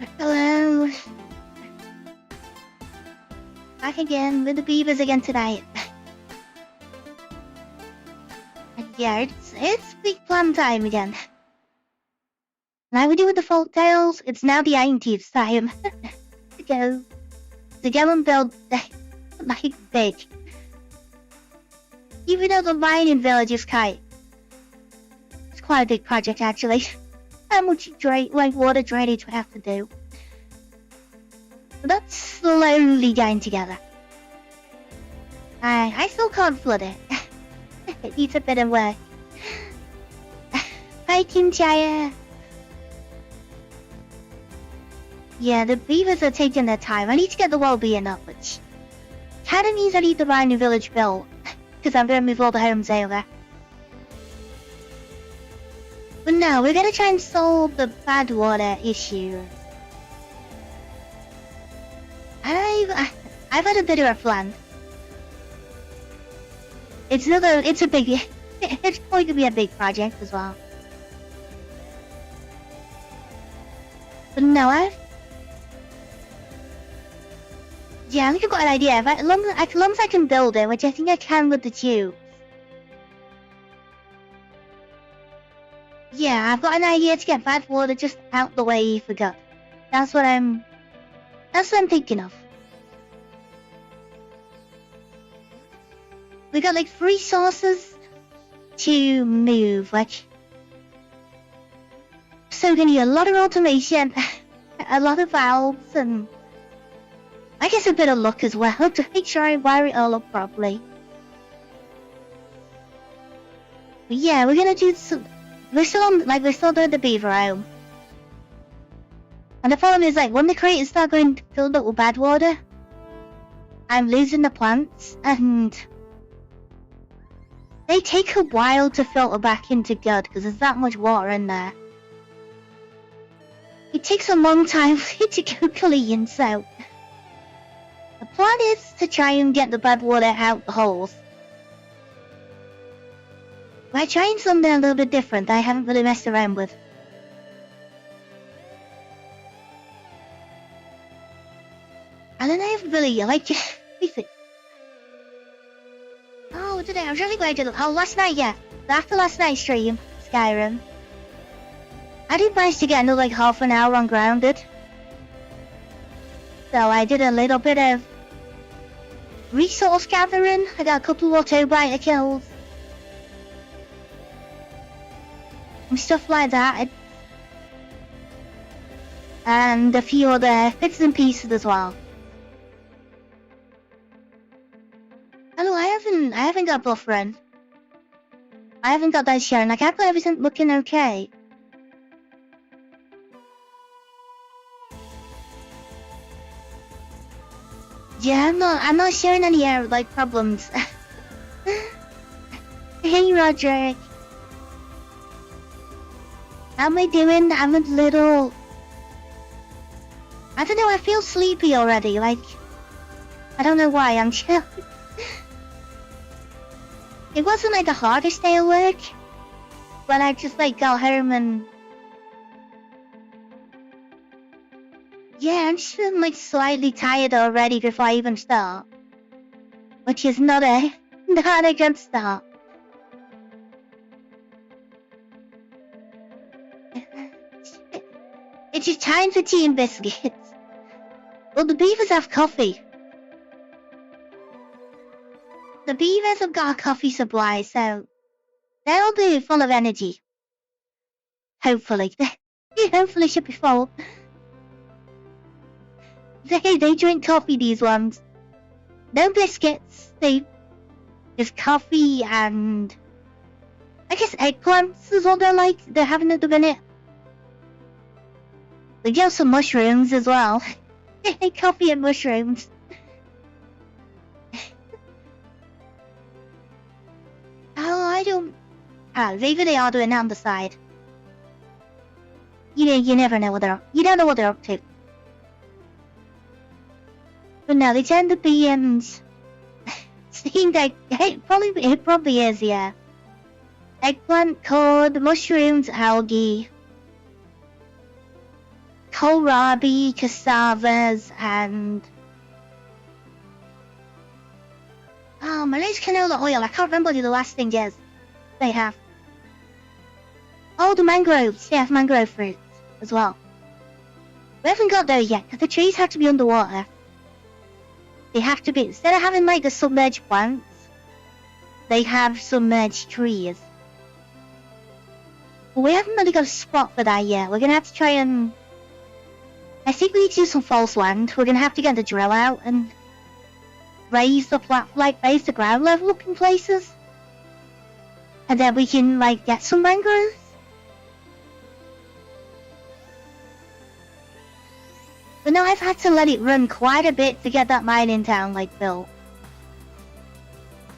Hello. Back again with the Beavers again tonight. And yeah, it's big plan time again. Now we do with the folk tales. It's now the 80th time to go and build like big. Even though the mining village is quite a big project actually. How much water drainage we have to do. But that's slowly getting together. I still can't flood it. It needs a bit of work. Hi Kinchaya. Yeah, the beavers are taking their time. I need to get the well-being up, which kinda means I need the mining village built. Because I'm gonna move all the homes over. But no, we're gonna try and solve the bad water issue. I've had a bit of a plan. It's going to be a big project as well. But no, I think I've got an idea. As long as I can build it, which I think I can with the tube. Yeah, I've got an idea to get bad water just out the way for good. That's what I'm thinking of. We got like 3 sources to move, like so we're gonna need a lot of automation, a lot of valves, and I guess a bit of luck as well to make sure I wire it all up properly. But yeah, we're gonna do some. We're still doing the beaver home. And the problem is, like, when the craters start going filled up with bad water, I'm losing the plants, and they take a while to filter back into good because there's that much water in there. It takes a long time for it to go clean, so the plan is to try and get the bad water out the holes. We're trying something a little bit different that I haven't really messed around with. And then I have really, like, oh, today I was really glad to last night, yeah. After last night's stream, Skyrim, I did manage to get another, like, half an hour on Grounded. So I did a little bit of resource gathering. I got a couple of autobiter kills. And stuff like that. And a few other bits and pieces as well. Hello, I haven't got buffering. I haven't got that sharing. Like, I've got everything looking okay. Yeah, I'm not sharing any like problems. Hey Roderick. How am I doing? I'm a little... I don't know, I feel sleepy already, like... I don't know why, I'm chill. It wasn't like the hardest day of work, but I just like got home and... Yeah, I'm just feeling like slightly tired already before I even start. Which is not a good start. It is time for tea and biscuits. Well, the beavers have coffee. The beavers have got a coffee supply, so they'll be full of energy. Hopefully. Hopefully should be full. They drink coffee, these ones. No biscuits. They just coffee and I guess eggplants is what they're having at the minute. They get some mushrooms as well. Coffee and mushrooms. Oh, I don't... maybe they are doing that on the side. You never know what you don't know what they're up to. But no, they tend to be, seeing that, it probably is, yeah. Eggplant, cod, mushrooms, algae. kohlrabi, cassavas, and Malaysia canola oil. I can't remember the last thing is they have. Oh, the mangroves. They have mangrove fruits as well. We haven't got there yet because the trees have to be underwater. They have to be, instead of having like the submerged plants, they have submerged trees. But we haven't really got a spot for that yet. We're gonna have to try and, I think we need to do some false land. We're gonna have to get the drill out and raise the raise the ground level up in places. And then we can like get some mangroves. But no, I've had to let it run quite a bit to get that mining town like built.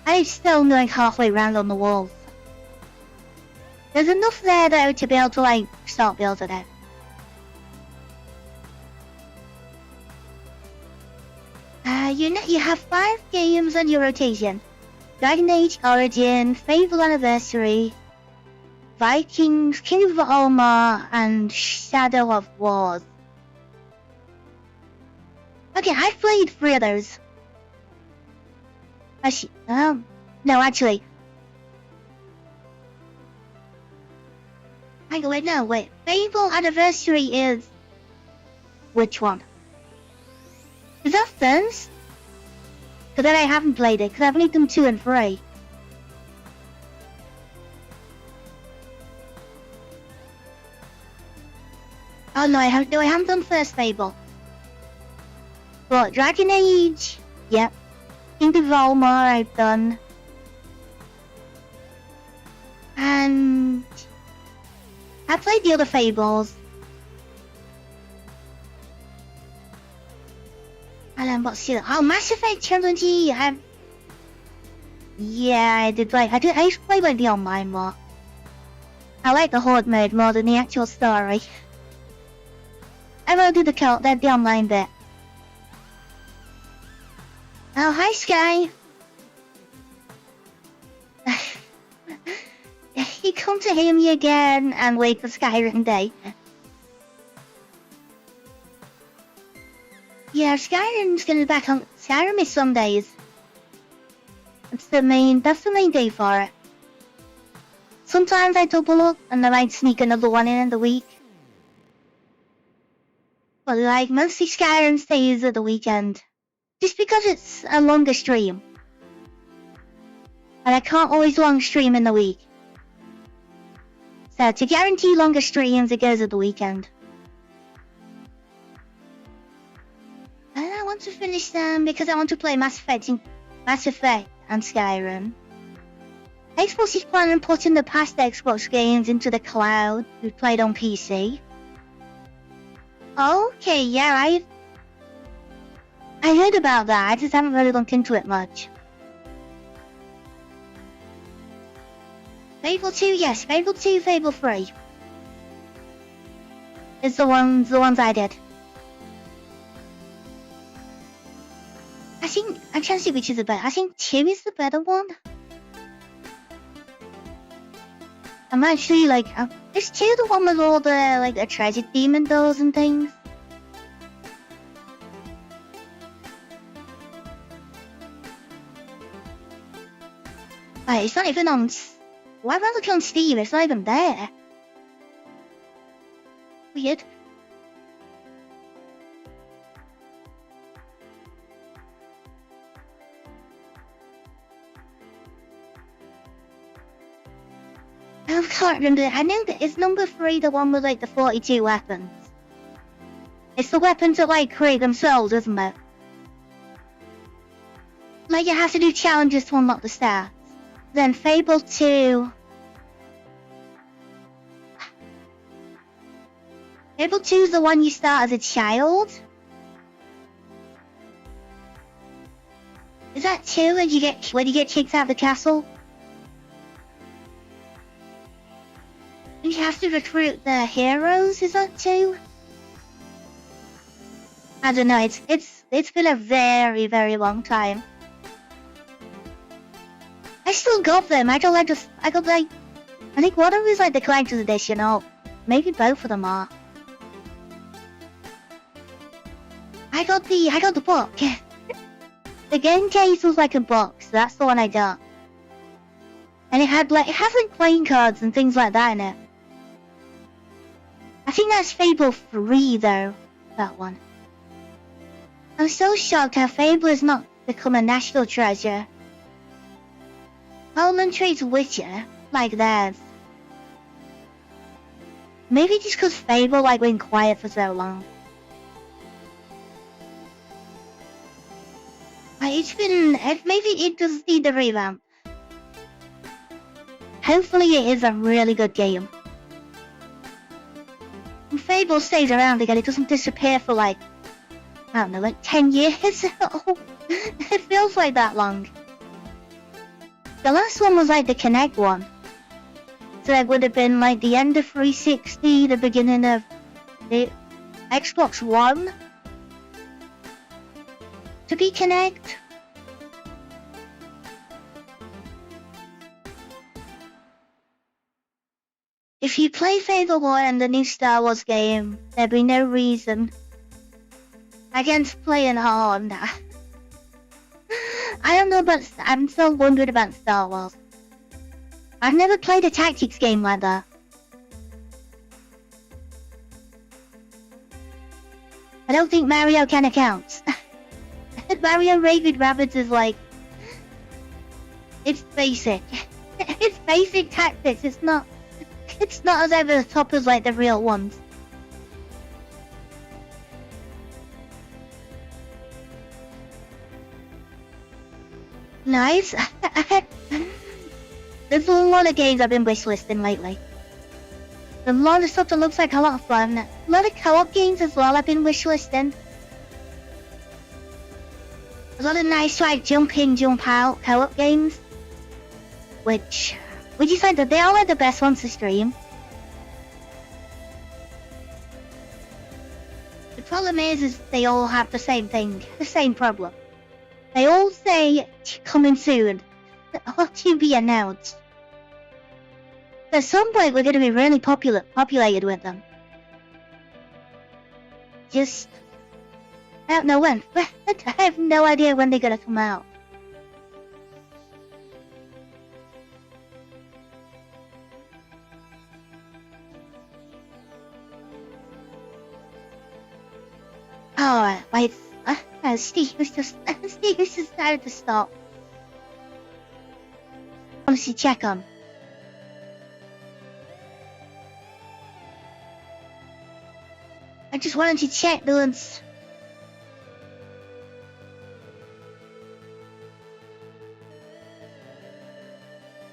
I'm still like halfway around on the walls. There's enough there though to be able to like start building it. You have 5 games on your rotation. Dragon Age Origin, Fable Anniversary, Vikings, King of Valhalla, and Shadow of Wars. Okay, I've played 3 of those. Actually, no, actually. Hang on, wait. Fable Anniversary is... Which one? Is that first? Because then I haven't played it, because I've only done 2 and 3. Oh no, I haven't done first Fable. But Dragon Age, yep. King of Valhalla I've done. And I played the other Fables. And then what's the other? Oh, Mass Effect Trilogy. Yeah, I did play. I used to play like the online more. I like the horde mode more than the actual story. I will do the online bit. Oh, hi Sky. You come to hear me again and wait for Skyrim Day. Yeah, Skyrim's gonna be back on. Skyrim is Sundays. That's the main day for it. Sometimes I double up and I might sneak another one in the week. But like mostly Skyrim stays at the weekend. Just because it's a longer stream. And I can't always long stream in the week. So to guarantee longer streams, it goes at the weekend. And I want to finish them because I want to play Mass Effect and Skyrim. Xbox is planning on putting the past Xbox games into the cloud to be played on PC. Okay, yeah, I heard about that, I just haven't really looked into it much. Fable 2, yes, Fable 2, Fable 3. It's the ones I did. I'm trying to see which is the better. I think 2 is the better one. I'm actually like, is 2 the one with all the, like, the treasure demon doors and things? Wait, it's not even on... Why am I looking on Steam? It's not even there. Weird. I can't remember. I know that it's number 3, the one with like the 42 weapons. It's the weapons that like create themselves, isn't it? Like you have to do challenges to unlock the stats. Then Fable 2. Fable 2 is the one you start as a child. Is that 2 when you get kicked out of the castle? And you have to recruit the heroes, is that 2? I don't know, it's been a very, very long time. I still got them. I got like, I think one of them is like the collector's edition, or maybe both of them are. I got the book. The game case was like a box, so that's the one I got. And it has like playing cards and things like that in it. I think that's Fable 3 though, that one. I'm so shocked how Fable has not become a national treasure. Poland treats Witcher like theirs. Maybe just cause Fable like went quiet for so long. Maybe it does need a revamp. Hopefully it is a really good game. And Fable stays around again, it doesn't disappear for like, I don't know, like 10 years? It feels like that long. The last one was like the Kinect one. So it would have been like the end of 360, the beginning of the Xbox One. To be Kinect. If you play Fable 1 and the new Star Wars game, there'd be no reason against playing on that. I don't know about, I'm still wondering about Star Wars. I've never played a tactics game like that. I don't think Mario kind of counts. Mario Rabid Rabbids is like, it's basic. It's basic tactics, it's not as over the top as like the real ones. Nice. There's a lot of games I've been wishlisting lately. There's a lot of stuff that looks like a lot of fun. A lot of co-op games as well I've been wishlisting. A lot of nice like jump in, jump out co-op games. Which we decided they are like the best ones to stream. The problem is they all have the same thing, the same problem. They all say coming soon, or to be announced. At some point we're going to be really populated with them. Just, I don't know when. I have no idea when they're going to come out. Oh, wait. Steve was just decided to stop. Honestly, check on. I just wanted to check the ones.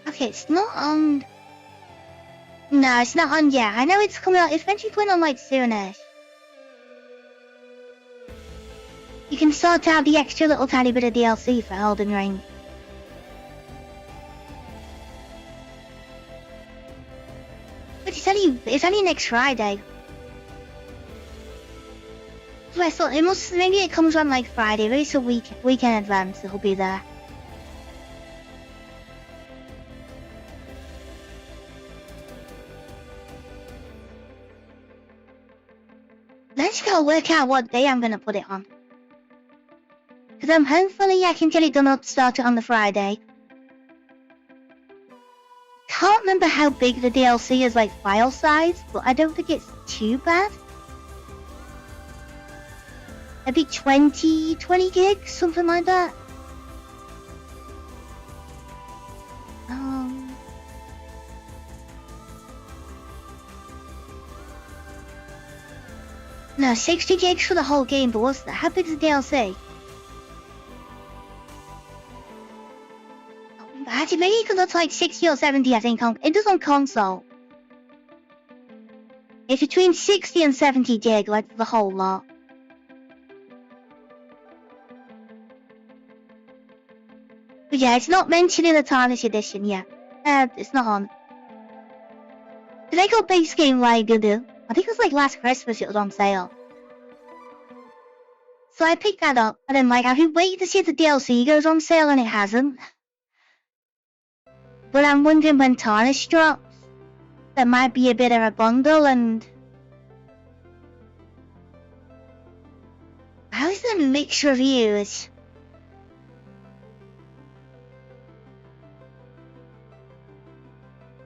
Okay, it's not on. No, it's not on yet. I know it's coming out. It's meant to be coming on like soonish. You can sort out the extra little tiny bit of DLC for Elden Ring. But it's only next Friday. So I thought maybe it comes on like Friday, maybe it's a week in advance it'll be there. Let's go work out what day I'm gonna put it on. Because hopefully I can get it done up, start it on the Friday. Can't remember how big the DLC is like file size, but I don't think it's too bad. Maybe 20 gigs, something like that. No, 60 gigs for the whole game, but what's that? How big is the DLC? Actually, maybe it could look like 60 or 70, I think. It does on console. It's between 60 and 70 gig, like the whole lot. But yeah, it's not mentioned in the Tarnish edition yet. It's not on. Did I got base game like Gudu? I think it was like last Christmas it was on sale. So I picked that up, and then like I've been waiting to see if the DLC goes on sale, and it hasn't. But I'm wondering when Tarnish drops, there might be a bit of a bundle, and I How is that mixed reviews?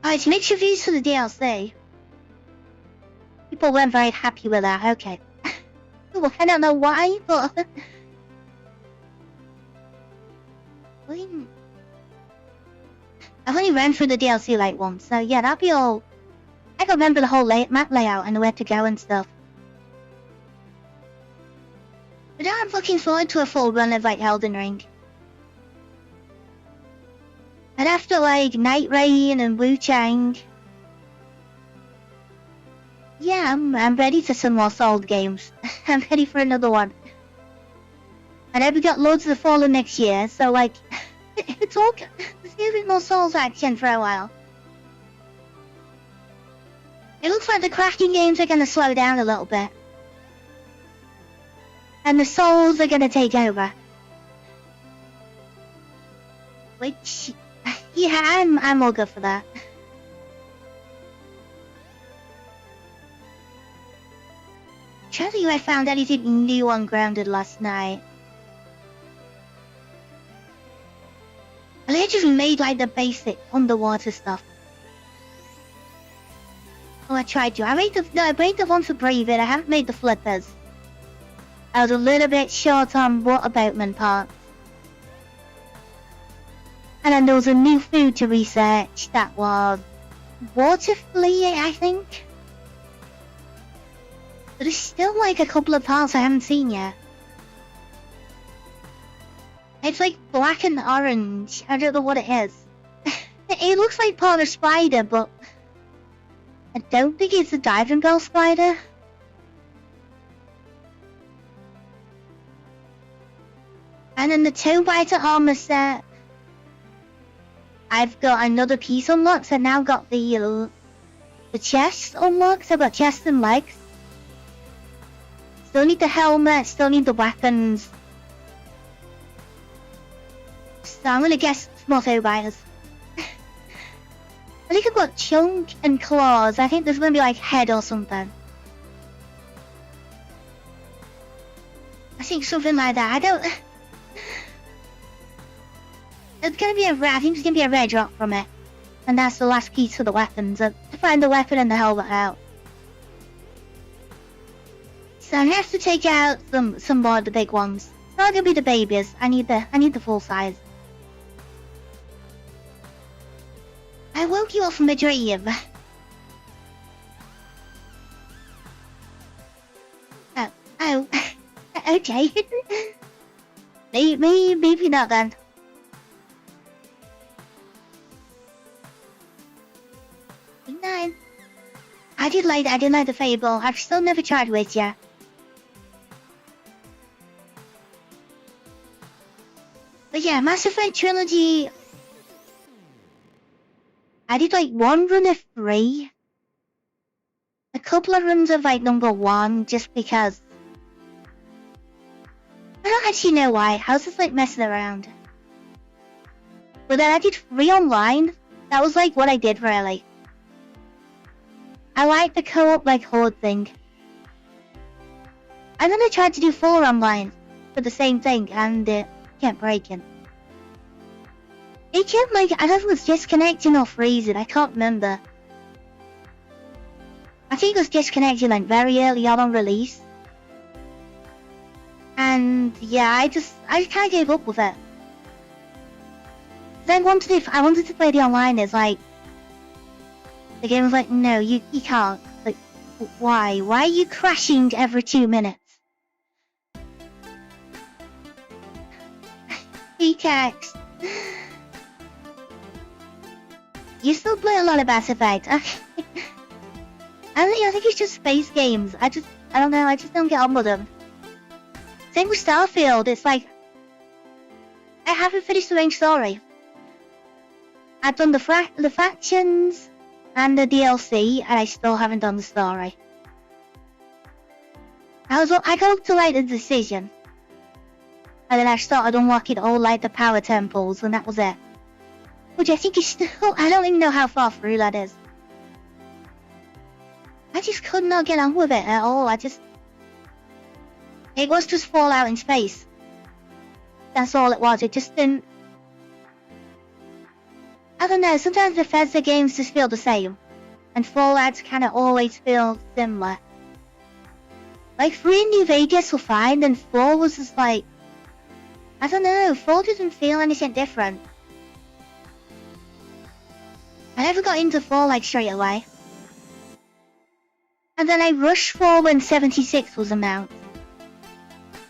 Oh, it's mixed reviews for the DLC. People weren't very happy with that. Okay. Well, I don't know why, but I've only ran through the DLC like once, so yeah, that'll be all. I can remember the whole map layout and where to go and stuff. But now I'm looking forward to a full run of like Elden Ring. And after like Night Rain and Wu Chang, yeah, I'm ready for some more Souls games. I'm ready for another one. And I've got loads of the Fallen next year, so like, it's all, there's a bit more Souls action for a while. It looks like the cracking games are gonna slow down a little bit. And the Souls are gonna take over. Which, yeah, I'm all good for that. Trying to think if I found anything new on Grounded last night. I just made like the basic underwater stuff. Oh, I tried to. I made the one for Brave It. I haven't made the flippers. I was a little bit short on water boatman parts. And then there was a new food to research that was water flea, I think. But there's still like a couple of parts I haven't seen yet. It's like black and orange. I don't know what it is. It looks like part of a spider, but I don't think it's a diving bell spider. And then the toe biter armor set. I've got another piece unlocked. So I now got the chest unlocked. So I've got chest and legs. Still need the helmet. Still need the weapons. So I'm gonna guess more toe biters. I think I've got chunk and claws. I think there's gonna be like head or something. I think something like that. I don't. It's gonna be I think it's gonna be a rare drop from it, and that's the last piece for the weapons. To find the weapon and the helmet out. So I have to take out some more of the big ones. It's not gonna be the babies. I need the full size. I woke you up from a dream. Oh, okay. Maybe not then. Nine. I did like the Fable. I've still never tried with yet. But yeah, Mass Effect Trilogy. I did like one run of 3. A couple of runs of like number 1 just because. I don't actually know why. I was just like messing around. But then I did 3 online. That was like what I did really. I like the co-op like horde thing. And then I tried to do 4 online for the same thing and it kept breaking. It kept like, I don't know if it was disconnecting or freezing, I can't remember. I think it was disconnecting like very early on release. And yeah, I just kind of gave up with it. Then I wanted to play the online, it's like, the game was like, no, you can't. Like, why? Why are you crashing every 2 minutes? Text. You still play a lot of Mass Effect. I think it's just space games. I don't know, I just don't get on with them. Same with Starfield, it's like, I haven't finished the main story. I've done the factions and the DLC, and I still haven't done the story. I got up to like the decision. And then I started unlocking all like the power temples, and that was it. Which I think is still, I don't even know how far through that is. I just could not get on with it at all. It was just Fallout in space. That's all it was. It just didn't... I don't know, sometimes Bethesda games just feel the same. And Fallout's kinda always feel similar. Like 3 in New Vegas were fine, and 4 was just like... I don't know, 4 didn't feel anything different. I never got into 4 like straight away. And then I rushed 4 when 76 was announced.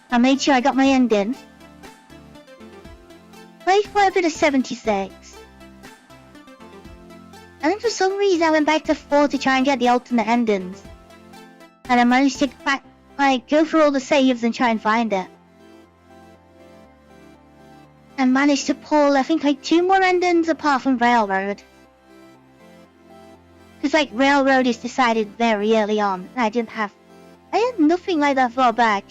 I made sure I got my ending. Played quite a bit of 76. And then for some reason I went back to 4 to try and get the alternate endings. And I managed to go through all the saves and try and find it. And managed to pull, I think, like 2 more endings apart from Railroad. Because like Railroad is decided very early on, and I had nothing like that far back.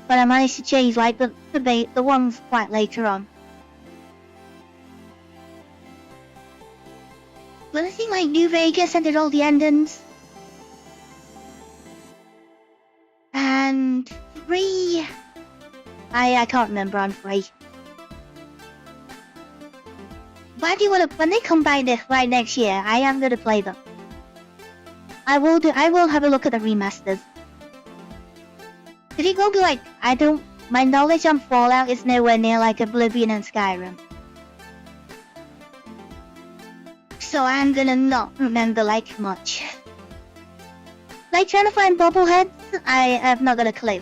But I managed to chase like the ones quite later on. But I think like New Vegas ended all the endings. And 3... I can't remember on 3. But I do wanna, when they come by right next year, I am gonna play them. I will have a look at the remasters. Cause it will be like, my knowledge on Fallout is nowhere near like Oblivion and Skyrim. So I'm gonna not remember like much. Like trying to find bobbleheads, I have not got a clue.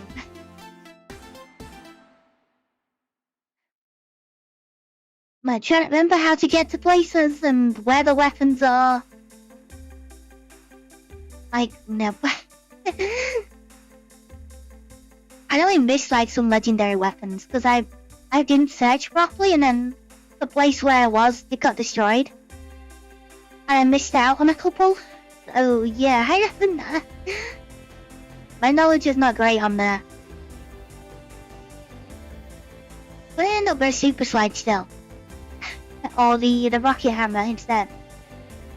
I'm trying to remember how to get to places and where the weapons are. Like, no. I only missed like some legendary weapons because I didn't search properly, and then the place where I was, it got destroyed. And I missed out on a couple. So yeah, I haven't... My knowledge is not great on there. But I end up with a super slide still. Or the rocket hammer instead.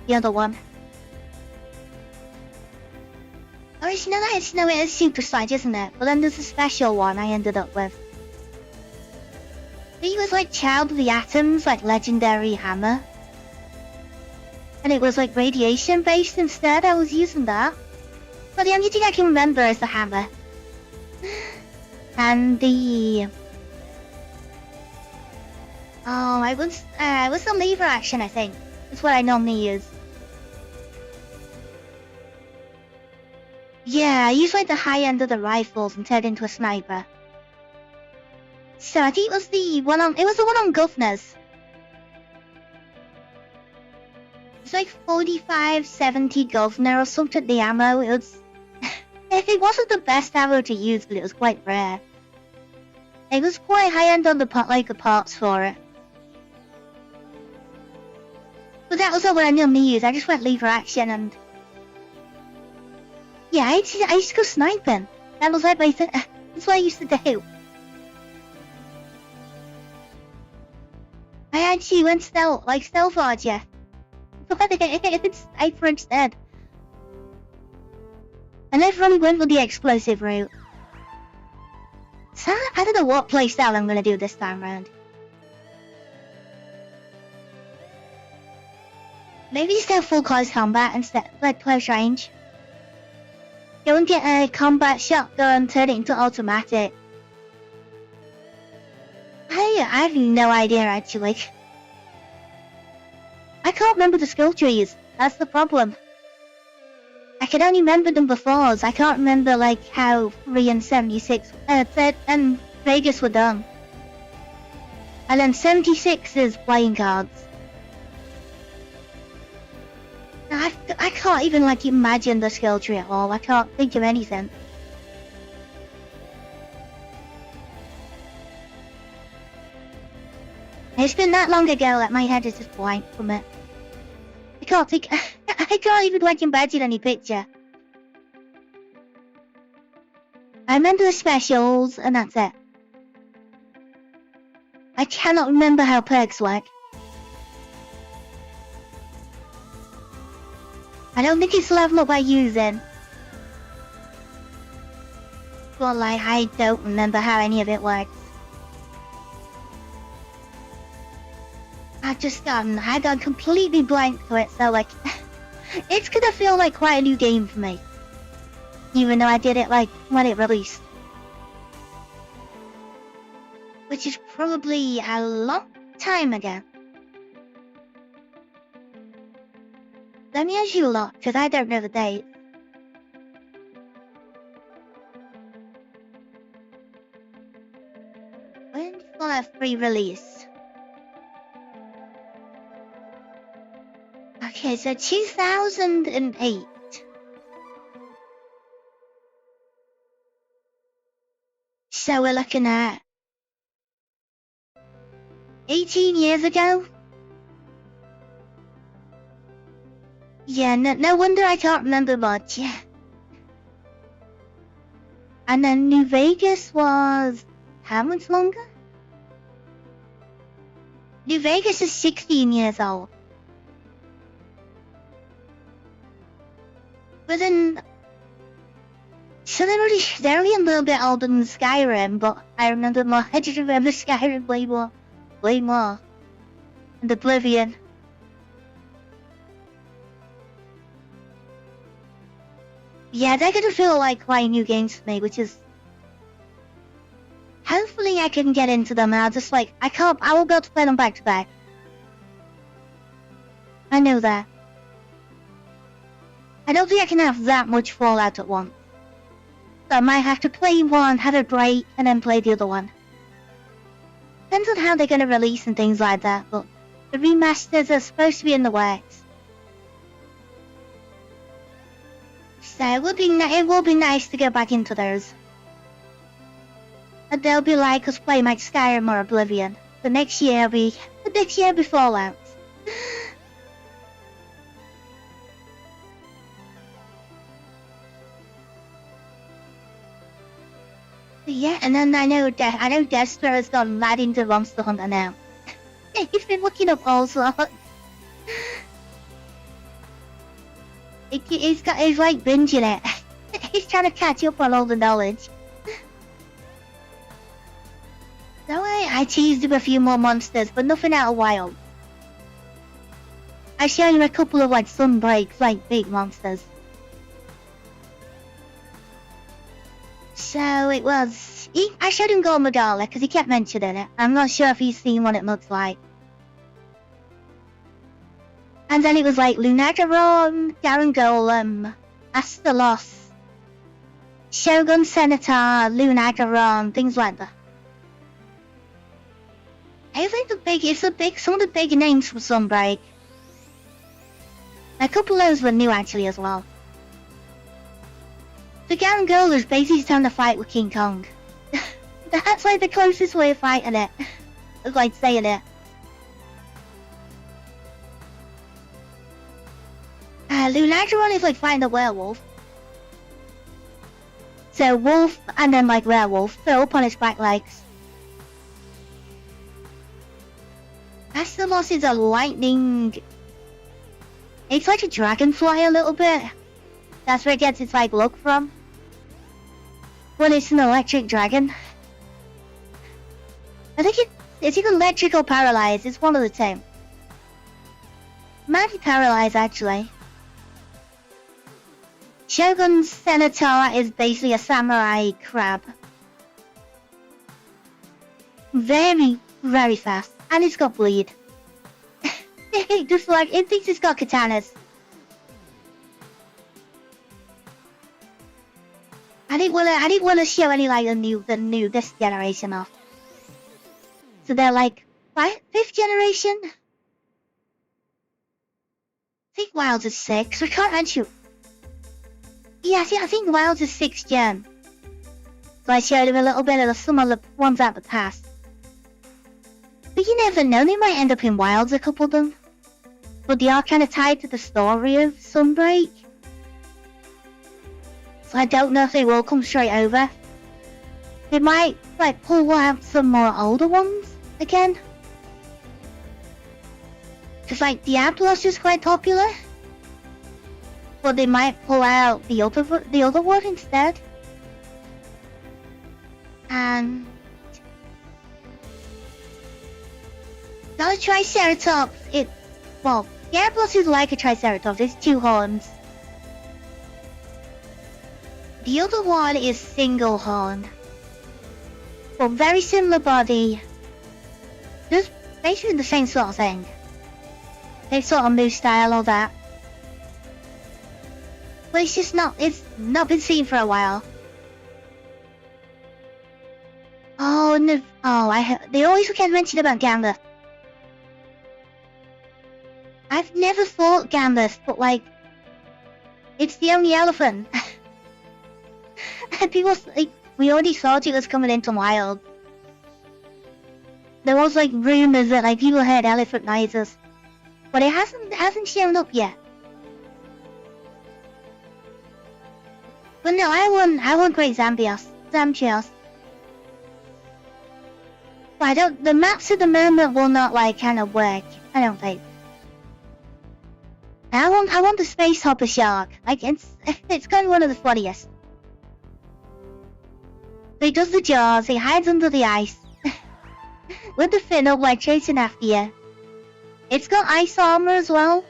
The other one. Originally it's no, it's super slide, isn't it? But then there's a special one I ended up with. He was like Child of the Atoms, like legendary hammer. And it was like radiation based instead. I was using that. But the only thing I can remember is the hammer. And the... Oh, I was the lever action, I think. That's what I normally use. Yeah, I use like the high end of the rifles and turn into a sniper. So I think it was the one on Governor's. It's like 45, 70 Governor or something, the ammo. It was... it wasn't the best ammo to use, but it was quite rare. It was quite high end on the parts for it. But that was all what I normally use. I just went lever action and... Yeah, I used to go sniping. That was like my thing. That's what I used to do. I actually went stealth archer. It's sniper instead. And everyone went with the explosive route. So I don't know what playstyle I'm gonna do this time around. Maybe still full close combat instead, like close range. Go and get a combat shotgun, turn it into automatic. I have no idea actually. I can't remember the skill trees, that's the problem. I can only remember them before, so I can't remember like how 3 and 76, and Vegas were done. And then 76 is playing cards. I can't even like imagine the skill tree at all. I can't think of anything. It's been that long ago that my head is just blank from it. I can't think. I can't even like imagine any picture. I remember the specials, and that's it. I cannot remember how perks work. I don't think it's level up by using. but like I don't remember how any of it works. I got completely blank to it, so like, it's gonna feel like quite a new game for me. Even though I did it like when it released. Which is probably a long time ago. Let me ask you a lot, because I don't know the date. When did Fallout 3 release? Okay, so 2008. So we're looking at 18 years ago? Yeah, no wonder I can't remember much. Yeah. And then New Vegas was how much longer? New Vegas is 16 years old. But then, so they're only a little bit older than Skyrim, but I remember more. I just remember Skyrim way more. And Oblivion. Yeah, they're gonna feel like quite new games for me, which is... Hopefully I can get into them, and I'll just like... I won't be able to play them back to back. I know that. I don't think I can have that much Fallout at once. So I might have to play one, have a break, and then play the other one. Depends on how they're gonna release and things like that, but... The remasters are supposed to be in the works. So it will be nice to get back into those. And they'll be like us playing like Skyrim or Oblivion. The next year will be Fallout. Yeah, and then I know Dexter has gone mad into Monster Hunter now. He's been looking up all sorts. He's like binging it. He's trying to catch up on all the knowledge. So I teased him a few more monsters, but nothing out of wild. I showed him a couple of like sunbreaks, like big monsters. So it was... I showed him Gold Medalla because he kept mentioning it. I'm not sure if he's seen what it looks like. And then it was like Lunagaron, Garen Golem, Astalos, Shogun Senator, Lunagaron, things like that. I think some of the big names from Sunbreak. A couple of those were new actually as well. The Garen Golem is basically trying to fight with King Kong. That's like the closest way of fighting it. It's like saying it. Lunagaron is like fighting a werewolf. So wolf and then like werewolf, so up on its back legs. Astalos is a lightning... It's like a dragonfly a little bit. That's where it gets its like look from. When it's an electric dragon. I think it's either electric or paralyzed, it's one of the two. Might be paralyzed actually. Shogun Senator is basically a samurai crab. Very, very fast. And it's got bleed. Just like, it thinks it's got katanas. I didn't wanna show any like the new this generation off. So they're like 5th generation? I think Wilds is 6. We can't actually... Yeah, I think Wilds is 6th gen. So I showed him a little bit of some of the ones out the past. But you never know, they might end up in Wilds, a couple of them. But they are kind of tied to the story of Sunbreak. So I don't know if they will come straight over. They might like pull out some more older ones again. Cause like Diablos is quite popular. But they might pull out the other one instead. And got a Triceratops. Well, Gyarados is like a Triceratops. It's 2 horns. The other one is single horn. Well, very similar body. Just basically the same sort of thing. Same sort of move style, all that. But it's not been seen for a while. Oh no! They always get mentioned about Gambler. I've never fought Gambler, but like, it's the only elephant. And people we already thought it was coming into wild. There was like rumors that like people had elephant noises, but it hasn't shown up yet. But no, I won Great Zambios. But the maps at the moment will not like kind of work. I don't think. I want the Space Hopper Shark. Like it's kind of one of the funniest. So he does the jaws. He hides under the ice with the fin up, like chasing after you. It's got ice armor as well.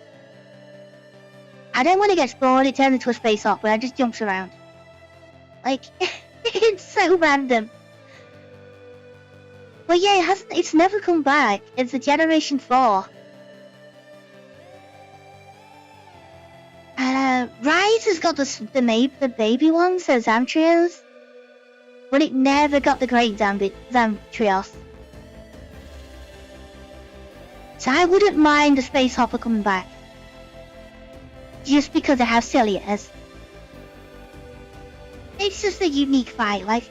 I don't want to get spoiled. It turns into a space hopper. It just jumps around. Like it's so random. But yeah, it's never come back. It's a Generation 4. Rise has got the baby ones, so Zamtrios. But it never got the great Zamtrios. So I wouldn't mind the Space Hopper coming back. Just because of how silly it is. It's just a unique fight, like,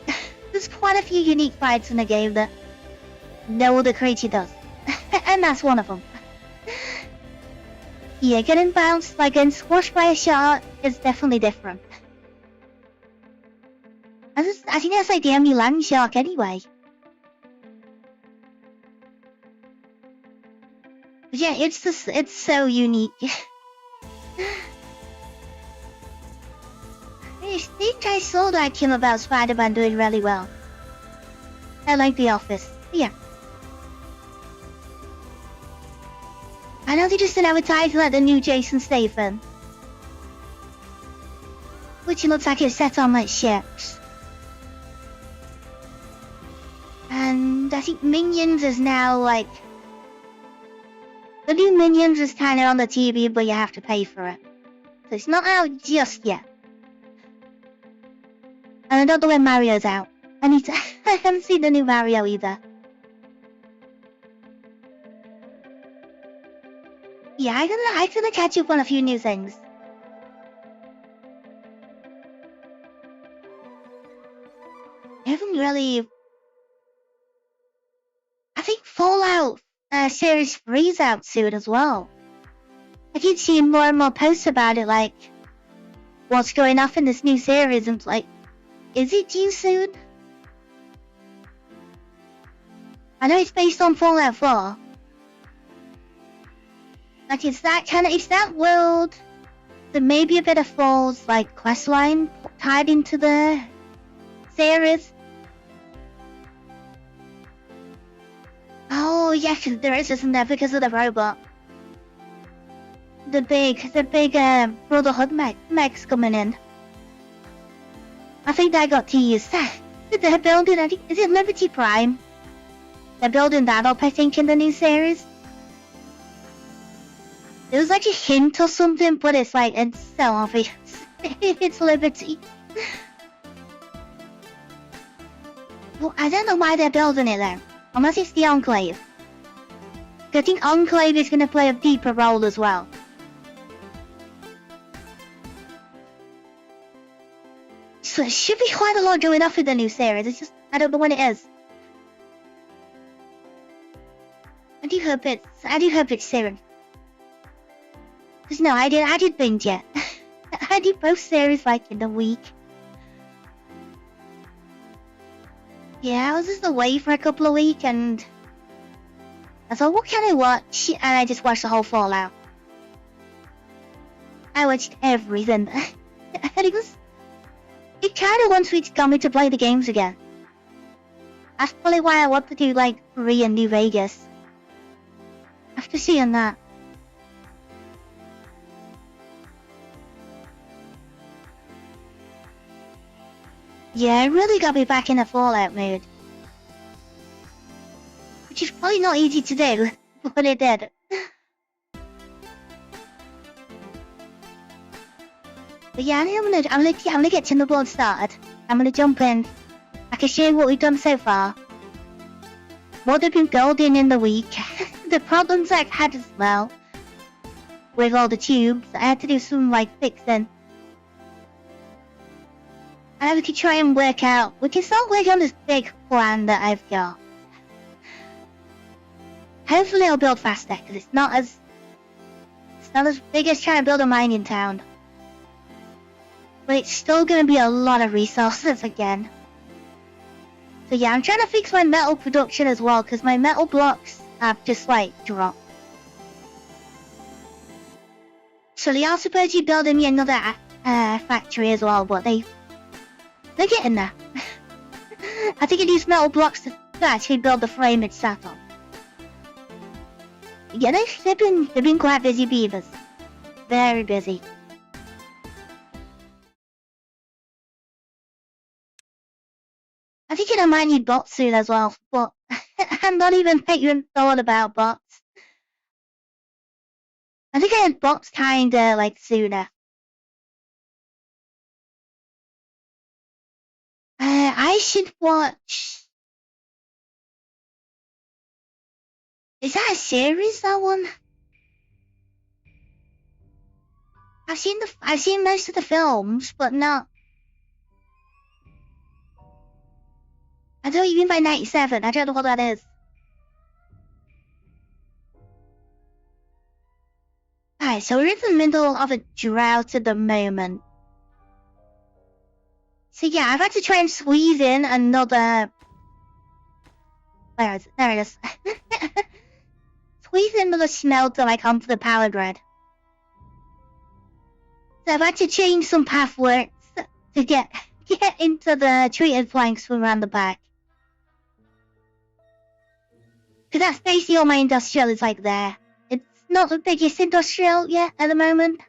there's quite a few unique fights in the game that no other creature does. And that's one of them. Yeah, getting bounced, like getting squashed by a shark is definitely different. I think that's like the only land shark anyway. But yeah, it's so unique. I think I saw that came about Spider-Man doing really well. I like The Office. Yeah. I know they just advertised like the new Jason Statham. Which looks like it's set on like ships. And I think Minions is now like... The new Minions is kinda on the TV, but you have to pay for it. So it's not out just yet. And I don't know when Mario's out. I haven't seen the new Mario either. Yeah, I'm gonna catch up on a few new things. I haven't really... I think Fallout Series 3's out soon as well. I keep seeing more and more posts about it, like what's going off in this new series, and like, is it due soon? I know it's based on Fallout 4. Like it's that world. There may be a bit of Fall's like questline tied into the series. Oh yeah, there is, isn't there, because of the robot. The big Brotherhood mechs coming in. I think that got teased. They're building, is it Liberty Prime? They're building that up, I think, in the new series. There was like a hint or something, but it's like, it's so obvious. It's Liberty. Well, I don't know why they're building it there. Unless it's the Enclave. I think Enclave is going to play a deeper role as well. So there should be quite a lot going off in the new series. It's just, I don't know when it is. I do hope it's soon. Because no, I did binge it. I did both series like in a week. Yeah, I was just away for a couple of weeks and I thought, what can I watch? And I just watched the whole Fallout. I watched everything. And it kind of wants me to play the games again. That's probably why I want to do like 3 in New Vegas. After seeing that. Yeah, I really got me back in a Fallout mood. Which is probably not easy to do, but it did. But yeah, I'm gonna get Timberborn started. I'm gonna jump in. I can show you what we've done so far. What have been golden in the week. The problems I've had as well. With all the tubes, I had to do some like fixing. And we can try and work out. We can start working on this big plan that I've got. Hopefully it'll build faster, because it's not as big as trying to build a mining town. But it's still going to be a lot of resources again. So yeah, I'm trying to fix my metal production as well, because my metal blocks have just like dropped. So they are supposed to be building me another factory as well, but they're getting there. I think I use metal blocks to actually build the frame it's sat on. Yeah, they've been quite busy, Beavers. Very busy. I think I might need bots soon as well, but I'm not even thinking thought about bots. I think I had bots kinda like sooner. I should watch. Is that a series, that one? I've seen most of the films, but not. I don't know what you mean by 97. I don't know what that is. Alright, so we're in the middle of a drought at the moment. So yeah, I've had to try and squeeze in another. Where is it? There it is. Squeeze in another smelter like onto the power grid. So I've had to change some pathworks to get into the treated planks from around the back. Because that's basically all my industrial is like there. It's not the biggest industrial yet at the moment.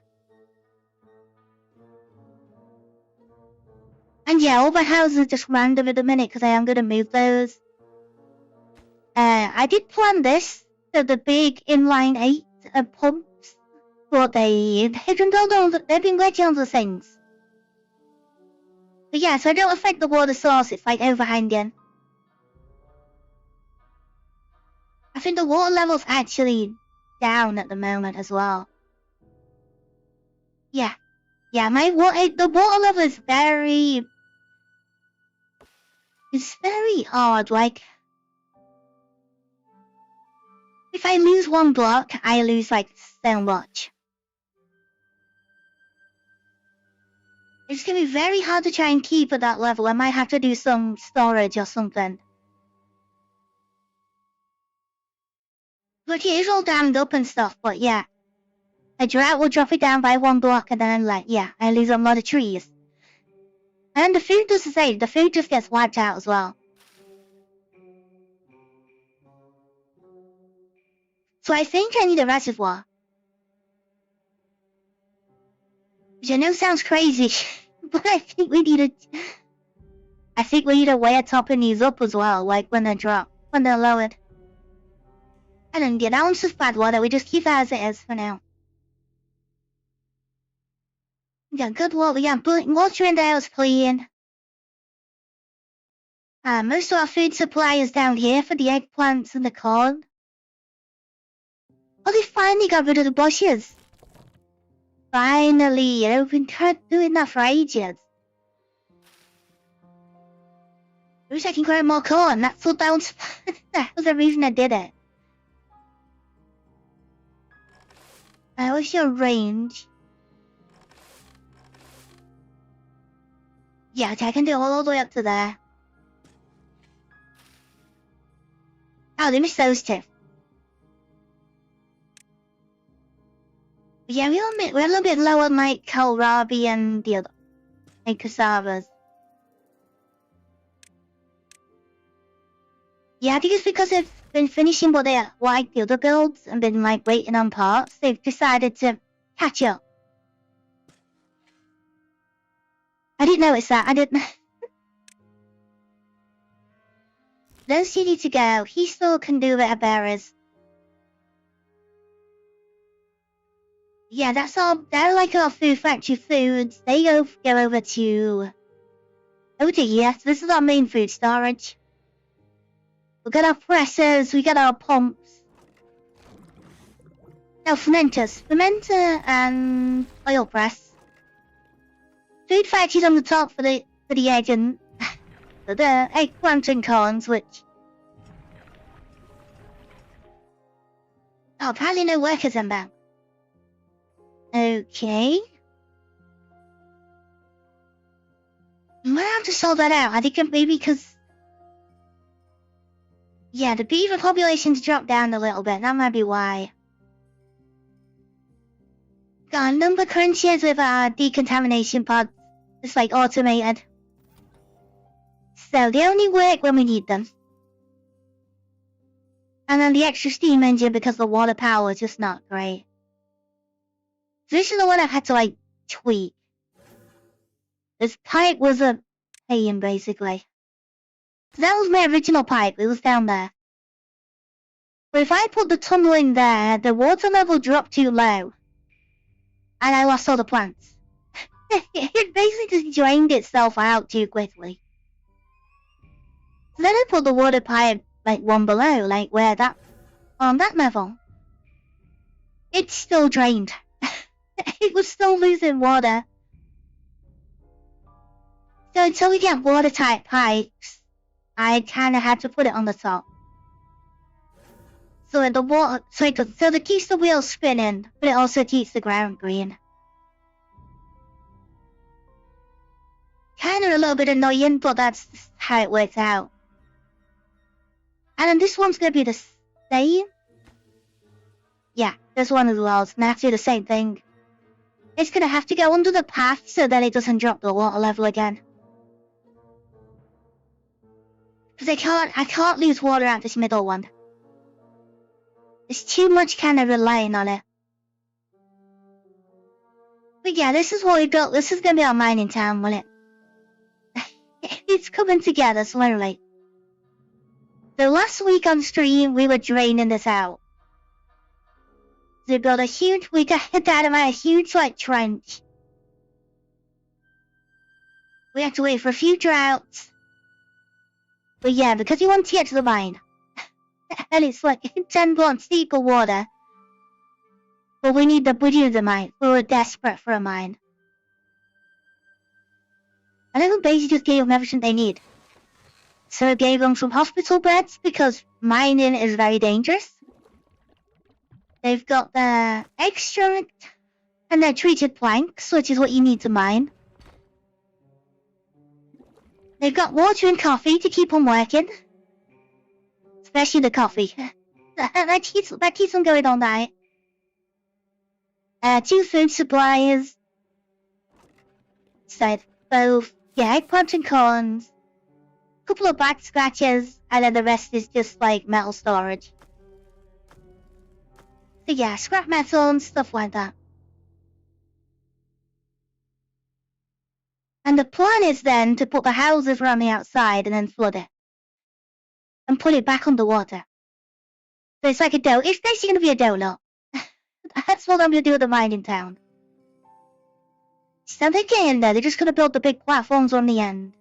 And yeah, all my houses are just random at the minute because I am going to move those. I did plan this, so the big inline 8 pumps, but they've been working on the things. But yeah, so I don't affect the water source, it's like overhanging. I think the water level's actually down at the moment as well. Yeah. Yeah, the water level is very. It's very odd, like. If I lose one block, I lose like so much. It's gonna be very hard to try and keep at that level. I might have to do some storage or something. But yeah, it's all dammed up and stuff, but yeah. A drought will drop it down by 1 block and then like, yeah, I lose a lot of trees. And the food does the same, the food just gets wiped out as well. So I think I need a reservoir. Which I know sounds crazy, but I think we need a way of topping these up as well, like when they're lowered. I don't get ounces of bad water, we just keep that as it is for now. Yeah, good water, yeah, but water in there is clean. Most of our food supply is down here for the eggplants and the corn. Oh, they finally got rid of the bushes. Finally, they've been doing that for ages. I wish I can grow more corn, that was the reason I did it. What's your range? Yeah, okay, I can do it all the way up to there. Oh, they missed those two. Yeah, we're a little bit lower on like kohlrabi and the other, like cassavas. Yeah, I think it's because they've been finishing what the other builds and been like waiting on parts. They've decided to catch up. I didn't notice that. I didn't. Those two need to go. He still can do better bearers. Yeah, that's all. They're like our food factory foods. They go over to. Oh dear, yes, this is our main food storage. We got our presses. We got our pumps. No, fermenters. Fermenter and oil press. Food factories on the top for the egg and the eggplant and corns, which. Oh, apparently no workers in there. Okay. I'm gonna have to solve that out. I think maybe because. Yeah, the beaver population's dropped down a little bit. That might be why. Got a number of crunches with our decontamination pods. It's like automated. So they only work when we need them. And then the extra steam engine because the water power is just not great. So this is the one I had to like tweak. This pipe was a pain basically. So that was my original pipe, it was down there. But if I put the tunnel in there, the water level dropped too low. And I lost all the plants. It basically just drained itself out too quickly. So then I put the water pipe like one below, like where that, on that level. It's still drained. It was still losing water. So until we get watertight pipes, I kinda had to put it on the top. So the water, so it keeps the wheels spinning, but it also keeps the ground green. Kinda a little bit annoying, but that's how it works out. And then this one's gonna be the same. Yeah, this one as well. It's gonna have to do the same thing. It's gonna have to go under the path so that it doesn't drop the water level again. Because I can't lose water out this middle one. There's too much kind of relying on it. But yeah, this is what we built. This is gonna be our mining town, will it? It's coming together slowly. So last week on stream, we were draining this out. So we built a huge, we got dynamite, a huge like trench. We had to wait for a few droughts. But yeah, because you want to get to the mine. And it's like 10 blocks deep of water. But we need the mine. We were desperate for a mine. And then we basically just gave them everything they need. So I gave them some hospital beds because mining is very dangerous. They've got the extract and their treated planks, which is what you need to mine. They've got water and coffee to keep them working. Especially the coffee. That keeps them going all night. 2 food supplies. So both, yeah, eggplant and corns. Couple of back scratches, and then the rest is just like metal storage. So yeah, scrap metal and stuff like that. And the plan is then to put the houses around the outside and then flood it. And put it back underwater. So it's like a dough. It's basically going to be a donut. That's what I'm going to do with the mining town. So they get in there, they're just going to build the big platforms on the end.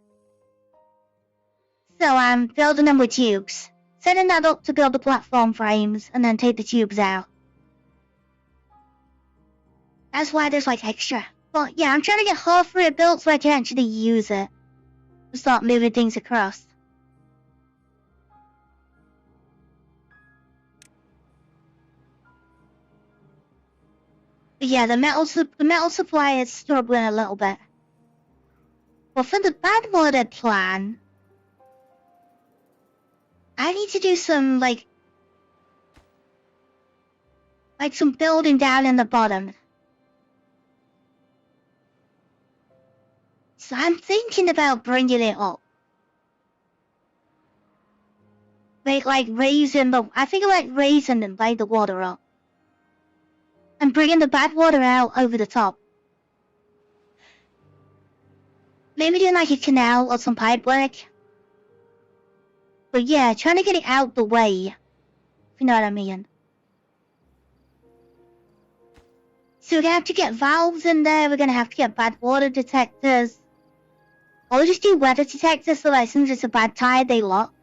So I'm building them with tubes. Setting that up to build the platform frames and then take the tubes out. That's why there's like extra. But yeah, I'm trying to get half of it built so I can actually use it. Start moving things across. But yeah, the metal supply is struggling a little bit. But for the bad worded plan, I need to do some like some building down in the bottom. So I'm thinking about bringing it up. like raising the, I think like raising and like the water up. And bringing the bad water out over the top. Maybe doing like a canal or some pipe work. But yeah, trying to get it out the way. If you know what I mean. So we're gonna have to get valves in there, we're gonna have to get bad water detectors. Or just do weather detectors so that as soon as it's a bad tide, they lock.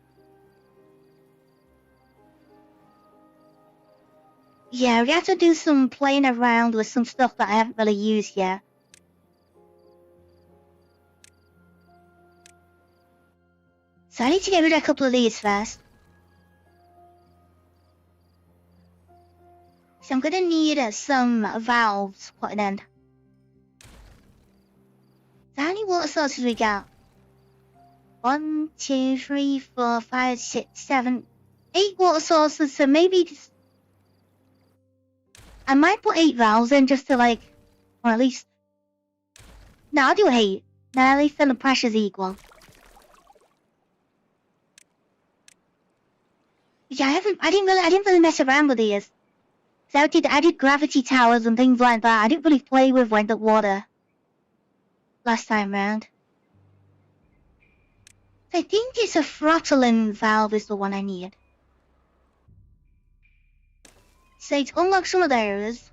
Yeah, we have to do some playing around with some stuff that I haven't really used yet. So I need to get rid of a couple of these first. So I'm gonna need some valves putting in. So how many water sources we got? 1, 2, 3, 4, 5, 6, 7, 8 water sources, so maybe just... I might put 8 valves in just to like... Or at least... No, I'll do 8. Now at least then the pressure's equal. Yeah, I didn't really mess around with these. So I did gravity towers and things like that. I didn't really play with like the water last time round. So I think it's a throttling valve is the one I need. So to unlock some of those.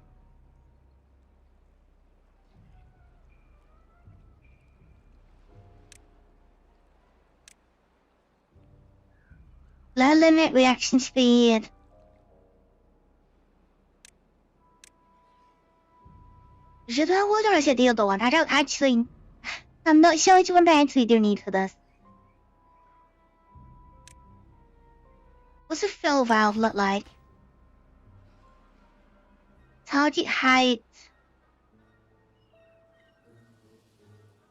Low limit reaction speed. Is it that one or is it the other one? I don't actually... I'm not sure which one I actually do need for this. What's a fill valve look like? Target height.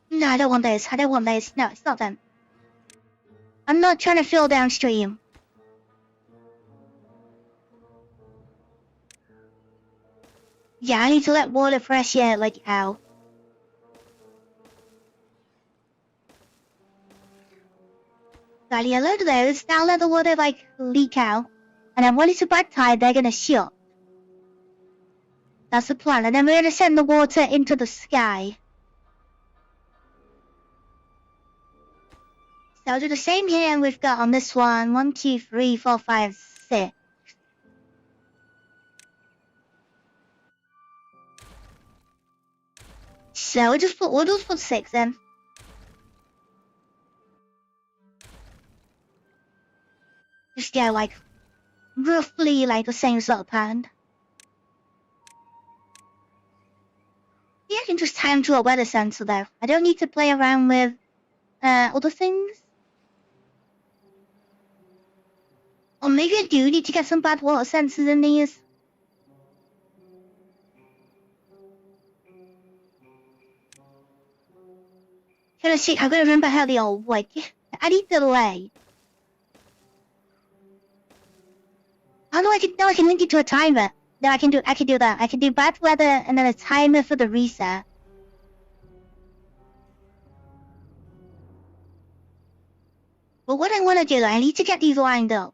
No, I don't want this. I don't want this. No, it's not them. I'm not trying to fill downstream. Yeah, I need to let water fresh air like out. Got a load of those. Now let the water like leak out. And then when it's a bad tide, they're gonna shut. That's the plan. And then we're gonna send the water into the sky. So I'll do the same here and we've got on this one. 1, 2, 3, 4, 5, 6. So we'll just put 6 in. Just yeah, like roughly like the same sort of pattern. Yeah, I can just tie them to a weather sensor though. I don't need to play around with other things. Or maybe I do need to get some bad water sensors in these. Gonna see, I'm gonna remember how they all work. I need delay. Oh no, I can link it to a timer. No, I can do that. I can do bad weather and then a timer for the reset. But what I want to do, I need to get these lined up.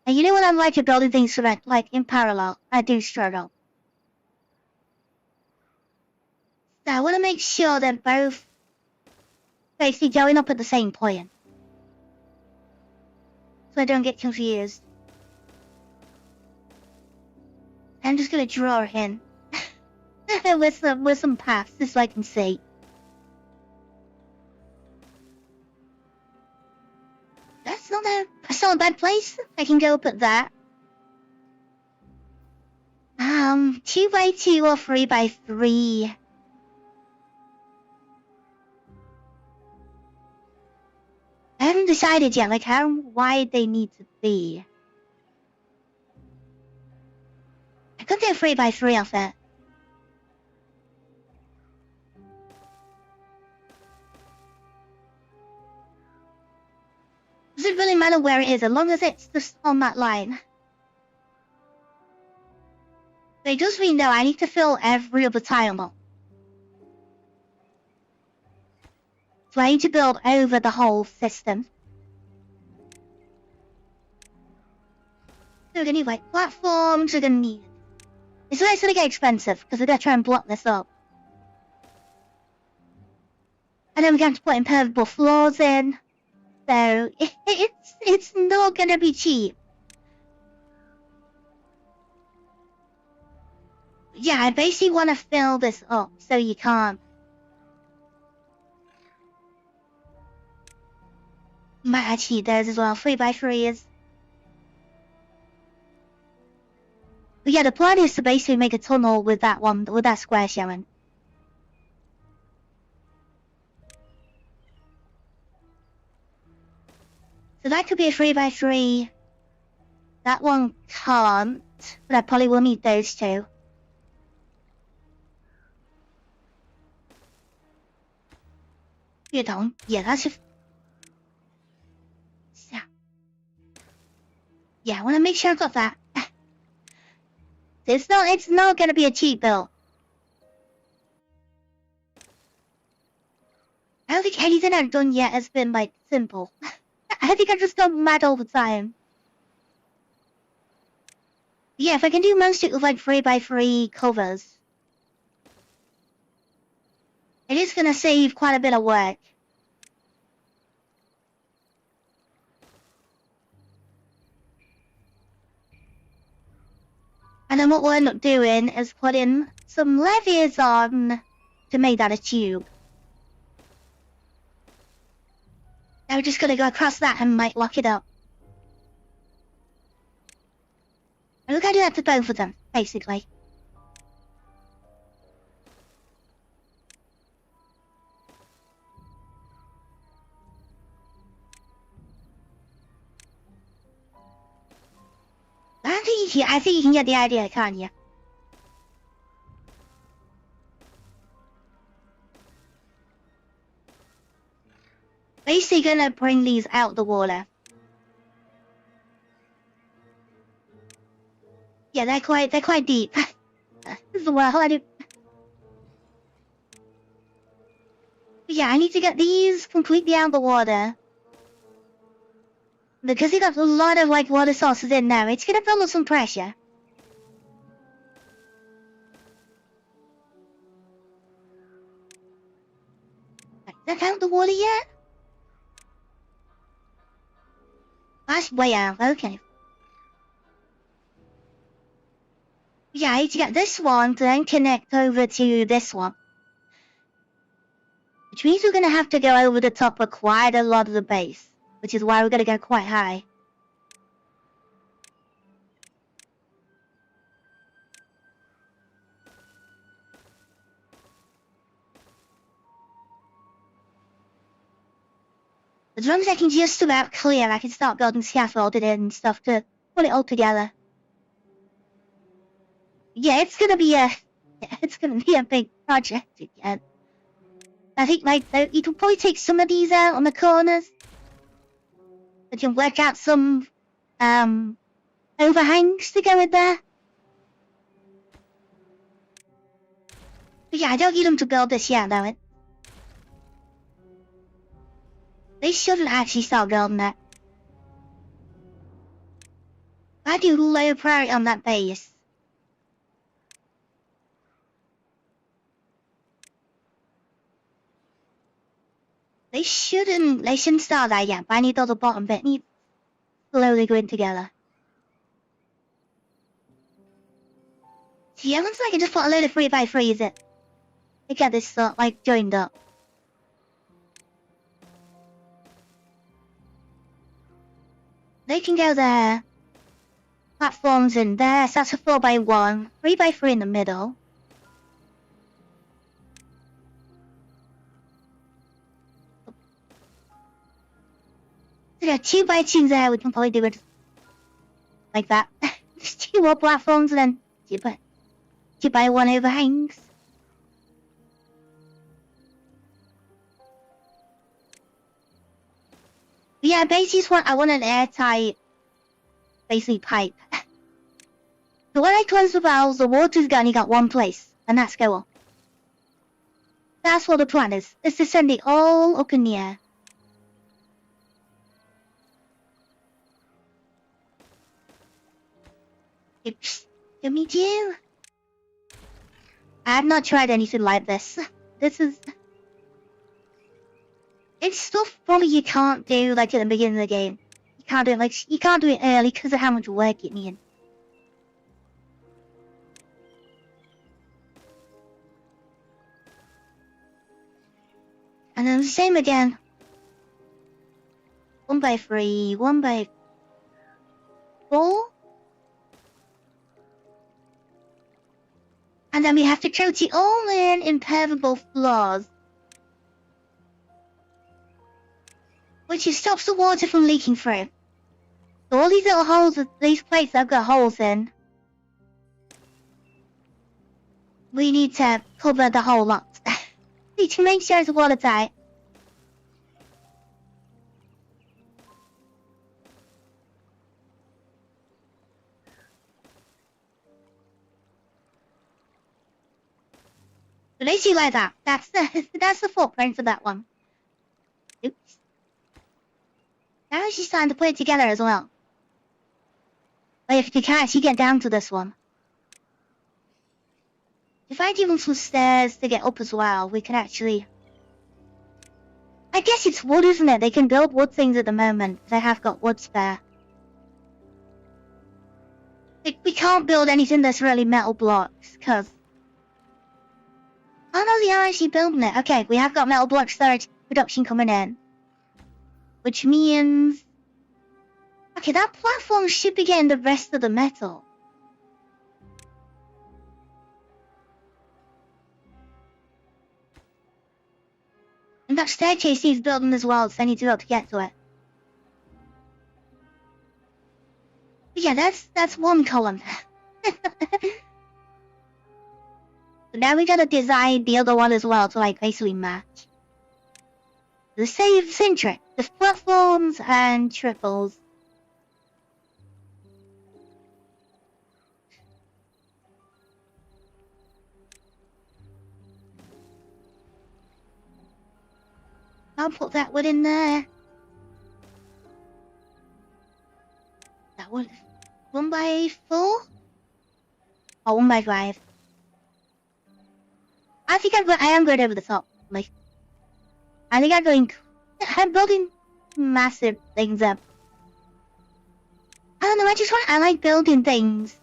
And you know what I'm like at building things like in parallel? I do struggle. So I want to make sure they're both basically going up at the same point. So I don't get confused. I'm just gonna draw in with some paths just so I can see. That's not a bad place. I can go up at that. 2 by 2 or 3 by 3. I haven't decided yet, like how wide they need to be. I could do a 3 by 3 of it. Does it really matter where it is, as long as it's just on that line? But it does mean though I need to fill every other tile. So I need to build over the whole system. So anyway, platforms are gonna need. It's gonna get expensive because we're gonna try and block this up. And then we're going to put impermeable floors in. So it's not gonna be cheap. Yeah, I basically want to fill this up so you can't. Might actually those as well, 3x3s. But yeah, the plan is to basically make a tunnel with that one, with that square showing. So that could be a 3x3. That one can't, but I probably will need those two. You don't? Yeah, that's just. Yeah, I want to make sure I've got that. It's not gonna be a cheap build. I don't think anything I've done yet has been like simple. I think I've just gone mad all the time. Yeah, if I can do most of it with like 3x3 covers, it is gonna save quite a bit of work. And then what we'll end up doing is putting some levies on to make that a tube. Now we're just gonna go across that and might lock it up. And we're gonna do that to both of them, basically. I think you can get the idea, can't you? Basically gonna bring these out the water. Yeah, they're quite deep. As well, I do. But yeah, I need to get these completely out of the water. Because you got a lot of like water sources in there, it's gonna build up some pressure. Right, that's out the water yet? That's way out, okay. Yeah, I need to get this one to then connect over to this one. Which means we're gonna have to go over the top of quite a lot of the base. Which is why we're gonna go quite high. As long as I can just about clear, I can start building scaffolding and stuff to put it all together. Yeah, it's gonna be a big project again. I think like you can probably take some of these out on the corners. You can work out some overhangs to go in there. But yeah, I don't need them to build this yet, though. They shouldn't actually start building that. I do low priority on that base. They shouldn't start that yet, but I need all the bottom bit needs slowly going together. Yeah, looks like I just put a load of 3x3s in. To get this sort like joined up. They can go there. Platforms in there, so that's a 4x1, 3x3 in the middle. So yeah, 2x2 there, we can probably do it like that. Just 2 more platforms and then 2x1 overhangs. But yeah, basically I want an airtight, basically pipe. So when I close the valves, the water's only got one place, and that's go up. That's what the plan is to send it all up in the air. Me too. I have not tried anything like this. It's stuff probably you can't do like at the beginning of the game. You can't do it early because of how much work it needs. And then the same again. 1x3, 1x4. And then we have to coat it all in impermeable floors. Which stops the water from leaking through. So all these little holes, these plates that have got holes in, we need to cover the whole lot. To make sure it's watertight. So they see like that. That's the footprint for that one. Oops. Now she's starting to put it together as well. But if you can actually get down to this one. If I give them some stairs to get up as well, we can actually... I guess it's wood, isn't it? They can build wood things at the moment. They have got wood spare. We can't build anything that's really metal blocks, because... Oh no, they are actually building it. Okay, we have got metal block storage production coming in. Which means... Okay, that platform should be getting the rest of the metal. And that staircase needs building as well, so I need to be able to get to it. But yeah, that's one column. So now we gotta design the other one as well to like basically match. The same trick. The platforms and triples. I'll put that one in there. That one, 1x4? Oh, 1x5. I think I am going over the top. Like, I think I'm building massive things up. I don't know, I like building things.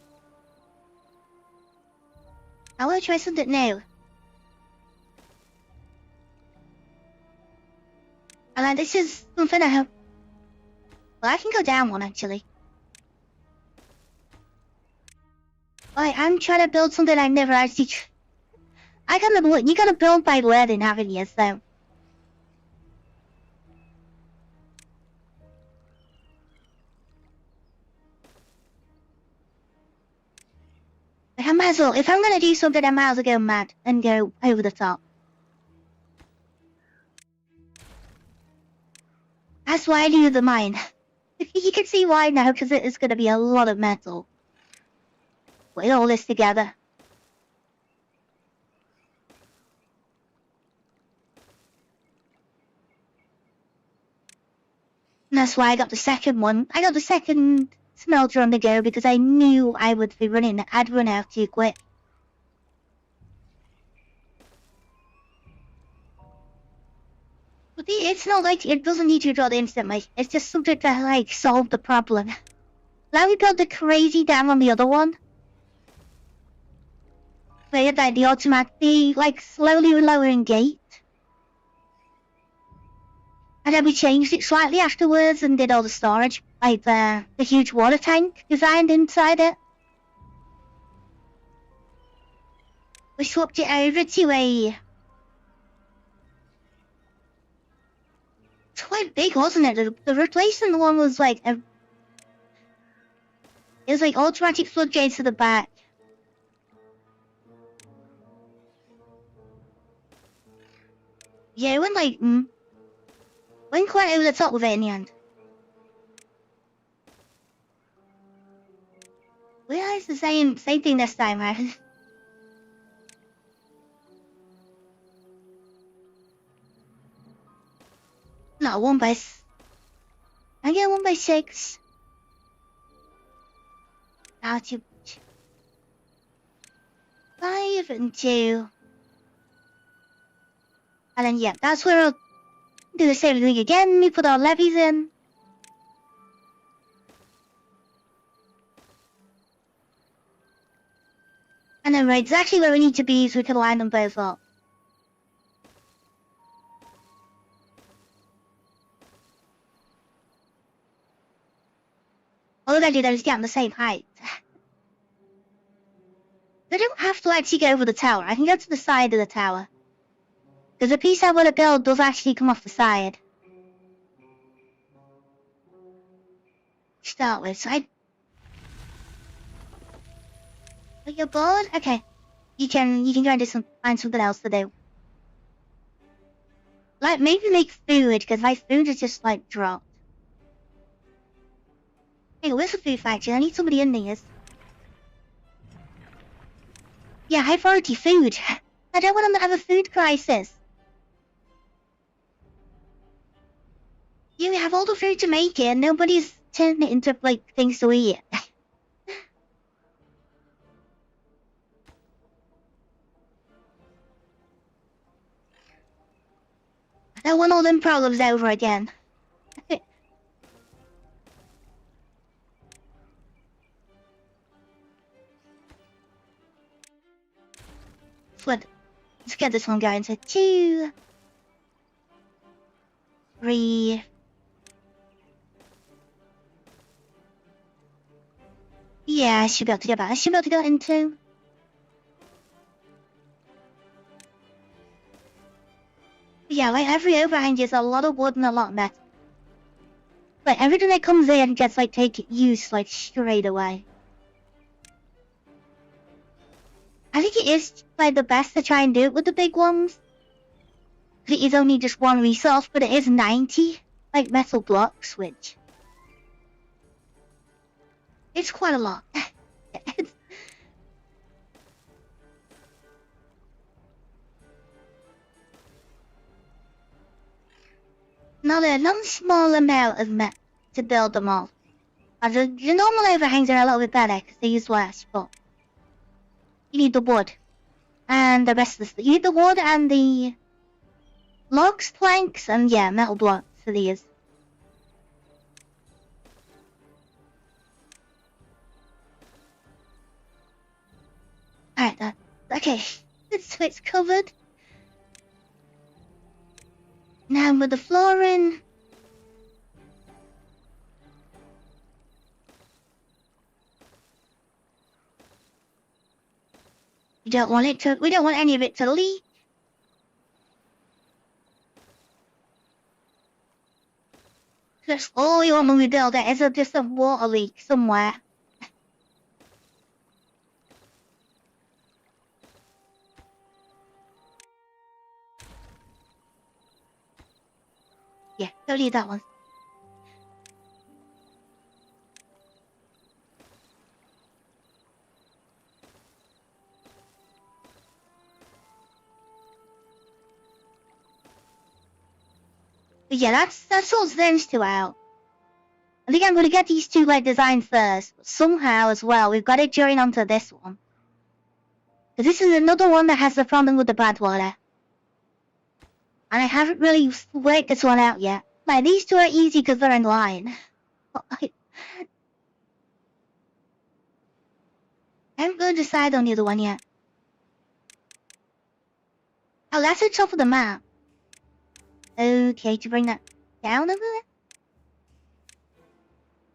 I want to try something new. And like, this is something I have. Well, I can go down one actually. Like, I'm trying to build something I never actually. You gotta build by learning, haven't you? So. Like, I might as well. If I'm gonna do something, I might as well go mad and go over the top. That's why I do the mine. You can see why now, because it is going to be a lot of metal. Put all this together. And that's why I got the second one. I got the second smelter on the go because I knew I'd run out too quick. But it's not like it doesn't need to draw the instantly. It's just something to like solve the problem. Now we built the crazy dam on the other one. Where you had the like slowly lowering gate. And then we changed it slightly afterwards and did all the storage, like the huge water tank designed inside it. We swapped it over to a... It's quite big, wasn't it? The replacement one was like a... It was like automatic floodgates to the back. Yeah, it went like... Went quite over the top with it in the end. We realized the same thing this time, right? No, 1x... I get 1x6. Now to... 5 and 2. And then, yeah, that's where I'll do the same thing again. We put our levies in. And then right exactly where we need to be so we can line them both up. All I gotta do there is get on the same height. I don't have to actually go over the tower. I can go to the side of the tower. Because the piece I want to build does actually come off the side. Start with, so Are you bored? Okay. You can go and find something else to do. Like, maybe make food, because my food is just, like, dropped. Hey, where's the food factory? I need somebody in these. Yeah, high priority food. I don't want them to have a food crisis. You have all the food to make it, and nobody's turning it into, like, things to eat. I don't want all them problems over again. Let's get this one going. So 2, 3. Yeah, I should be able to get back. I should be able to go into. Yeah, like every overhang is a lot of wood and a lot of metal. Like everything that comes in gets like used like straight away. I think it is like the best to try and do it with the big ones. It is only just one resource, but it is 90 like metal blocks, which it's quite a lot. Not a small amount of metal to build them all. The normal overhangs are a little bit better because they use less, but you need the wood and the rest of the stuff. You need the wood and the logs, planks, and yeah, metal blocks for these. Alright, okay, so it's covered. Now with the flooring. We don't want any of it to leak. That's all we want when we build it, is just a water leak somewhere. Yeah, don't need that one. But yeah, that sorts those two out. I think I'm gonna get these two like designed first, but somehow as well we've got to join onto this one. Because this is another one that has the problem with the bad water. And I haven't really worked this one out yet. Like, these two are easy because they're in line. But I haven't really decided on the other one yet. Oh, that's the top of the map. Okay, to bring that down a bit?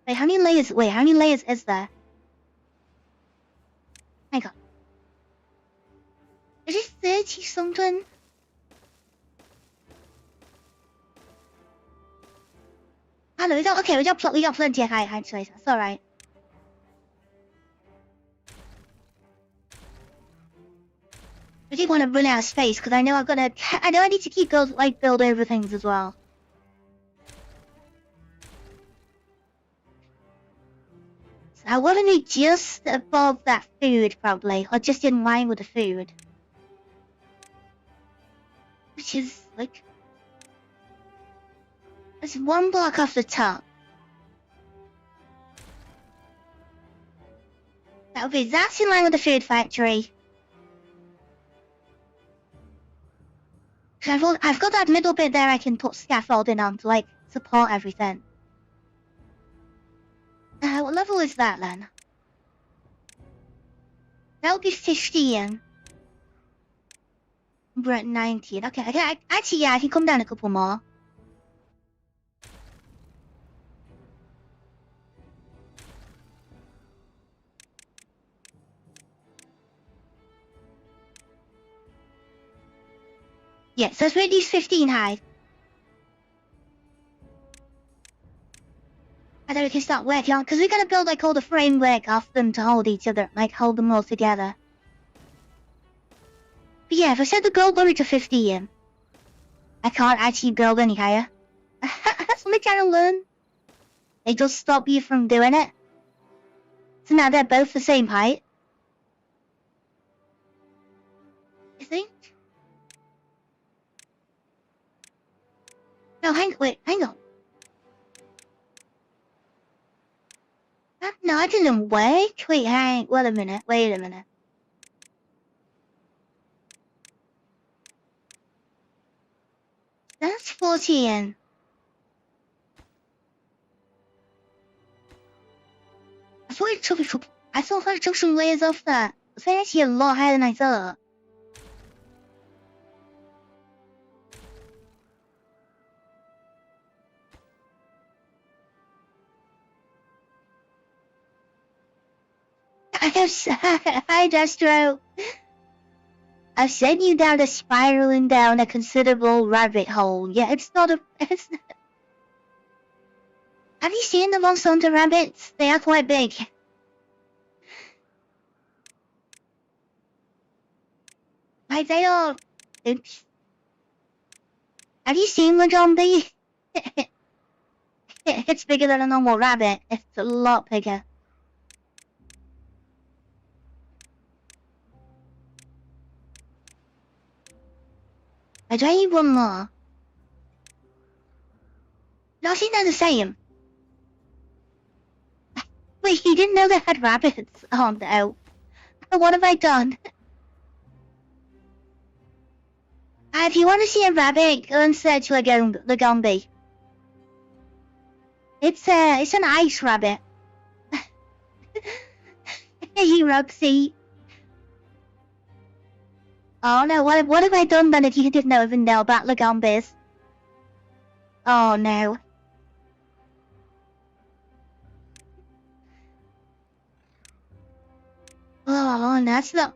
Wait, how many layers is there? My god. Is it 30 something? Oh no, we got plenty of height choice. That's alright. I didn't want to run out of space because I know I need to keep build over things as well. So I want to be just above that food probably, or just in line with the food. Which is like, it's one block off the top. That would be exactly in line with the food factory. I've got that middle bit there I can put scaffolding on to, like, support everything. What level is that, then? That'll be 15. We're at 19. Okay, actually, yeah, I can come down a couple more. Yeah, so let's make these 15 high. And then we can start working on, because we're going to build, like, all the framework off them to hold each other, like, hold them all together. But yeah, if I set the gold limit to 15, I can't actually build any higher. That's what I'm trying to learn. It does stop you from doing it. So now they're both the same height. I think. No, hang on. No, I didn't wait. Wait a minute. That's 14. I thought I took some layers off that. It's actually a lot higher than I thought. Hi, Destro. I've sent you down a spiraling down a considerable rabbit hole. Yeah, it's not. Have you seen the Monsanto rabbits? They are quite big. Like, they are... Oops. Have you seen the zombie? It's bigger than a normal rabbit. It's a lot bigger. I need one more. No, I think they're the same. Wait, you didn't know they had rabbits? Oh no. What have I done? If you want to see a rabbit, go and search Lagombi. It's an ice rabbit. Hey, Roxy. Oh no, what have I done then if you didn't even know about Lagombis? Oh no. Oh, that's the...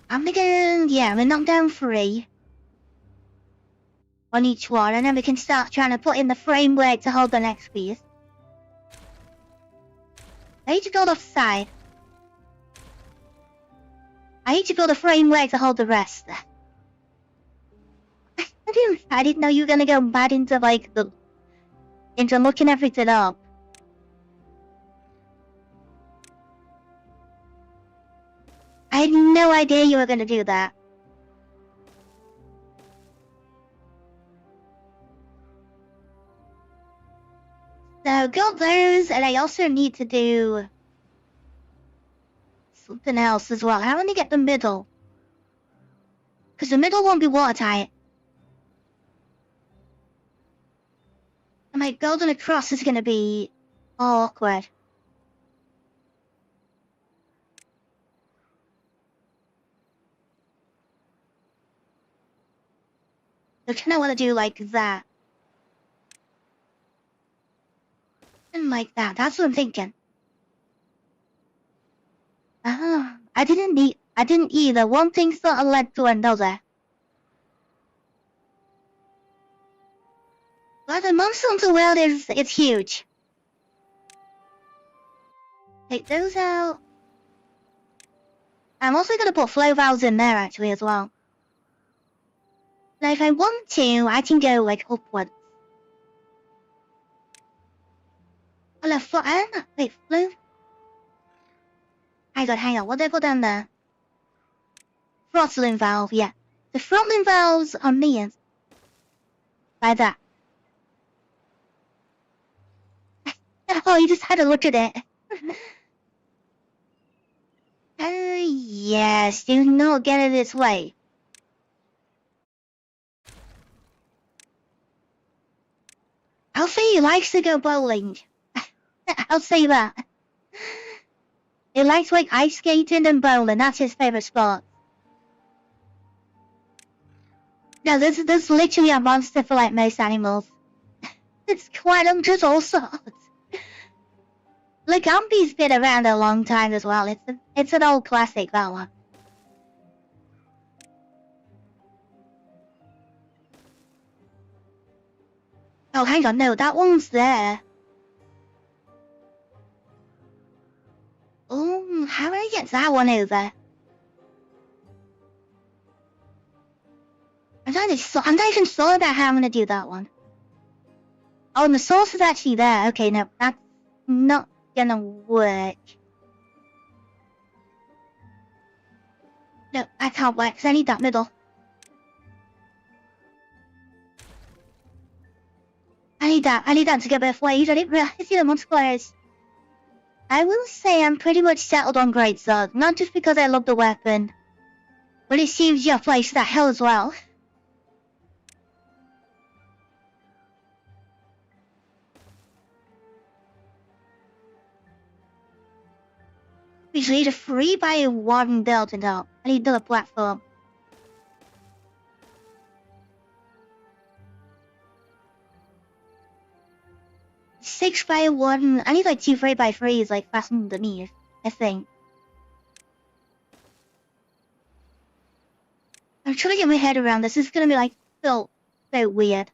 I'm gonna knock down 3 on each one, and then we can start trying to put in the framework to hold the next piece. I need to build off the side. I need to build a framework to hold the rest. I didn't know you were gonna go bad into into looking everything up. I had no idea you were gonna do that. So got those, and I also need to do something else as well. How do I get the middle? Because the middle won't be watertight. And my golden across is gonna be awkward. So I kinda wanna do like that. And like that. That's what I'm thinking. I didn't either. One thing sort of led to another. But the Monsanto world it's huge. Take those out. I'm also gonna put flow valves in there actually as well. Now if I want to, I can go like upwards. Oh, wait, flow. Hang on, what did I put down there? Throttling valve, yeah. The throttling valves are near. Like that. Oh, you just had a look at it. Yes, do not get it this way. Alfie likes to go bowling. I'll say that. He likes like ice skating and bowling, that's his favourite sport. No, there's literally a monster for like most animals. It's quite just all sorts. Look, Umpy's been around a long time as well. It's an old classic, that one. Oh, hang on, no, that one's there. Oh, how do I get that one over? I'm not even sure about how I'm gonna do that one. Oh, and the source is actually there. Okay, no, that's not gonna work. No, I can't work, because I need that middle. I need that to go both ways. I didn't realize them on squares. I will say I'm pretty much settled on Great Sword, not just because I love the weapon, but it seems your place that hell as well. We need a 3x1 building up. I need another platform. Six by one. I need like 2 3x3s like fastened underneath, I think. I'm trying to get my head around this. This is gonna be like so weird.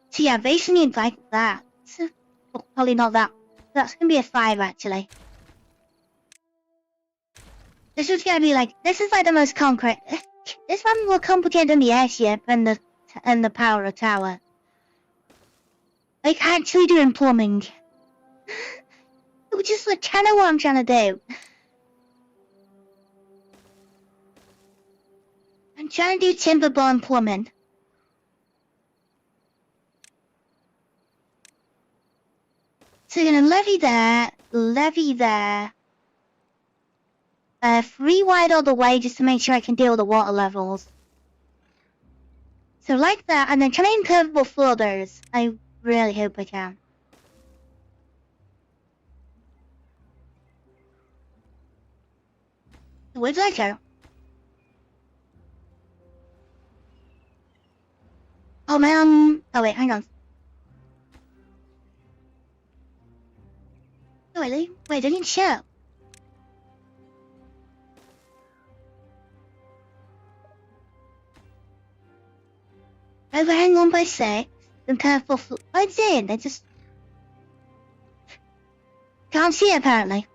So yeah, basically like that. So, well, probably not that. That's gonna be a 5 actually. This is gonna be like, this is like the most concrete. This one more complicated than the airship and the power tower. Like actually doing plumbing. Which is like kind of what I'm trying to do. I'm trying to do Timberborn plumbing. So you're gonna levy there. 3 wide all the way just to make sure I can deal with the water levels. So like that, and then can I incurvable floaters? I really hope I can. Where did I go? Oh man, oh wait, hang on. Oh really? Wait, I didn't show. Overhang 1x6, then careful I did, I just can't see it apparently.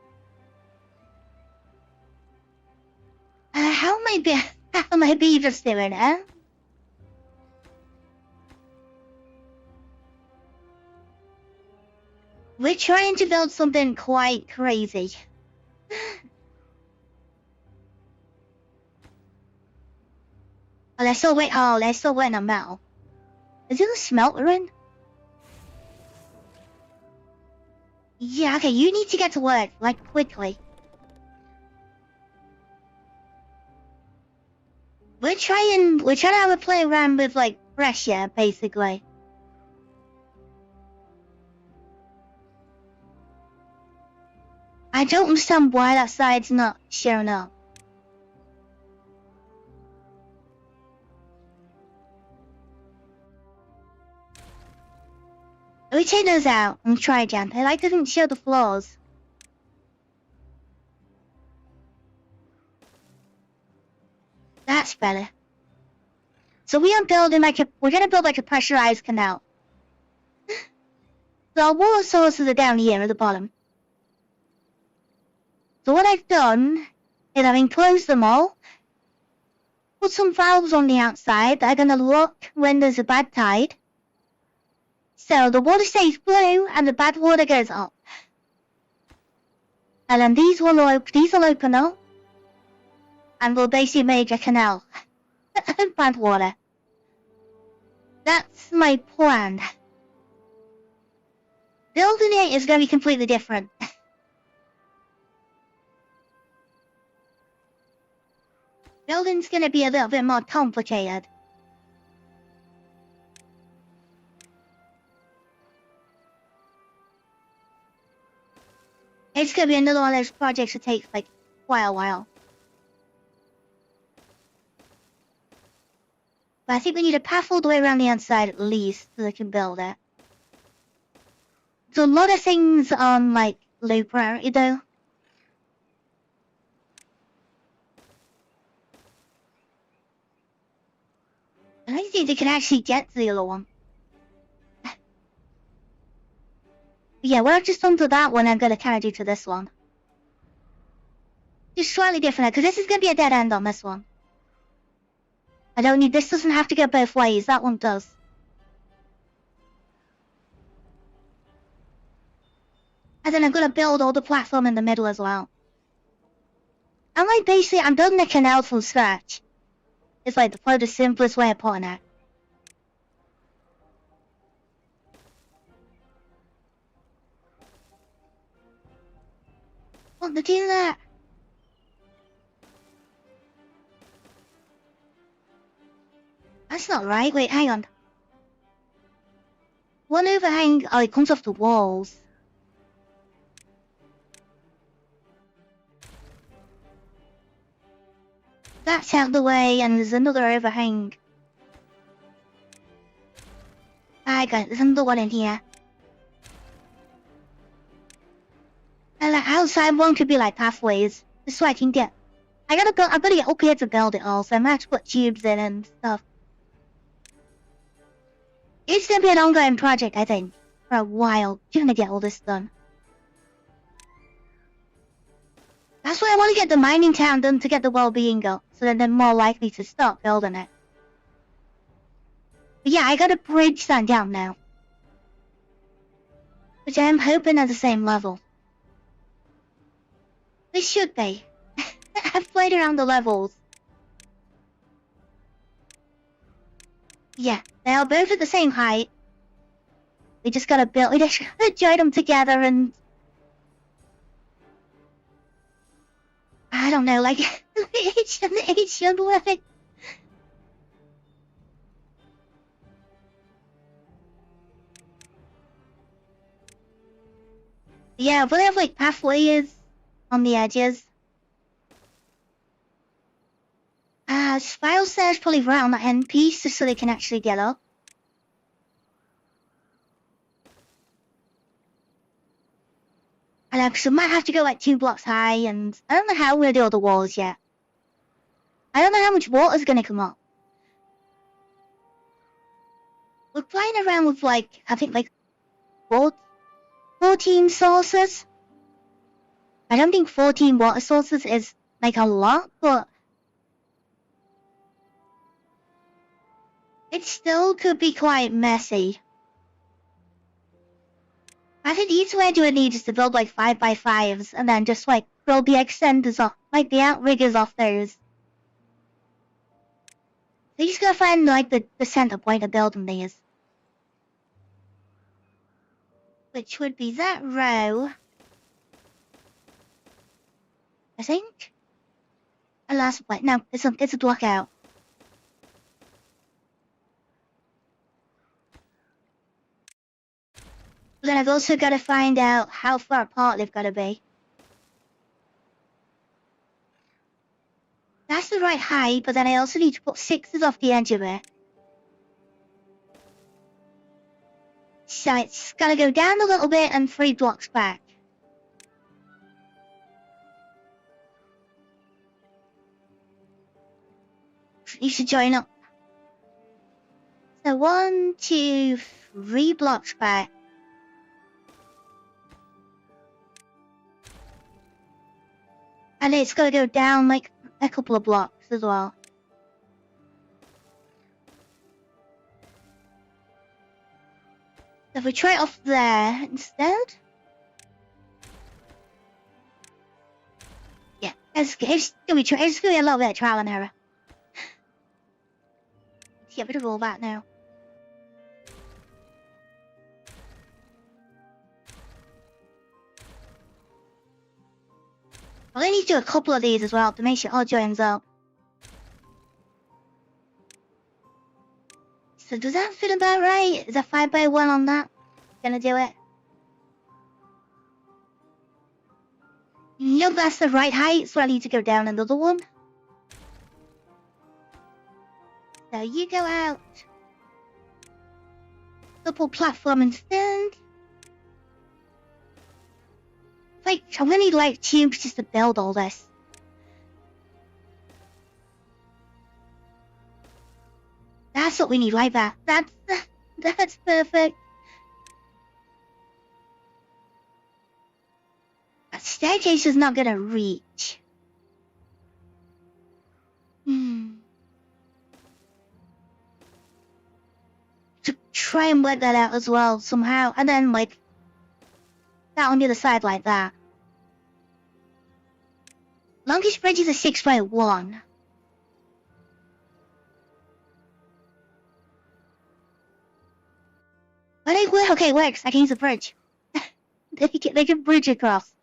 How am I beavers doing it? We're trying to build something quite crazy. Oh, they're still waiting on metal. Is it a smelter in? Yeah, okay, you need to get to work, like, quickly. We're trying to have a play around with, like, pressure, basically. I don't understand why that side's not showing up. We take those out and try again. I like doesn't show the flaws. That's better. So we're gonna build like a pressurized canal. So our water sources are down here at the bottom. So what I've done is I've enclosed them all, put some valves on the outside that are gonna lock when there's a bad tide. So the water stays blue and the bad water goes up. And then these will open up and we'll basically make a canal. Bad water. That's my plan. Building it is going to be completely different. Building's going to be a little bit more complicated. It's going to be another one of those projects that takes like quite a while. But I think we need a path all the way around the outside at least so they can build it. There's a lot of things on like low priority though. I don't think they can actually get to the other one. Yeah, we're just onto that one I'm going to kind of do to this one. Just slightly different, because this is going to be a dead end on this one. I don't need, this doesn't have to go both ways, that one does. And then I'm going to build all the platform in the middle as well. And like basically, I'm building a canal from scratch. It's like probably the simplest way of putting it. What, they're doing that? That's not right, wait, hang on. One overhang, oh, it comes off the walls. That's out the way, and there's another overhang. I got it, there's another one in here. And the outside one could be like pathways, just so I can get. I've got to get up here to build it all, so I might have to put tubes in and stuff. It's gonna be an ongoing project, I think, for a while. You're gonna get all this done. That's why I want to get the mining town done to get the well-being up, so then they're more likely to start building it. But yeah, I got a bridge that down now. Which I am hoping at the same level. They should be. I've played around the levels. Yeah, they are both at the same height. We just gotta build, we just gotta join them together and... I don't know, like, it should work. Yeah, but they have like pathways on the edges. Spiral stairs probably around that end piece just so they can actually get up. I know, because we might have to go like 2 blocks high, and I don't know how we're gonna do all the walls yet. I don't know how much water's gonna come up. We're playing around with like, I think like 14 sources. I don't think 14 water sources is like a lot, but it still could be quite messy. I think the easiest way to do it is to build like 5x5s and then just like build the extenders off, like the outriggers off those. So you just gotta find like the center point of building these. Which would be that row. I think. And last, wait, no, it's a block out. Then I've also got to find out how far apart they've got to be. That's the right height, but then I also need to put 6s off the edge of it. So it's got to go down a little bit and 3 blocks back. You should join up. So 1, 2, 3 blocks back. And it's got to go down like a couple of blocks as well. So if we try it off there instead. Yeah, it's gonna be a little bit of trial and error. Let's get rid of all that now. I only need to do a couple of these as well to make sure it all joins up. So does that feel about right? Is that 5x1 on that? Gonna do it? Nope, that's the right height, so I need to go down another one. So you go out. Double platform and stand. Wait, I'm gonna need like tubes just to build all this. That's what we need right there. That's perfect. That staircase is not gonna reach. To try and work that out as well somehow, and then like that on the other side like that. Longest bridge is a 6x1. But it works. Okay, it works. I can use a bridge. they can bridge across.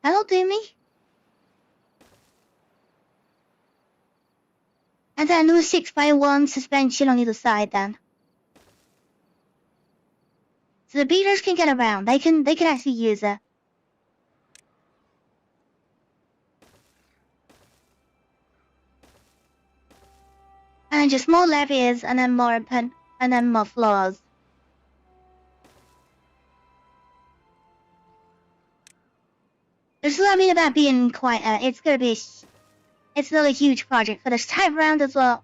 That'll do me. And then another 6x1 suspension on either side then. So the beavers can get around. They can actually use it. And just more levies and then more floors. There's what I mean about being quite it's still a huge project for this time round as well.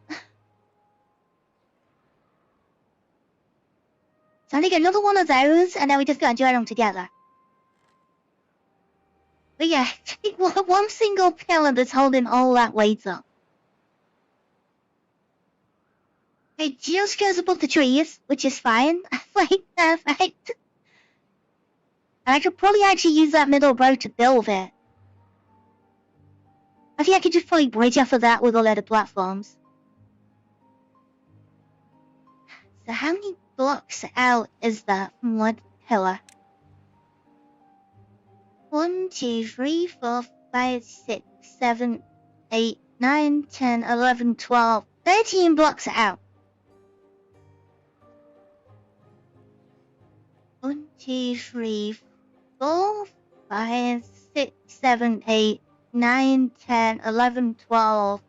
So I think another one of those, and then we just gotta join them together. But yeah, one single pillar that's holding all that weight up. It just goes above the trees, which is fine. Like, perfect. And I could probably actually use that middle road to build it. I think I could just probably bridge off of that with all other platforms. So how many blocks out is that from one pillar? 1, 2, 3, 4, 5, 6, 7, 8, 9, 10, 11, 12, 13 blocks out. 1, 2, 3, 4, 5, 6, 7, 8, 9, 10, 11, 12.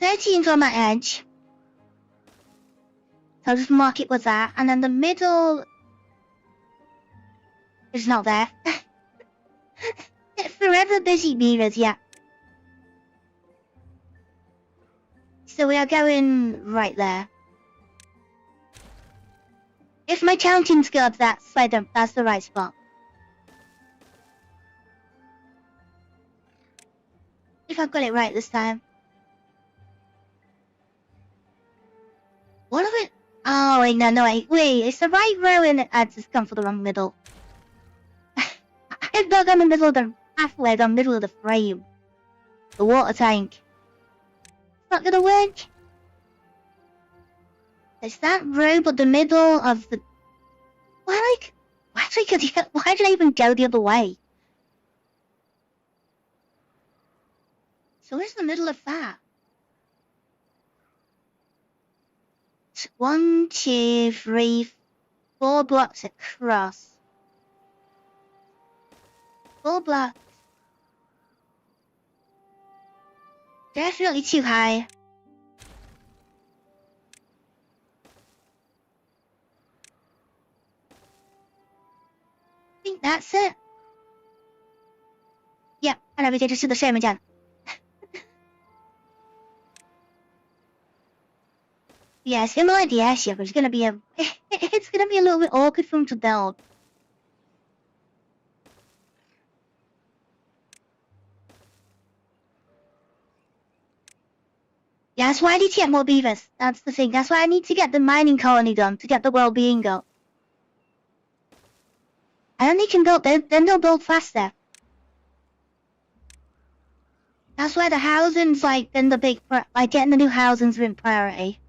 13's on that edge. So I'll just mark it with that. And then the middle is not there. Forever busy beavers, yeah. So we are going right there. If my counting's good, that's the right spot. If I've got it right this time. What of it? Oh wait, no, wait, it's the right row and I just come for the wrong middle. I've dug on the middle of the halfway down the middle of the frame. The water tank. It's not gonna work. It's that row, but the middle of the... Why did I even go the other way? So where's the middle of that? It's 1, 2, 3, 4 blocks across. 4 blocks. Definitely too high. I think that's it. Yep, and everything just do the same again. Yeah, similar to the airship, it's gonna be a little bit awkward for him to build. Yeah, that's why I need to get more beavers. That's the thing. That's why I need to get the mining colony done to get the well-being up. And then they can build. Then they'll build faster. That's why the housing's like been the big, like getting the new housing's been priority.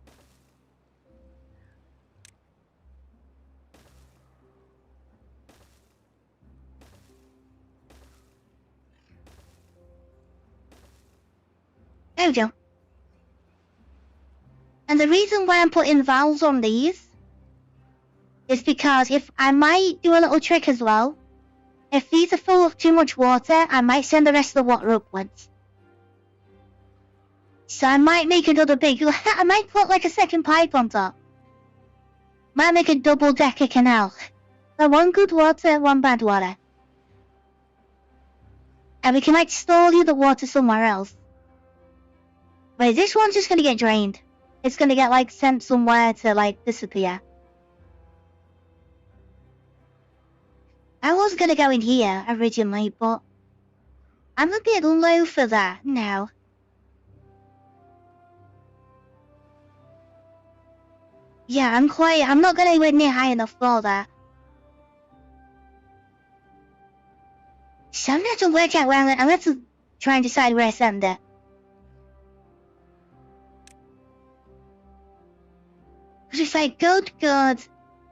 There we go. And the reason why I'm putting valves on these is because if I might do a little trick as well. If these are full of too much water, I might send the rest of the water upwards. So I might make another big, I might put like a second pipe on top. Might make a double-decker canal. So one good water, one bad water. And we can like store the other water somewhere else. Wait, this one's just gonna get drained. It's gonna get like sent somewhere to like disappear. I was gonna go in here originally, but I'm a bit low for that now. Yeah, I'm not gonna go near high enough for all that. So I'm gonna have to work out where I'm gonna have to try and decide where I send it. Cause it's like good,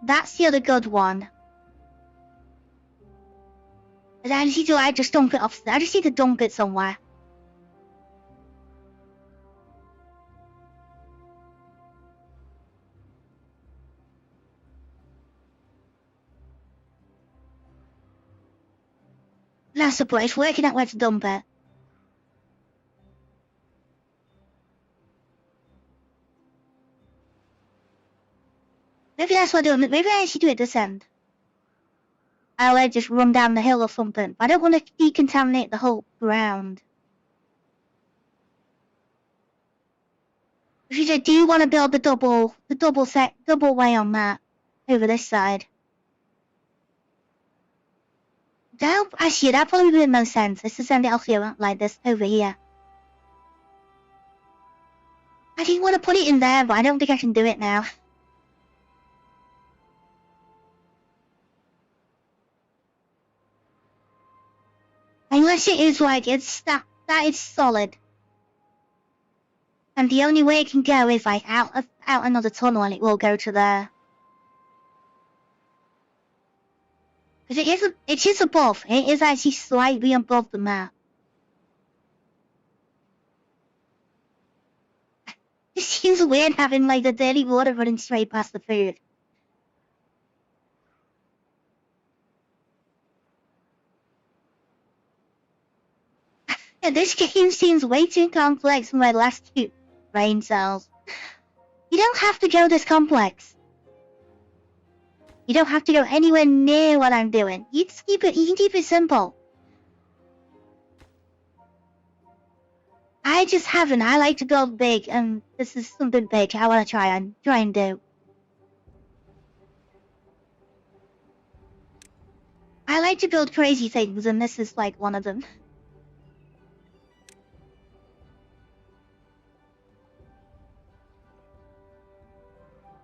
that's the other good one. And I just dump it off. I just need to dump it somewhere. That's the point. It's working out where to dump it. Maybe that's what I do. Maybe I actually do it this end. I'll just run down the hill or something. But I don't want to decontaminate the whole ground. Because I do want to build the double way on that over this side. Actually, that probably would make most sense. Is to send it off here like this over here. I didn't want to put it in there, but I don't think I can do it now. Unless it is like that is solid. And the only way it can go is like out another tunnel and it will go to there. Because it is above. It is actually slightly above the map. It seems weird having like the dirty water running straight past the food. Yeah, this game seems way too complex for my last 2 brain cells. You don't have to go this complex. You don't have to go anywhere near what I'm doing. You can keep it simple. I just haven't. I like to build big, and this is something big I want to try and do. I like to build crazy things, and this is like one of them.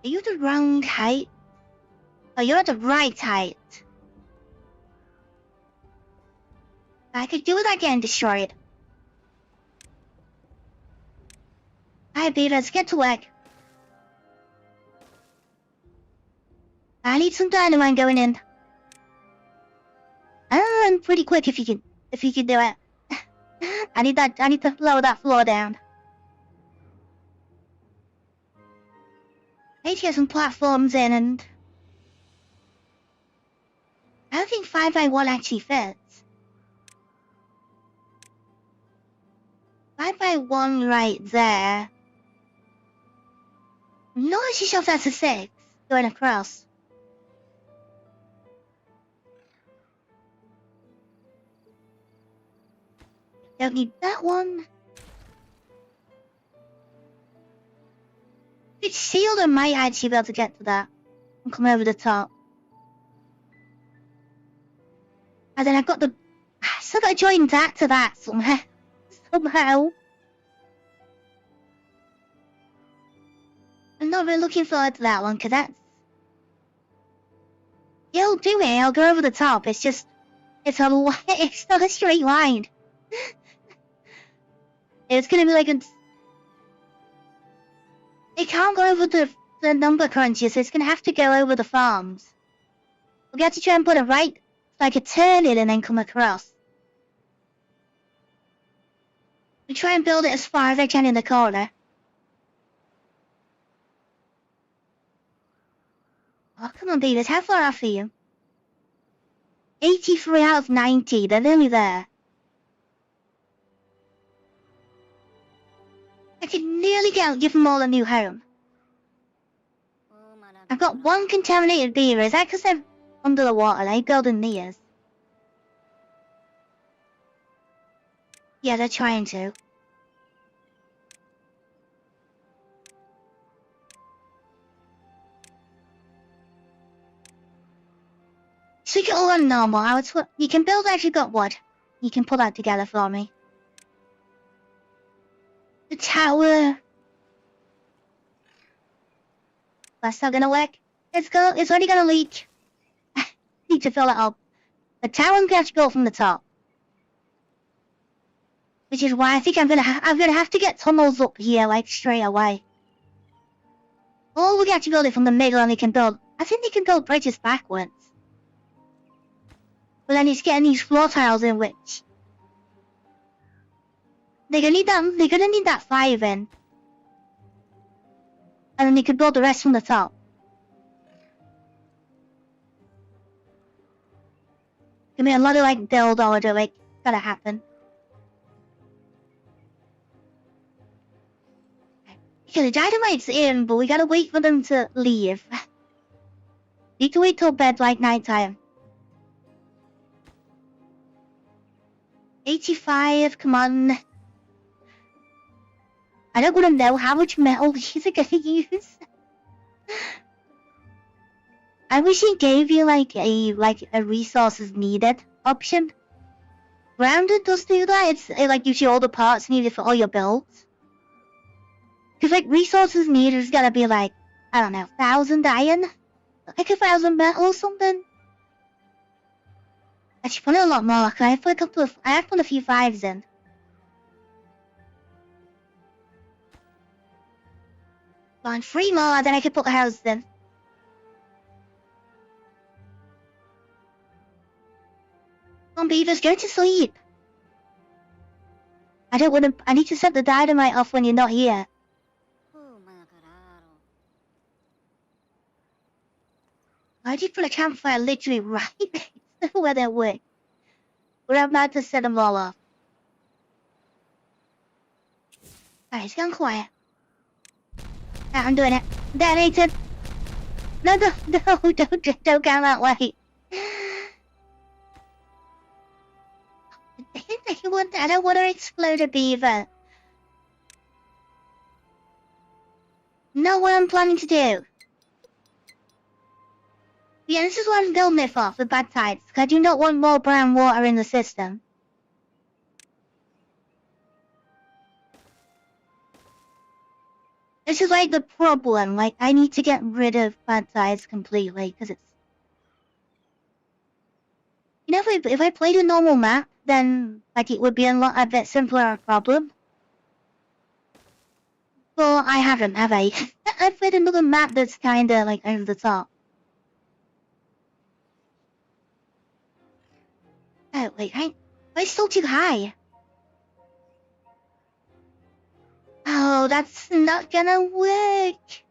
Are you the wrong height? Oh, you're the right height. I could do that again, destroy it. Alright, Beavers, get to work. I need some dynamite going in. And pretty quick if you can do it. I need to lower that floor down. I need to get some platforms in, and I don't think 5x1 actually fits. 5x1 right there. I'm not actually sure if that's a 6 going across. Don't need that one. It's sealed, I might actually be able to get to that and come over the top. And then I've got the... So I join that to that somehow. I'm not really looking forward to that one, because that's... You'll do it, I'll go over the top, it's just... It's not a straight line. It's gonna be like a... It can't go over the number crunches, so it's gonna have to go over the farms. We'll have to try and put a right... Like a turn in and then come across. I try and build it as far as I can in the corner. Oh, come on, Beavers, how far off are you? 83 out of 90, they're nearly there. I can nearly give them all a new home. I've got one contaminated beaver. Is that because they're under the water? They building theirs. Yeah, they're trying to. So you can all run normal. You can build as you got wood. You can put that together for me. The tower. That's not gonna work. It's already gonna leak. Need to fill it up. The tower can actually go from the top. Which is why I think I'm gonna have to get tunnels up here like straight away. Or we can actually build it from the middle and we can build. I think they can build bridges backwards. But then it's getting these floor tiles in which they're gonna need that 5 in. And then you can build the rest from the top. Give me a lot of like build order, like gotta happen. Okay, the dynamite's in, but we gotta wait for them to leave. Need to wait till bed like nighttime. 85, come on. I don't wanna know how much metal these are gonna use. I wish it gave you like a resources needed option. Grounded does do that. It like gives you all the parts needed for all your builds. Cause like resources needed is gotta be like, I don't know, 1,000 iron? Like 1,000 metal or something? I should put a lot more, cause I have put a few 5s in. Fine, 3 more, then I can put the houses in. Come on, Beavers, go to sleep. I need to set the dynamite off when you're not here. I did put a campfire literally right next to where they were. But I'm about to set them all off. Alright, it's gone quiet. I'm doing it. Detonated. No, don't go that way. I don't want to explode a beaver. Know what I'm planning to do. Yeah, this is what I'm building it for bad tides. Because I do not want more brown water in the system. This is like the problem. Like, I need to get rid of bad tides completely. Because it's... You know, if I played a normal map, then like it would be a bit simpler problem. But I haven't, have I? I've played another map that's kinda like over the top. Oh wait, I'm still too high. Oh, that's not gonna work.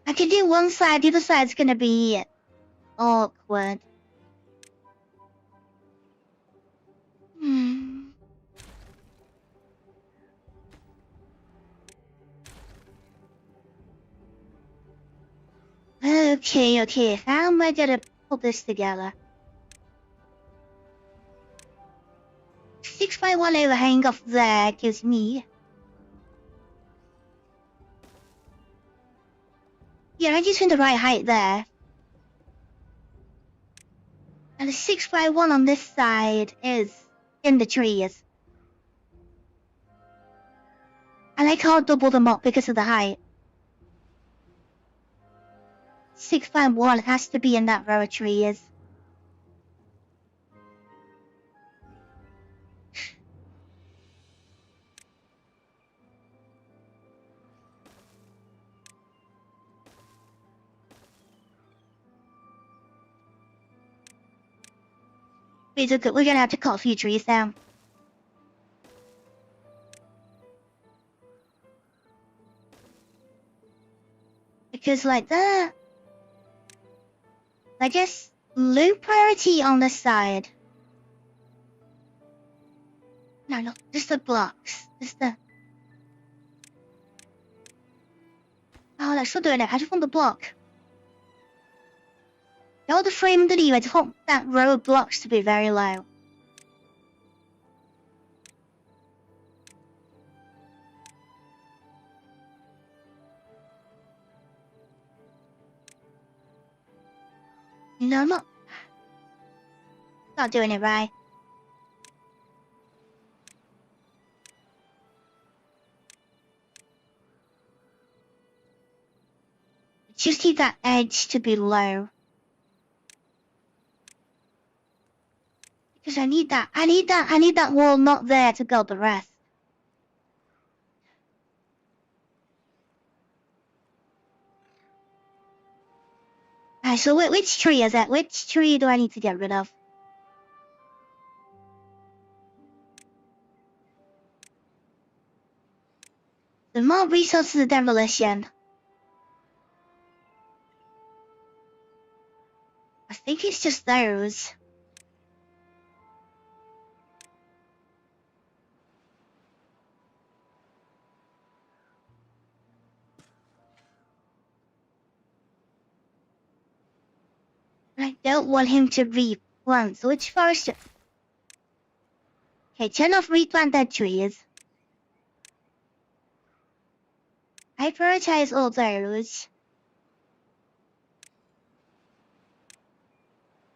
I can do one side, the other side's gonna be awkward. Okay, how am I gonna put this together? 6x1 overhang off there gives me... Yeah, I just in the right height there. And the 6x1 on this side is in the trees. And I can't double them up because of the height. 6x1 has to be in that row of trees. We're gonna have to cut a few trees down. Because like that, I guess low priority on the side. No, just the blocks. Just the... Oh, 说对了，还是放the block. 然后 the frame 的里面就放 that row of blocks to be very low. No, I'm not doing it right. Just need that edge to be low. Because I need that wall not there to build the rest. Alright, so which tree is it? Which tree do I need to get rid of? The more resources demolition. I think it's just those. I don't want him to replant, so which forest? Okay, turn off replanted trees. I prioritize all those.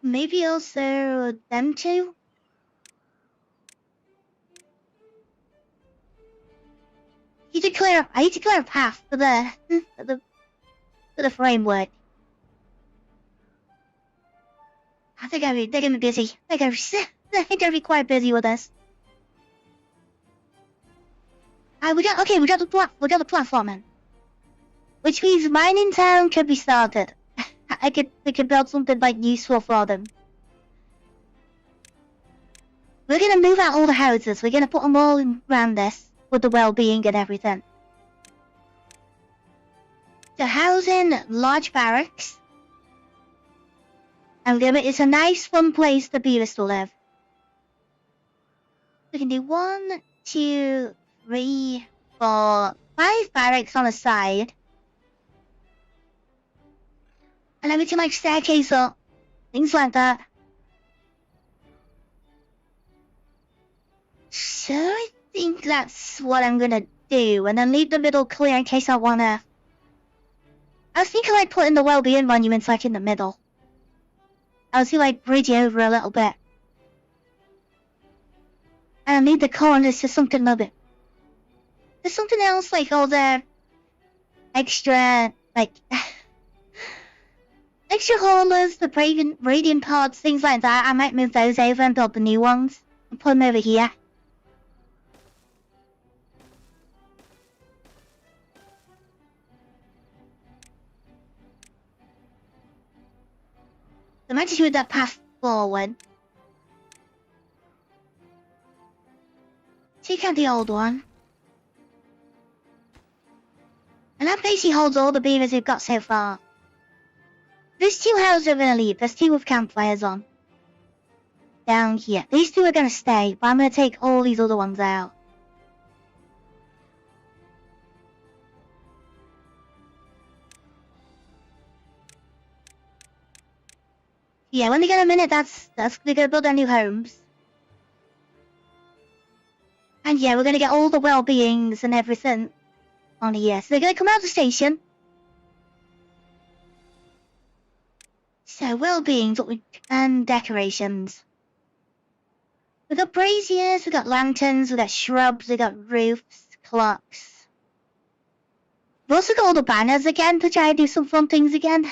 Maybe also them two? I need to clear a path for the framework. I think they're gonna be busy. They're gonna be quite busy with this. We got the platforming. Which means mining town could be started. We could build something like useful for them. We're gonna move out all the houses. We're gonna put them all around this with the well-being and everything. So housing, large barracks. And it's a nice fun place for beavers to live. We can do 1, 2, 3, 4, 5 barracks on the side. And then we can like staircase up. Things like that. So I think that's what I'm gonna do. And then leave the middle clear in case I wanna... I was thinking like putting the well-being monuments like in the middle. I was like bridging over a little bit. And I need the corners to something a little bit. There's something else like all the extra like extra haulers, the radiant pods, things like that. I might move those over and build the new ones and put them over here. I might just move that path forward. Take out the old one. And that basically holds all the beavers we've got so far. There's 2 houses we're gonna leave. There's 2 with campfires on. Down here. These 2 are gonna stay, but I'm gonna take all these other ones out. Yeah, when they get a minute, they're gonna build their new homes. And yeah, we're gonna get all the well-beings and everything on here. So they're gonna come out of the station. So well-beings and decorations. We got braziers, we got lanterns, we got shrubs, we got roofs, clocks. We've also got all the banners again to try to do some fun things again.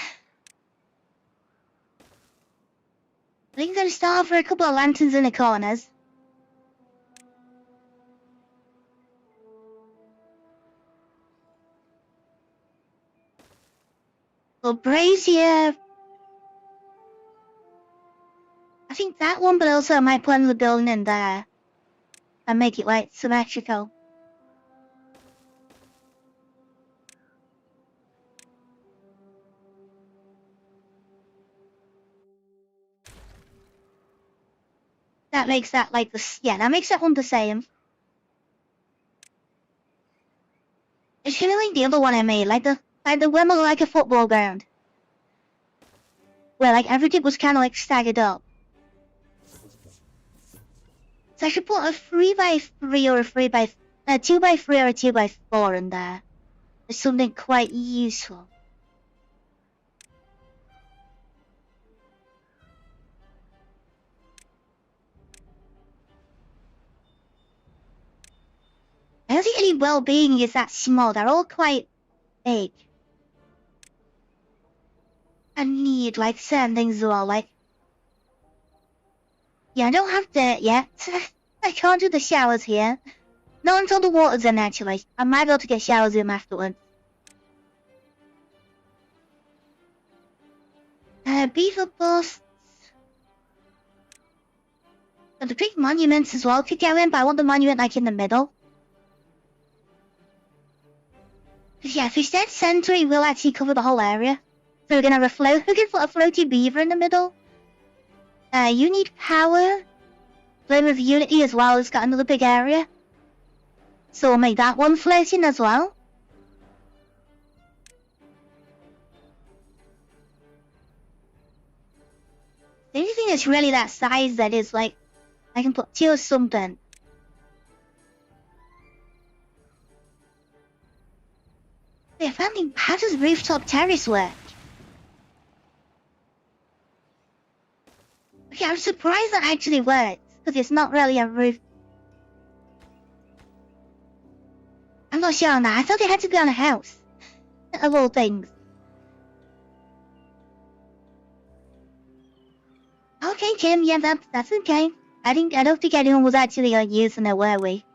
I think I'm gonna start off with a couple of lanterns in the corners. Well, brazier. I think that one, but also I might put another building in there and make it like symmetrical. That makes that like that makes that one the same. It's kind of like the other one I made, like the one with like a football ground, where like everything was kind of like staggered up. So I should put a 3x3 or a 2x3 or a 2x4 in there. It's something quite useful. I don't think any well-being is that small. They're all quite big. I need like certain things as well, like I don't have dirt yet. I can't do the showers here. Not until the water's in, actually. I might be able to get showers in afterwards. Beaver busts. And the big monuments as well could go in, but I want the monument like in the middle. Cause yeah, if we said center, it will actually cover the whole area. So we're gonna have a float. Who can put a floaty beaver in the middle? You need power. Flame of Unity as well has got another big area. So we'll make that one floating as well. The only thing that's really that size that is like, I can put 2 or something. Yeah, family, how does rooftop terrace work? Okay, I'm surprised that actually works, because it's not really a roof. I'm not sure on that. I thought it had to be on a house. Of all things. Okay, Kim, yeah, that's okay. I don't think anyone was actually using it, were we?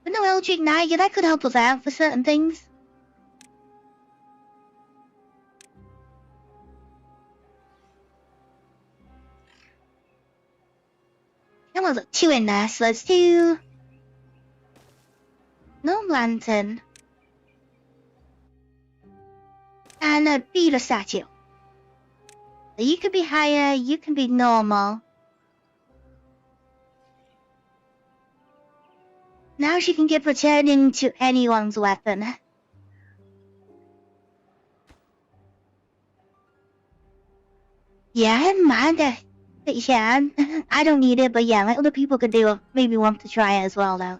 But no, Eldritch Knight, yeah, that could help us out for certain things. Come on, look, 2 in there, so let's do... Gnome Lantern. And a beaver statue. You can be higher, you can be normal. Now she can get returning to anyone's weapon. Yeah, I mind that you can. I don't need it, but yeah, like other people could do it. Maybe want to try it as well, though.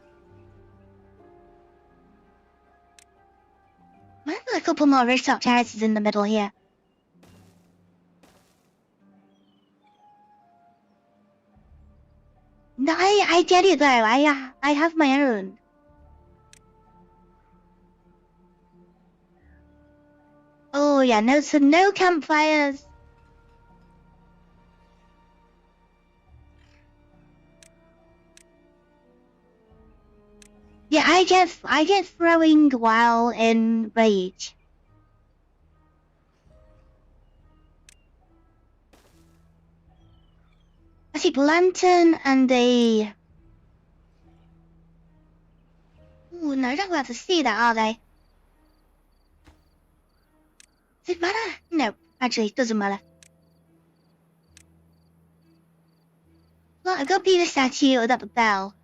Might put a couple more rooftop terraces in the middle here. No, I get it though. I have my own. Oh yeah, no campfires. Yeah, I get throwing while in rage. I see lantern and a... Ooh, no, they're not allowed to see that, are they? Does it matter? No, actually, it doesn't matter. Well, I've got Beaver statue without the bell.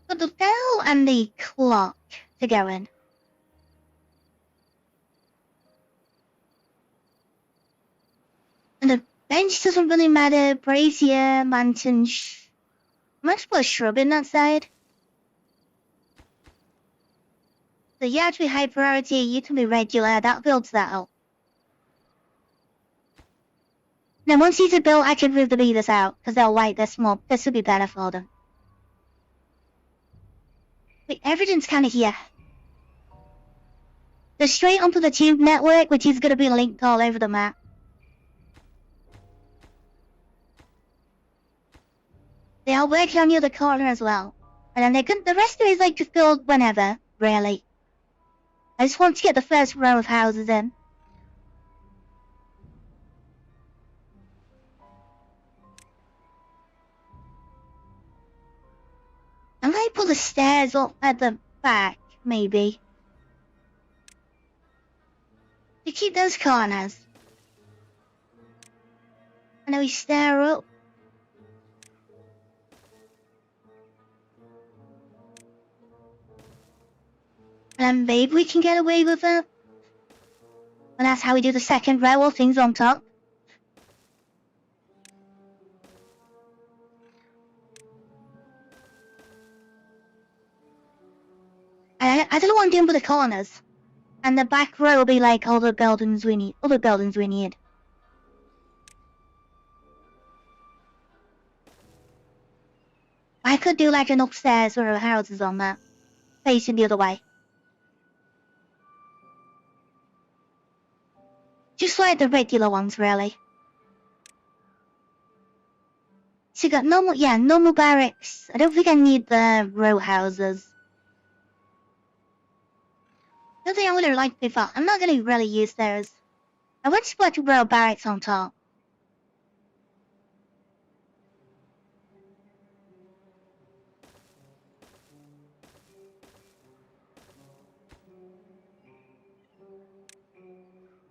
Got the bell and the clock to go in. And the bench doesn't really matter. Brazier, mountain, much more shrub in that side. So you have to be high priority, you can be regular, that builds that up. Now once these are built, I can move the beavers out, because they're white, they're small. This would be better for them. Wait, everything's kinda here. They're straight onto the tube network, which is gonna be linked all over the map. They are working on the other corner as well. And then the rest of it is like just build whenever, really. I just want to get the first row of houses in. might put the stairs up at the back, maybe. To keep those corners. And then we stair up. And then maybe we can get away with it. And that's how we do the second row, all things on top. I don't know what I'm doing with the corners. And the back row will be like all the buildings we need. I could do like an upstairs where our house is on that. Facing the other way. Just like the regular ones, really. So you got normal barracks. I don't think I need the row houses. I don't think I would have liked before. I'm not going to really use those. I want to put row barracks on top.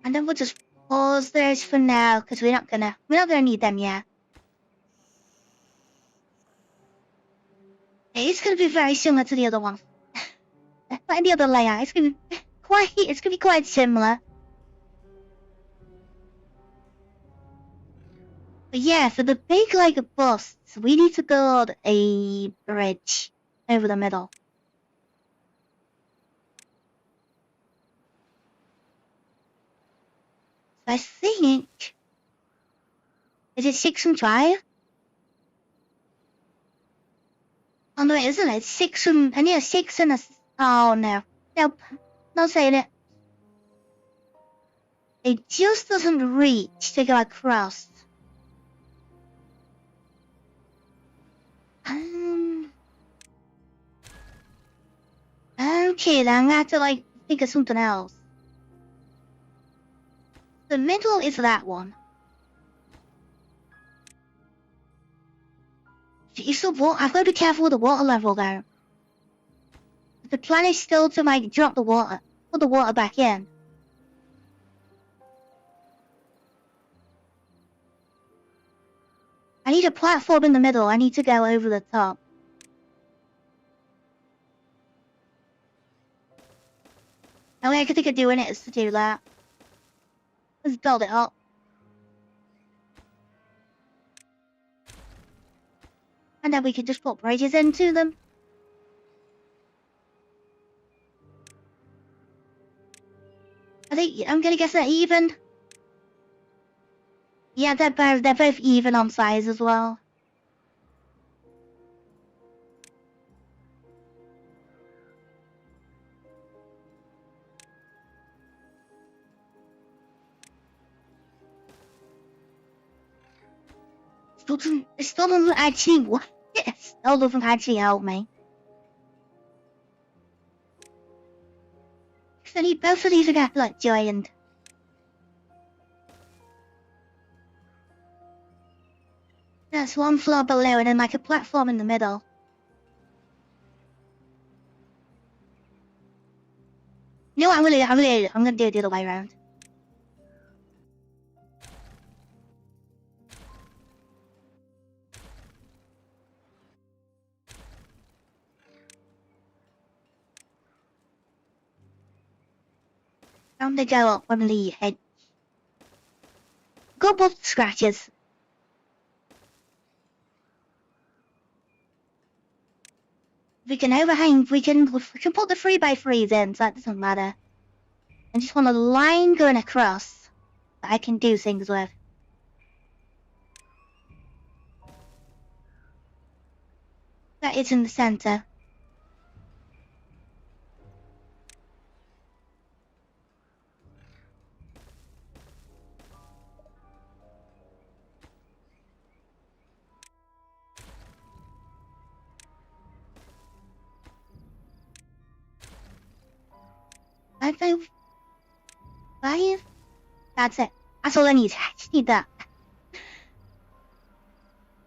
And then we'll just pause those for now, because we're not gonna need them yet. It's gonna be very similar to the other one. Like the other layout, it's gonna be quite similar. But yeah, for the big like busts, we need to build a bridge over the middle. I think... Is it 6 and 5? Oh no, isn't it? 6 and... I need a 6 and a... Oh no. Nope. Not saying it. It just doesn't reach to go across. Okay, then I'm gonna have to like think of something else. The middle is that one. I've got to be careful with the water level there. The plan is still to like drop the water, put the water back in. I need a platform in the middle. I need to go over the top. The only way I can think of doing it is to do that. Let's build it up. And then we can just put bridges into them. I'm gonna guess they're even. Yeah, they're both even on size as well. It still doesn't actually work. It still doesn't actually help me. So I need both of these to get like joined. There's one floor below and then like a platform in the middle. No, I'm gonna do it the other way around. I'm gonna go up on the edge. Go above the scratches. We can overhang, we can put the 3x3s in, so that doesn't matter. I just want a line going across that I can do things with. That is in the center. Five? That's it. That's all I need. I just need that.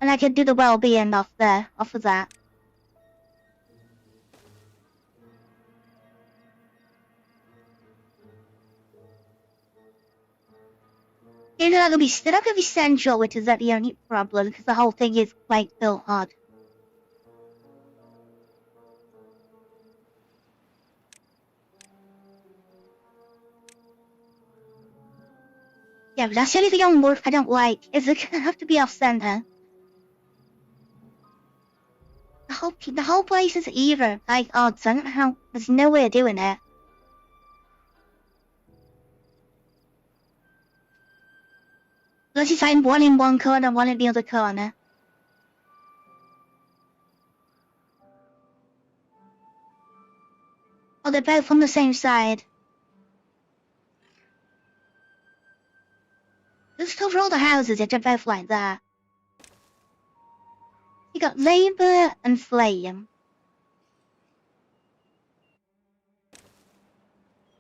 And I can do the well-being off of that. They're not gonna be central, which is the only problem, because the whole thing is quite so hard. Yeah, but that's the only thing on work I don't like, is it gonna have to be off-center. The whole place is even, like, odd, so I don't know how, there's no way of doing it. Unless you find one in one corner and one in the other corner. Or they're both on the same side. Just cover all the houses if they're both like that. You got Labour and Flame.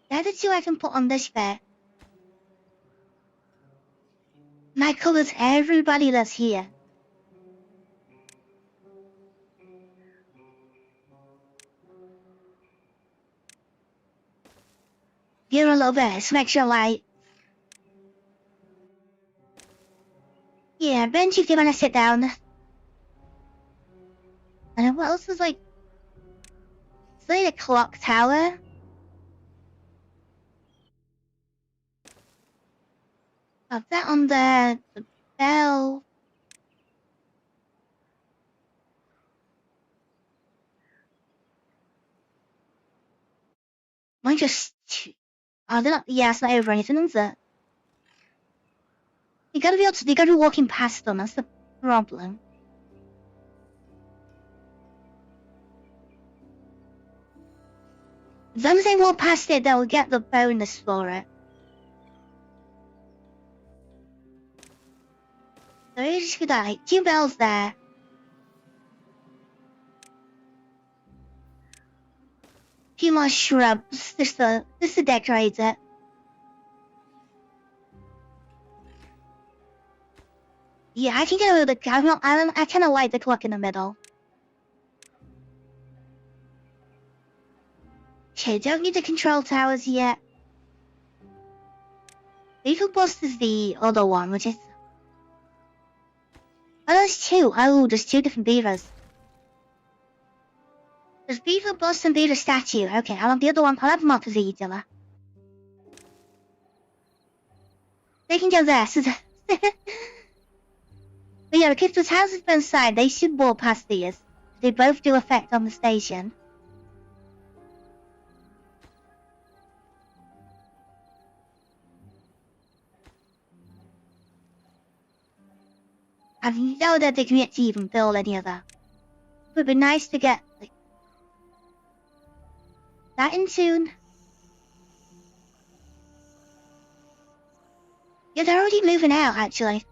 They're the two I can put on this bit. And that covers everybody that's here. Give her a little bit, some extra light. Yeah, bench if you wanna sit down. And then what else is like? It's like a clock tower. Got that on the bell. Mine just... Oh, they're not... Yeah, it's not over anything, is it? You gotta be walking past them, that's the problem. As long as they walk past it, they'll get the bonus for it. So you just got like 2 bells there. Few more shrubs, just to decorate it. Yeah, I can get rid of the... I kinda like the clock in the middle. Okay, don't need the control towers yet. Beaver Bust is the other one, which is... Oh, there's 2. Oh, there's 2 different beavers. There's Beaver Bust and Beaver Statue. Okay, I'll have the other one. I'll have them opposite each other. They can go there. So but yeah, because those houses both side, they should walk past these. They both do effect on the station. I know that they can yet to even build any of that. It would be nice to get like that in soon. Yeah, they're already moving out actually.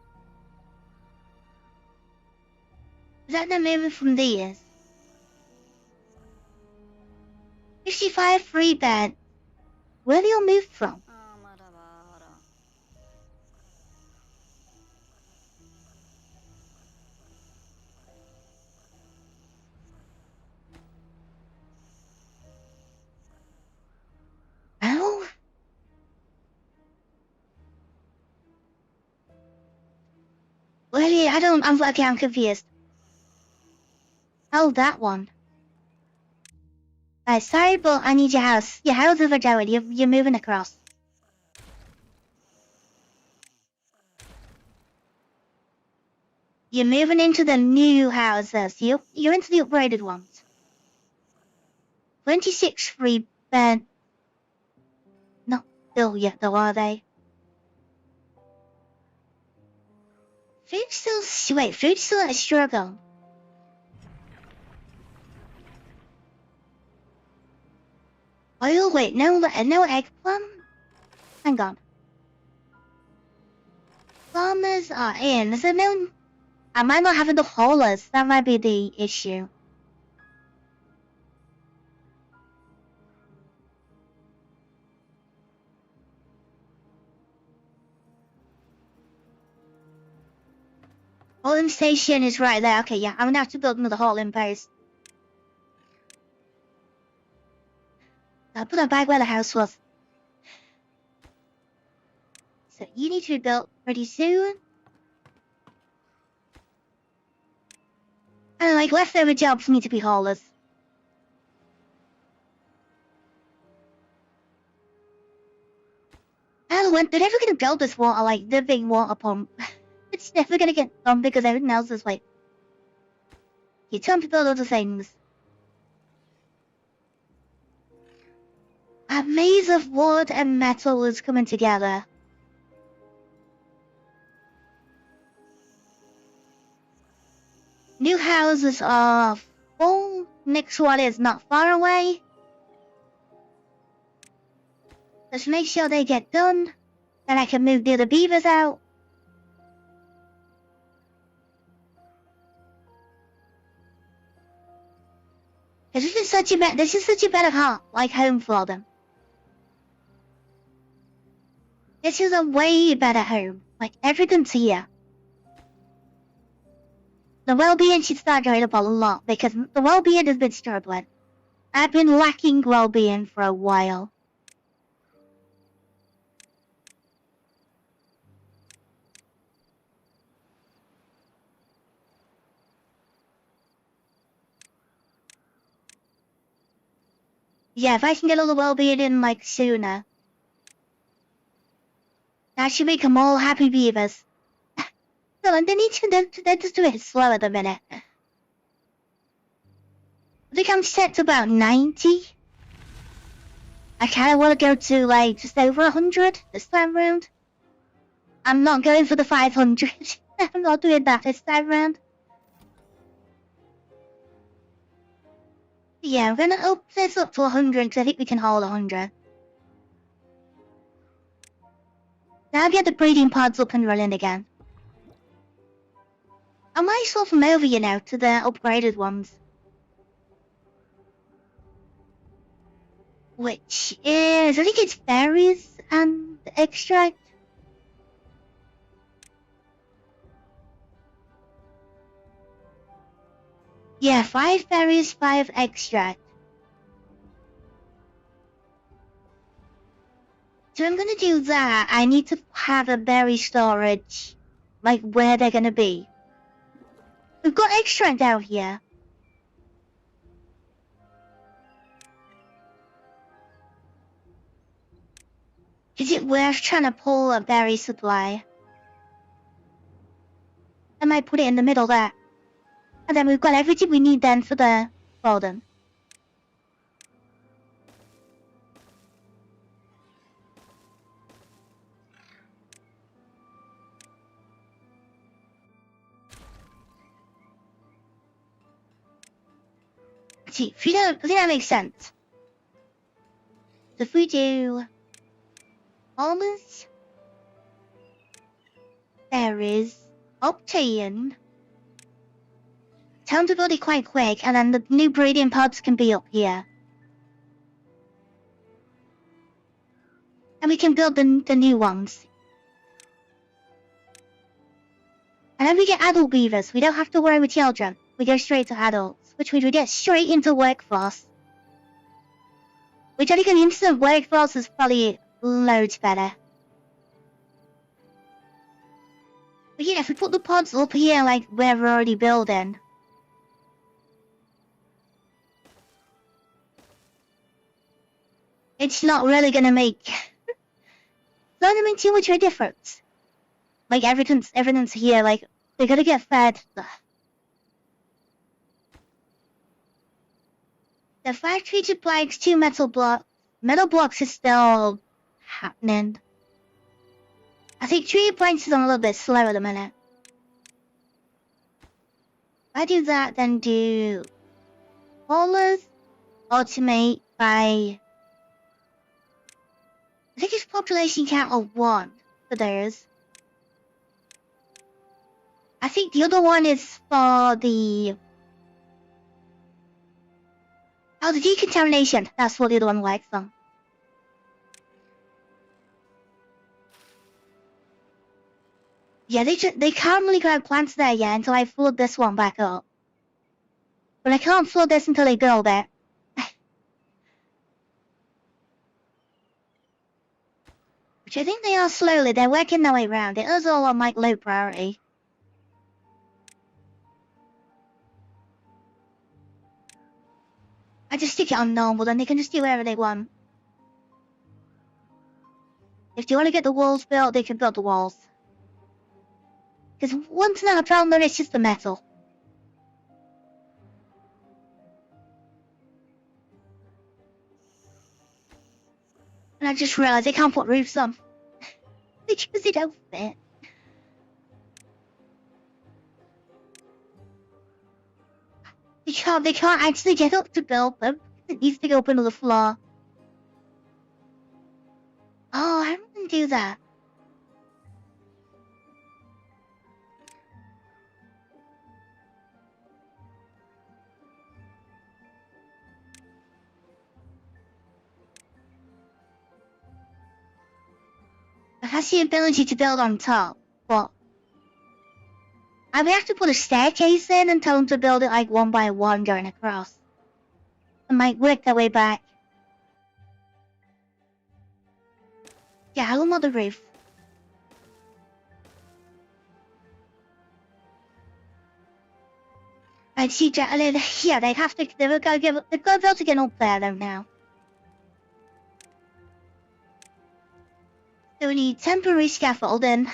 Is that they're moving from these? 55 free bed. Where they all moved from? Oh. Well, yeah, I'm confused. Oh, that one. Sorry, but I need your house. Your house over there. You're moving across. You're moving into the new houses. You're into the upgraded ones. 26 free bed. Not built yet though, are they? Food's still a struggle. Oh wait, no eggplant? Hang on. Farmers are in. Is there no... I might not have enough haulers. That might be the issue. Hauling station is right there. Okay, yeah, I'm gonna have to build another hauling post. I'll put that back where the house was. So you need to be built pretty soon. And like leftover jobs need to be haulers. And when they're never gonna build this water, like the big water pump. It's never gonna get done because everything else is like you turn to build other things. A maze of wood and metal is coming together. New houses are full. Next one is not far away. Let's make sure they get done. Then I can move the other beavers out. This is such a better home for them. This is a way better home. Like everything's here. The well-being should start going up a lot because the well-being has been struggling. I've been lacking well-being for a while. Yeah, if I can get all the well-being in like sooner, that should make them all happy beavers. So they're just doing it slow at the minute. I think I'm set to about 90. I kinda wanna go to like just over 100 this time round. I'm not going for the 500. I'm not doing that this time round. Yeah, I'm gonna up this up to 100 because I think we can hold 100. Now get the breeding pods up and running again. I might swap them over, you know, to the upgraded ones. Which is, I think it's berries and extract. Yeah, 5 berries, 5 extract. So I'm gonna do that. I need to have a berry storage, like where they're gonna be. We've got extract out here. Is it worth trying to pull a berry supply? I might put it in the middle there. And then we've got everything we need then for them. See, I think that makes sense. So if we do almonds, berries, obtain. Time to build it quite quick, and then the new breeding pods can be up here. And we can build the new ones. And then we get adult beavers. We don't have to worry with children. We go straight to adults, which means we get straight into workforce. Which I think an instant workforce is probably loads better. But yeah, if we put the pods up here like where we're already building. It's not really gonna make too much of a difference. Like everything's here, like they're gonna get fed. The factory supplies 2 metal blocks. Metal blocks is still happening. I think tree plants is on a little bit slower at the minute. If I do that, then do haulers, automate by I think it's population count of 1 for theirs. I think the other one is for the the decontamination. That's what the other one works on. Yeah, they can't really grow plants there yet until I flood this one back up. But I can't flood this until they build it. Which I think they are slowly. They're working their way around. It is all on like low priority. I just stick it on normal, then they can just do whatever they want. If they want to get the walls built, they can build the walls. Because once not a problem, then it's just the metal. And I just realised they can't put roofs on. Because they don't fit. They can't actually get up to build them. It needs to go up another floor. Oh, I didn't do that. It has the ability to build on top, but I would have to put a staircase in and tell them to build it like one by one going across. It might work their way back. Yeah, I want the roof. I'd see yeah, they'd have to, they've got to be able to get up there though now. So we need temporary scaffolding.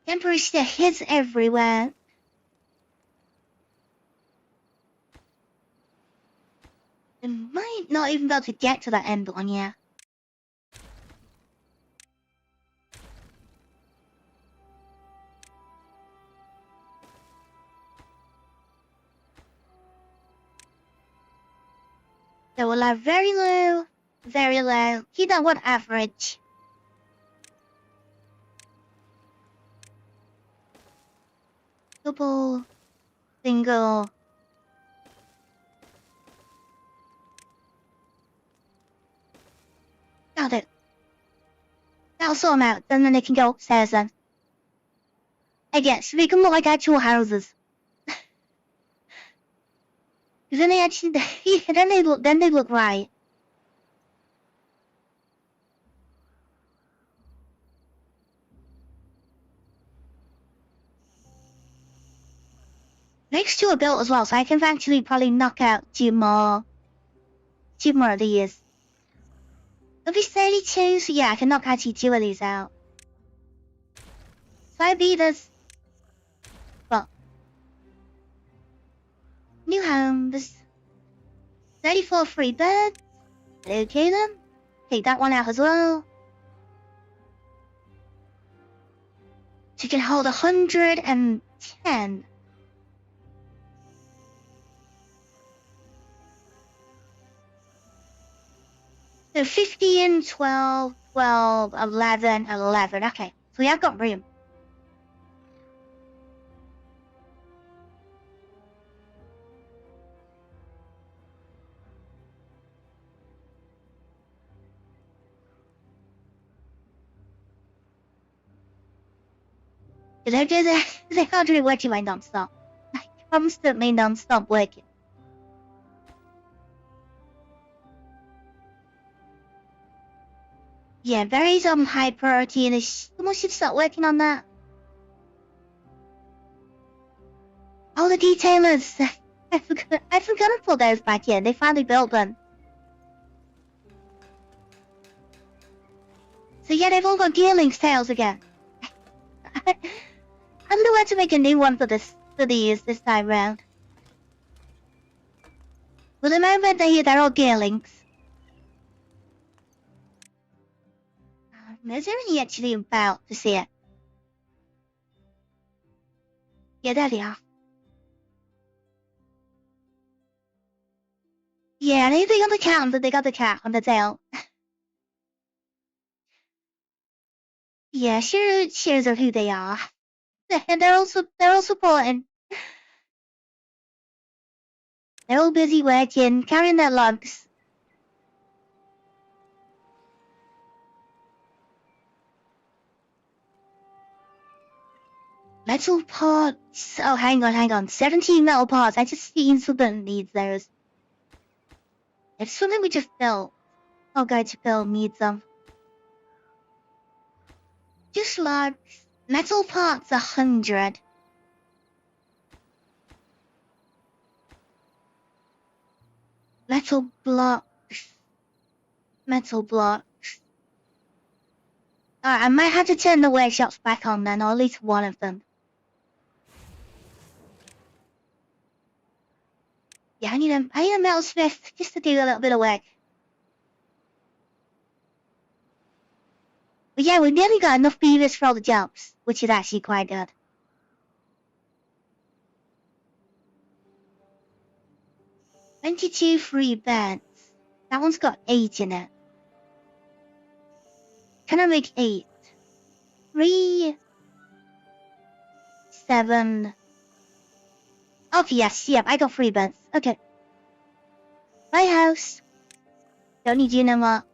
Temporary stairs everywhere. They might not even be able to get to that end one, yeah. So we'll have very low, keep that one average. Double, single. Got it. That'll sort them out, then they can go upstairs then. I guess, they can look like actual houses. Because then they actually, then they look right. Next two are built as well, so I can actually probably knock out two more of these. There'll be 32, so yeah, I can knock actually two of these out. So I beat us. Well, new homes. 34 free beds. Okay then. Take that one out as well. So you can hold 110. So 15, 12, 12, 11, 11. Okay, so we have got room. They can't really work my non-stop. Constantly non-stop working. Yeah, very high priority, and someone should start working on that. All the detailers, I forgot to put those back in. They finally built them. So yeah, they've all got gearlings tails again. I don't know where to make a new one for these this time round. For the moment, they're all gearlings. Is there any actually about to see it? Yeah, there they are. Yeah, they got the cat, but they got the cat on the tail. Yeah, shares of who they are. And they're all supporting. They're all busy working, carrying their logs. Metal parts. Oh, hang on. 17 metal parts. I just seen something needs those. It's something we just built. I'll go to go meet them. Just large metal parts 100. Metal blocks. Metal blocks. Alright, I might have to turn the workshops back on then, or at least one of them. Yeah, I need a metalsmith just to do a little bit of work. But yeah, we've nearly got enough beavers for all the jobs, which is actually quite good. $22 free beds. That one's got 8 in it. Can I make 8? 3, 7. Okay, yes, yep, I got 3 beds. Okay. My house. Don't need you no more.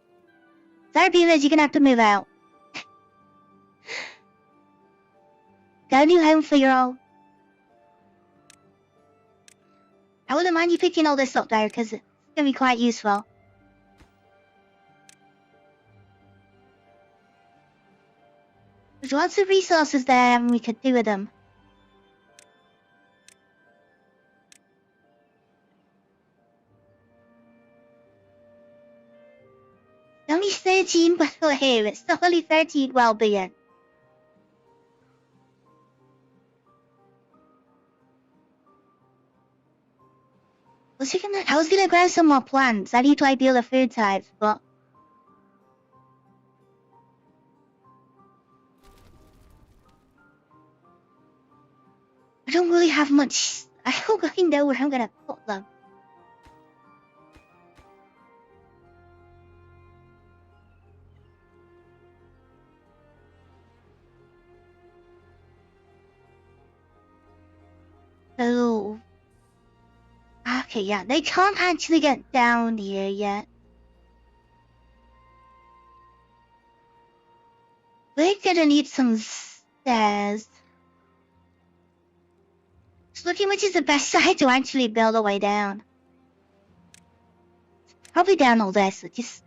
Sorry, beavers, you're gonna have to move out. Got a new home for your all. I wouldn't mind you picking all this up there, because it's gonna be quite useful. There's lots of resources there and we could do with them. Only 13 well here, it's still only 13 well-being. I was gonna grab some more plants. I need to ideal the food types, but I don't really have much. I don't really know where I'm gonna put them. So, okay, yeah, they can't actually get down here yet. We're gonna need some stairs. Just looking which is the best side to actually build a way down. Probably down all there, so just...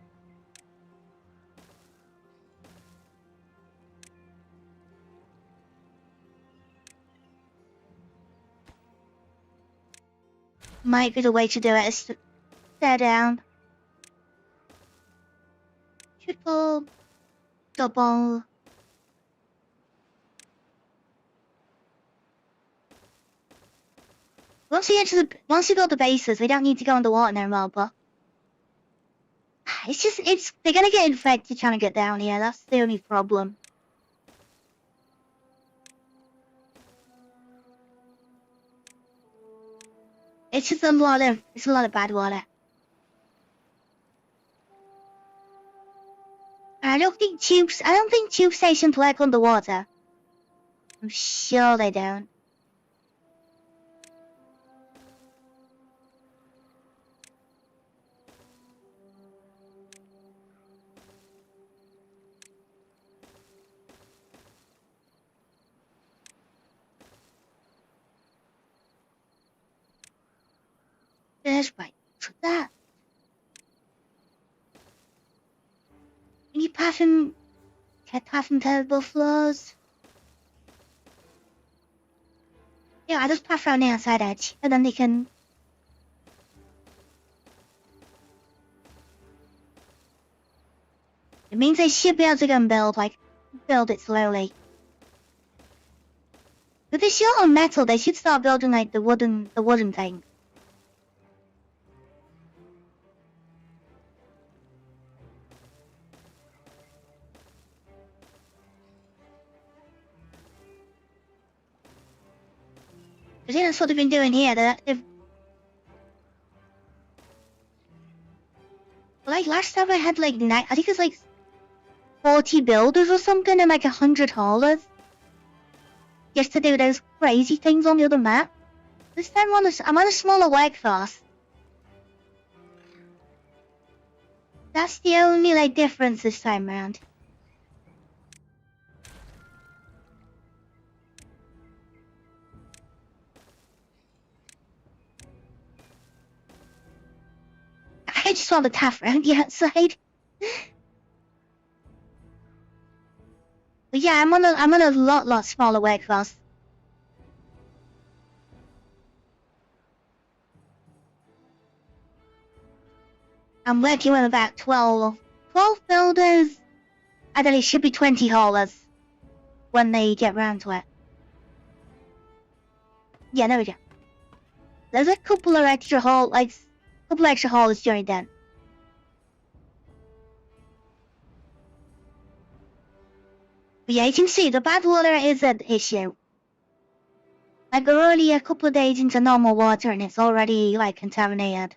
Might be the way to do it is to stare down. Triple, double. Once we build the bases, we don't need to go underwater anymore, but they're gonna get infected trying to get down here. That's the only problem. It's just a lot of bad water. I don't think tube stations work underwater. I'm sure they don't. There's right for that. Any pattern terrible flaws? Yeah, I just pass around the outside edge, and then they can. It means they should be able to go and build it slowly. But they're short on metal, they should start building like the wooden thing. I think that's what they've been doing here. Like last time I had like I think it was like 40 builders or something and like 100 haulers. Just to do those crazy things on the other map. This time I'm on a smaller workforce. That's the only like difference this time around. I just want the taff around the outside. But yeah, I'm on a lot smaller weight class. I'm working with about 12 builders, and then it should be 20 haulers when they get round to it. Yeah, there we go. There's a couple of extra haulers during then. But yeah, you can see the bad water is an issue. Like we're only a couple of days into normal water and it's already like contaminated.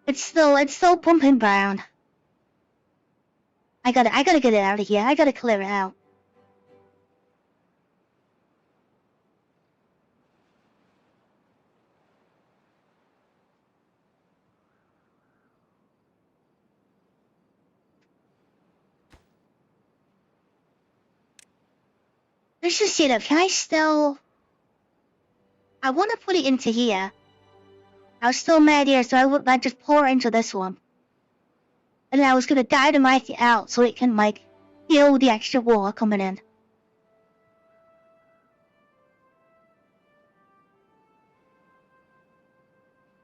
It's still pumping brown. I gotta get it out of here. I gotta clear it out. Let's just see that. Can I still? I want to put it into here. I was still mad here, so I would like just pour it into this one. And then I was gonna dynamite it out so it can like feel the extra water coming in.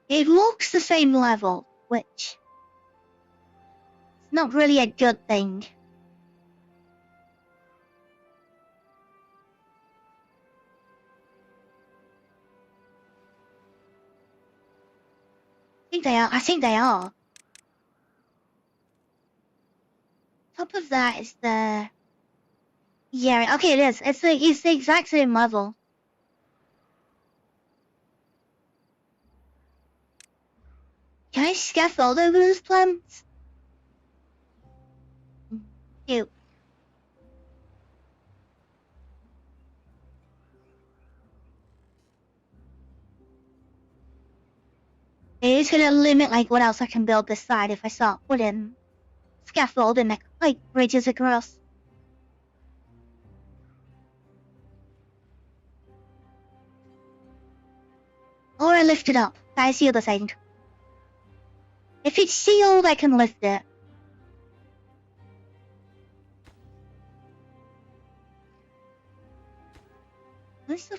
It looks the same level, which is not really a good thing. I think they are. Top of that is the... Yeah, okay, it is. It's the exact same level. Can I scaffold over those plants? Ew. It is gonna limit like what else I can build this side if I start putting scaffolding like bridges across. Or I lift it up. That is the other thing. If it's sealed, I can lift it. What's the...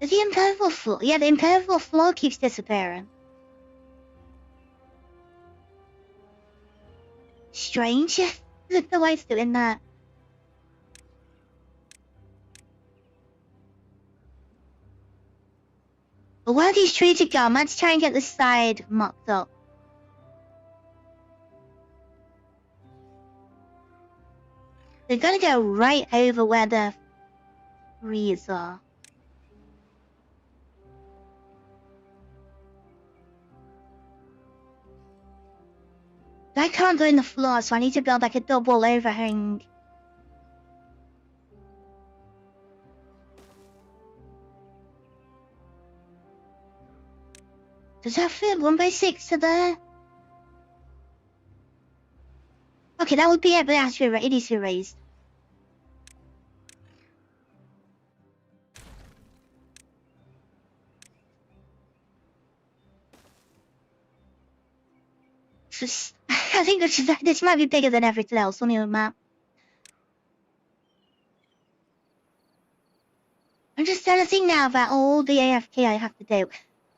The impermeable floor. Yeah, the impermeable floor keeps disappearing. Strange. The way it's doing that. But where are these trees to go? Let's try and get this side mocked up. They're gonna go right over where the trees are. I can't go in the floor, so I need to build like a double overhang. Does that fit 1x6 to there? Okay, that would be it, but it needs to be raised. I think this might be bigger than everything else on the map. I'm just trying to think now about all the AFK I have to do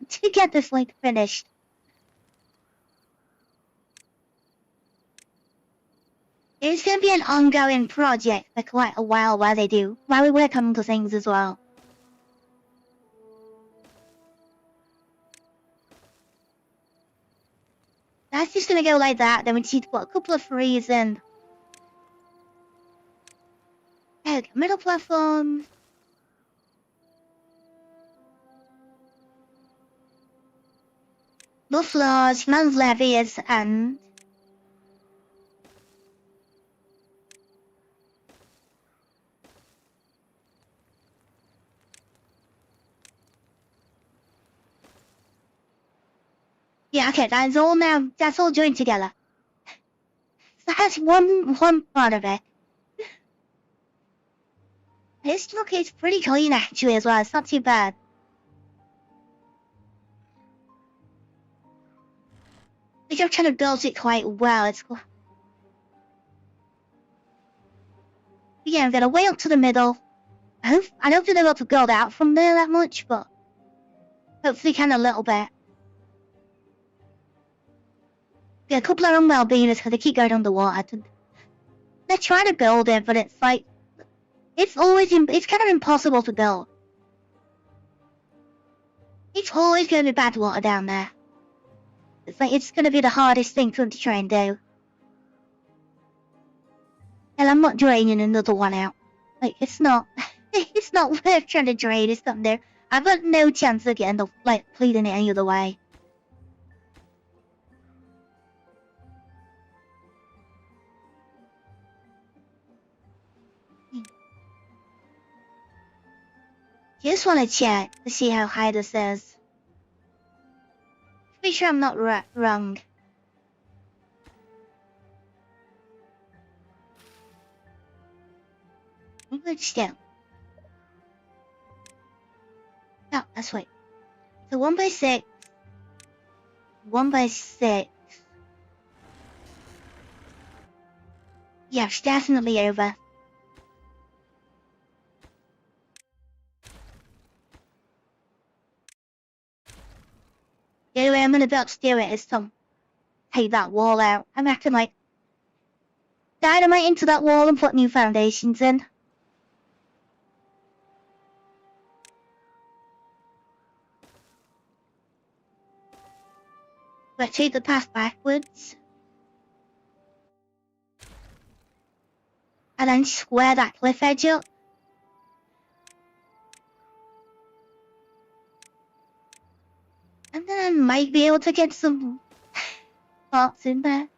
to get this like finished. It's gonna be an ongoing project for quite a while while we work on other things as well. That's just gonna go like that, then we just need to put a couple of trees in. Okay, middle platform. No floors, no levees, and... Yeah, okay, that's all joined together. So that's one part of it. It's pretty clean actually as well, it's not too bad. Which I'm trying to build it quite well. Yeah, I'm gonna way up to the middle. I don't think they're able to build out from there that much, but hopefully can a little bit. Yeah, a couple of unwell beavers because they keep going underwater. They're trying to build it, but it's like it's kind of impossible to build. It's always going to be bad water down there. It's going to be the hardest thing for them to try and do. And I'm not draining another one out. Like, it's not worth trying to drain. It's not there. I've got no chance of getting pleading it any other way. Just want to check to see how high this is. Be sure I'm not wrong. Let's down. Oh, that's right. So 1 by 6. 1 by 6. Yeah, it's definitely over. The only way I'm gonna be able to do it is to take that wall out. I'm acting like dynamite into that wall and put new foundations in. But take the path backwards. And then square that cliff edge up. And then I might be able to get some parts in there.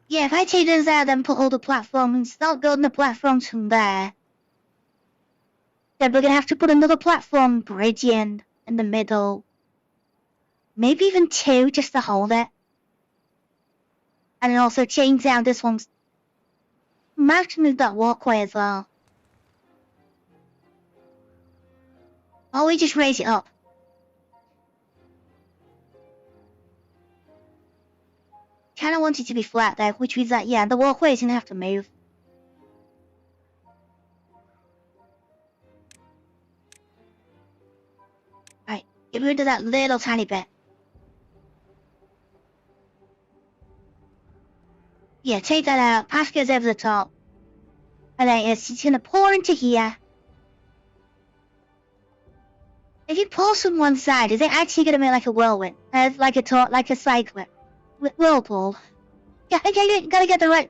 Yeah, if I take those out then put all the platforms and start building the platforms from there. Then we're gonna have to put another platform bridge in the middle. Maybe even 2 just to hold it. And then also change down this one's. Might have to move that walkway as well. Or we just raise it up. Kinda want it to be flat though, which means that, yeah, the walkway is gonna have to move. Right, get rid of that little tiny bit. Yeah, take that out, path goes over the top. And then it's just gonna pour into here. If you pour from one side, is it actually gonna make like a whirlwind? Like a cyclone? Whirlpool. Yeah, gotta get the right,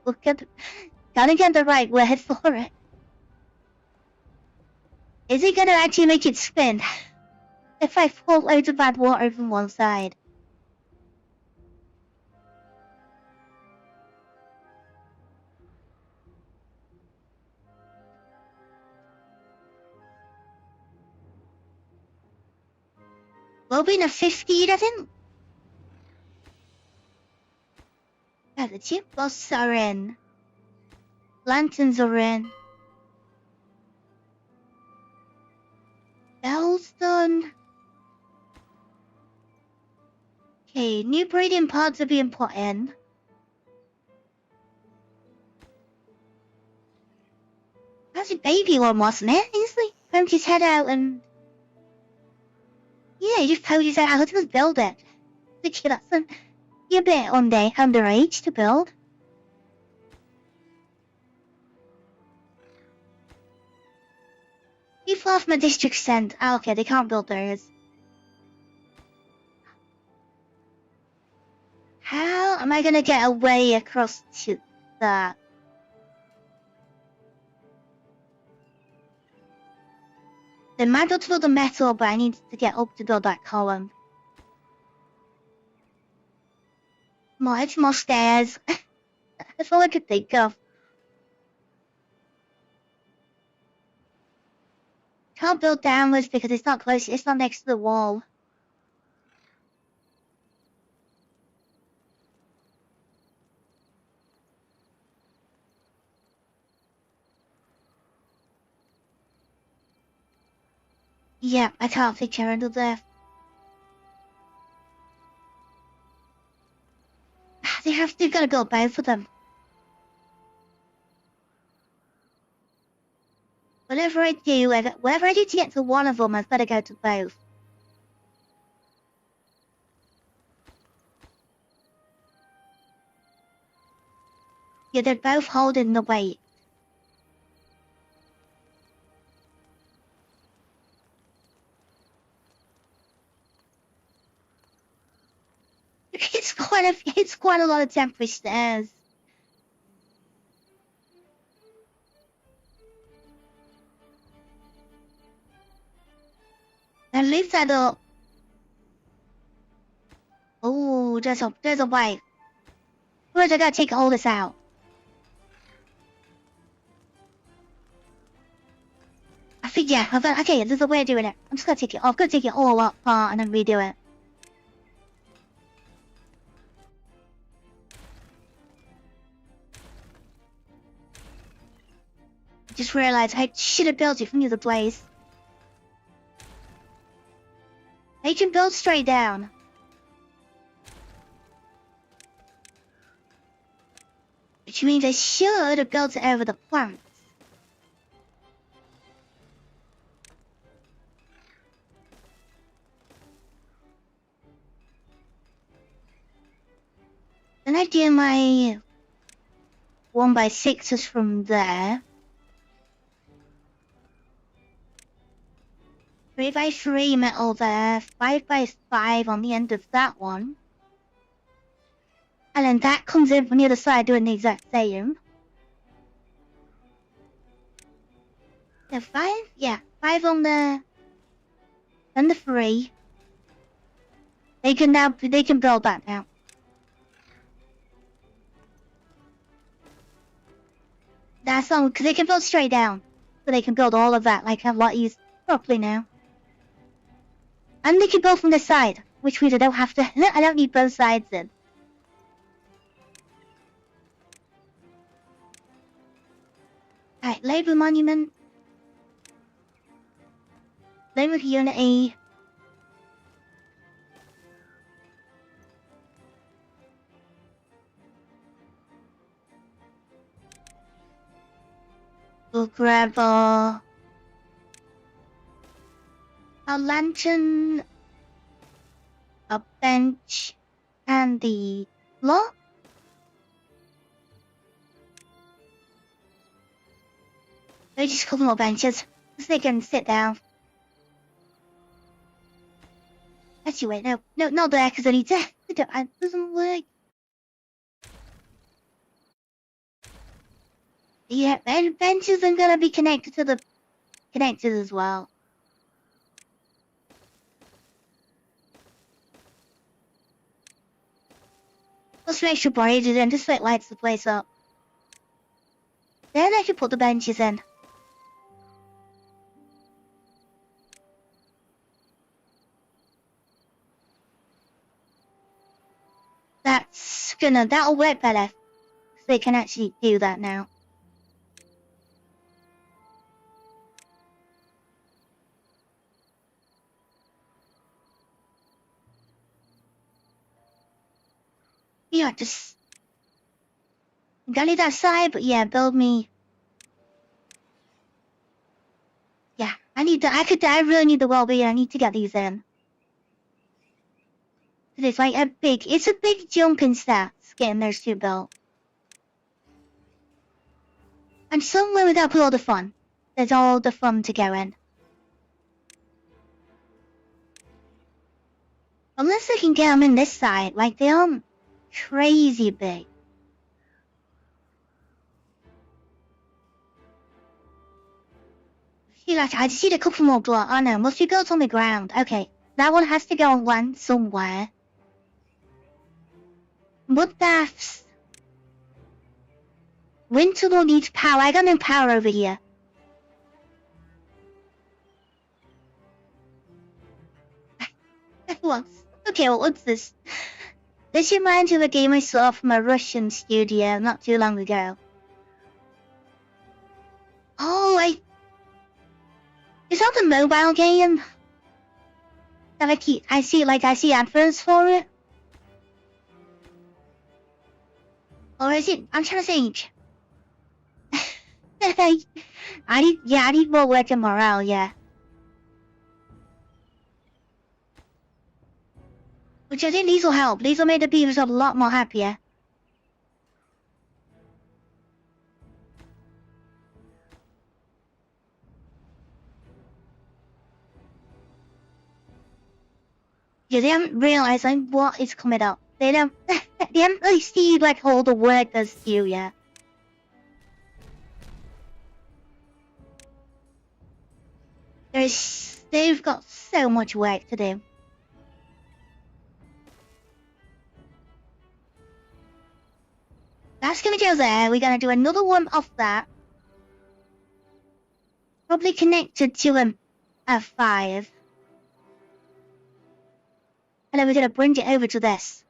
gotta get the right word for it. Is it gonna actually make it spin? If I pour loads of bad water from one side. We'll be in a 15, I think. Yeah, the chip busts are in. Lanterns are in. Bell's done. Okay, new breeding pods are being put in. That's a baby one, wasn't it? He's like, poked his head out and... Yeah, he just poked his head out. Let's just build it. You're a bit underage to build. People off my district sent. Oh, okay, they can't build theirs. How am I gonna get a way across to that? They might be able to build the metal, but I need to get up to build that column. More stairs. That's all I could think of. Can't build downwards because it's not close. It's not next to the wall. Yeah, I can't picture under there. They've got to build both of them. Whatever I do to get to one of them, I've got to go to both. Yeah, they're both holding the weight. It's quite a lot of temporary stairs. And lift that up. Oh, there's a way. First, I gotta take all this out. I think, yeah, okay, there's a way of doing it. I'm just gonna take it off. I'm gonna take it all apart and then redo it. I just realized I should have built it from the other place. I can build straight down. Which means I should have built it over the plants. Then I do my 1x6s from there. 3x3 metal there, 5x5 on the end of that one. And then that comes in from the other side doing the exact same. So 5? Yeah, 5 on there. Then the 3. They can build that now. That's all, because they can build straight down. So they can build all of that, like a lot easier properly now. And they can build from the side, which means I don't need both sides in. Alright, Labour Monument. Labour Unity. We'll grab a lantern, a bench, and the lock. Maybe just a couple more benches, so they can sit down. Actually, wait, no, not there, because I need to. It doesn't work. Yeah, and benches are gonna be connected as well. Let's make sure braided in, just so it lights the place up. Then I can put the benches in. That'll work better. So they can actually do that now. Yeah, just gotta leave that side, but yeah, build me. Yeah, I really need the well-being. I need to get these in. It's like it's a big jump in stats getting those two built. And somewhere without all the fun. There's all the fun to go in. Unless I can get them in this side, like they are crazy big. See, like I just need a couple more blocks. Oh no, must be built on the ground. Okay, that one has to go on land somewhere. Mud baths. Winter will need power. I got no power over here. Okay, well, what's this? This reminds me of a game I saw from a Russian studio not too long ago. Oh, is that the mobile game? That I see adverts for it. Or is it? I'm trying to think. I need more work and morale, yeah. Which I think these will help. These will make the beavers a lot more happier. Yeah, they haven't realized like what is coming up. They don't they haven't really seen like all the work that's due yet. They've got so much work to do. That's gonna go there. We're gonna do another one off that. Probably connected to an F5. And then we're gonna bring it over to this.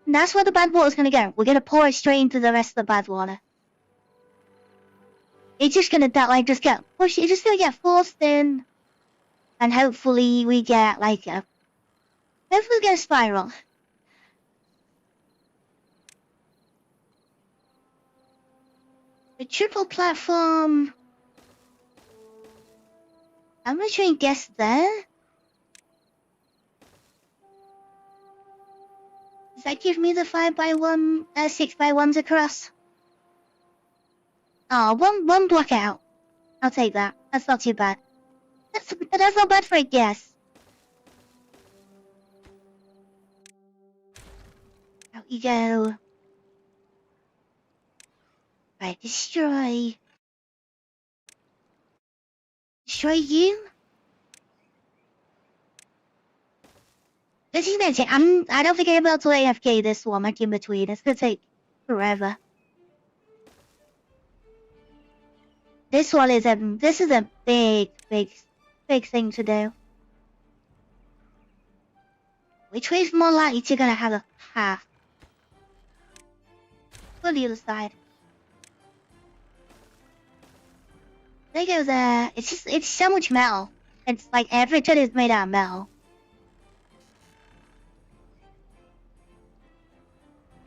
And that's where the bad water's gonna go. We're gonna pour it straight into the rest of the bad water. It's just gonna just get pushed. It's just gonna get forced in, and hopefully we get hopefully we get a spiral. The triple platform. I'm gonna try and guess there. Does that give me the 5x1, 6x1s across? Oh, one block out. I'll take that. That's not too bad. That's not bad for a guess. Out you go. Right, destroy. Destroy you? This is gonna take, I don't think I'm able to AFK this one, like in between. It's gonna take forever. This is a big thing to do. Which way is more likely to gonna have a path? Go to the other side. There goes it's so much metal. It's like everything is made out of metal.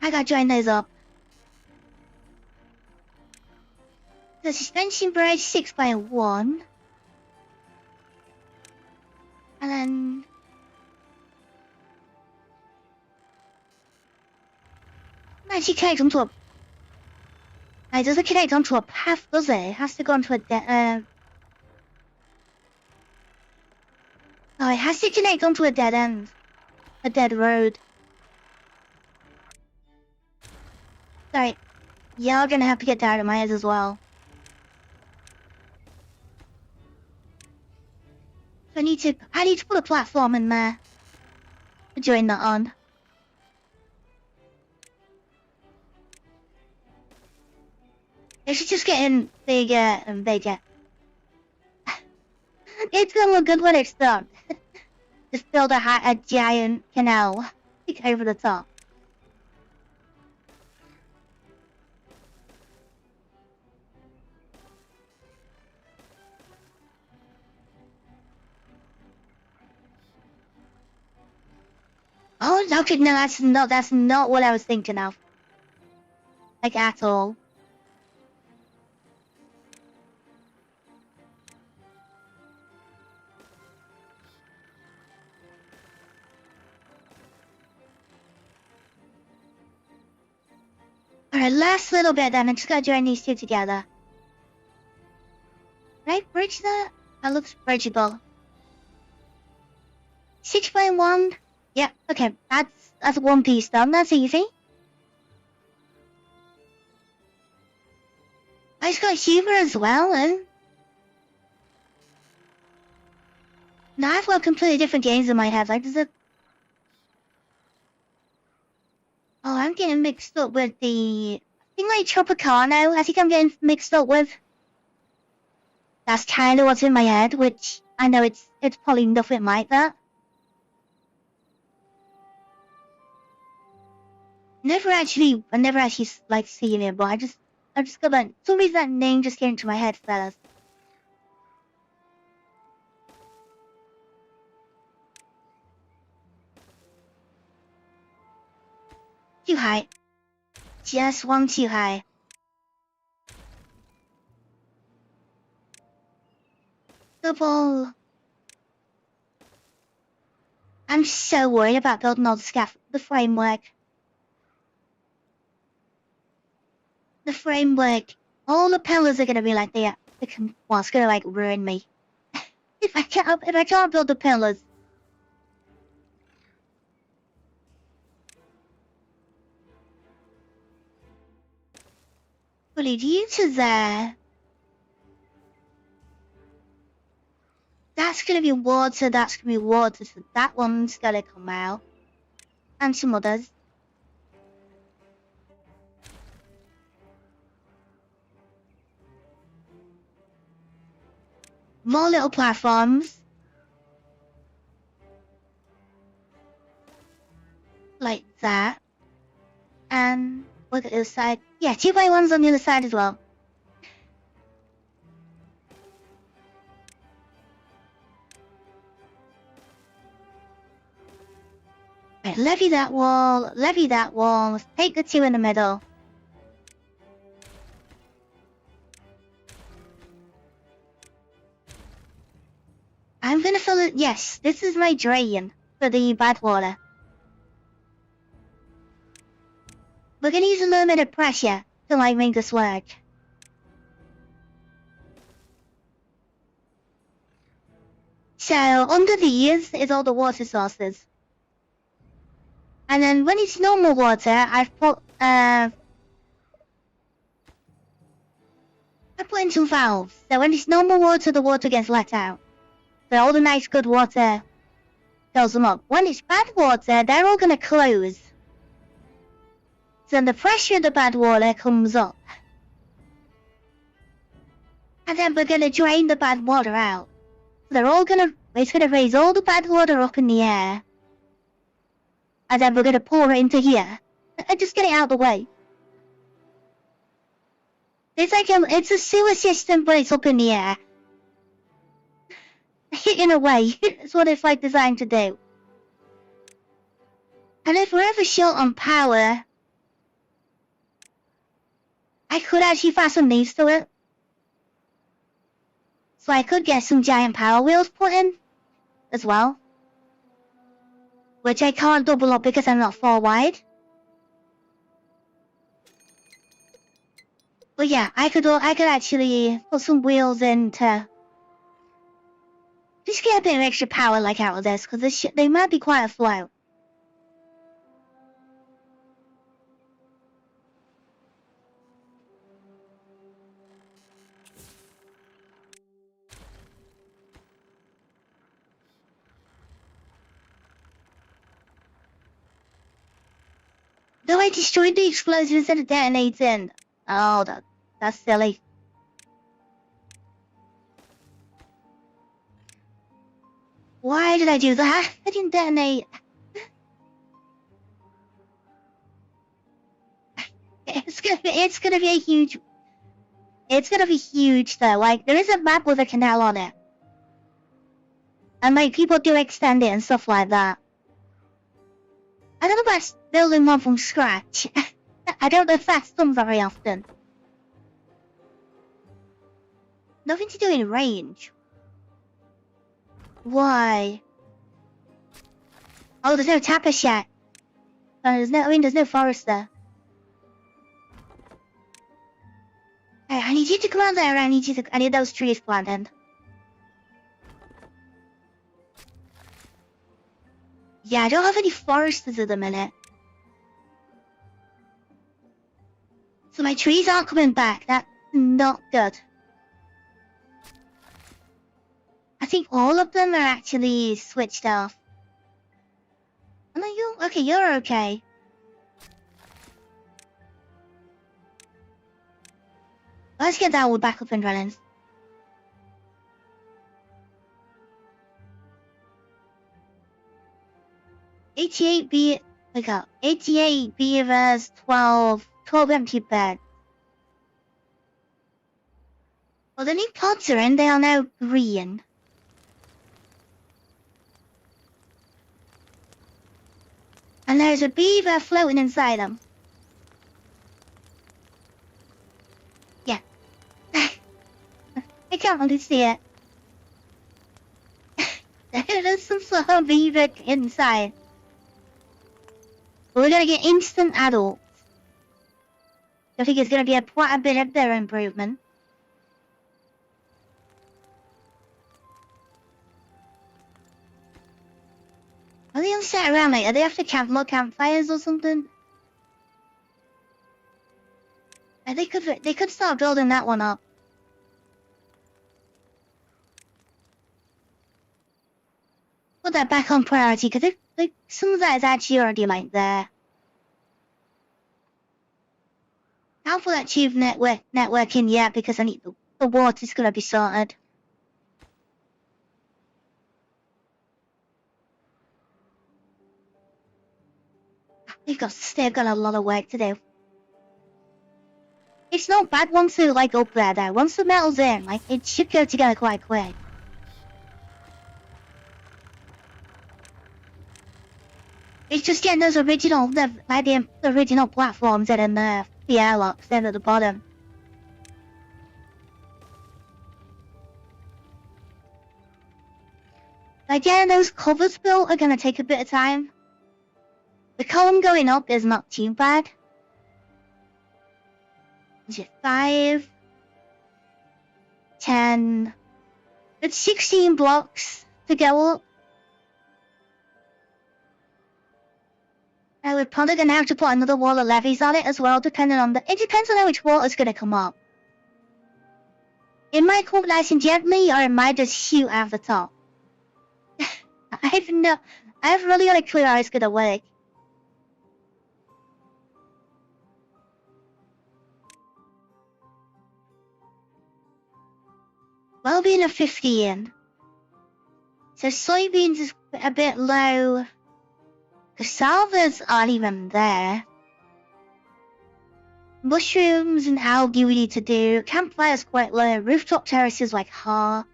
I gotta join those up. The suspension bridge 6x1. And then actually connect onto a it doesn't connect onto a path, does it? It has to go onto a oh, it has to connect onto a dead end. A dead road. Sorry. Y'all gonna have to get dynamite as well. So I need to put a platform in there. To join that on. It should just get in bigger and bigger. It's gonna look good when it's done. Just build a giant canal over the top. Oh, okay, no, that's not what I was thinking of. Like, at all. Alright, last little bit then, I'm just gonna join these two together. Right, bridge that? That looks bridgeable. 6x1? Yeah, okay, that's one piece done, that's easy. I just got humor as well, and now I've got completely different games in my head, like does it... Oh, I'm getting mixed up with the... I think like Tropicano, I think I'm getting mixed up with. That's kinda what's in my head, which I know it's probably nothing like that. I never actually like seen it, but I just got that, for some reason that name just came into my head, fellas. Too high. just one too high. Double. I'm so worried about building all the framework. The framework. All the pillars are gonna be like that. Well, it's gonna like ruin me. if I can't build the pillars. Will lead you to there. That's gonna be water, that's gonna be water, so that one's gonna come out. And some others. More little platforms. Like that. And look at the other side. Yeah, 2x1s on the other side as well. Right, levy that wall, let's take the two in the middle. I'm gonna fill it, yes, this is my drain for the bad water. We're gonna use a little bit of pressure to like make this work. So, under these is all the water sources. And then when it's normal water, I've put in some valves. So when it's normal water, the water gets let out. So all the nice good water fills them up. When it's bad water, they're all gonna close. So the pressure of the bad water comes up. And then we're gonna drain the bad water out. So it's gonna raise all the bad water up in the air. And then we're gonna pour it into here. And just get it out of the way. It's a sewer system, but it's up in the air. In a way, it's what it's like designed to do. And if we're ever short on power, I could actually fasten these to it. So I could get some giant power wheels put in as well. Which I can't double up because I'm not 4 wide. But yeah, I could actually put some wheels in to just get a bit of extra power like out of this, because they might be quite a float. Though I destroyed the explosion instead of detonating. Oh, that's silly. Why did I do that? I didn't detonate. It's gonna be a huge. It's gonna be huge though. Like there is a map with a canal on it, and like people do extend it and stuff like that. I don't know about building one from scratch. I don't know if that's done very often. Nothing to do in range. Why? Oh, there's no tapper shack. There's no forest there. Hey, I need you to come out there. I need those trees planted. Yeah, I don't have any foresters at the minute. So my trees aren't coming back. That's not good. I think all of them are actually switched off. Oh no, you're okay. Let's get that one back up and running. We got 88 beavers, 12 empty beds. Well, the new pods are in, they are now green. And there's a beaver floating inside them. starting to see it. There's some sort of beaver inside. We're gonna get instant adults. I think it's gonna be quite a bit of their improvement. Are they all sat around like, are they after campfires or something? They could start building that one up. Put that back on priority, because some of that is actually already like there. I'll put that tube network in yet because I need the water's gonna be sorted. They've got a lot of work to do. It's not bad once they're like up there though. Once the metal's in, like it should go together quite quick. It's just getting those original, the original platforms in the airlocks then at the bottom. Like getting those covers built are gonna take a bit of time. The column going up is not too bad. Is it 5, 10? It's 16 blocks to go up. We're probably gonna have to put another wall of levees on it as well, depending on it depends on how much water's gonna come up. It might come up nice and gently, or it might just shoot out the top. I have really got a clue how it's gonna work. Well being a 15. So soybeans is a bit low. Cassavas aren't even there. Mushrooms and algae we need to do. Campfire's quite low. Rooftop terraces like ha.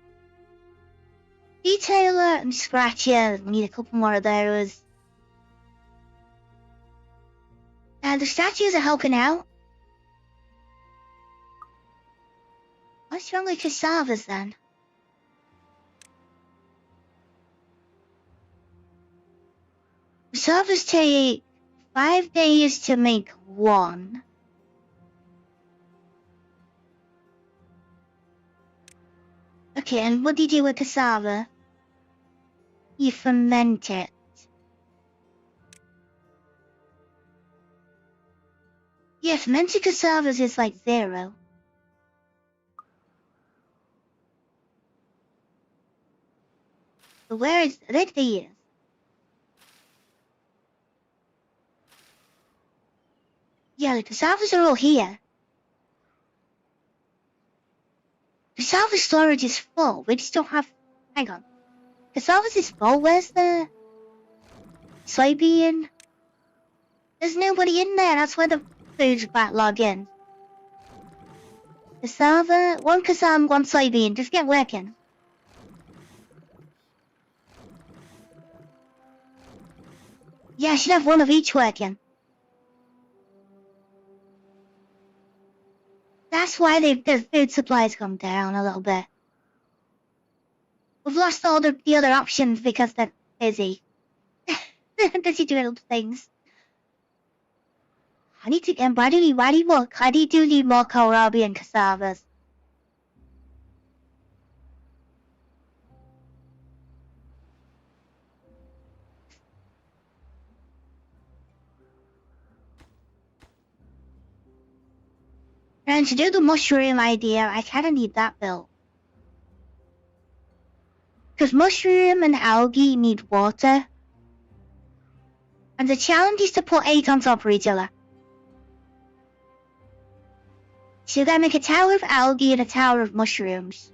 Detailer and scratcher, we need a couple more of those. The statues are helping out. What's wrong with cassavas then? Cassavas take 5 days to make one. Okay, and what do you do with cassava? You ferment it. Yeah, fermented cassavas is like 0. But where is there they is? Yeah, the cassavas are all here. Cassava storage is full. We just don't have. Hang on. Cassavas is full. Where's the soybean? There's nobody in there. That's where the food's backlog in. Cassava, one soybean. Just get working. Yeah, I should have one of each working. That's why the food supplies come down a little bit. We've lost all the other options because they're busy. Busy doing other things. I need to get I do need more kohlrabi and cassavas. And to do the mushroom idea, I kinda need that built. Because mushroom and algae need water. And the challenge is to put 8 on top of each other. So you're gonna make a tower of algae and a tower of mushrooms.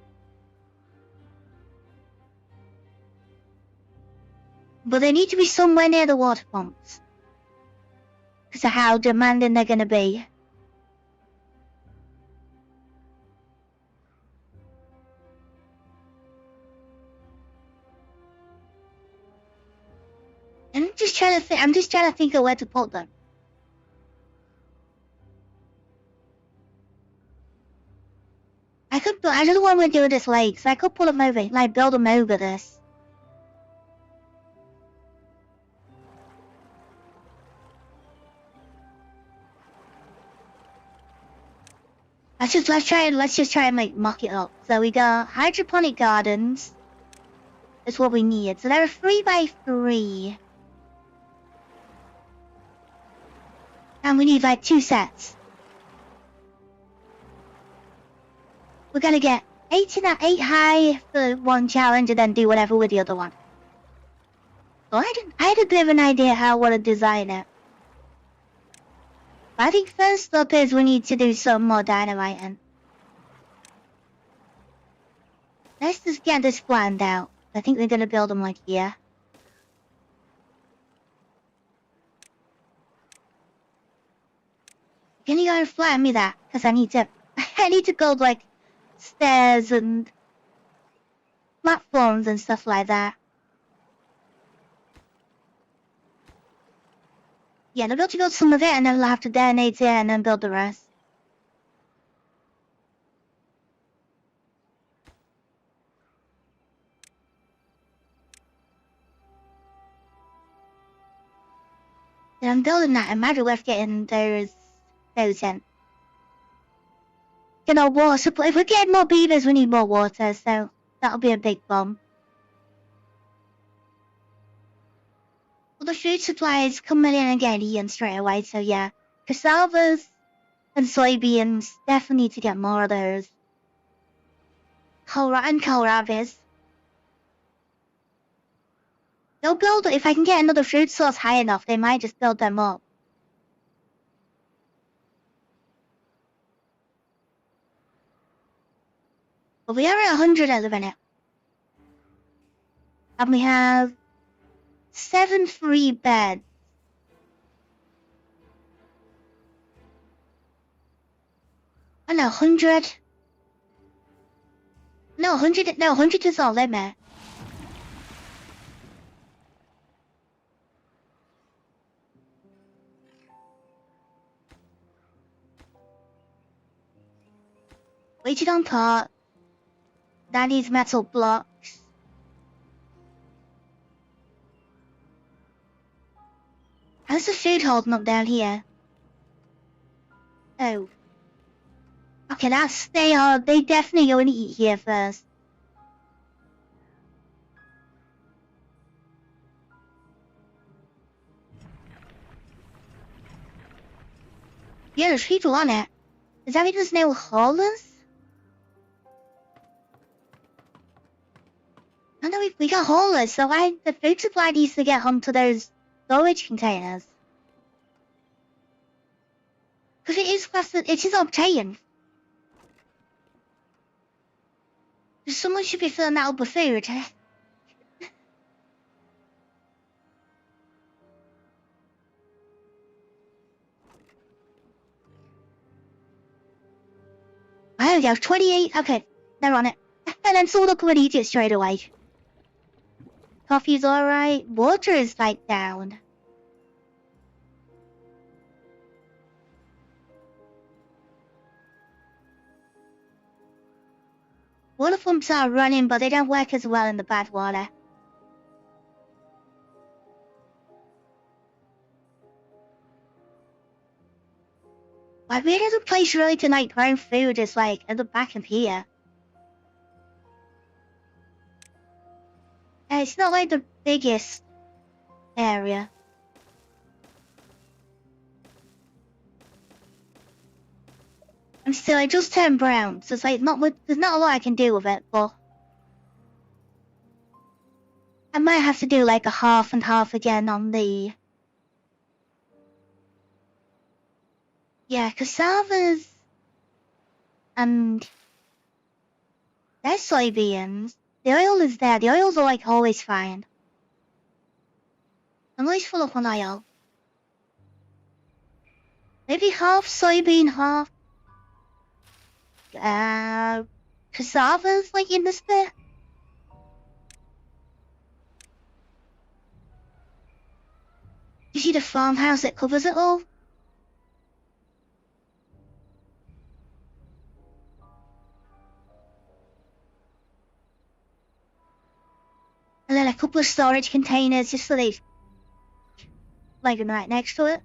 But they need to be somewhere near the water pumps. Because of how demanding they're gonna be. I'm just trying to think of where to put them. I I just want to do this lake, so I could pull them over, like build them over this. Let's just try and like mock it up. So we got hydroponic gardens. That's what we need. So they're 3x3. And we need like 2 sets. We're gonna get 8 high for one challenge and then do whatever with the other one. So I had a bit of an idea how I want to design it. I think first up is we need to do some more dynamiting. Let's just get this planned out. I think we're gonna build them like here. Can you go and flatten me that? Cause I need to build like stairs and platforms and stuff like that. Yeah, I'll be able to build some of it and then we'll have to detonate it and then build the rest. Then I'm building that. Imagine we're getting those in. Get our water supply. If we're getting more beavers, we need more water, so that'll be a big bump. Well, the food supplies coming in and getting eaten straight away, so yeah. Cassavas and soybeans, definitely need to get more of those. Kohlrabies. They'll build, if I can get another food source high enough, they might just build them up. But we are at 100 at the minute. And we have 7 free beds. Oh no, 100. No, 100 is our limit. Weighted on top. That needs metal blocks. How's the food holding up down here? Oh. Okay, they definitely going to eat here first. Yeah, there's people on it. Is that because they were haulers? I know we got haulers, so the food supply needs to get onto those storage containers. Because it is obtained. Someone should be filling that up with food. There we go, 28. Okay, they're on it. And then someone will come and eat it straight away. Coffee's alright. Water is like down. Water pumps are running, but they don't work as well in the bad water. I really the place really to like grow food is like at the back of here. It's not like the biggest area. And still, I just turned brown, so it's like there's not a lot I can do with it, but I might have to do like a half and half again on the. Yeah, cassavas and there's soybeans. The oil is there. The oils are like always fine. I'm always full up on oil. Maybe half soybean, half cassavas like in this bit. You see the farmhouse that covers it all? couple of storage containers just so they like them right next to it.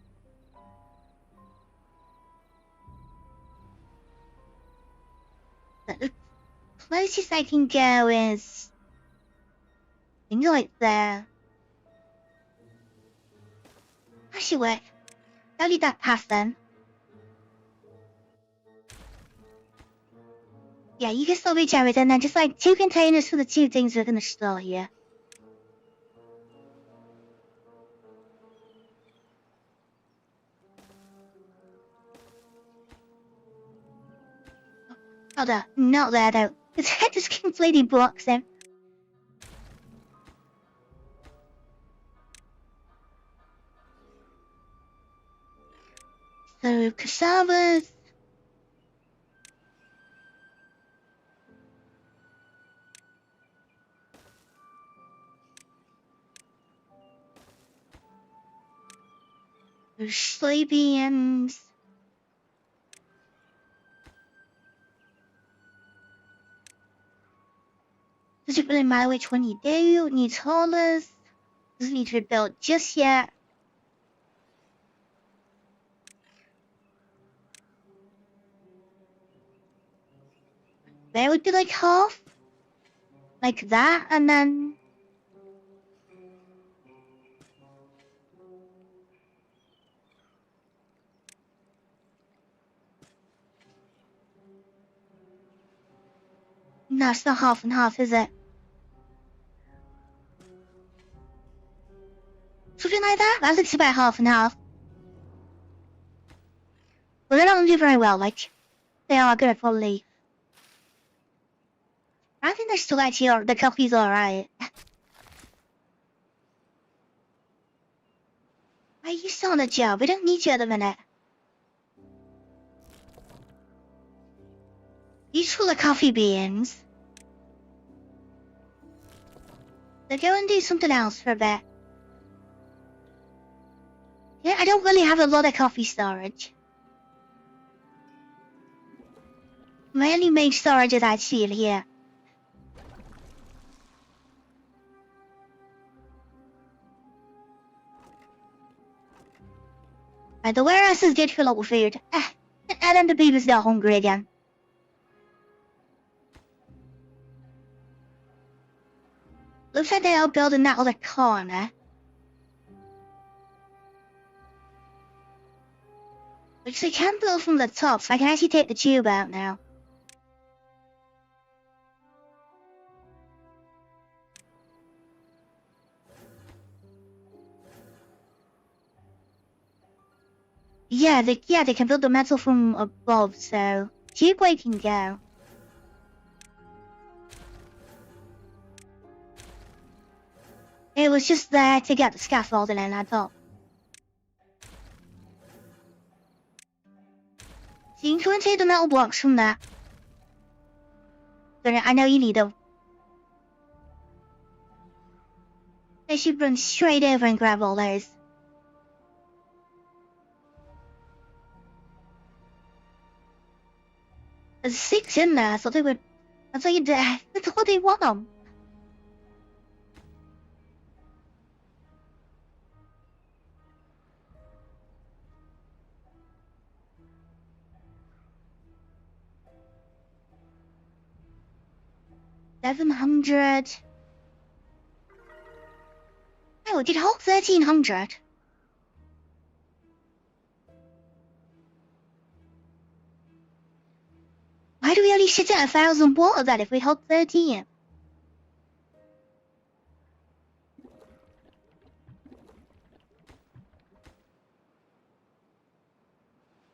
But the closest I can go is things like there. Actually, wait. I'll leave that path then. Yeah, you can still reach everything then. Just like 2 containers for the 2 things we're gonna store here. Hold on, not there though. His head just completely blocks him. So, cassavas. There's soybeans. Does it really matter which one you do? It needs haulers. Doesn't need to be built just yet. There would be like half. Like that, and then... No, it's not half and half, is it? Something like that? That looks about half and half. Well, they don't do very well, like, they are good for leaf. I think they're still actually, the coffee's alright. Are you still on a job? We don't need you at the minute. He's full of coffee beans. They'll go and do something else for a bit. Yeah, I don't really have a lot of coffee storage. My only main storage is actually in here. And the warehouses did fill up with food. And then the beavers got hungry again. Looks like they are building that other corner. Which they can build from the top, so I can actually take the tube out now. Yeah, they can build the metal from above, so tubeway can go. It was just there to get the scaffolding in, that's all. So you can go and take the metal blocks from there. But I know you need them. They should run straight over and grab all those. There's 6 in there, so they would... I thought you'd... That's what they want them. $700. Oh, did hold 1,300. Why do we only sit at 1,000 water then if we hold 13?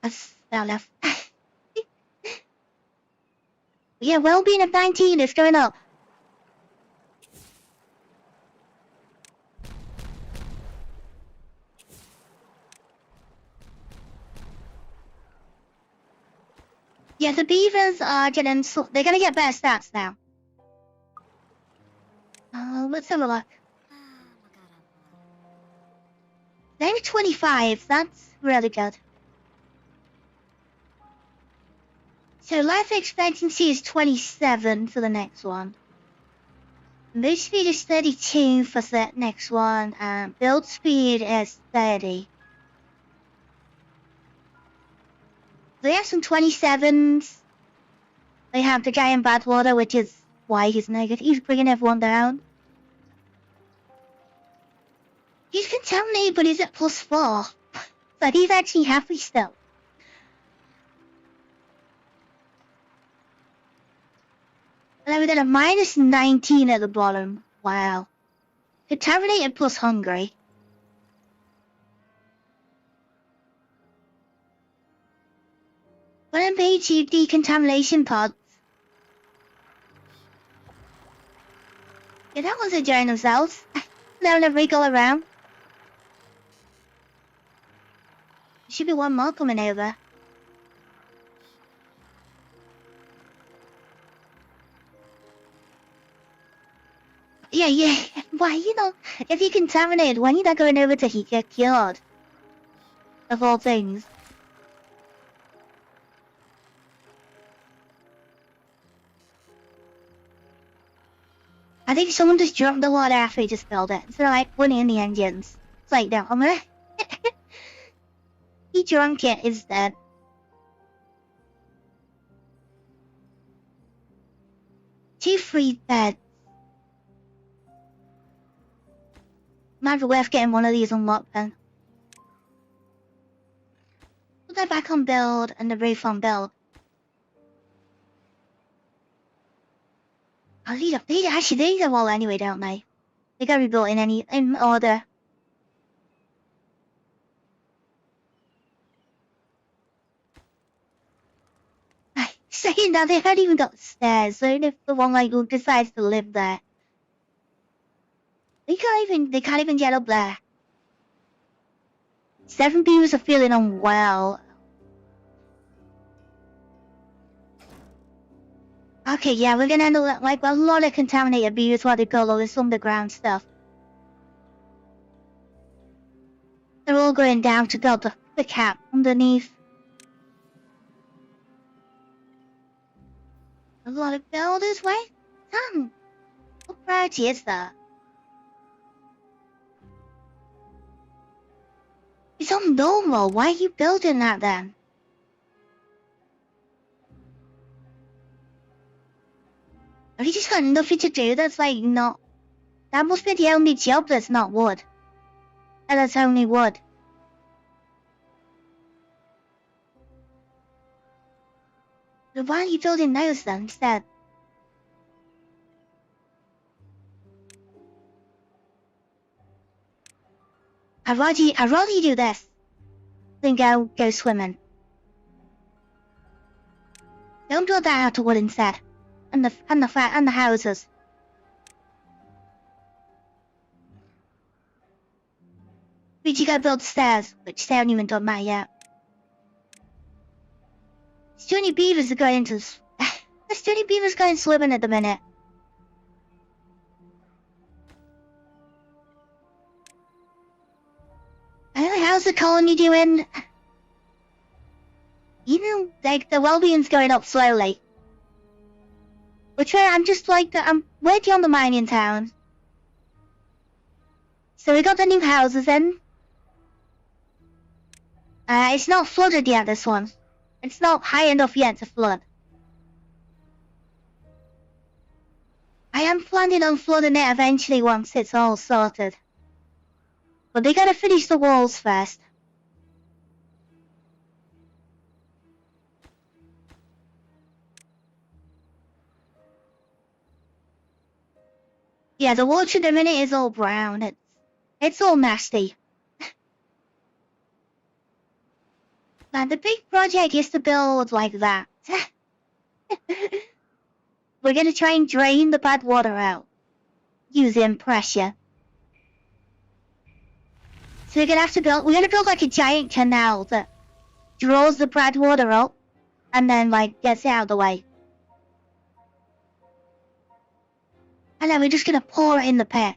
That's fair enough. Yeah, well-being of 19 is going up. Yeah, the beavers are getting... They're gonna get better stats now. Let's have a look. They're 25, that's really good. So life expectancy is 27 for the next one. Move speed is 32 for the next one, and build speed is 30. They have some 27s. They have the giant badwater, which is why he's negative. He's bringing everyone down. He's contaminated, but he's at +4. But he's actually happy still. And then we got a -19 at the bottom. Wow. Contaminated plus hungry. When I made you decontamination pods. Yeah, that one's enjoying themselves. They'll never wiggle around. There should be one more coming over. Yeah. Why, if you're contaminated, why are you not going over to get cured? Of all things. I think someone just jumped the water after he just spilled it. So like, running in the engines. It's like, no, I'm gonna... He drunk it instead. Two free beds. Might be worth getting one of these unlocked then. Put that back on build and the roof on build. Oh, these are all anyway, don't they? They gotta be built in order. Saying that, they haven't even got stairs, so if the one like who decides to live there, they can't even get up there. 7 beavers are feeling unwell. Okay, yeah, we're gonna end up like a lot of contaminated beavers while they build all this underground stuff. They're all going down to build the cap underneath. A lot of builders, wait? What priority is that? It's on normal, why are you building that then? Have you just got nothing to do that's like not... That must be the only job that's not wood. And that's only wood. So why are you building those then instead? I'd rather you do this than go swimming. Don't build that out of wood instead. And the houses. But you gotta build stairs, which they haven't even done that yet. There's too many beavers are going into there's too many beavers going swimming at the minute. How's the colony doing? Like the well-being's going up slowly. Which way I'm just like I'm waiting on the mining town. So we got the new houses in. It's not flooded yet, this one. It's not high enough yet to flood. I am planning on flooding it eventually once it's all sorted. But they gotta finish the walls first. Yeah, the water at the minute is all brown. It's all nasty. Now the big project is to build like that. We're gonna try and drain the bad water out using pressure. So we're gonna build like a giant canal that draws the bad water up and then like gets it out of the way. And then we're just gonna pour it in the pit.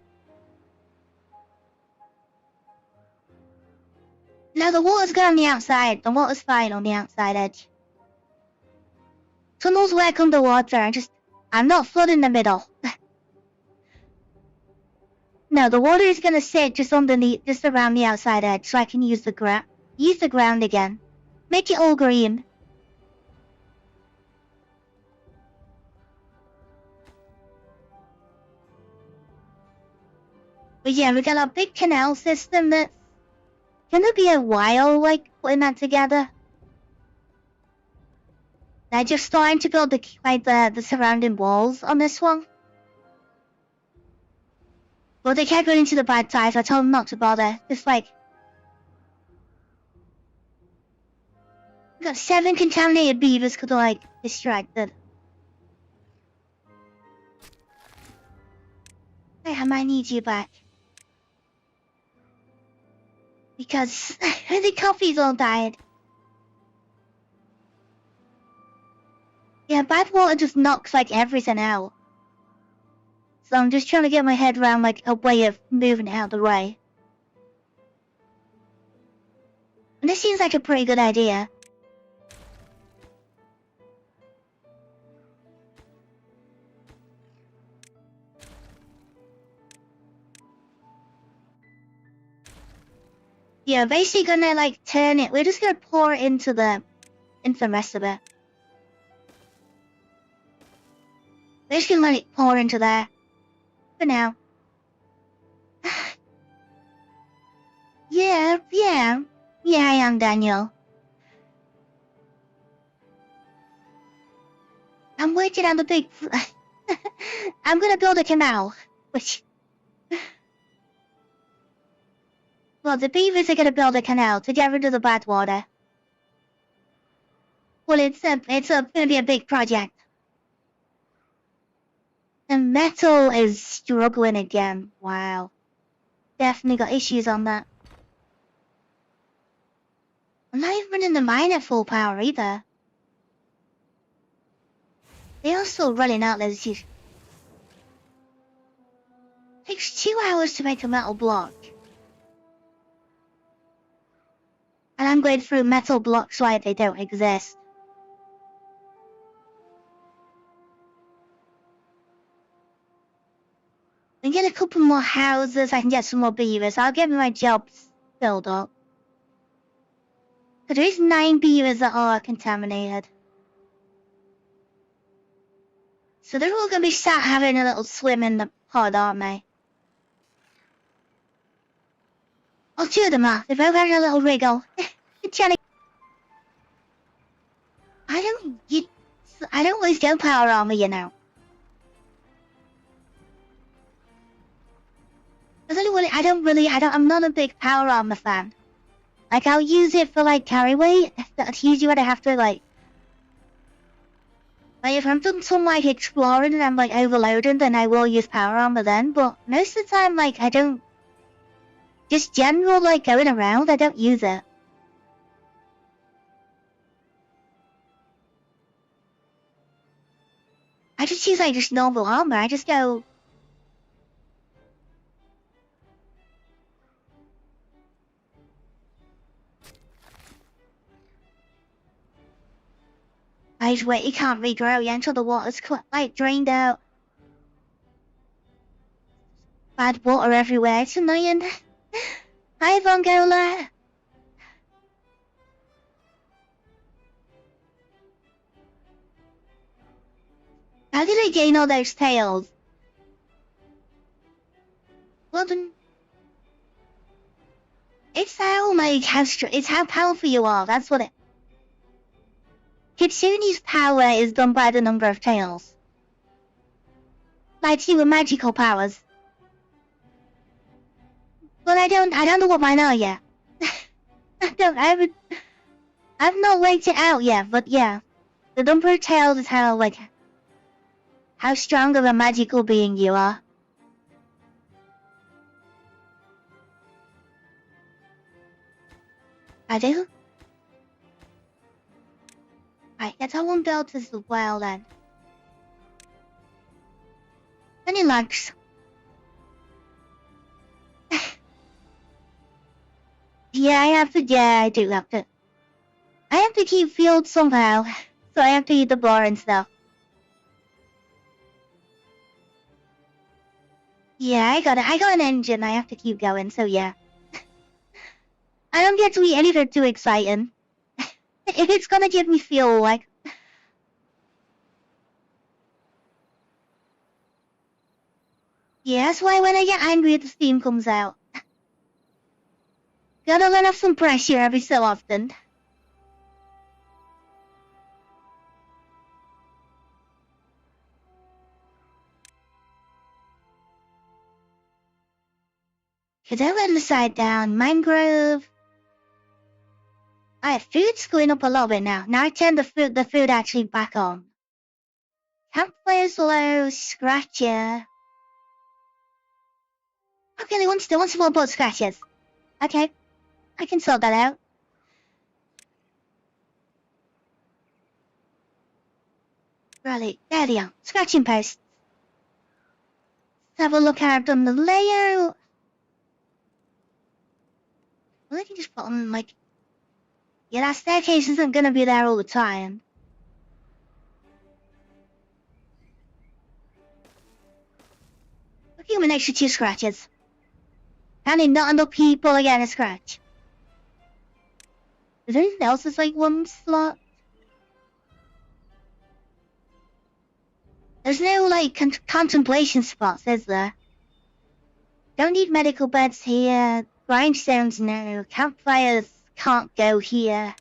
Now the water's good on the outside. The water's fine on the outside edge. Tunnels work underwater. I'm not flooding the middle. No, the water is gonna sit just underneath, just around the outside edge, so I can use the ground again. Make it all green. But yeah, we got a big canal system that's gonna be a while, like, putting that together. They're just starting to build the surrounding walls on this one. But they kept running to the bad side, so I told them not to bother. Just like... We got 7 contaminated beavers because they're, like, distracted. Hey, I might need you back. Because the coffee's all died. Yeah, bad water just knocks, like, everything out. So I'm just trying to get my head around, like, a way of moving it out of the way. And this seems like a pretty good idea. Yeah, basically gonna, like, turn it. We're just gonna pour it into the rest of it. We're just gonna let it pour into there. For now. Yeah, I am, Daniel. I'm working on the big... I'm gonna build a canal, which... Well, the beavers are gonna build a canal to get rid of the bad water. Well, it's gonna be a big project. And metal is struggling again. Wow. Definitely got issues on that. I'm not even running the mine at full power either. They are still running out there. It takes 2 hours to make a metal block. And I'm going through metal blocks like they don't exist. And get a couple more houses, I can get some more beavers. I'll get my jobs filled up. Because there is 9 beavers that are contaminated. So they're all going to be sat having a little swim in the pod, aren't they? Oh, 2 of them are. They're both having a little wriggle. Jenny. I don't always go power armor, you know. I'm not a big power armor fan. Like, I'll use it for, like, carry weight. That's usually what I have to, like, if I'm doing some, like, exploring and I'm, like, overloading, then I will use power armor then. But most of the time, like, I don't... Just general, like, going around, I don't use it. I just use, like, just normal armor. I just go... I just wait, you can't regrow yet until the water's like drained out. Bad water everywhere, it's annoying. Hi, Vongola. How did I gain all those tails? Well then... It's how, like, it's how powerful you are, that's what it... Kitsune's power is done by the number of tails. Like you with magical powers. But I don't know what mine are yet. I've not worked it out yet, but yeah. The number of tails is how, like, how strong of a magical being you are. I do? Right, that's how one built as well then. Any lugs? Yeah, I do have to. I have to keep fueled somehow, so I have to eat the bar and stuff. Yeah, I got it. I got an engine. I have to keep going, so yeah. I don't get to eat anything too exciting. If it's gonna give me feel like... Yeah, that's why when I get angry, the steam comes out. Gotta let off some pressure every so often. Could I let the side down? Mangrove. Alright, food's going up a little bit now. Now I turn the food actually back on. Campfire's low, scratcher. Okay, they want more boat scratches. Okay, I can sort that out. Right, there they are. Scratching posts. Let's have a look at on the layout. Well, I can just put on, like... Yeah, that staircase isn't gonna be there all the time. I'll give him an extra 2 scratches. And not enough people again to scratch. Is there anything else that's like 1 slot? There's no, like, contemplation spots, is there? Don't need medical beds here. Grindstones, no. Campfires can't go here.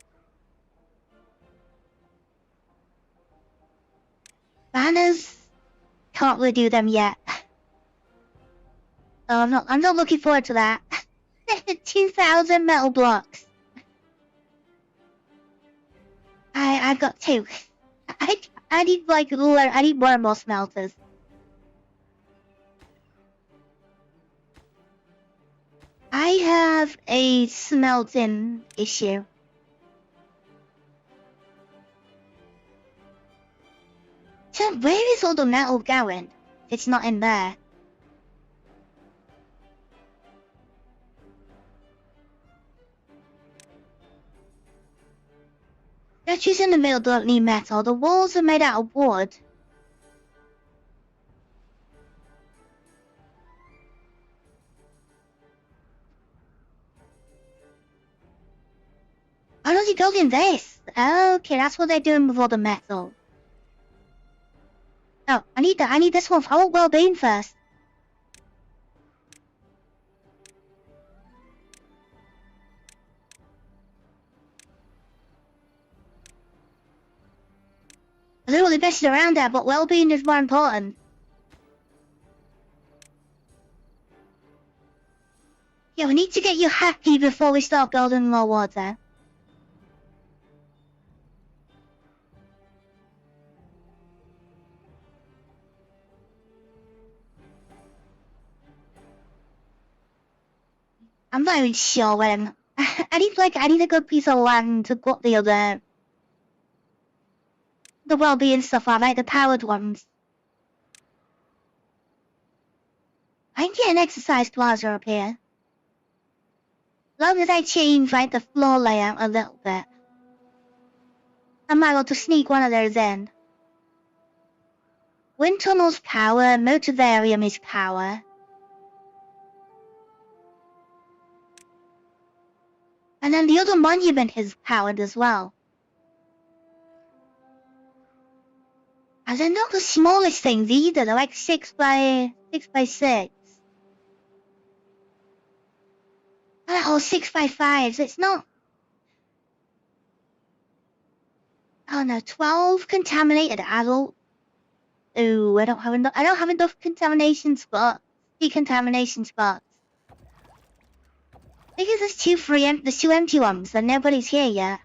Banners, can't really do them yet. Oh, I'm not looking forward to that. 2,000 metal blocks. I've got 2. I need like I need more and more smelters. I have a smelting issue. So where is all the metal going? It's not in there. Statues in the middle don't need metal. The walls are made out of wood. Why don't you build in this? Okay, that's what they're doing with all the metal. Oh, I need this one for our well-being first. I don't really messing around there, but well-being is more important. Yeah, we need to get you happy before we start building more water. I'm not even sure when. I need a good piece of land to put the well-being stuff on, like the powered ones. I can get an exercise plaza up here. As long as I change, like, the floor layout a little bit. I might want to sneak one of those in. Wind tunnel's power, motivarium is power. And then the other monument is powered as well. And they're not the smallest things either, they're like 6 by 6. Oh, 6 by 5s, it's not... Oh no, 12 contaminated adult. Ooh, I don't have enough contamination spots. Decontamination spots. Because there's 2 empty ones and nobody's here yet.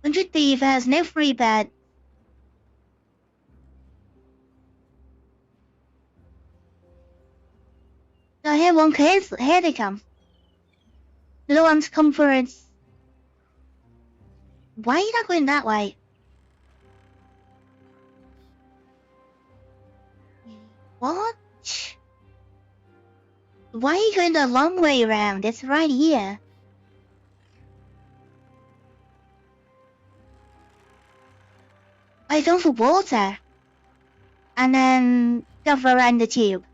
$100 beavers, no free bed. Oh, here they come. The other ones come for it. Why are you not going that way? What? Why are you going the long way around? It's right here. I go for water. And then go around the tube.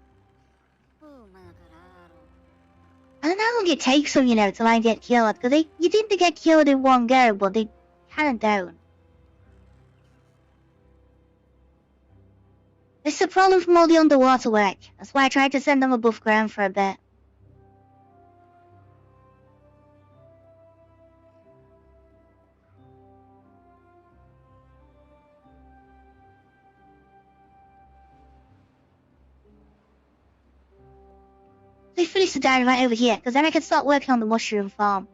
I don't know how long it takes them, till I get killed. Because you think they get killed in one go, but they kind of don't. It's the problem from all the underwater work. That's why I tried to send them above ground for a bit. They finish the dynamite over here, because then I can start working on the mushroom farm.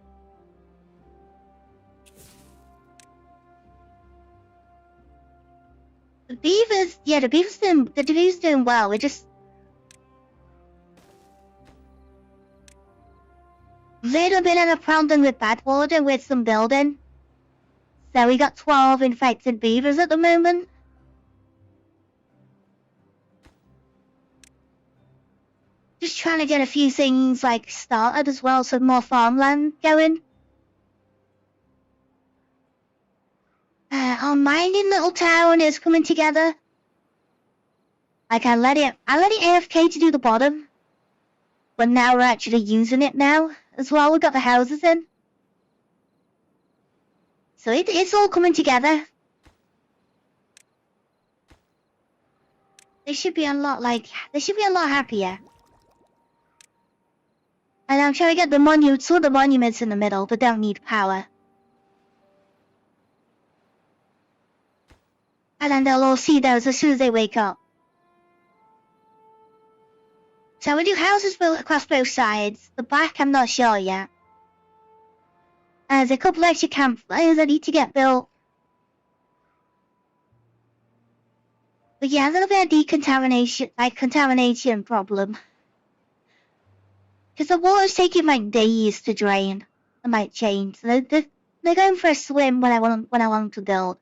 The beavers, yeah, the beavers doing well. We're just little bit of a problem with bad water with some building. So we got 12 infected beavers at the moment. Just trying to get a few things like started as well, so more farmland going. Our mining little town is coming together. Like I let it AFK to do the bottom, but now we're actually using it now as well. We've got the houses in, so it's all coming together. They should be a lot happier. And I'm trying to get the monuments in the middle, but don't need power. And then they'll all see those as soon as they wake up. So we do houses built across both sides. The back, I'm not sure yet. There's a couple extra campfires that need to get built. But yeah, a little bit of contamination problem. Because the water's taking like days to drain. It might change. So they're going for a swim when I want them to build.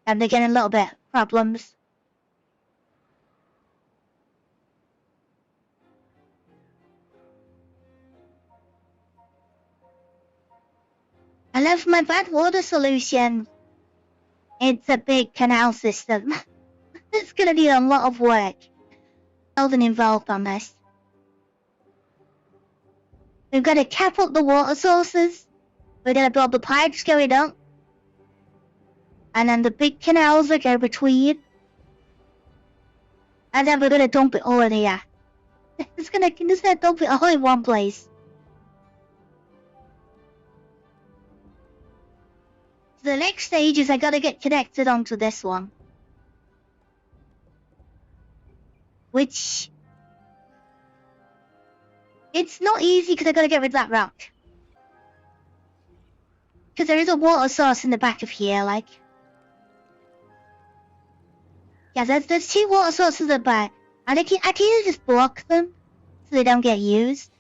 And they're getting a little bit problems. I love my bad water solution. It's a big canal system. It's gonna need a lot of work. Building involved on this. We've got to cap up the water sources. We're gonna build the pipes going up. And then the big canals that go between. And then we're gonna dump it all in here. Just gonna dump it all in one place. So the next stage is I gotta get connected onto this one. Which... it's not easy because I gotta get rid of that rock. Because there is a water source in the back of here, like... yeah, there's two water sources at the back. And I can either just block them so they don't get used.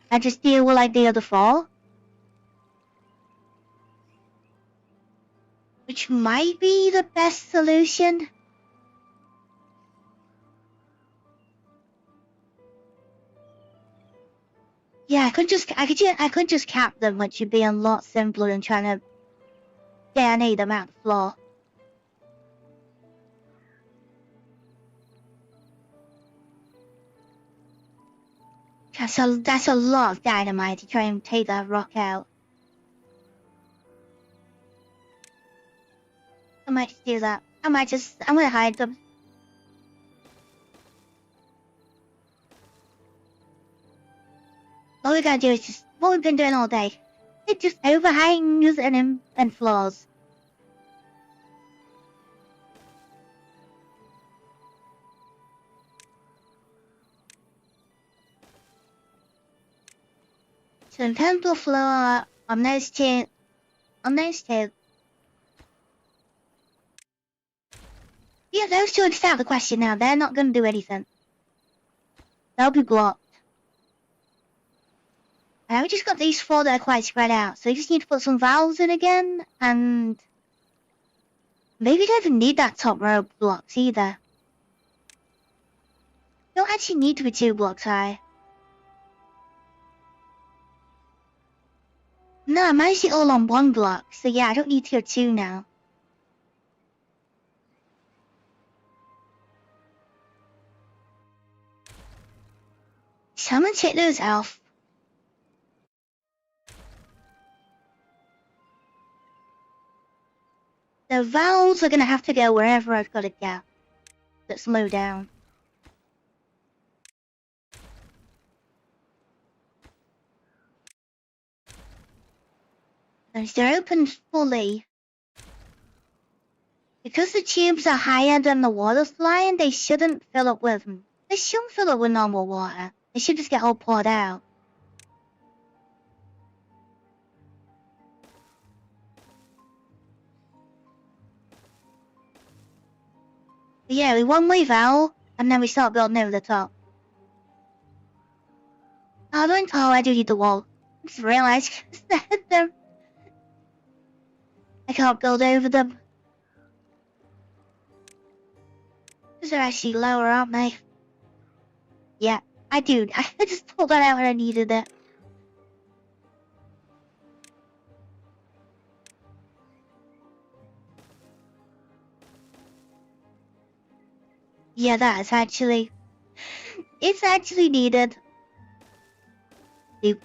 And just deal with like the other four. Which might be the best solution. Yeah, I could just cap them, which would be a lot simpler than trying to DNA them out the floor. That's a lot of dynamite to try and take that rock out. I might just do that. I'm gonna hide them. All we gotta do is just what we've been doing all day. It's just overhangs and flaws. So in terms of floor, on those two. Yeah, those two are just out of the question now. They're not gonna do anything. They'll be blocked. And we just got these four that are quite spread out, so we just need to put some valves in again, and maybe we don't even need that top row blocks either. Don't actually need to be 2 blocks high. No, I managed it all on 1 block, so yeah, I don't need tier 2 now. I'm gonna take those off. The valves are gonna have to go wherever I've got to go. Let's slow down. As they're open fully. Because the tubes are higher than the water's line, they shouldn't fill up with them. They shouldn't fill up with normal water. They should just get all poured out. But yeah, we one-way valve, and then we start building over the top. Oh, I do need the wall. I just realised them. I can't build over them. Because they're actually lower, aren't they? Yeah, I do. I just pulled that out when I needed it. Yeah, that is actually... It's actually needed. Oops.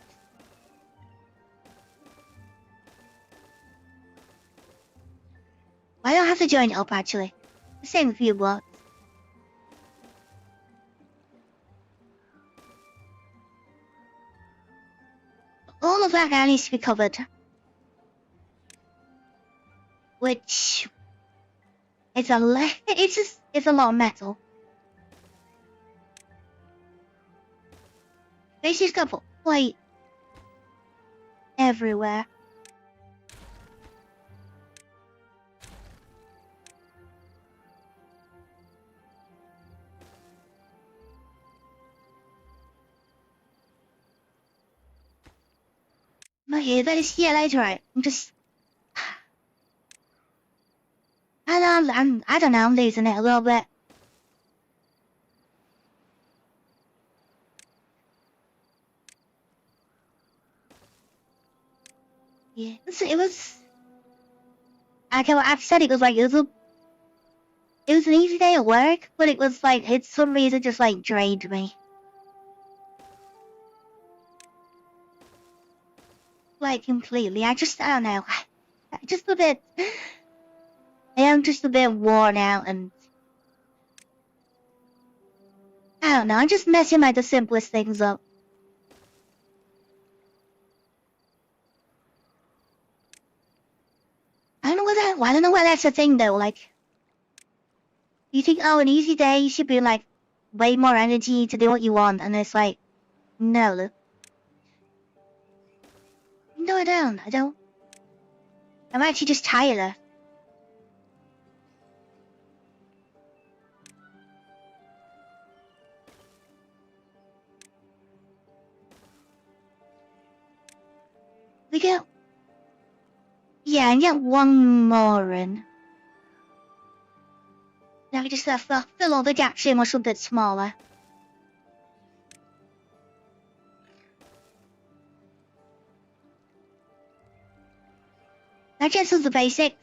I don't have to join it up, actually. The same with you blocks. All of that now needs to be covered. Which... It's a lot of metal. Basically, got put plate everywhere. Okay, that is later. Right. I'm just. I don't know. I'm losing it a little bit. Yeah, it was. I've said it was like it was an easy day at work, but it was like for some reason just like drained me. Like completely. I don't know. Just a bit. I am just a bit worn out and. I don't know. I'm just messing like the simplest things up. I don't know why that's a thing though. Like, you think, oh, an easy day, you should be like way more energy to do what you want, and it's like, no. No, I don't. I'm actually just tired. We go. Yeah, and get one more in. Now we just have to fill all the gaps in or something smaller. That just was the basics.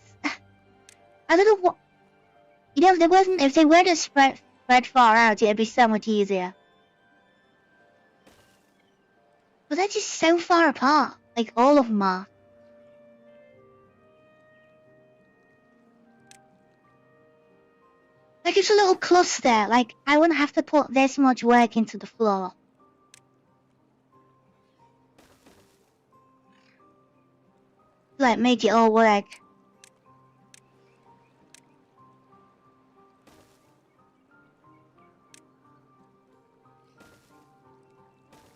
I don't know what... You know, if they were to spread far out, it'd be so much easier. But they're just so far apart. Like, all of them are. Like, it's a little cluster. Like, I wouldn't have to put this much work into the floor. Like, make it all work.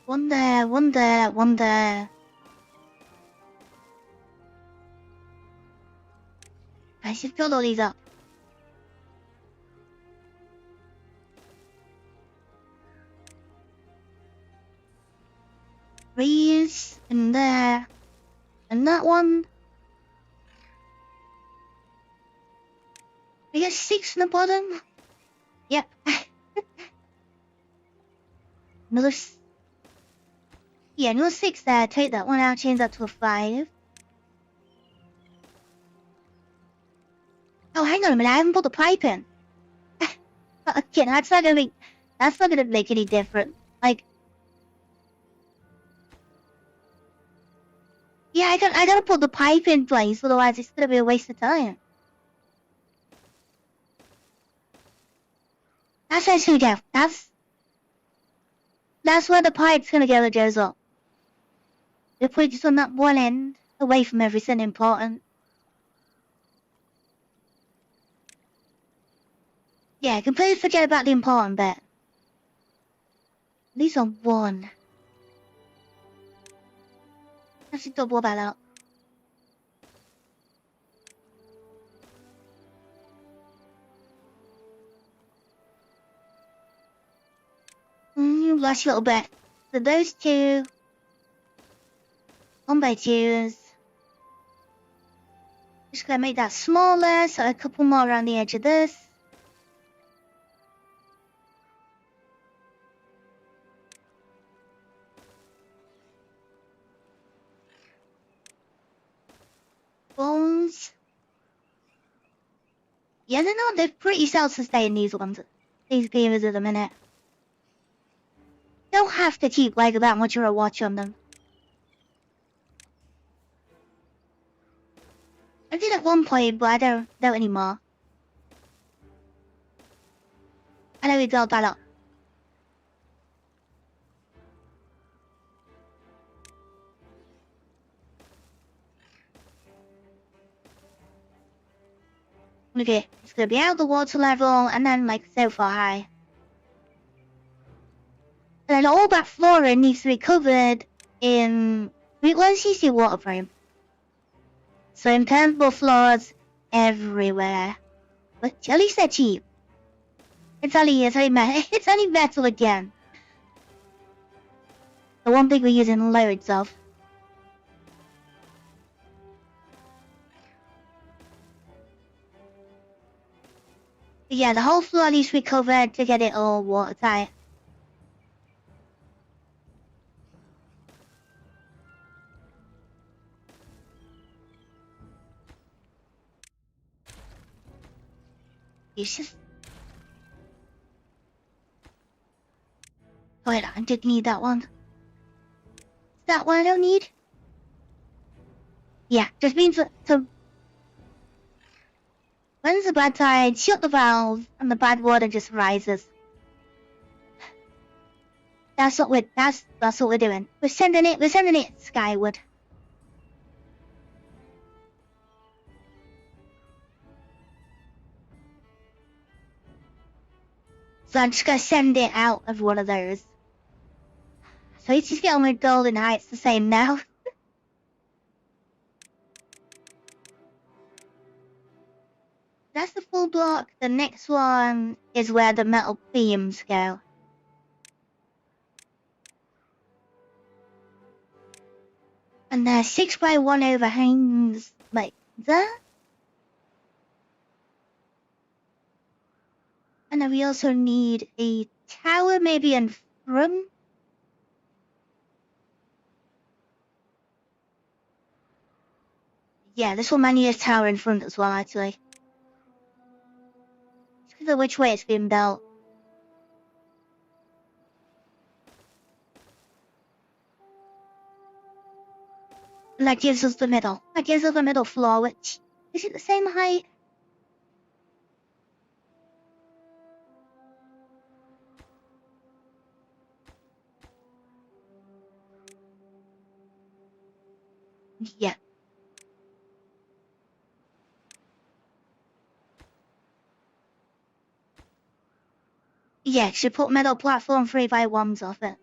One there, one there, one there. I should fill all these up. These, and there. And that one. We got 6 in the bottom. Yep. another 6 there. Take that one out, change that to a 5. Oh, hang on a minute, I haven't put the pipe in. Okay, that's not gonna make any difference. Like, Yeah, I gotta put the pipe in place, otherwise it's gonna be a waste of time. That's actually go. That's where the pipe's gonna go that goes up. They put it just on that one end, away from everything important. Yeah, completely forget about the important bit. At least on one. Actually double that up. Last little bit. So those two. 1x2s. Just gonna make that smaller, so a couple more around the edge of this. Bones. Yeah, they're pretty self-sustained, these ones. These beavers at the minute. Don't have to keep like that much of a watch on them. I did at one point, but I don't anymore. I know we built that up. Okay, it's gonna be out the water level and then like so far high. And then all that flooring needs to be covered in let's use the water frame. So impermeable floors everywhere. But at least they're cheap. It's only metal again. The one thing we're using loads of. But yeah, the whole floor needs to be covered to get it all watertight. It's just... Wait, I didn't need that one. That one I don't need? Yeah, just means to... When's the bad tide, shut the valve, and the bad water just rises. That's what we're doing. We're sending it skyward. So I'm just gonna send it out of one of those. So it's just getting with Golden Heights the same now. That's the full block. The next one is where the metal beams go. And there's 6x1 overhangs like that. And then we also need a tower maybe in front. Yeah, this one might need a tower in front as well actually. It's because of which way it's being built. And that gives us the middle. That gives us the middle floor, which is it the same height? Yeah. Yeah, should put metal platform 3x1s off it.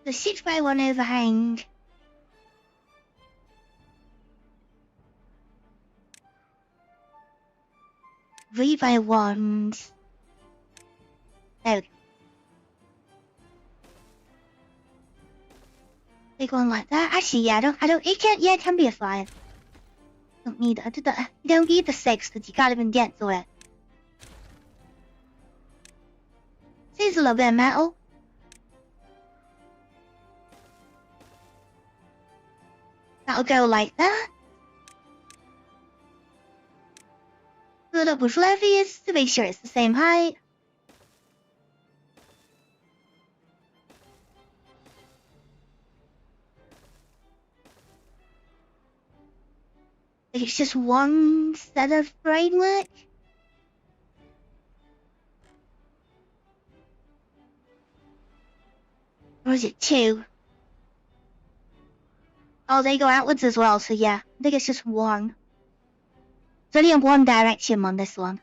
The 6x1 overhang. Three by ones. There we go. Big one like that. Actually, yeah, it can be a 5. Don't need it. You don't need the 6 because you can't even get to it. Seems a little bit of metal. That'll go like that. Fill it up with levies to make sure it's the same height. Like it's just one set of framework? Or is it two? Oh, they go outwards as well, so yeah. I think it's just one. It's only in one direction on this one.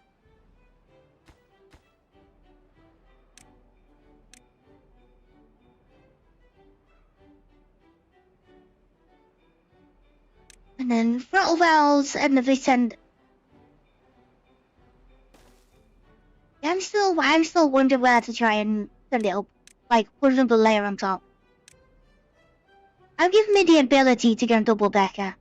And then throttle valves and the this end. Yeah, I'm still wondering where to try and send it up. Like, put another layer on top. I'll give me the ability to get a double decker.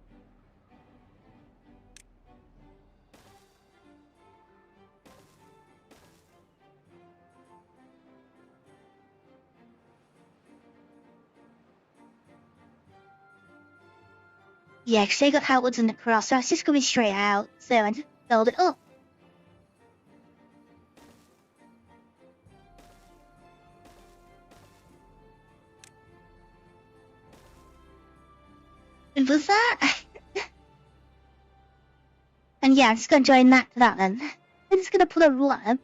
Yeah, because they got outwards and across, so it's just going straight out. So I just build it up. And was that? And yeah, I'm just going to join that to that then. I'm just going to put a lot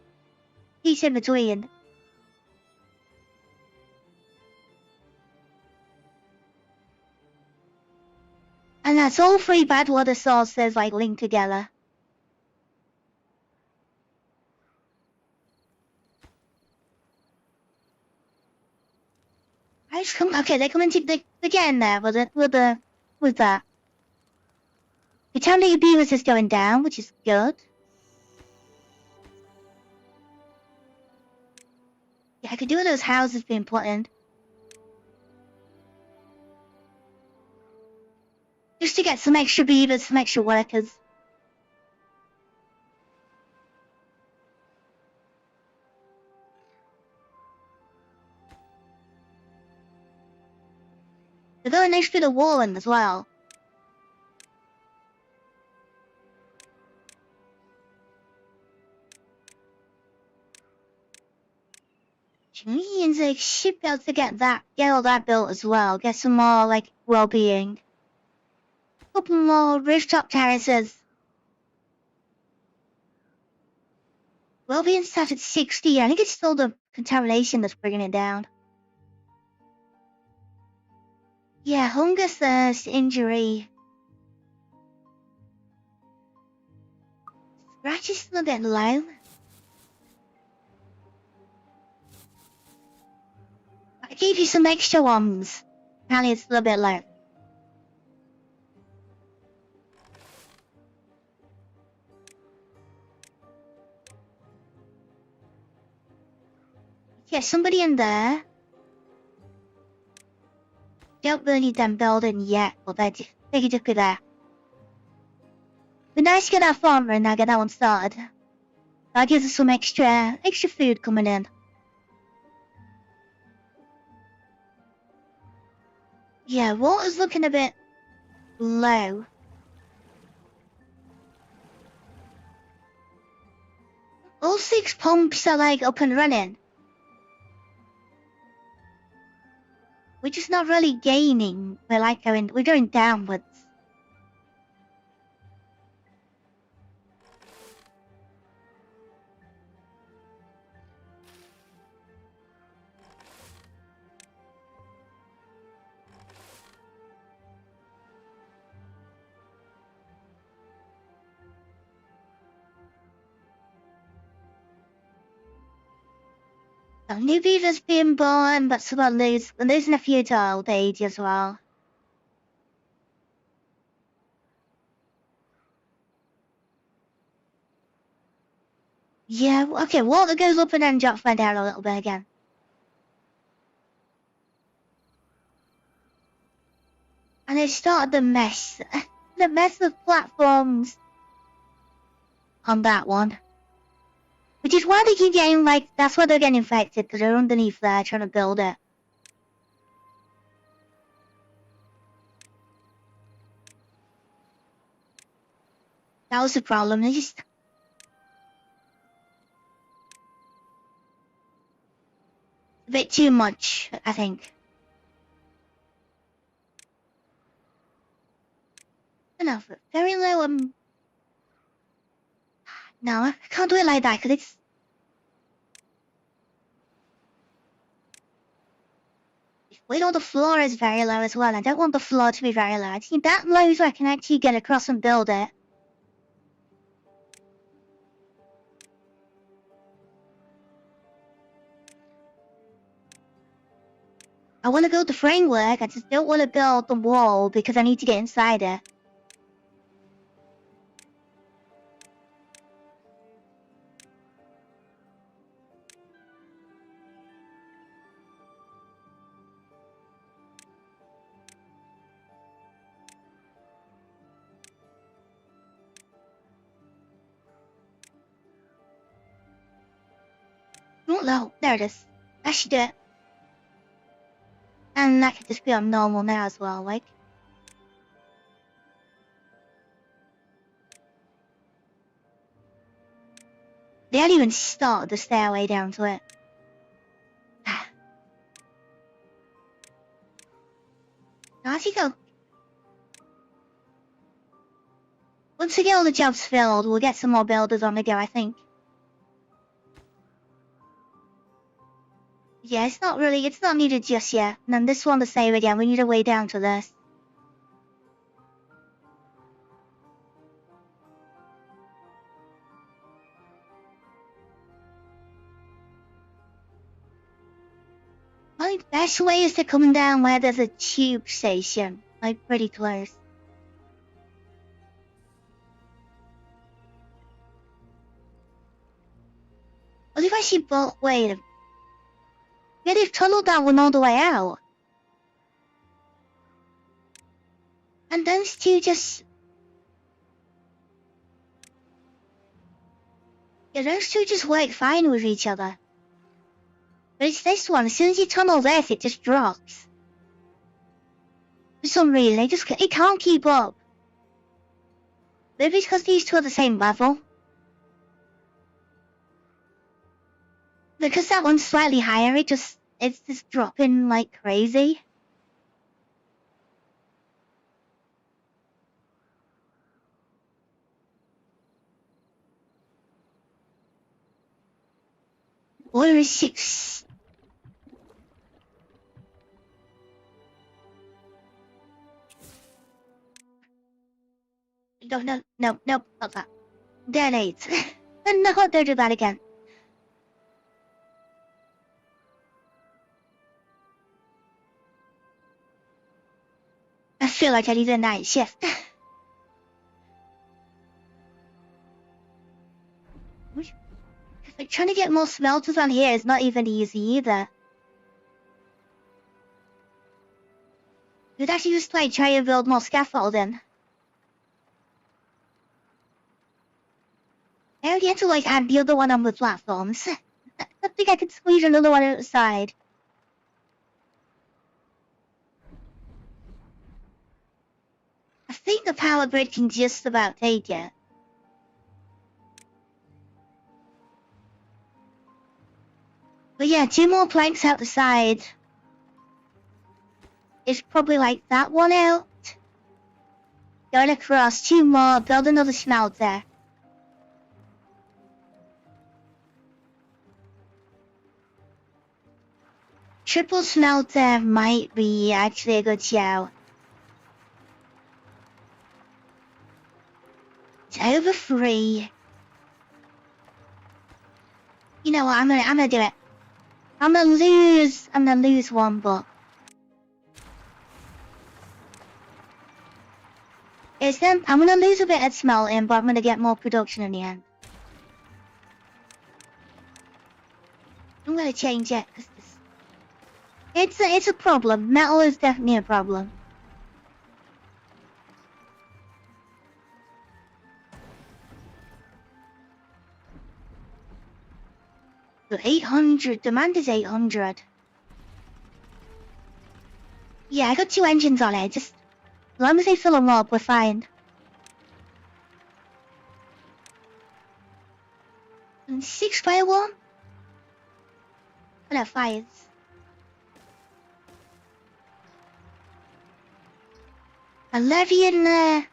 piece in between. And that's all three bad water sources like linked together. I just come, okay, they're coming to they're getting there with that. The town of Beavers is going down, which is good. Yeah, I could do with those houses being put in. Just to get some extra beavers, some extra workers. They're going next to the wall in as well. Which means they should be able to get all that built as well. Get some more, like, well-being. Couple more rooftop terraces. Well-being sat at 60. I think it's still the contamination that's bringing it down. Yeah, hunger, thirst, injury. Scratch is still getting low. I gave you some extra ones. Apparently it's a little bit low. Yeah, somebody in there. Don't really need them building yet, but they could just be there. Be nice to get that farmer and now get that one started. That gives us some extra food coming in. Yeah, water's looking a bit low. All 6 pumps are like up and running. We're just not really gaining. We're going downwards. So new beavers being born, but some are losing a few to old age as well. Yeah, okay, water goes up and then drops back down a little bit again. And it started the mess. The mess of platforms on that one. Which is why they keep getting, like, that's why they're getting infected, because they're underneath there trying to build it. That was the problem, they just... A bit too much, I think. Enough. Very low. No, I can't do it like that because it's. Wait, all the floor is very low as well. I don't want the floor to be very low. I need that low so I can actually get across and build it. I want to build the framework. I just don't want to build the wall because I need to get inside it. Not low. There it is. That should do it. And that could just be on normal now as well, like. They haven't even started the stairway down to it. Now, as you go. Once we get all the jobs filled, we'll get some more builders on the go, I think. Yeah, it's not needed just yet. And then this one to save again, we need a way down to this. I think the best way is to come down where there's a tube station, like pretty close. What if I see both? Wait. Yeah, they've tunneled that one all the way out. And those two just... Yeah, those two just work fine with each other. But it's this one, as soon as you tunnel this, it just drops. For some reason, it can't keep up. Maybe it's because these two are the same level. Because that one's slightly higher, it's just dropping like crazy. Where is 6? No, not that. Then 8. No, don't do that again. I feel like I need a night shift. Like, trying to get more smelters on here is not even easy either. You'd actually just like try and build more scaffolding. I already had to like add the other one on the platforms. I don't think I could squeeze another one outside. I think the power grid can just about take it. But yeah, 2 more planks out the side. It's probably like that one out. Going across, 2 more, build another smelter. Triple smelter might be actually a good shout. It's over 3. You know what, I'm gonna do it. I'm gonna lose one, but I'm gonna lose a bit at smelting, but I'm gonna get more production in the end. I'm gonna change it because it's a problem. Metal is definitely a problem. So 800, demand is 800. Yeah, I got 2 engines on it, just as long as they fill them up, we're fine. And 6 fire one? And that fires. A levy in there.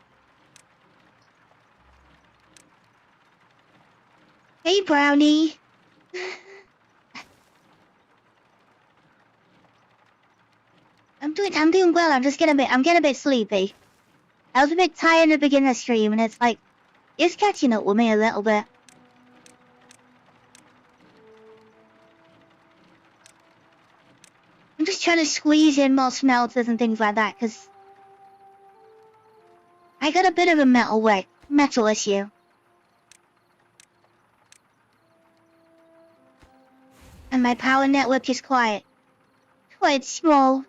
Hey, Brownie. I'm doing well. I'm getting a bit sleepy. I was a bit tired at the beginning of the stream, and it's catching up with me a little bit. I'm just trying to squeeze in more smelters and things like that, because I got a bit of a metal issue. And my power network is quite small.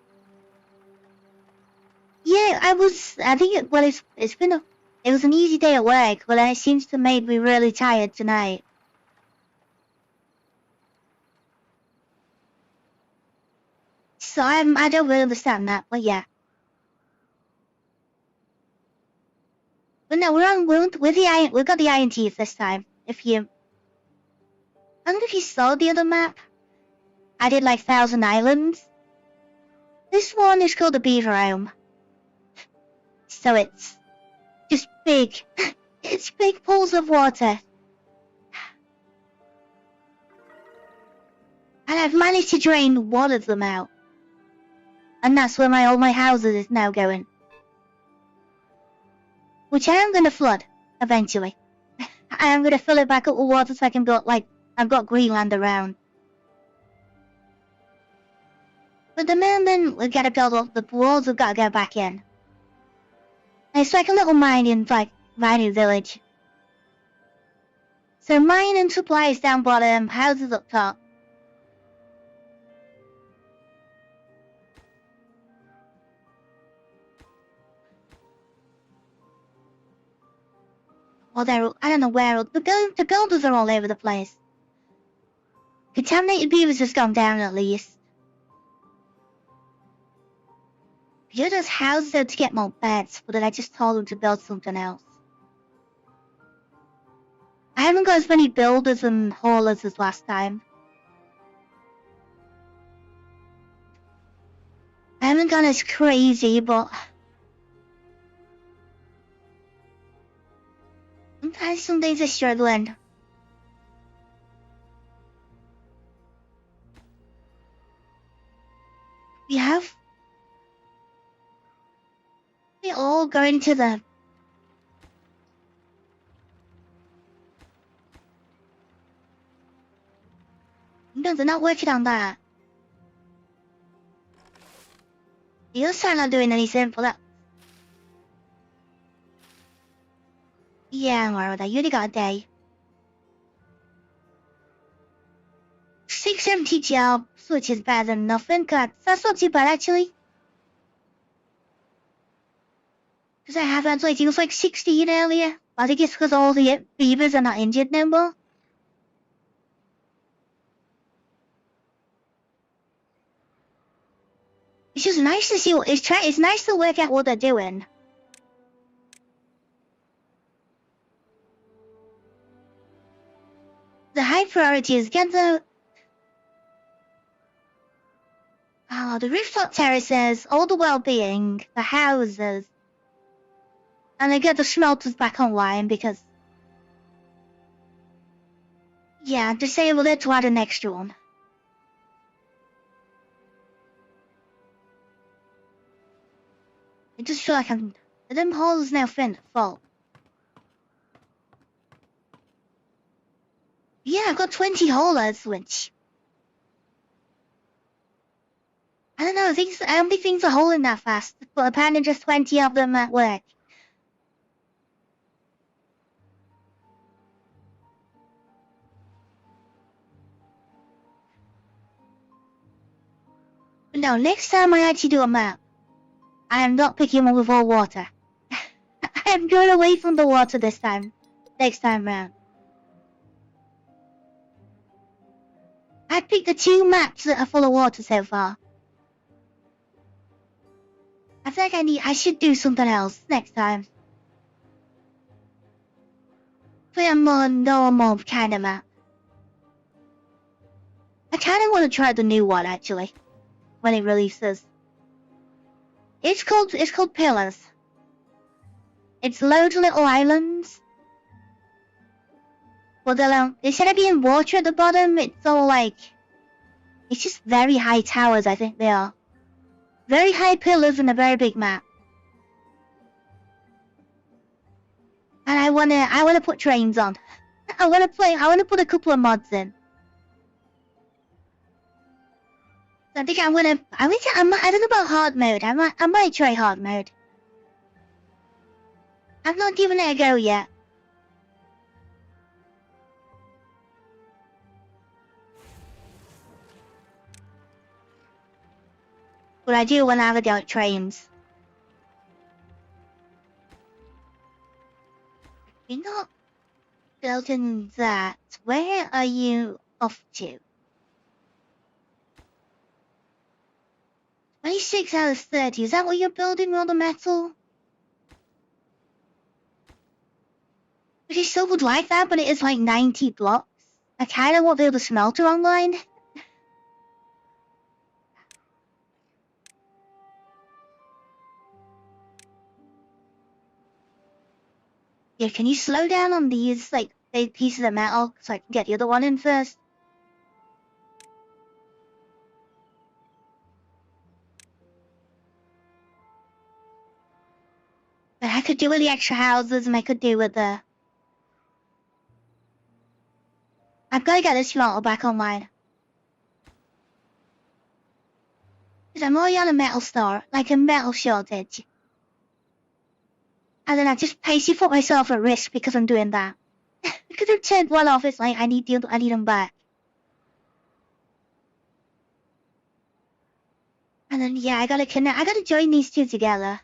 Yeah, it was an easy day at work, but it seems to make me really tired tonight. So I don't really understand that, but yeah. But no, we've got the iron teeth this time. I don't know if you saw the other map. I did like 1,000 islands. This one is called the Beaver Home. So it's just big, it's big pools of water. And I've managed to drain one of them out. And that's where all my houses is now going. Which I am going to flood, eventually. I am going to fill it back up with water so I can build, I've got Greenland around. But the moment we've got to build up the walls, we've got to go back in. And it's like a little mining village. So mine and supplies down bottom, houses up top. Well, I don't know where, the builders are all over the place. Contaminated beavers has gone down at least. You just houses out to get more beds, but then I just told them to build something else. I haven't got as many builders and haulers as last time. I haven't gone as crazy, but sometimes some days are struggling. We're all going to the... No, they're not working on that. The other side not doing anything for that. Yeah, Marla, you only got a day. 670 job, which is better than nothing. God, that's not too bad actually. Because I have had it was like 16 earlier. I think it's because all the beavers are not injured no more. It's just nice to see it's nice to work out what they're doing. The high priority is get the rooftop terraces, all the well-being, the houses, and then get the smelters back online because yeah, disable it to add an extra one. I just feel like them holes now full. Yeah, I've got 20 haulers, which I don't know. I don't think things are hauling that fast, but apparently just 20 of them at work. But no, next time I actually do a map, I am not picking one with all water. I am going away from the water this time. Next time round. I picked the 2 maps that are full of water so far. I feel like I should do something else next time. Play a more normal kind of map. I kind of want to try the new one actually, when it releases. It's called Pillars. It's loads of little islands. instead of being water at the bottom, it's all like, it's just very high towers, I think they are. Very high pillars and a very big map. And I wanna put trains on. I wanna put a couple of mods in. So I think I don't know about hard mode. I might try hard mode. I've not given it a go yet. But I do want to have a go at trains. You're not building that. Where are you off to? 26 out of 30. Is that what you're building, all the metal? Which is so would like that, but it is like 90 blocks. I kinda want to build a smelter online. Yeah, can you slow down on these, like, big pieces of metal so I can get the other one in first? But I could do with the extra houses and I could do with the... I've got to get this smelter back online. Because I'm already on a metal store, like a metal shortage. And then I just basically put myself at risk because I'm doing that. Because I've turned one off, it's like I need them back. And then yeah, I gotta join these two together.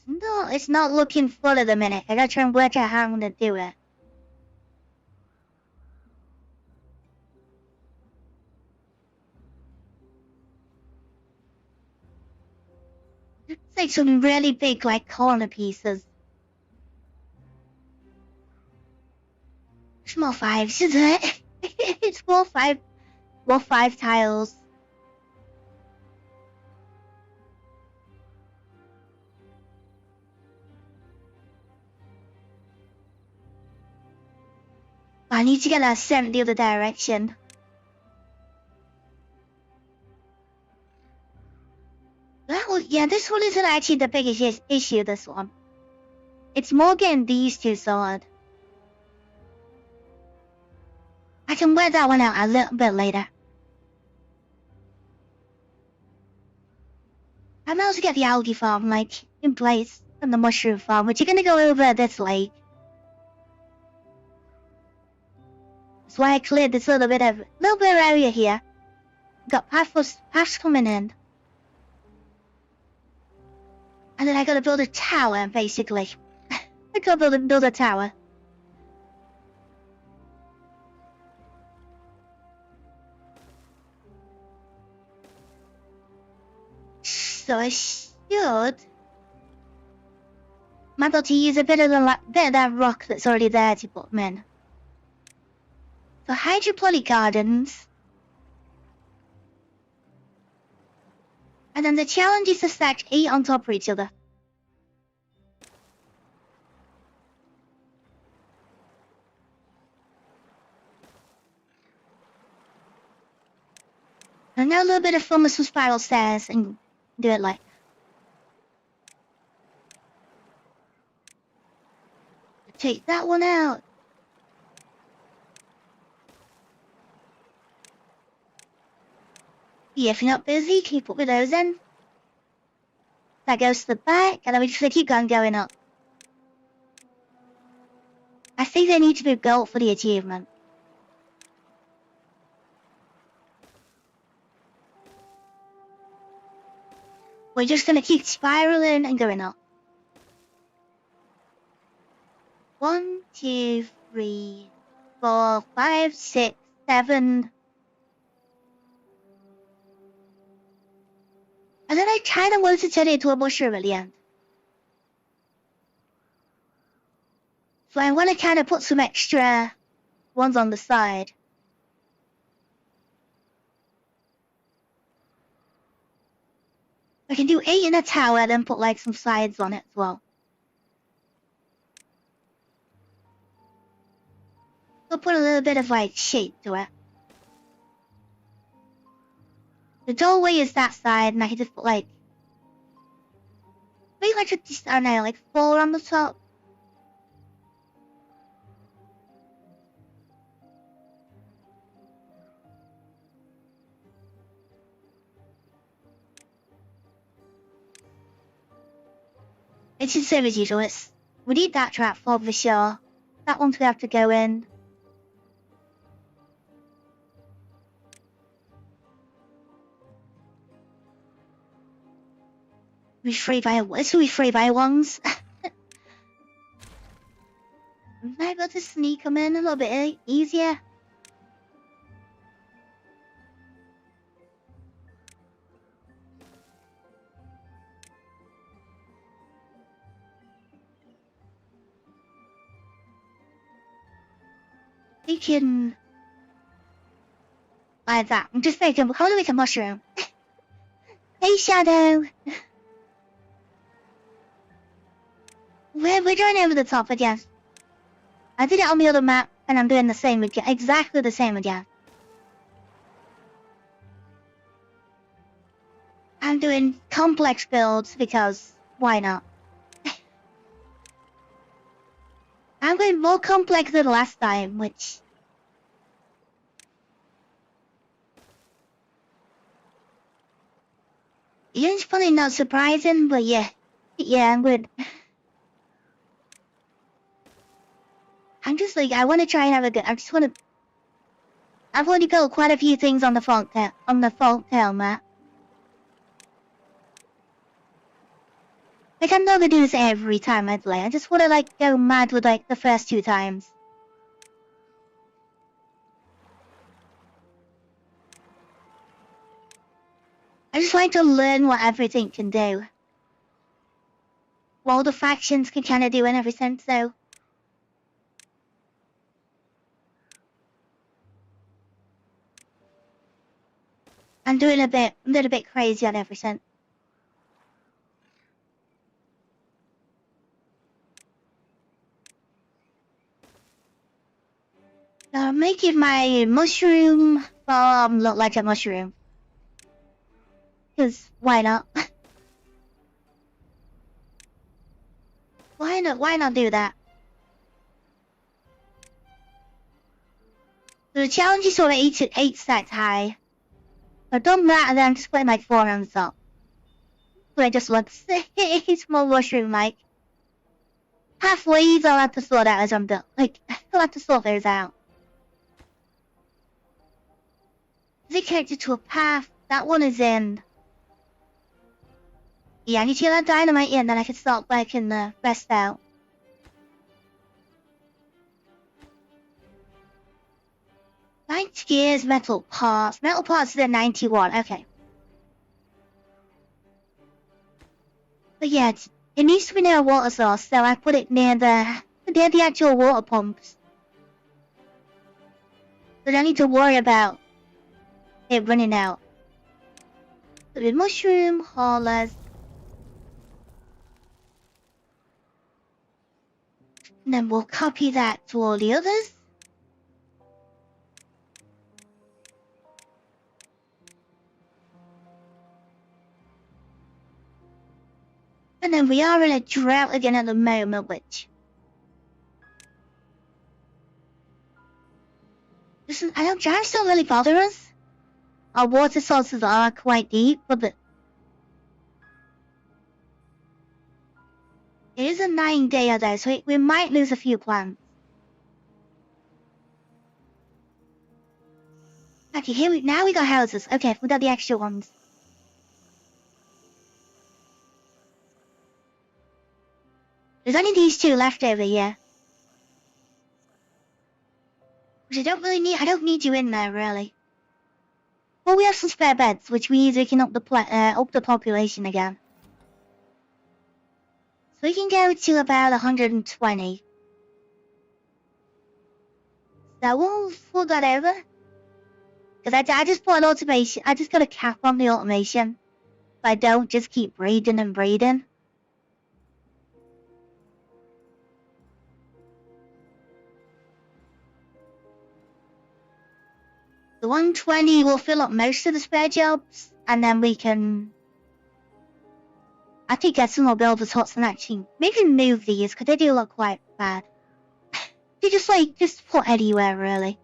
No, it's not looking full at the minute. I gotta try and work out how I'm gonna do it. It's like some really big, like, corner pieces. Small fives, isn't it? It's more five tiles. I need to get that sent the other direction. This one isn't actually the biggest issue, this one. It's more getting these two sorted. I can work that one out a little bit later. I might also get the algae farm, like, in place, and the mushroom farm, which are gonna go over this lake. That's why I cleared this little bit of area here. Got paths coming in. And then I gotta build a tower, basically. I gotta build a tower. So I should... might be able to use a bit of that rock that's already there to put them in. So hydroponic gardens. And then the challenge is to stack 8 on top of each other. And now a little bit of fun with some spiral stairs and do it like. Take that one out. Yeah, if you're not busy, keep up with those then. That goes to the back, and then we just keep going up. I think they need to be built for the achievement. We're just gonna keep spiraling and going up. 1, 2, 3, 4, 5, 6, 7. And then I kind of wanted to turn it into a mushroom at the end. So I want to kind of put some extra ones on the side. I can do 8 in a tower, then put like some sides on it as well. We'll put a little bit of like shape to it. The doorway is that side, and I can just put like maybe like I don't know, like 4 on the top. It's the same as usual. We need that trap for sure. That one's gonna have to go in. This will be 3 by 1s. Maybe I'll just sneak them in a little bit easier. We can like that. I'm just thinking, how do we make a mushroom? Hey, Shadow. We're going over the top again. I did it on the other map, and I'm doing the same again. Exactly the same again. I'm doing complex builds because why not? I'm going more complex than last time, which it's probably not surprising, but yeah, I'm good. I'm just like, I want to try and have a good. I've already built quite a few things on the folktale map. Like I'm not gonna do this every time I play. I just want to like go mad with like the first 2 times. I just like to learn what everything can do. What all the factions can kind of do and everything, so. I'm doing a little bit crazy on everything. I'm making my mushroom farm look like a mushroom. Cause why not? Why not do that? So the challenge is sort of 8 stacks high. I've done that and then I'm just putting like 4 on the top. So I just want a small mushroom like. Halfway I'll have to sort out as I'm done. Like, I'll have to sort those out. Is it connected to a path? That one is in. Yeah, I need to get that dynamite in, then I can start working the rest out. Light gears, metal parts. Metal parts are 91, okay. But yeah, it needs to be near a water source, so I put it near the actual water pumps. So I don't need to worry about it running out. So the mushroom haulers. And then we'll copy that to all the others. And then we are in a drought again at the moment, which droughts don't really bother us. Our water sources are quite deep, but it is a 9-day though, so we might lose a few plants. Okay, now we got houses. Okay, we got the extra ones. There's only these 2 left over here. Which I don't need you in there, really. Well, we have some spare beds, which means we can up the population again. So we can go to about 120. So we'll put that over. Because I just put an automation, I just got a cap on the automation. If I don't, just keep breeding and breeding. The 120 will fill up most of the spare jobs, and then we can, I think, get some more builders huts and actually maybe move these, because they do look quite bad. They just put anywhere, really.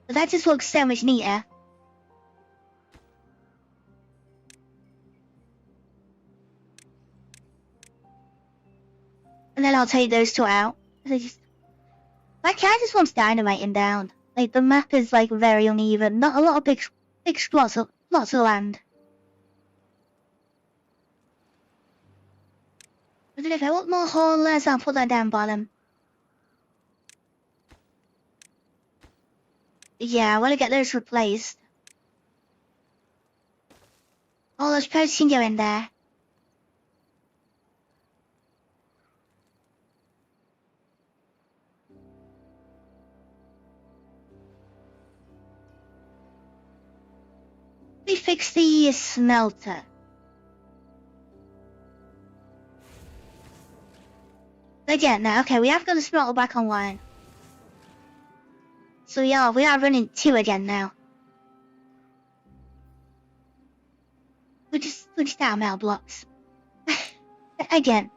But that just looks so much neater. And then I'll take those two out. I just wants dynamiting down. Like, the map is, like, very uneven. Not a lot of big lots of land. But if I want more haulers, I'll put that down bottom. Yeah, I want to get those replaced. Oh, those posts can go in there. We fix the smelter. Again, now, okay, we have got the smelter back online. So we are running 2 again now. We're just out of mail blocks. Again.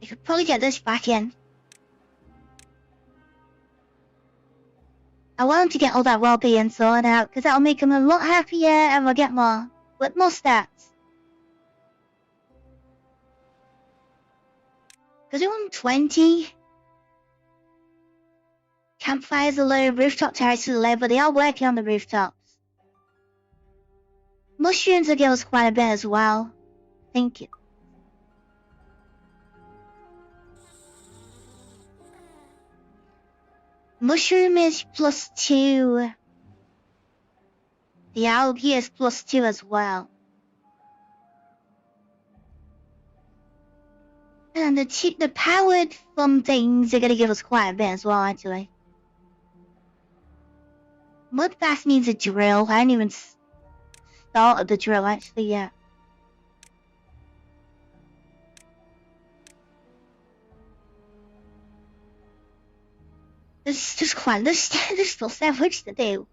We could probably get this back in. I want him to get all that well-being sorted out, because that'll make him a lot happier and we'll get more stats. Because we want 20. Campfires are low, rooftop terraces are low, but they are working on the rooftops. Mushrooms will give us quite a bit as well. Thank you. Mushroom is +2. The algae is +2 as well. And the powered fun things are gonna give us quite a bit as well, actually. Mud bath needs a drill. I haven't even started the drill actually yet. There's still so much to do.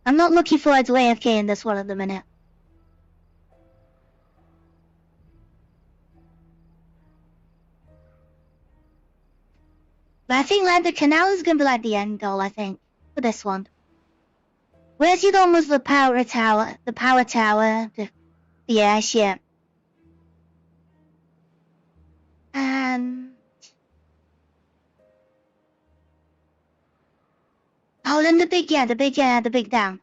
I'm not looking forward to AFK in this one at the minute. But I think like the canal is gonna be like the end goal, I think, for this one. Where's the one was the power tower, the airship. And oh, then the big dam.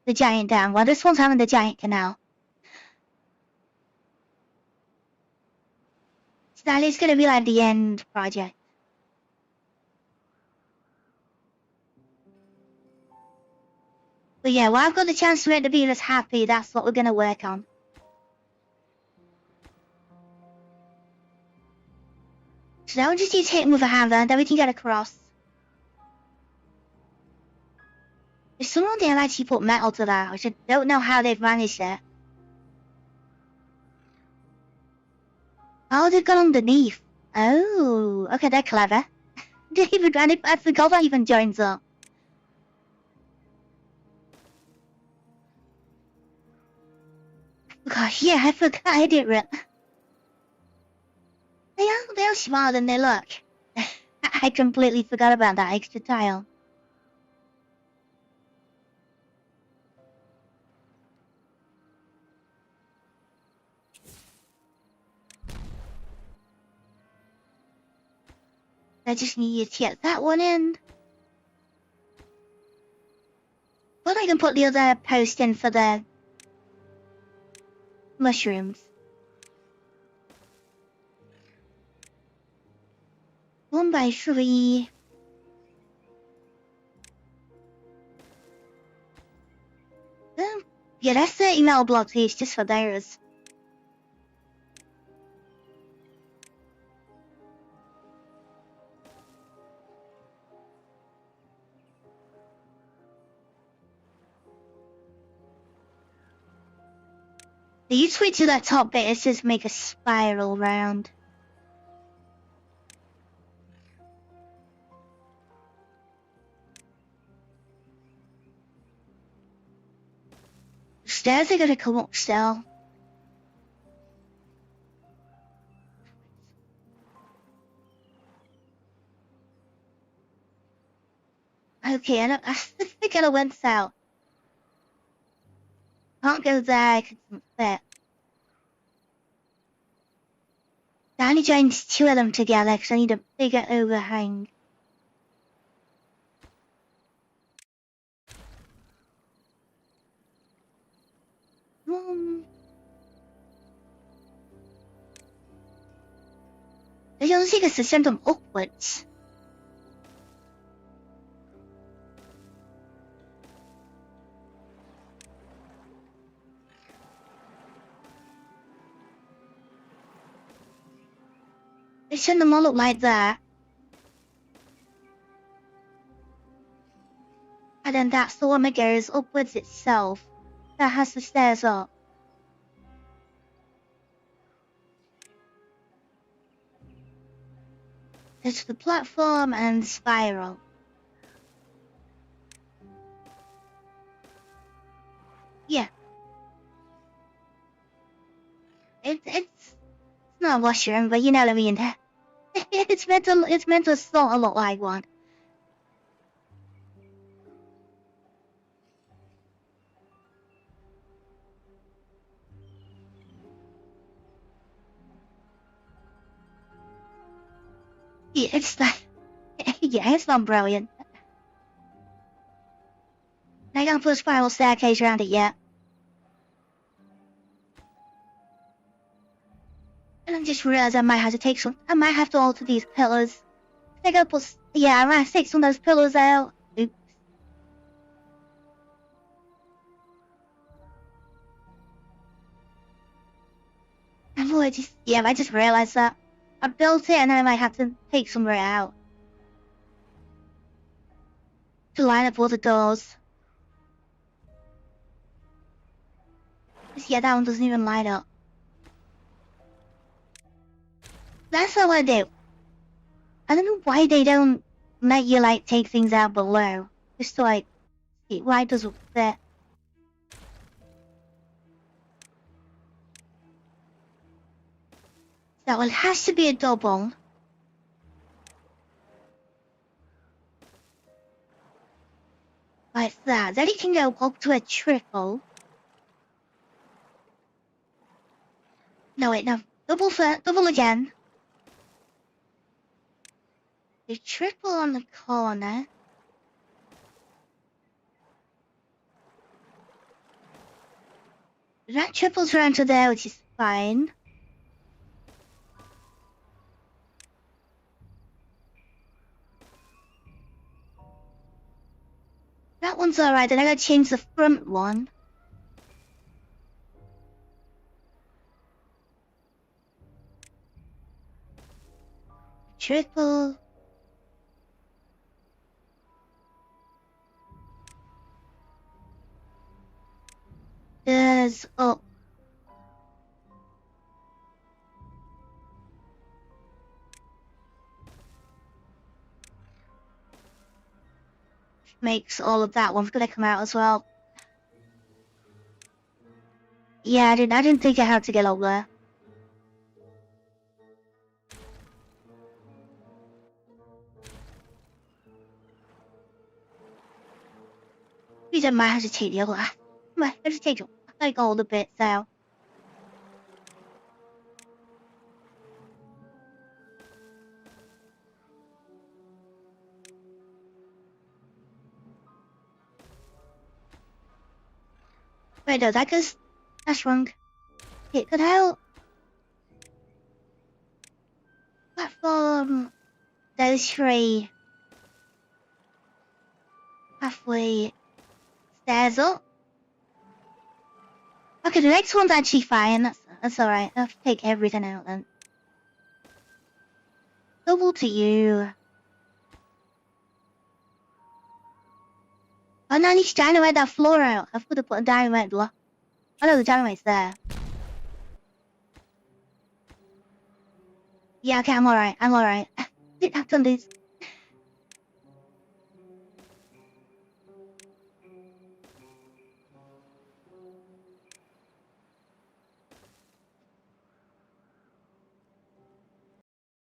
The giant dam. Well, this one's having the giant canal. So that is gonna be like the end project. But yeah, while I've got the chance to make the Beavers happy, that's what we're gonna work on. So now we just need to hit him with a hammer, then we can get across. If someone did actually put metal to that, which I don't know how they've managed it. Oh, they've gone underneath. Oh, okay, they're clever. Didn't even run it past the goal that even joins up. Gosh, yeah, I forgot I did it. They're smarter than they look. I completely forgot about that extra tile. I just need to get that one in. But I can put the other post in for the mushrooms. 1x3. Yeah, that's 30 metal blocks each just for theirs. You switch to that top bit, it's just make a spiral round. Stairs are gonna come up still. Okay, I think I went south. Can't go there, cause it's fit. I need to join two of them together because I need a bigger overhang. I don't think it's to send them upwards. They send them all up like that. And then that's the one that goes upwards itself. That has the stairs up. There's the platform and spiral. Yeah. It's not a washroom, but you know what I mean. It's meant to sort of look like one. Yeah, it's not. Yeah, it's not brilliant. I can't put a spiral staircase around it yet. And I just realized I might have to take some. I might have to alter these pillars. I gotta put. Yeah, I might have to take some of those pillars out. Oops. I just realized that. I built it and then I might have to take some of it out. To line up all the doors. Yeah, that one doesn't even line up. That's what I want to do. I don't know why they don't let you like take things out below. Just to like see why it doesn't fit. That one has to be a double. Like that. Then it can go up to a triple. No wait, no. Double again. The triple on the corner. That triples around to there, which is fine. That one's alright, then I gotta change the front one. Triple. There's up. Makes all of that one's gonna come out as well. Yeah, I didn't think I had to get over there. We don't might have to take the other. Might have to take like all the bits out. Wait, no, that's wrong. It could help. Platform. Those three. Halfway. Stairs up. Okay, the next one's actually fine. That's alright. I'll take everything out then. Double to you. Oh no, I need to dynamite that floor out. I've got to put a dynamite block. Oh no, the dynamite's there. Yeah, okay, I'm alright. I've done this.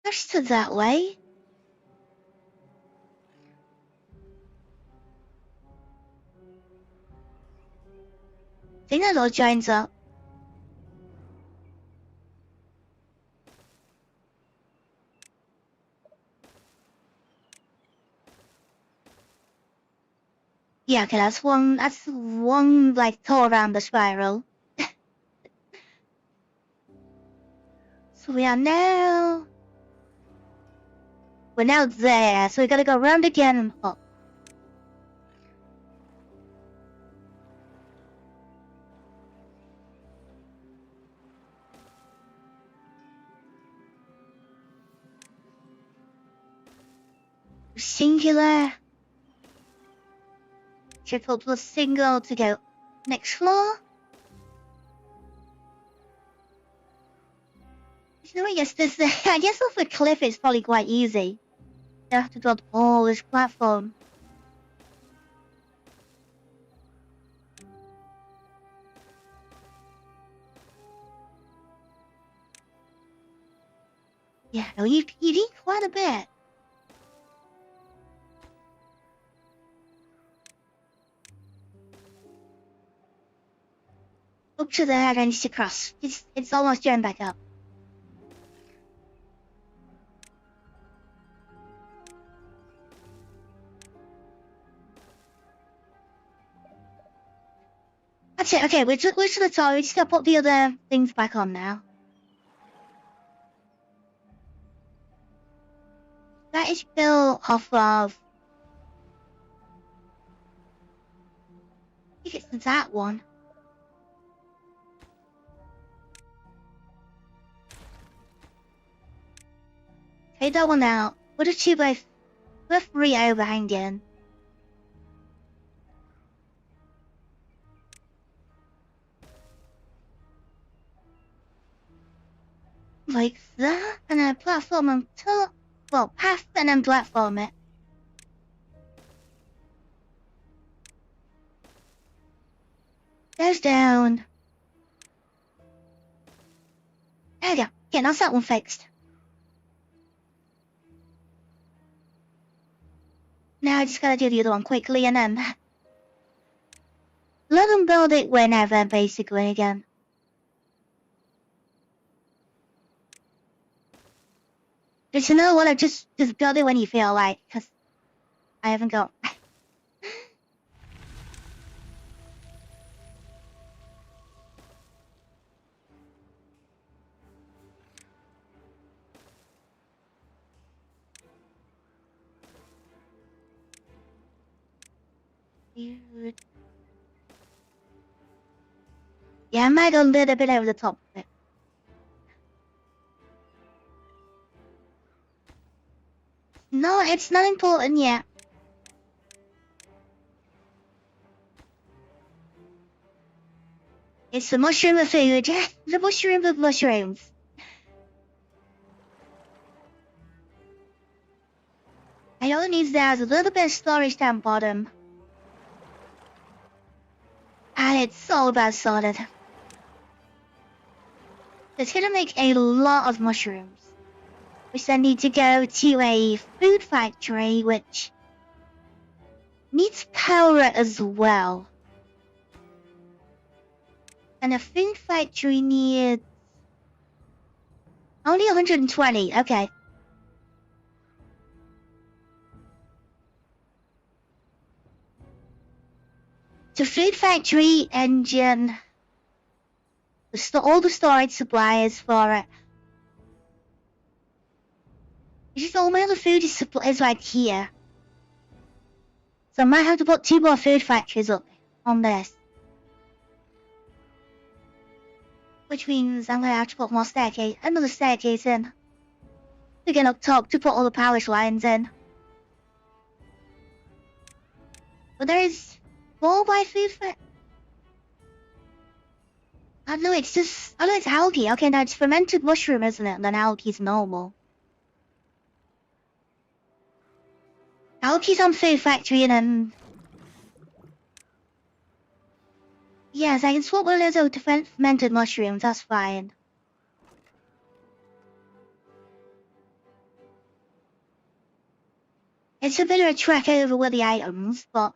There's to that way. I think that all joins up. Yeah, okay, that's one like tour around the spiral. So we're now there, so we gotta go around again and up. Singular. Triple plus single to go next floor. So I guess this, I guess off the cliff is probably quite easy. You have to build all this platform. Yeah, no, you need quite a bit. Up to there, I need to cross. It's almost joined back up. That's it. Okay, we're to the top. We just gotta put the other things back on now. That is built off of. I think it's that one. Take that one out. Put a 2x. Put a 3 overhanging. Like that, and then platform on top. Well, path and then platform it. Goes down. There we go. Okay, that's that one fixed. Now I just gotta do the other one quickly and then let them build it whenever, basically, again. Just you know what, just build it when you feel like, because I haven't got... Yeah, I might go a little bit over the top of it. No, it's not important yet. It's the mushroom of food. The mushroom of mushrooms. I all it needs there is a little bit of storage down bottom. And it's all about sorted. It's gonna make a lot of mushrooms. Which then need to go to a food factory, which needs power as well. And a food factory needs only 120, okay. So food factory, engine, all the storage supplies for it. It's just all my other food is right here. So I might have to put 2 more food factories up on this. Which means I'm gonna have to put another staircase in. Again up top to put all the power lines in. But there is 4 by food factory. I don't know, it's algae. Okay, now it's fermented mushroom, isn't it? And then algae's normal. I'll keep some food factory and yes, I can swap one of those fermented mushrooms, that's fine. It's a bit of a trek over with the items, but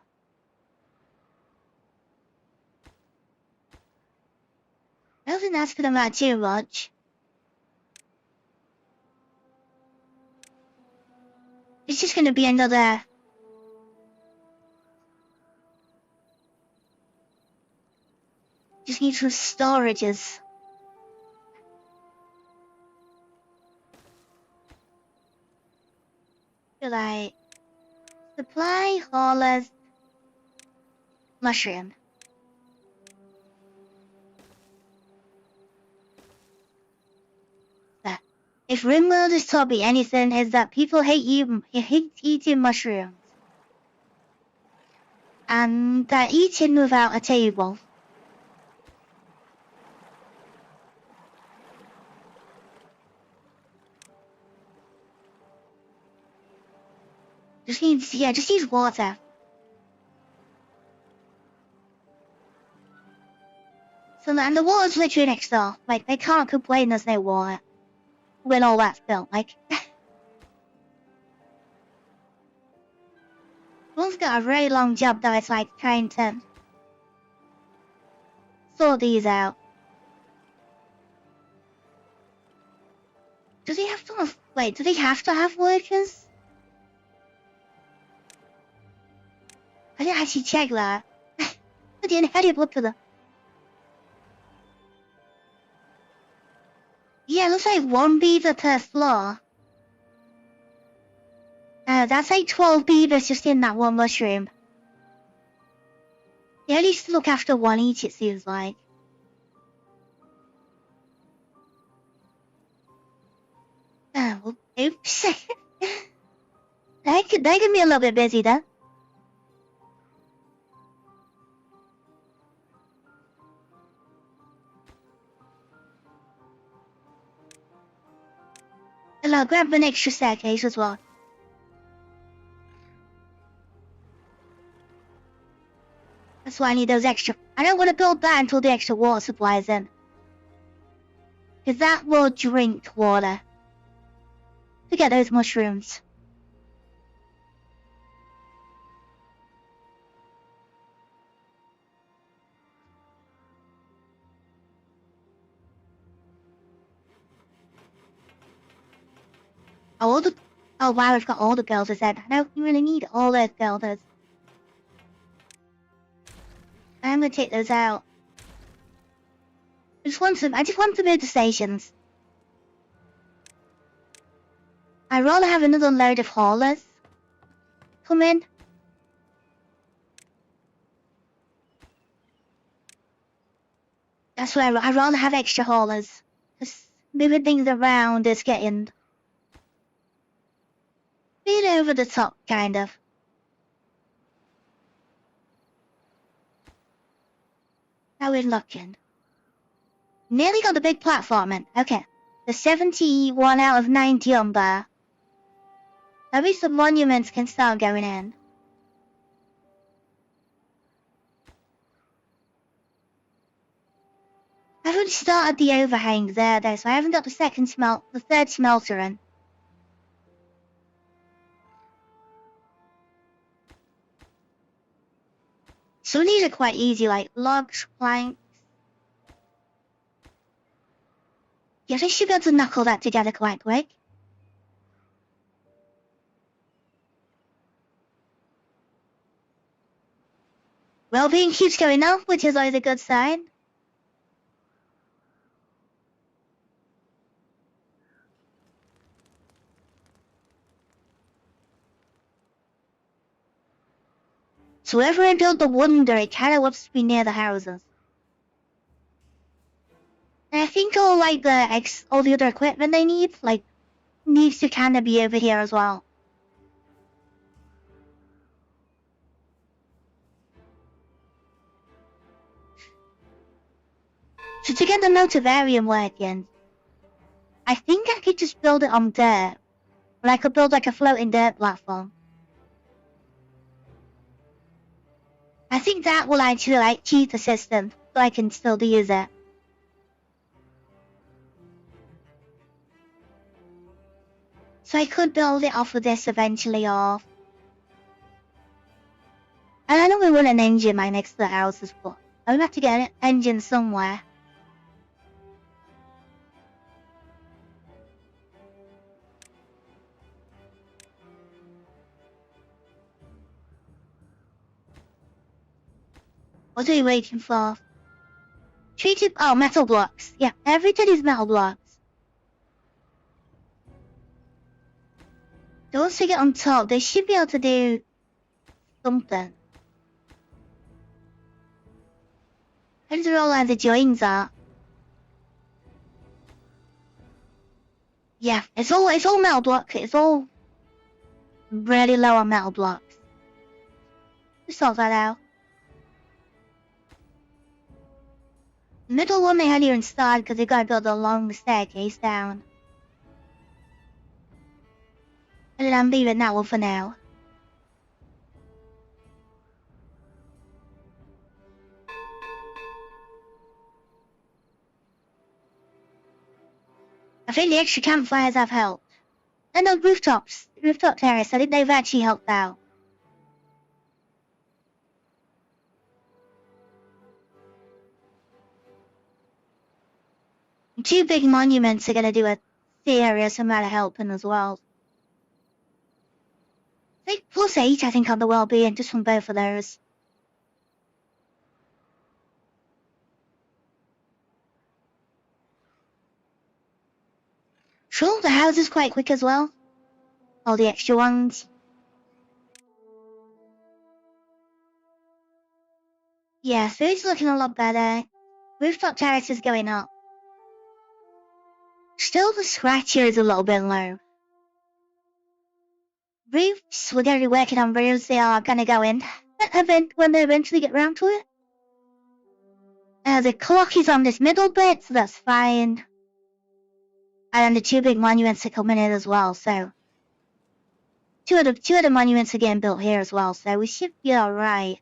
I don't think that's gonna matter too much. It's just gonna be another just need some storages. Like supply haulers mushroom. If rumor is taught me anything, is that people hate eating mushrooms. And that eating without a table. Just needs water. So, and the water's literally next door. Like, they can't complain there's no water. When all that's built, like. One's got a very long job though, it's like trying to sort these out. Does he have to have, wait, do they have to have workers? I didn't actually check that. I didn't head it up to the... Yeah, it looks like 1 beaver per floor. That's like 12 beavers just in that one mushroom. They only used to look after one each, it seems like. Well, oops. They can be a little bit busy then. And I'll grab an extra staircase as well. That's why I need those extra. I don't want to build that until the extra water supply is in. Because that will drink water. To get those mushrooms. Oh wow, I've got all the builders then. I don't really need all those builders. I'm gonna take those out. I just want to build the stations. I'd rather have another load of haulers come in. That's why I'd rather have extra haulers. Just moving things around is getting bit over the top, kind of. How we're looking. Nearly got the big platform in. Okay. The 71 out of 90 on there. Maybe some monuments can start going in. I haven't started the overhang there though, so I haven't got the third smelter in. Some of these are quite easy, like logs, planks. Yes, I should be able to knuckle that together quite quick. Well-being keeps going up, which is always a good sign. So wherever I build the wonder, it kind of wants to be near the houses. And I think all the other equipment they need, like, needs to kind of be over here as well. So to get the motivarium working, I think I could just build it on dirt. Or I could build like a floating dirt platform. think that will actually like cheat the system, so I can still use it. So I could build it off of this eventually, or... And I know we want an engine right next to the houses, but I'll have to get an engine somewhere. What are we waiting for? Treated... Oh, metal blocks. Yeah, everything is metal blocks. So once we get on top, they should be able to do something. How does it all like the joins are? Yeah, it's all metal blocks. It's all really low on metal blocks. Just sort that out. The middle one they had here installed because they gotta build a long staircase down. And I'm leaving that one for now. I think the extra campfires have helped. And the rooftop terrace, I think they've actually helped out. And 2 big monuments are gonna do a serious amount of helping as well. I think +8, I think, on the well-being, just from both of those. Sure, the house is quite quick as well. All the extra ones. Yeah, food's looking a lot better. Rooftop terrace is going up. Still, the scratch here is a little bit low. Roofs, we're going to be working on roofs. They are going to go in when they eventually get round to it. The clock is on this middle bit, so that's fine. And the 2 big monuments are coming in as well, so... Two of the monuments are getting built here as well, so we should be alright.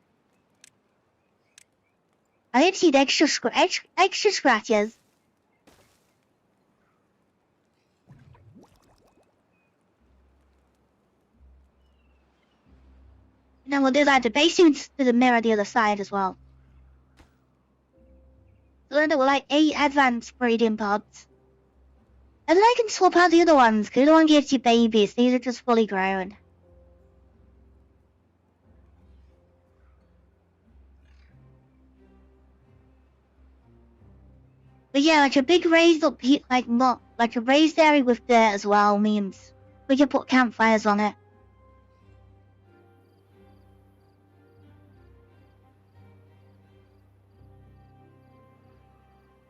I didn't see the extra scratches. And then we'll do that. The basements to the mirror the other side as well. So then there were like 8 advanced breeding pods. And then I can swap out the other ones, because the other one gives you babies. These are just fully grown. But yeah, like a big raised up, like a raised area with dirt as well means we can put campfires on it.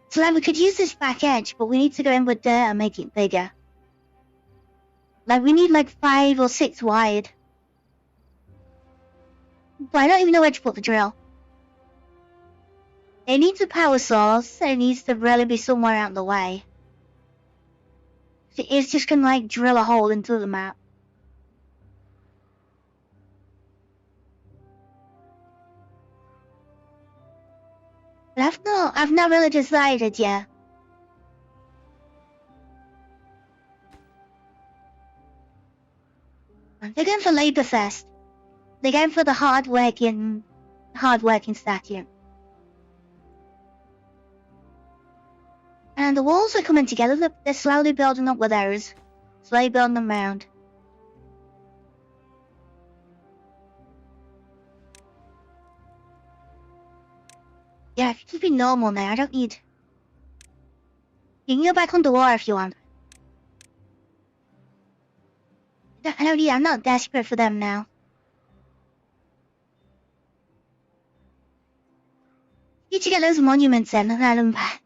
So then we could use this back edge, but we need to go in with dirt and make it bigger. Like we need like 5 or 6 wide. But I don't even know where to put the drill. It needs a power source, and it needs to really be somewhere out of the way. It's just gonna like drill a hole into the map. But I've not really decided yet. They're going for Labour Fest. They're going for the hard-working statue. And the walls are coming together. They're slowly building up with those. Slowly building them round. Yeah, if you keep it normal now, I don't need... You can go back underwater if you want. I don't need... I'm not desperate for them now. You need to get those monuments in and let them back.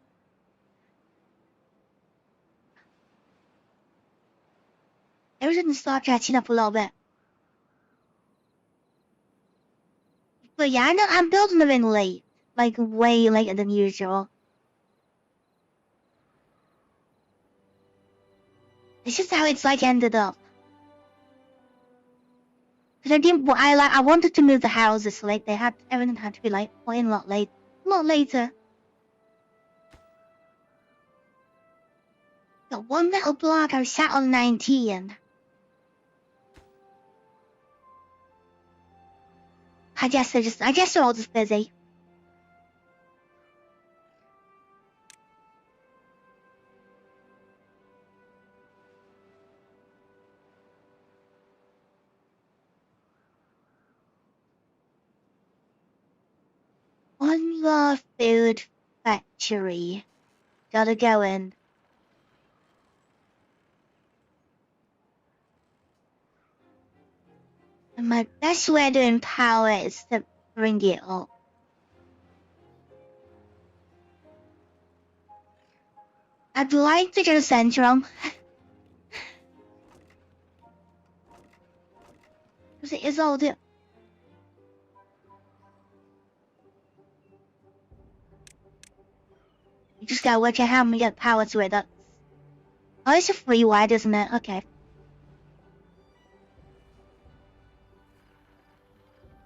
Everything start catching up a little bit. But yeah, I'm building them in late. Like, way later than usual. It's just how it's, like, ended up. Cause I didn't. I wanted to move the houses. Like everything had to be like put in a lot later. Got one metal block. I sat on 19. I guess they're all just busy. One more food factory. Gotta go in. And my best way to empower is to bring it up. I'd like to go central. Because it is all the... You just gotta work out how we get power to it. Oh, it's a free wide, isn't it? Okay.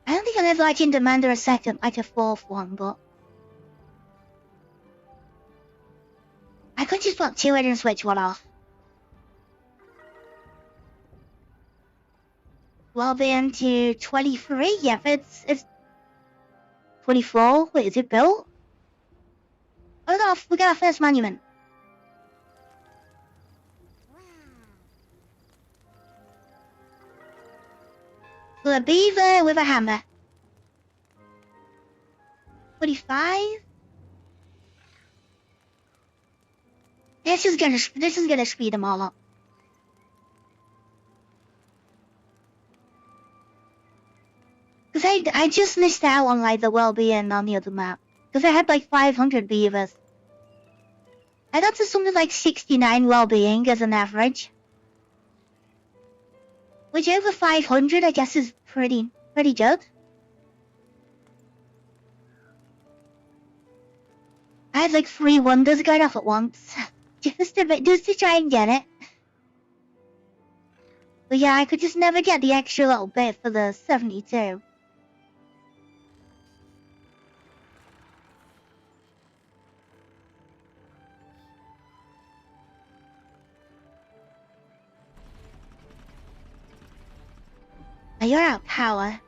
I don't think I'll ever like in demand a second, like a fourth one, but... I could just put 2 in and switch one off. Well-being to 23, yeah, it's 24. Wait, is it built? Oh, we got our first monument. So a beaver with a hammer. 45? This is gonna speed them all up. Cause I just missed out on like the well-being on the other map. Cause I had like 500 beavers. I got to something like 69 well-being as an average. Which over 500 I guess is pretty good. I had like 3 wonders going off at once. just to try and get it. But yeah, I could just never get the extra little bit for the 72. Now you're out of power.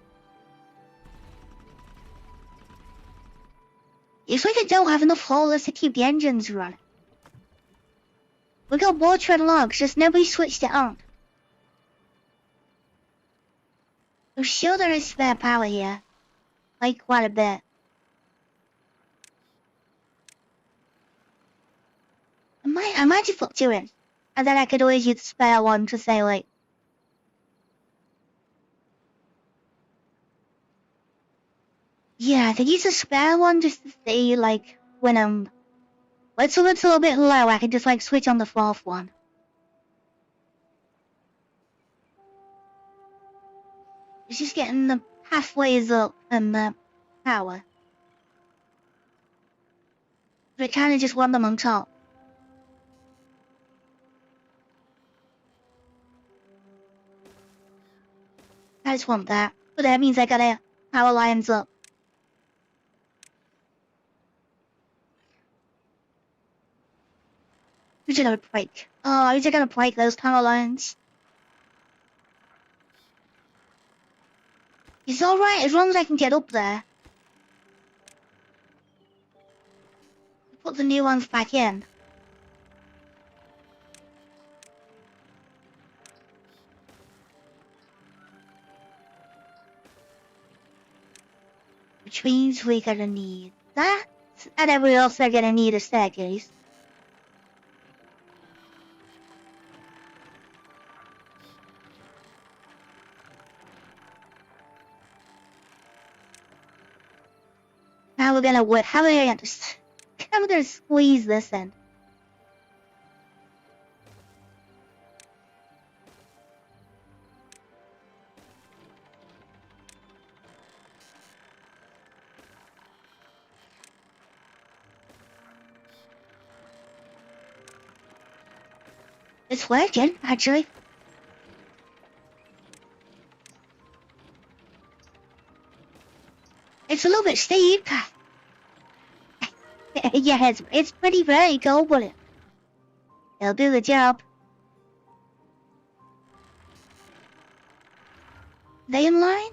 It's like I don't have enough haulers to keep the engines running. We got water and logs, just nobody switched it on. I'm sure there is spare power here. Like quite a bit. I might just put 2 in. And then I could always use the spare one to say like... Yeah, I could use a spare one just to see like when it's a little bit low, I can just like switch on the 4th one. It's just getting the halfways up and the power. But I kinda just want them on top. I just want that. But that means I gotta power lines up. Who's gonna break? Oh, who's gonna break those power lines? It's alright as long as I can get up there. Put the new ones back in. Which means we're gonna need that. And then we're also gonna need a staircase. How we're gonna work? How are we gonna squeeze this in? It's working, actually. It's a little bit steep. Yeah, it's pretty vertical, but it'll do the job. They in line?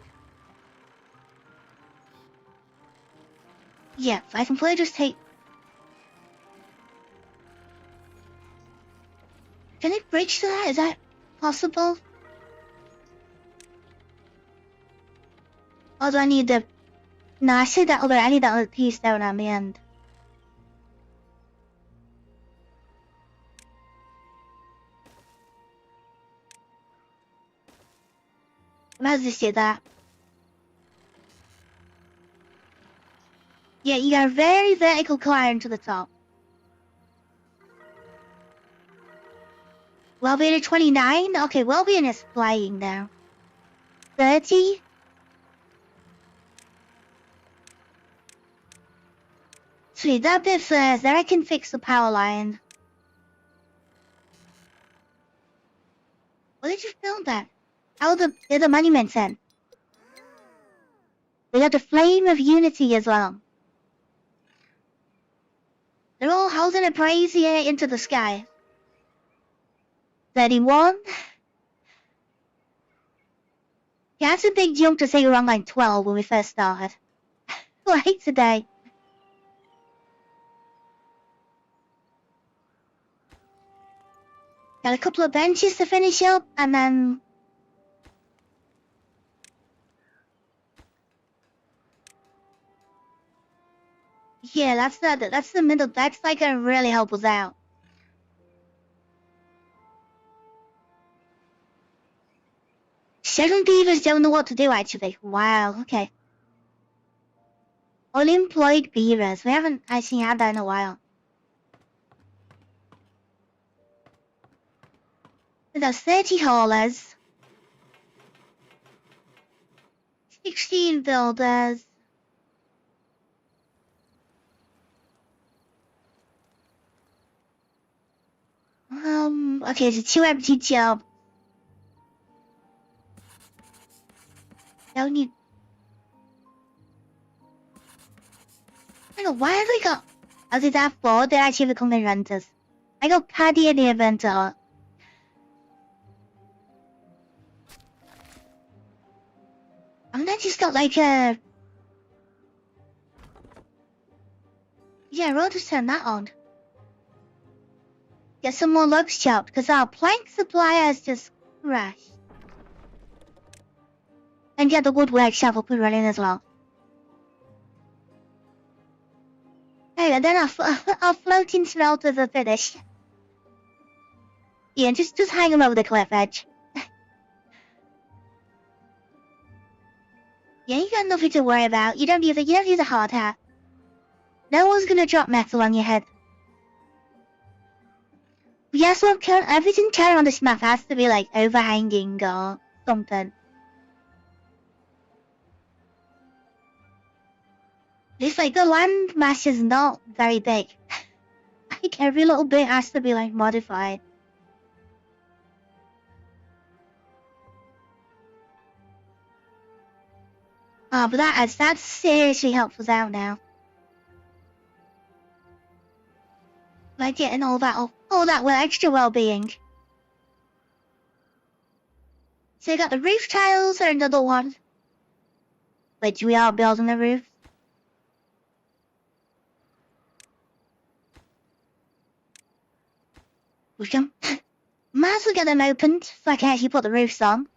Yeah, I can probably just take... Can it bridge to that? Is that possible? Or do I need the... No, I see that other... I need that other piece down at the end. I might just do that. Yeah, you got a very vertical climb to the top. Well-being at 29? Okay, well-being is flying now. 30? Sweet, that bit first, then I can fix the power line. What did you build that? How are the monuments then? They got the flame of unity as well. They're all holding a brazier into the sky. 31? Yeah, that's a big jump to say we're on like 12 when we first started. Late today. Got a couple of benches to finish up, and then... Yeah, that's the middle, that's like gonna really help us out. Certain beavers don't know what to do actually. Wow, okay. Unemployed beavers, we haven't actually had that in a while. There's 30 haulers. 16 builders. Okay, it's a 2 empty job. Don't need... I don't know, why have we got... I did that for, they actually become the renters. I got Paddy in the inventor. And then she's got like a... Yeah, we'll just turn that on. Get some more logs chopped, because our plank supply has just crashed. And get the wood workshop up and running as well. Hey, and then our floating smelters are finished. Yeah, just hang them over the cliff edge. Yeah, you got nothing to worry about. You don't need a hard hat. No one's gonna drop metal on your head. Yes, well, everything carried on this map has to be like overhanging or something. It's like the land mass is not very big. Like every little bit has to be like modified. Oh, but that seriously helps us out now. Like getting all that extra well-being. So you got the roof tiles or another one. Which we are building the roof. We can might as well get them opened so I can actually put the roofs on.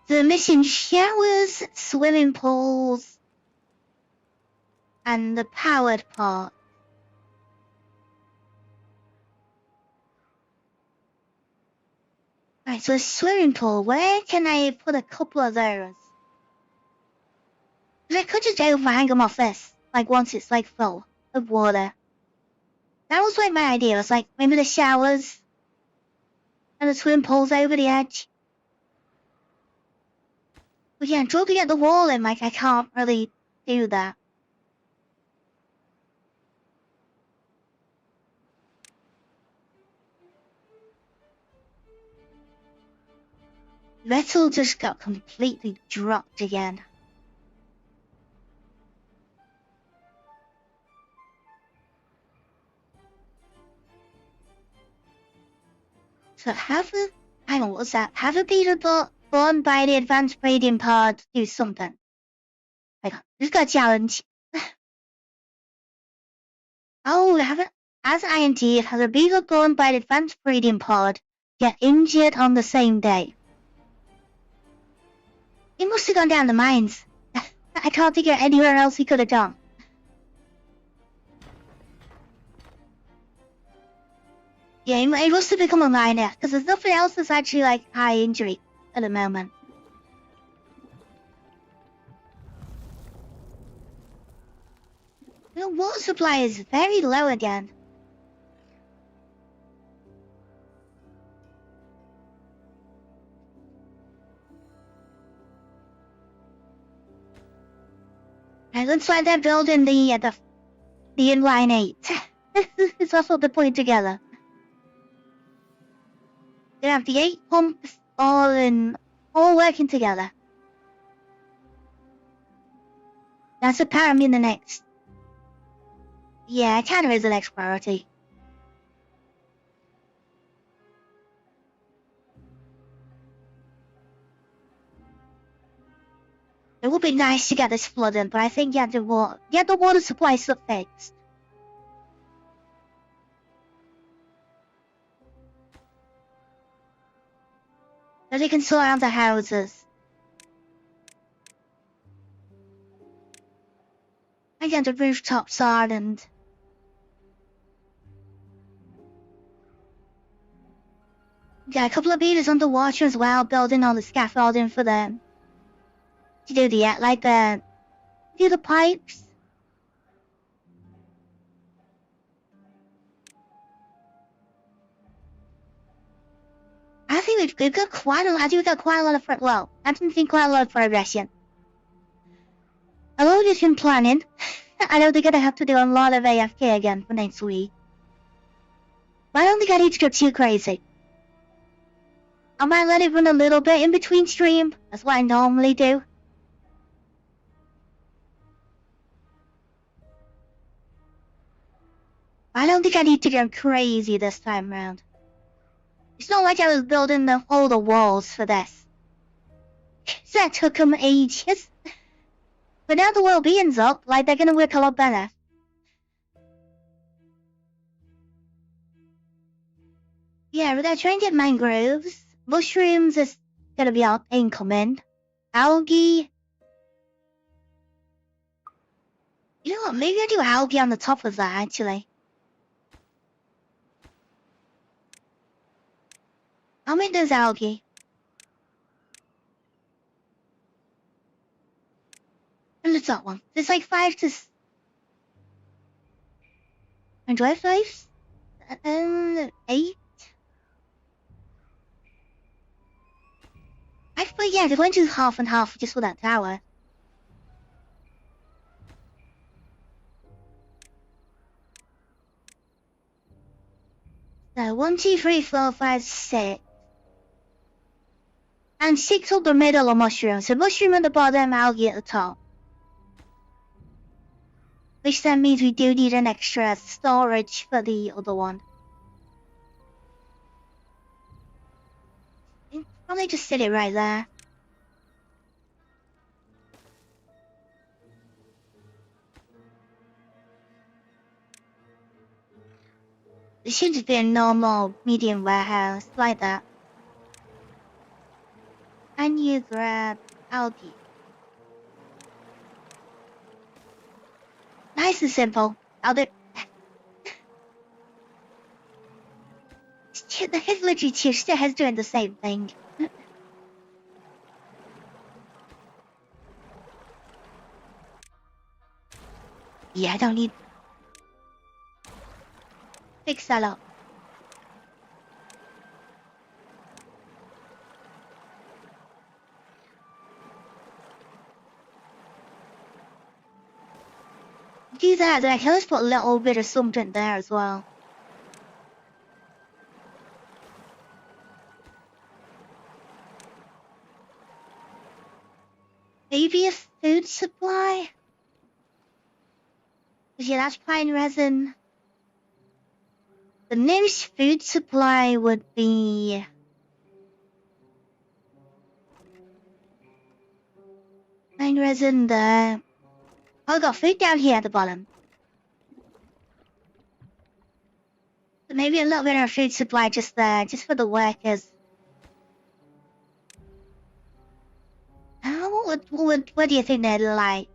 The missing showers, swimming pools, and the powered part. Right, so a swimming pool, where can I put a couple of those? I could just overhang them off this, like once it's like full of water. That was like my idea, it was like maybe the showers and the swimming pools over the edge. But yeah, trying to get the wall in, like I can't really do that. Vessel just got completely dropped again. So hang on, what's that? Have a Beaver born by the advanced breeding pod do something. Just got challenge. As INT, has a beaver born by the advanced breeding pod get injured on the same day? He must have gone down the mines. I can't figure anywhere else he could have gone. Yeah, he must have become a miner, because there's nothing else that's actually like high injury at the moment. The water supply is very low again. It looks like they're building the inline 8. It's also the point together. They have the 8 pumps all working together. That's apparently the next. Yeah, it kind of is the next priority. It would be nice to get this flooding, but I think the water supply is fixed. So they can surround the houses. And the rooftops are, and yeah, a couple of beavers underwater as well, building all the scaffolding for them. To do the pipes. I think we've got quite a lot. We've got quite a lot of I didn't think quite a lot of progression. I've always been planning. I know they're gonna have to do a lot of AFK again for next week. But I don't think I need to go too crazy. I might let it run a little bit in between stream. That's what I normally do. I don't think I need to go crazy this time around. It's not like I was building all the walls for this. So that took them ages. But now the well-being's up, like they're gonna work a lot better. Yeah, we're gonna try and get mangroves. Mushrooms is gonna be incoming. Algae. You know what, maybe I'll do algae on the top of that actually. I'll make those algae. And the top one. There's like 5 to... And do I have 5? 8? But yeah, they're going to do half and half just for that tower. So 1, 2, 3, 4, 5, 6. And 6 on the middle of mushrooms. So mushroom at the bottom, algae at the top. Which then means we do need an extra storage for the other one. Probably just sit it right there. It should just be a normal medium warehouse like that. And you grab algae. Nice and simple. His literally still has doing the same thing. Yeah, I don't need... Fix that up. Do that, then I can just put a little bit of something there as well. Maybe a food supply? Yeah, that's pine resin. The nearest food supply would be... pine resin there. Oh, I got food down here at the bottom. So maybe a little bit of food supply just there, just for the workers. What do you think they'd like?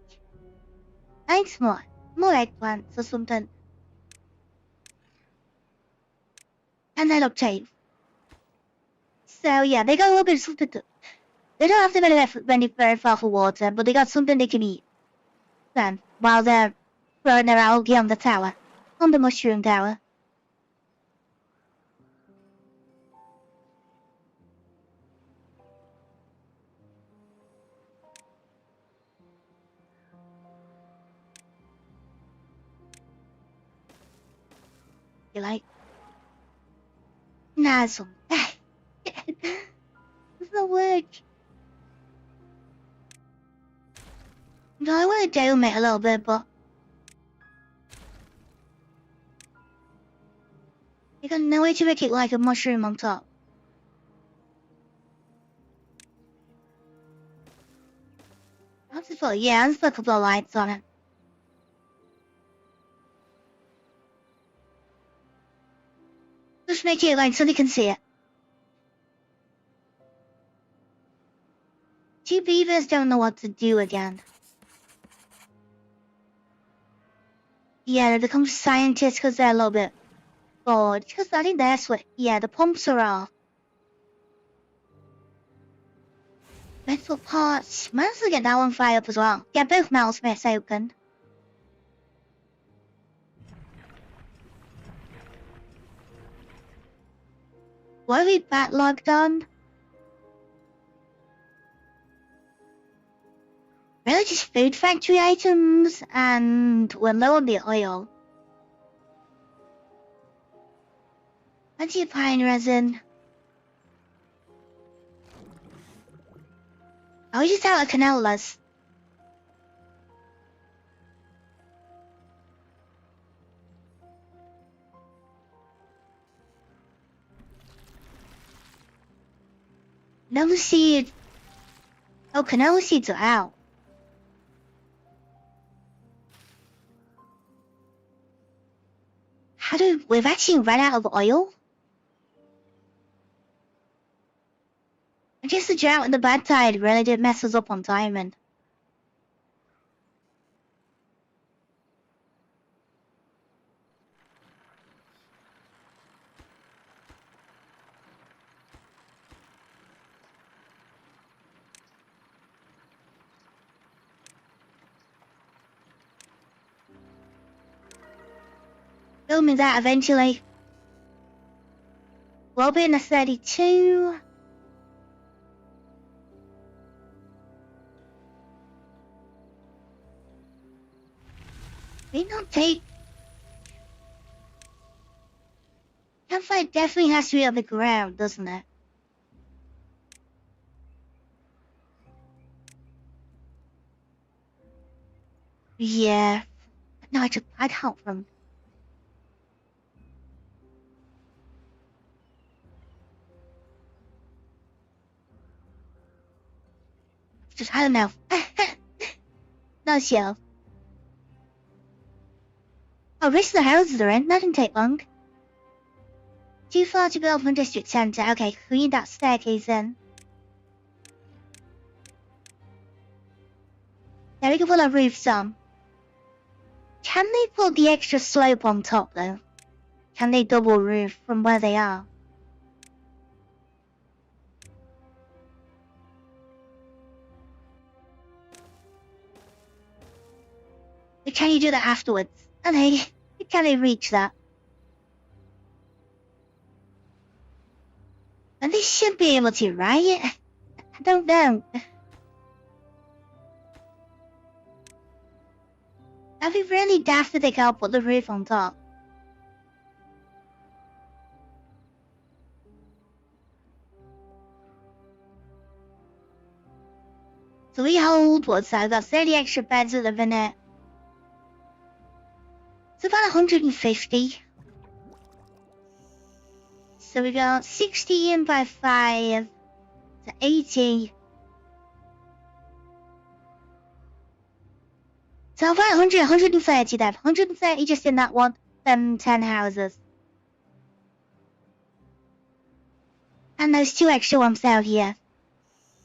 Thanks more eggplants or something. And they look cheap. So yeah, they got a little bit of something to... They don't have to be very far for water, but they got something they can eat. Then, while they're throwing their algae on the tower. On the mushroom tower. You like? Nazzle. That's not word. No, I want to dome it a little bit, but... you got no way to make it like a mushroom on top. Let's put a couple of lights on it. Just make it like so they can see it. Two beavers don't know what to do again. Yeah, they become scientists because they're a little bit bored. Because I think that's what... yeah, the pumps are off. Metal parts. Might as well get that one fired up as well. Get both metal smiths open. What are we backlogged on? Really just food factory items, and we're low on the oil. Plenty of pine resin. Oh, we just out of canolas. Canola seed. Oh, canola seeds are out. We've actually run out of oil? I guess the drought and the bad tide really did mess us up on timing. Filming that eventually. We'll be in a 32. May not take... campfire definitely has to be on the ground, doesn't it? Yeah. No, I'd help them. Just, I don't know. No show. Oh, rest of the houses are in. That didn't take long. Too far to build from district centre. Okay, we need that staircase in. There we can put our roofs on. Can they put the extra slope on top though? Can they double roof from where they are? Or can you do that afterwards? Can they reach that? And they should be able to, right? I don't know. That'd be really daft if they can't put the roof on top. So we hold what's that? About 30 extra beds at the minute. It's about 150. So we got 60 in by 5 to 80. So about 100, 130 then. 130 just in that one, them 10 houses. And those 2 extra ones out here.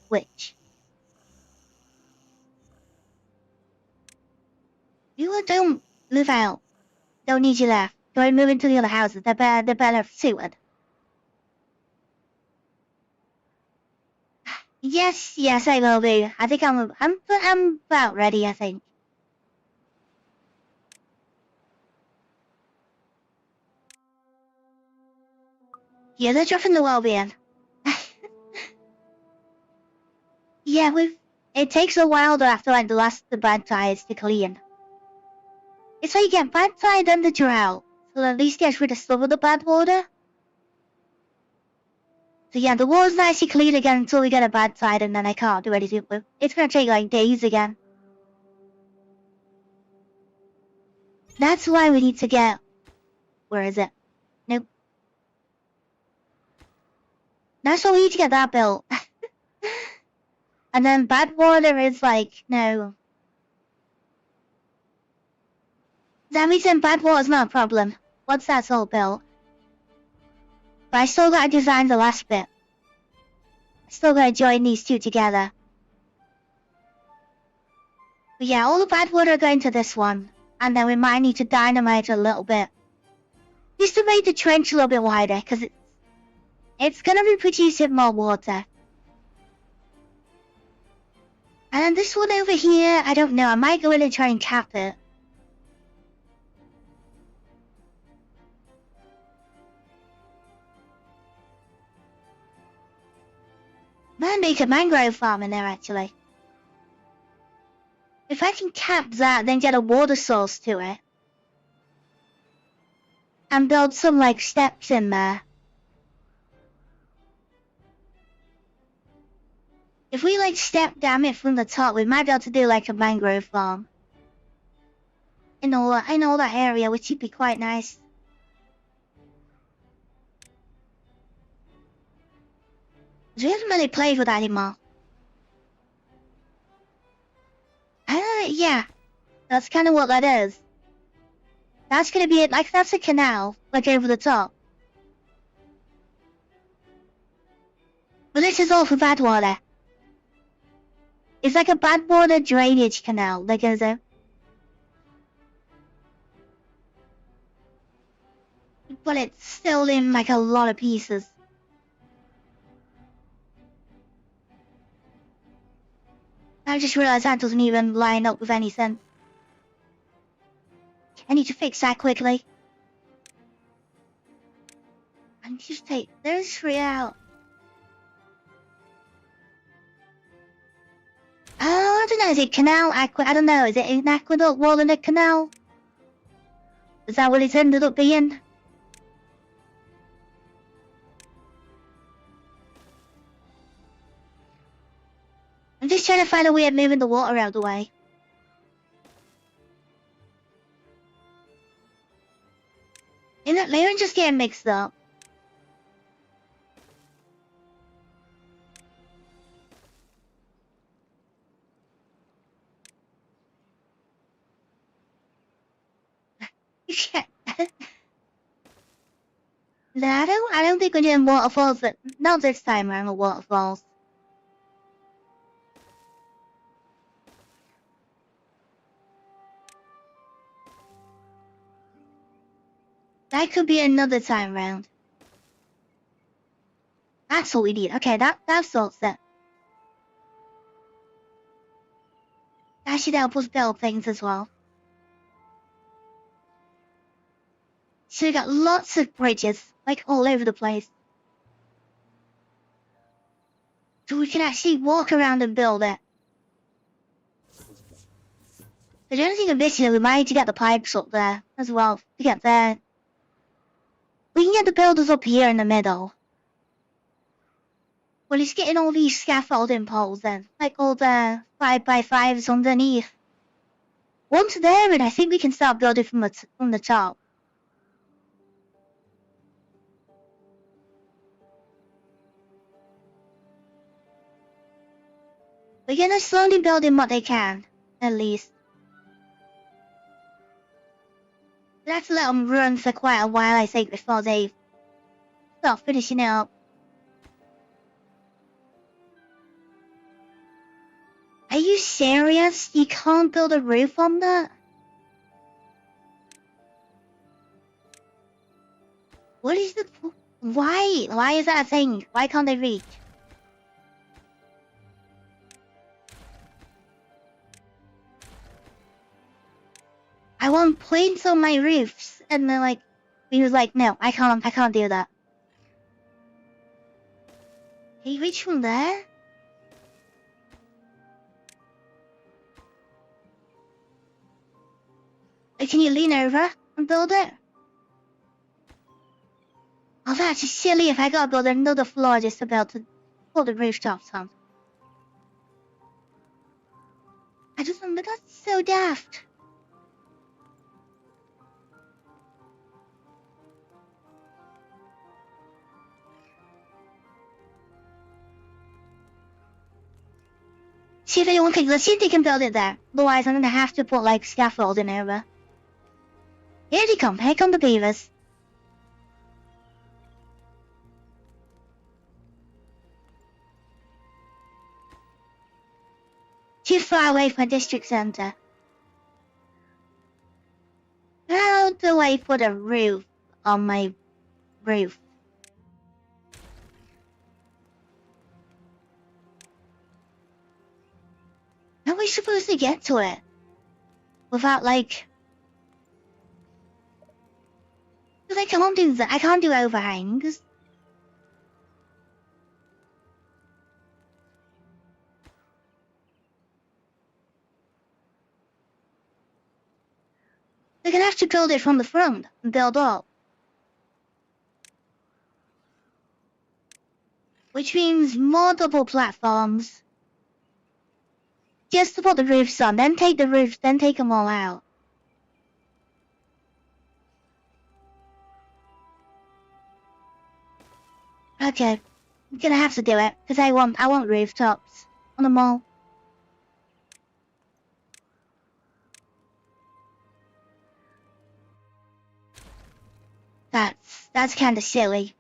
Which? You don't move out. Don't need you left. Go and move into the other houses. They're better suited. Yes, I will be. I think I'm about ready, I think. Yeah, they're dropping the well-being. Yeah, it takes a while though after like the bad tides to clean. It's like you get bad tide and the drought, so at least gets rid of some of the bad water. So yeah, the water's nicely clean again until we get a bad tide and then I can't do anything with it. It's gonna take like days again. That's why we need to get... Where is it? Nope. That's why we need to get that built. And then bad water is like, no. That means then bad water's not a problem. Once that's all built. But I still gotta design the last bit. I still gotta join these two together. But yeah, all the bad water are going to this one. And then we might need to dynamite a little bit. Just to make the trench a little bit wider, because it's gonna be producing more water. And then this one over here, I don't know, I might go in and try and cap it. Might make a mangrove farm in there actually. If I can cap that, then get a water source to it. And build some like steps in there. If we like step down it from the top, we might be able to do like a mangrove farm. In all that area, which would be quite nice. We haven't really played with that anymore. Yeah. That's kind of what that is. That's gonna be it, like that's a canal, like over the top. But this is all for bad water. It's like a bad water drainage canal that goes out. But it's still in like a lot of pieces. I just realized that doesn't even line up with any sense. I need to fix that quickly. I need to take those 3 out. Oh, I don't know, is it canal, I don't know, is it an aqueduct wall in a canal? Is that what it's ended up being? I'm just trying to find a way of moving the water out of the way. Maybe I'm just getting mixed up. No, I don't think we're doing waterfalls, but not this time around the waterfalls. That could be another time round. That's all we need. Okay, that sorts it. That should help us build things as well. So we got lots of bridges, like all over the place. So we can actually walk around and build it. The only thing I'm missing is we might need to get the pipes up there as well to get there. We can get the builders up here in the middle. Well, he's getting all these scaffolding poles then, like all the 5x5s underneath. Once they're in, I think we can start building from the top. We're gonna slowly build in what they can, at least. Let's let them run for quite a while, I think, before they start finishing it up. Are you serious? You can't build a roof on that? What is the... Why? Why is that a thing? Why can't they reach? I want planes on my roofs, and then he was like, no, I can't do that. Can you reach from there? Or can you lean over and build it? Oh, that's just silly if I gotta build another floor just to be able to pull the rooftops on. I just remember that's so daft. See if anyone can, let's see if they can build it there. Otherwise, I'm gonna have to put scaffolding over. Here they come, here come the beavers. Too far away from a district center. How do I put a roof on my roof? How are we supposed to get to it? Without Cause I can't do that. I can't do overhangs. We're gonna have to build it from the front and build up. Which means more double platforms. Just to put the roofs on, then take the roofs, then take them all out. Okay, I'm gonna have to do it, because I want rooftops on the mall. That's kinda silly.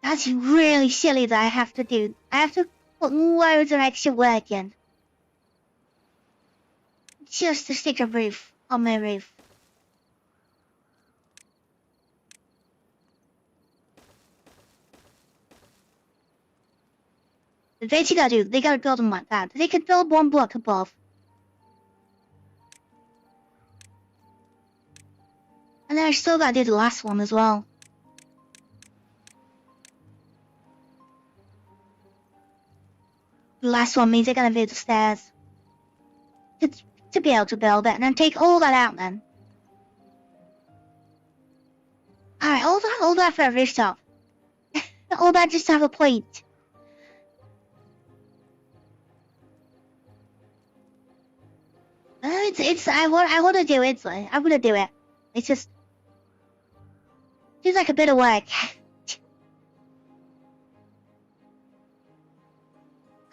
That's really silly that I have to do. I have to put loads of extra work in. Just to stick a roof on my roof. They gotta build them like that. They can build one block above. And then I still gotta do the last one as well. The last one means they're gonna build the stairs. To be able to build it, and then take all that out then. Alright, all that for a rooftop. All that just to have a point. I wanna do it. I wanna do it. It's just seems like a bit of work.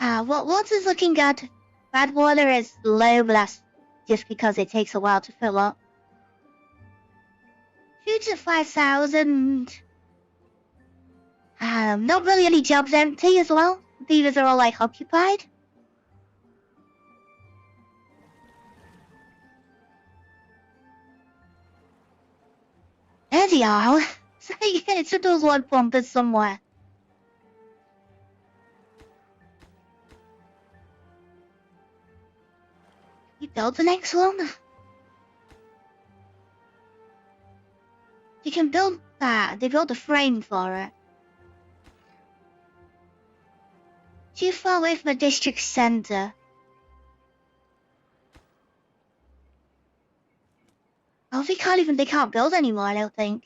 Water is looking good. Bad water is low, but that's just because it takes a while to fill up. Huge at 5,000. Not really any jobs empty as well. Beavers are all occupied. There they are. So yeah, it's a those one pumpers somewhere. You build the next one? You can build that. They built a frame for it. Too far away from the district center. Oh, they can't build anymore, I don't think.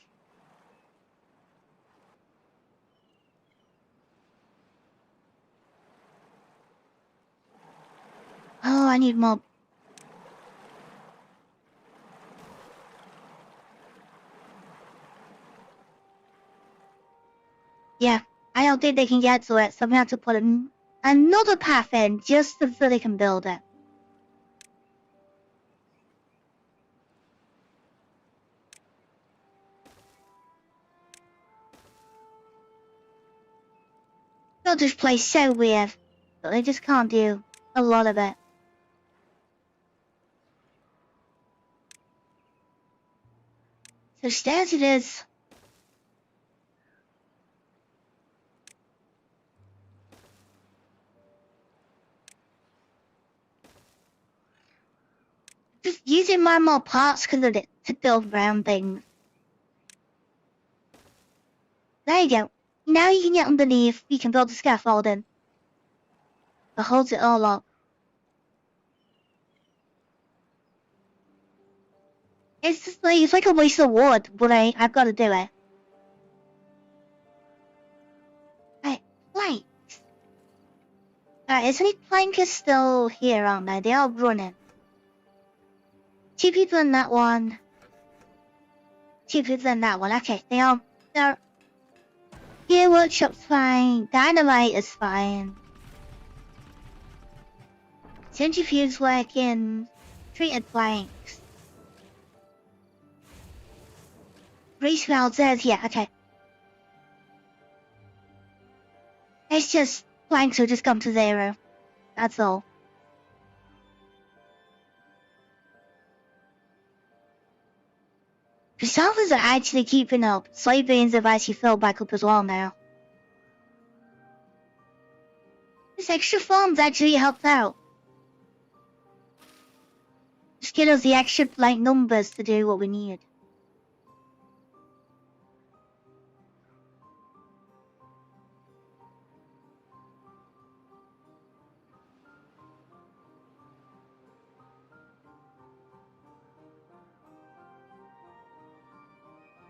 Oh, I need more. Yeah, I don't think they can get to it, so I'm gonna have to put another path in just so they can build it. This place so weird, but they just can't do a lot of it. So stairs it is. Just using more parts because of it to build round things. There you go. Now you can get underneath, you can build the scaffolding. That holds it all up. It's like a waste of wood, but I've got to do it. Right, planks. Alright, isn't it plankers still here, aren't they? They are running. 2 people in that one. 2 people in that one. Okay, they're here. Workshop's fine. Dynamite is fine. Centrifuge working. Treated planks. Grease says, yeah, okay. It's just planks will just come to 0. That's all. The servers are actually keeping up. Soybeans have actually filled back up as well now. This extra farms actually helped out. Just give us the extra numbers to do what we need.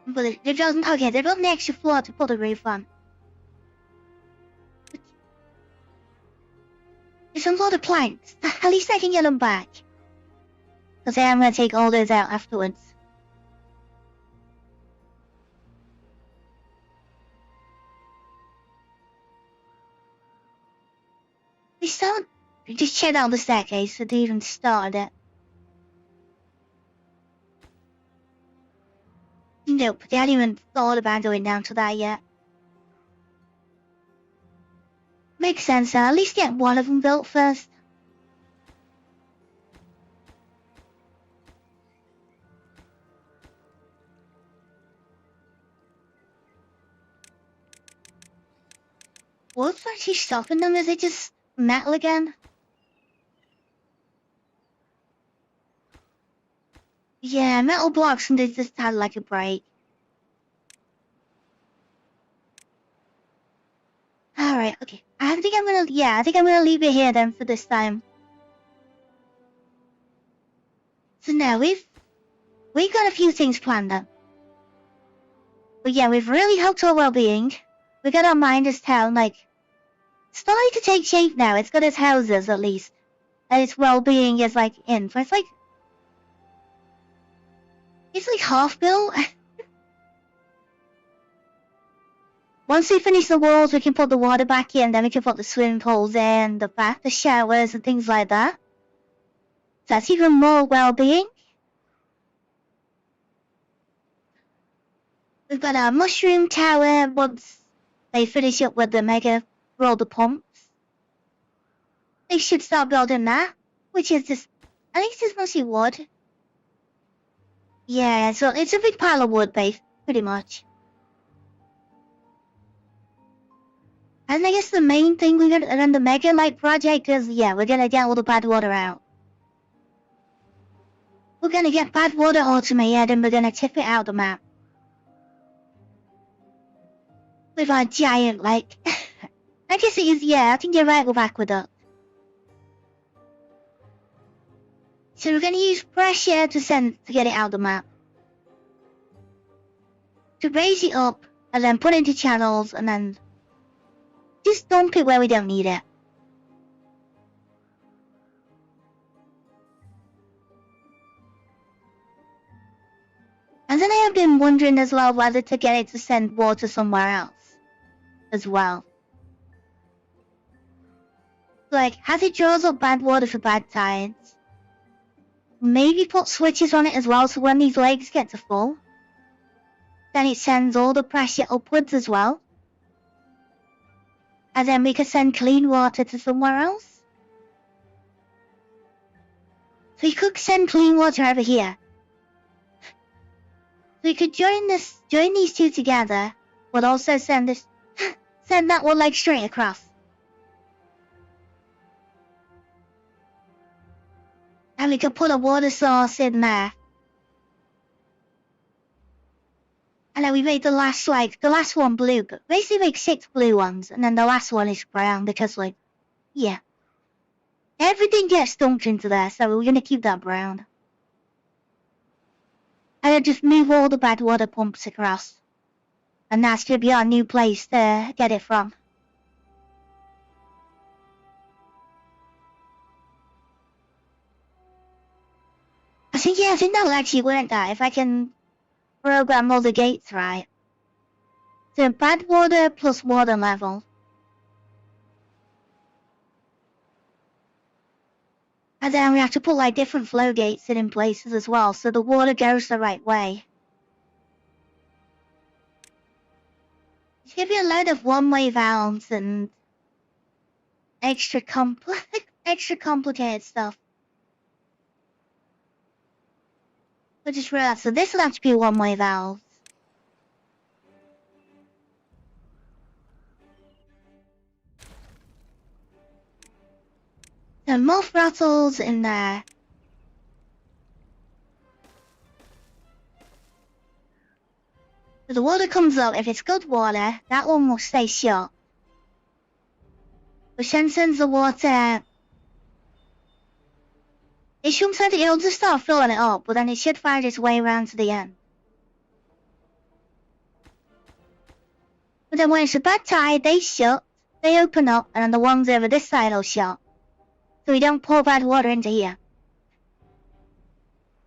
But they doesn't okay, they built an extra floor to put the roof on. There's a lot of planks. At least I can get them back. Because I'm going to take all those out afterwards. We just check out the staircase so they even started it. Nope, they hadn't even thought about going down to that yet. Makes sense, at least get one of them built first. What's actually stopping them? Is it just metal again? Yeah, metal blocks and they just had like a break. Alright, okay. I think I'm gonna leave it here then for this time. So now we've got a few things planned up. But yeah, we've really helped our well-being. We got our miners town, like, starting to take shape now. It's got its houses at least. And its well-being is like in. So it's like half built. Once we finish the walls, we can put the water back in, then we can put the swimming pools in, the bath, the showers, and things like that. So that's even more well-being. We've got our mushroom tower once they finish up with the mega roller pumps. They should start building that, which is just, I think it's mostly wood. Yeah, so it's a big pile of wood, pretty much. And I guess the main thing we're gonna run the Mega Light project is, yeah, we're gonna get all the bad water out. We're gonna get bad water automated and we're gonna tip it out the map. With our giant lake. I guess it is, yeah, I think you're right with aqueduct. So we're gonna use pressure to get it out the map. To raise it up, and then put it into channels, and then just dump it where we don't need it. been wondering as well whether to get it to send water somewhere else as well. Like, as it draws up bad water for bad tides, maybe put switches on it as well so when these lakes get to full, then it sends all the pressure upwards as well. And then we could send clean water to somewhere else. So you could send clean water over here. So you could join these two together, but also send that one leg straight across. And we could put a water source in there. And then we made the last one blue, but basically make 6 blue ones, and then the last one is brown, because like, yeah. Everything gets dumped into there, so we're gonna keep that brown. And then just move all the bad water pumps across. And that's gonna be our new place to get it from. I think that'll actually work that, if I can program all the gates right. So bad water plus water level. And then we have to put like different flow gates in places as well, so the water goes the right way. It's gonna be a load of one-way valves and extra complicated stuff. I just realized, so this will have to be one-way valves. There are more throttles in there. So the water comes up, if it's good water, that one will stay shut. But then sends the water... it'll just start filling it up, but then it should find its way around to the end. But then when it's a bad tide, they shut, they open up, and then the ones over this side will shut. So we don't pour bad water into here.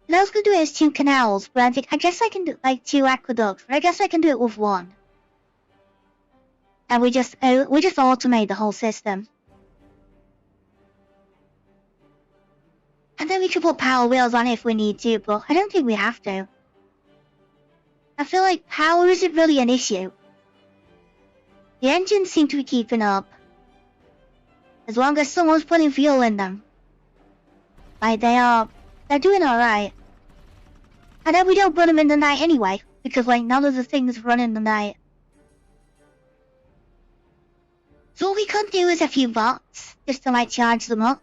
And I was going to do it as 2 canals, but I guess I can do like 2 aqueducts, but I guess I can do it with 1. And we just automate the whole system. And then we can put power wheels on it if we need to, but I don't think we have to. I feel like power isn't really an issue. The engines seem to be keeping up. As long as someone's putting fuel in them. Like they're doing alright. And then we don't run them in the night anyway, because like none of the things run in the night. So what we could do is a few bots, just to like charge them up.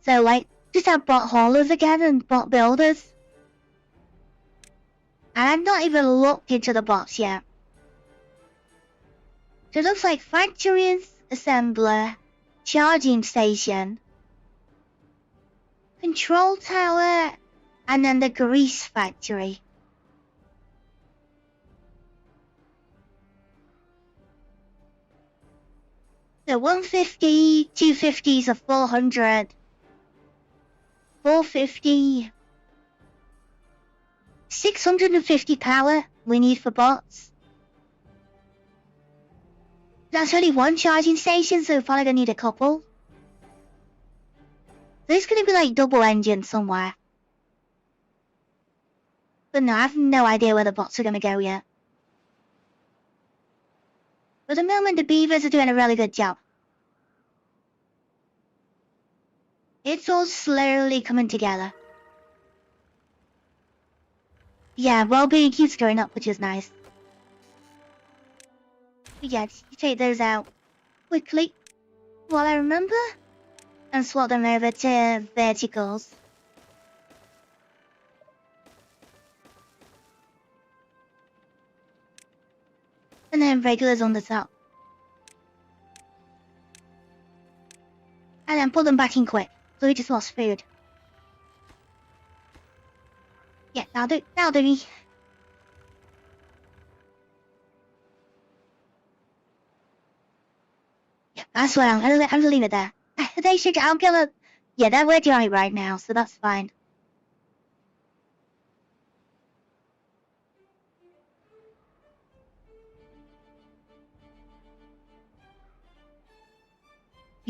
So like, just have bot haulers again and bot builders. And I've not even looked into the bots yet. So it looks like factories, assembler, charging station, control tower, and then the grease factory. So 150, 250s are 400, 450, 650 power we need for bots. That's only 1 charging station, so we're probably gonna need a couple. There's gonna be like double engine somewhere. But no, I have no idea where the bots are gonna go yet. For the moment, the Beavers are doing a really good job. It's all slowly coming together. Yeah, well-being keeps going up, which is nice. But yeah, you take those out quickly, while I remember, and swap them over to verticals. And then regulars on the top. And then put them back in quick, so we just lost food. Yeah, that'll do me. Yeah, that's what I'm gonna leave it there. They should, yeah, they're working on it right now, so that's fine.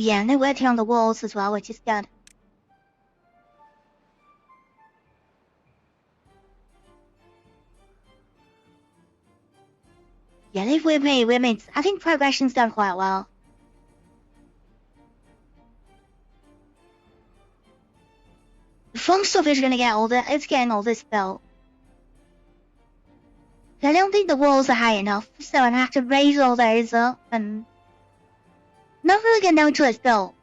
Yeah, and they're working on the walls as well, which is good. Yeah, we've made, I think progression's done quite well. The fun stuff is gonna get older, it's getting older still. I don't think the walls are high enough, so I have to raise all those up and not really gonna know until it's built.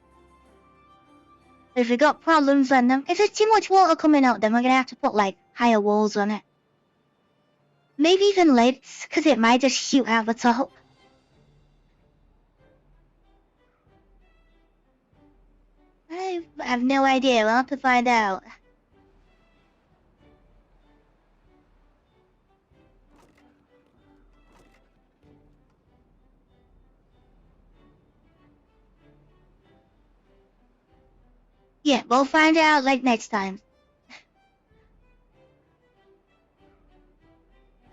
If we got problems then if there's too much water coming out, then we're gonna have to put like higher walls on it. Maybe even lids, cause it might just shoot out the top. I have no idea, we'll have to find out. Yeah, we'll find out like next time.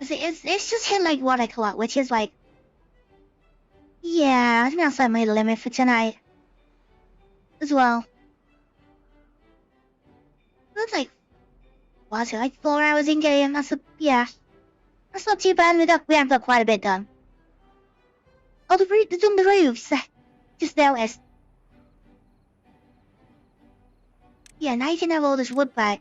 It's just hit like what I collect, which is like, yeah, I think that's like my limit for tonight. As well. That's like, what's it, like 4 hours in game? That's that's not too bad. We have got quite a bit done. Oh, the roofs. Just noticed. Yeah, now you can have all this wood back.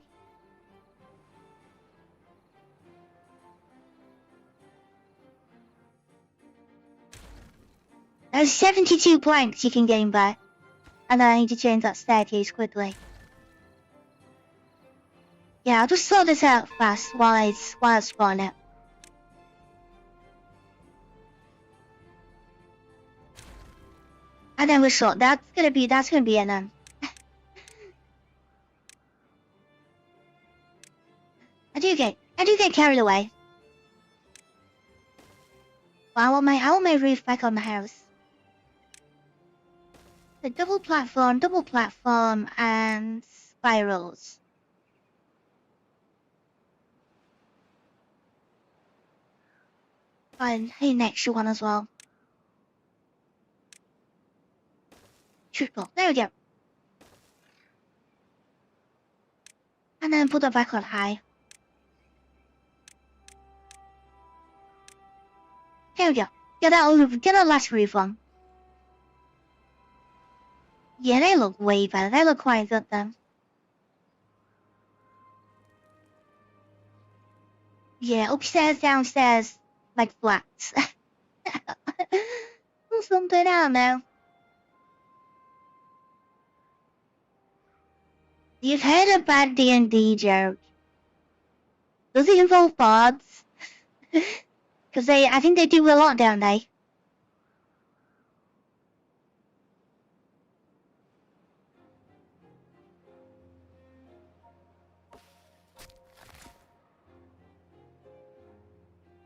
There's 72 planks you can gain back. And I need to change that staircase quickly. Yeah, I'll just sort this out fast while I spawn it. And then we'll sort that's gonna be it then. I do get carried away. But I want my roof back on the house. The double platform, and spirals. And an extra one as well. Triple. There we go. And then put it back on high. There we go. Get that last roof on. Yeah, they look way better. They look quite good then. Yeah, upstairs, downstairs, like flats. Or something, I don't know. You've heard a bad D&D joke. Does it involve bards? Because I think they do a lot, don't they?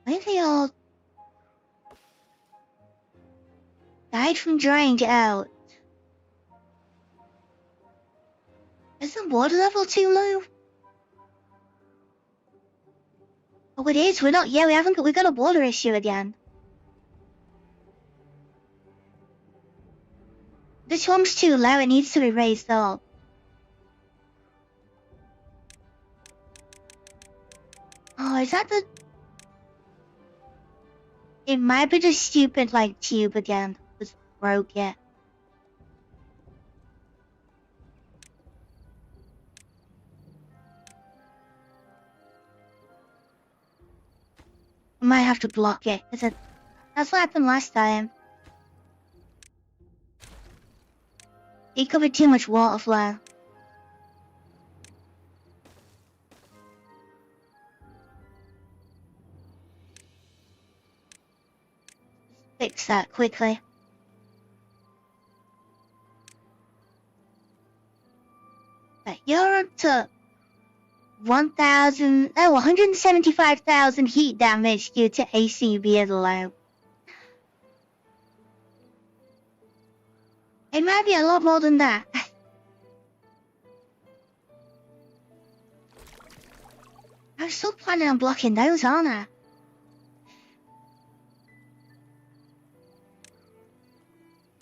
I think they all died from drying out. Is the water level too low? Oh, it is. We're not. Yeah, we got a water issue again. This one's too low. It needs to be raised up. Oh, is that the? It might be the stupid like tube again. Just broke it. I might have to block it. That's what happened last time. It could be too much water flow. Fix that quickly. Right, you're up to 175,000 heat damage due to AC being low. It might be a lot more than that. I'm still planning on blocking those, aren't I?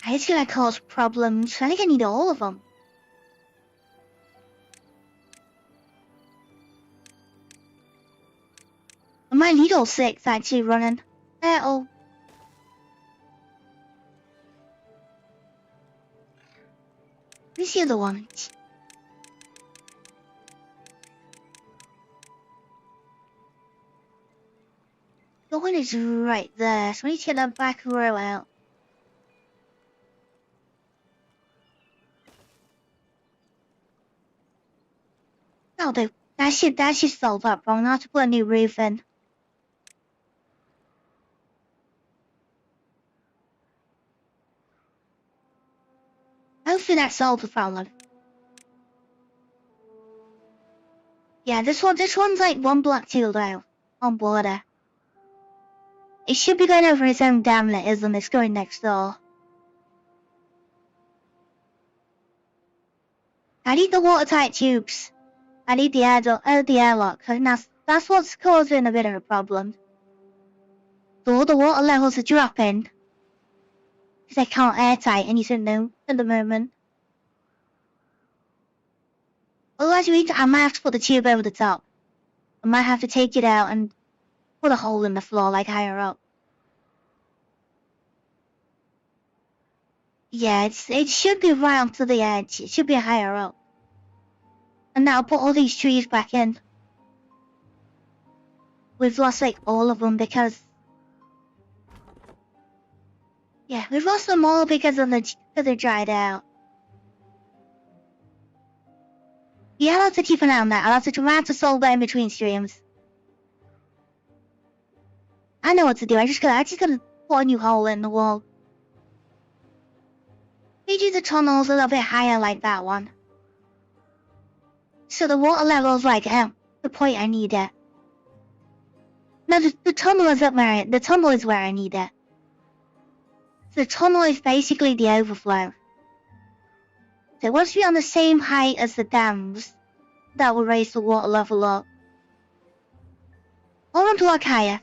It's gonna cause problems. I think I need all of them. I might need all 6 actually running. Oh. Where's the other one? The one is right there, so I need to get that back row out. That'll do. That should solve that problem. I'll have to put a new roof in. Hopefully that solves the problem. Yeah, this one's like 1 block too low on border. It should be going over its own dam that isn't. It's going next door. I need the watertight tubes. I need the airlock, and that's what's causing a bit of a problem. So all the water levels are dropping. Because I can't airtight anything new at the moment. Otherwise, I might have to put the tube over the top. I might have to take it out and put a hole in the floor like higher up. Yeah, it should be right up to the edge. It should be higher up. And now I'll put all these trees back in. We've lost like all of them because... Yeah, we've lost them all because they're dried out. Yeah, I'll have to keep an eye on that. I'll have to try to solve that in between streams. I know what to do. I just gotta put a new hole in the wall. Maybe the tunnel's a little bit higher like that one. So the water level's like the point I need it. No, the tunnel is the tunnel is where I need it. So the tunnel is basically the overflow. So once we're on the same height as the dams, that will raise the water level up. Or 1 block higher.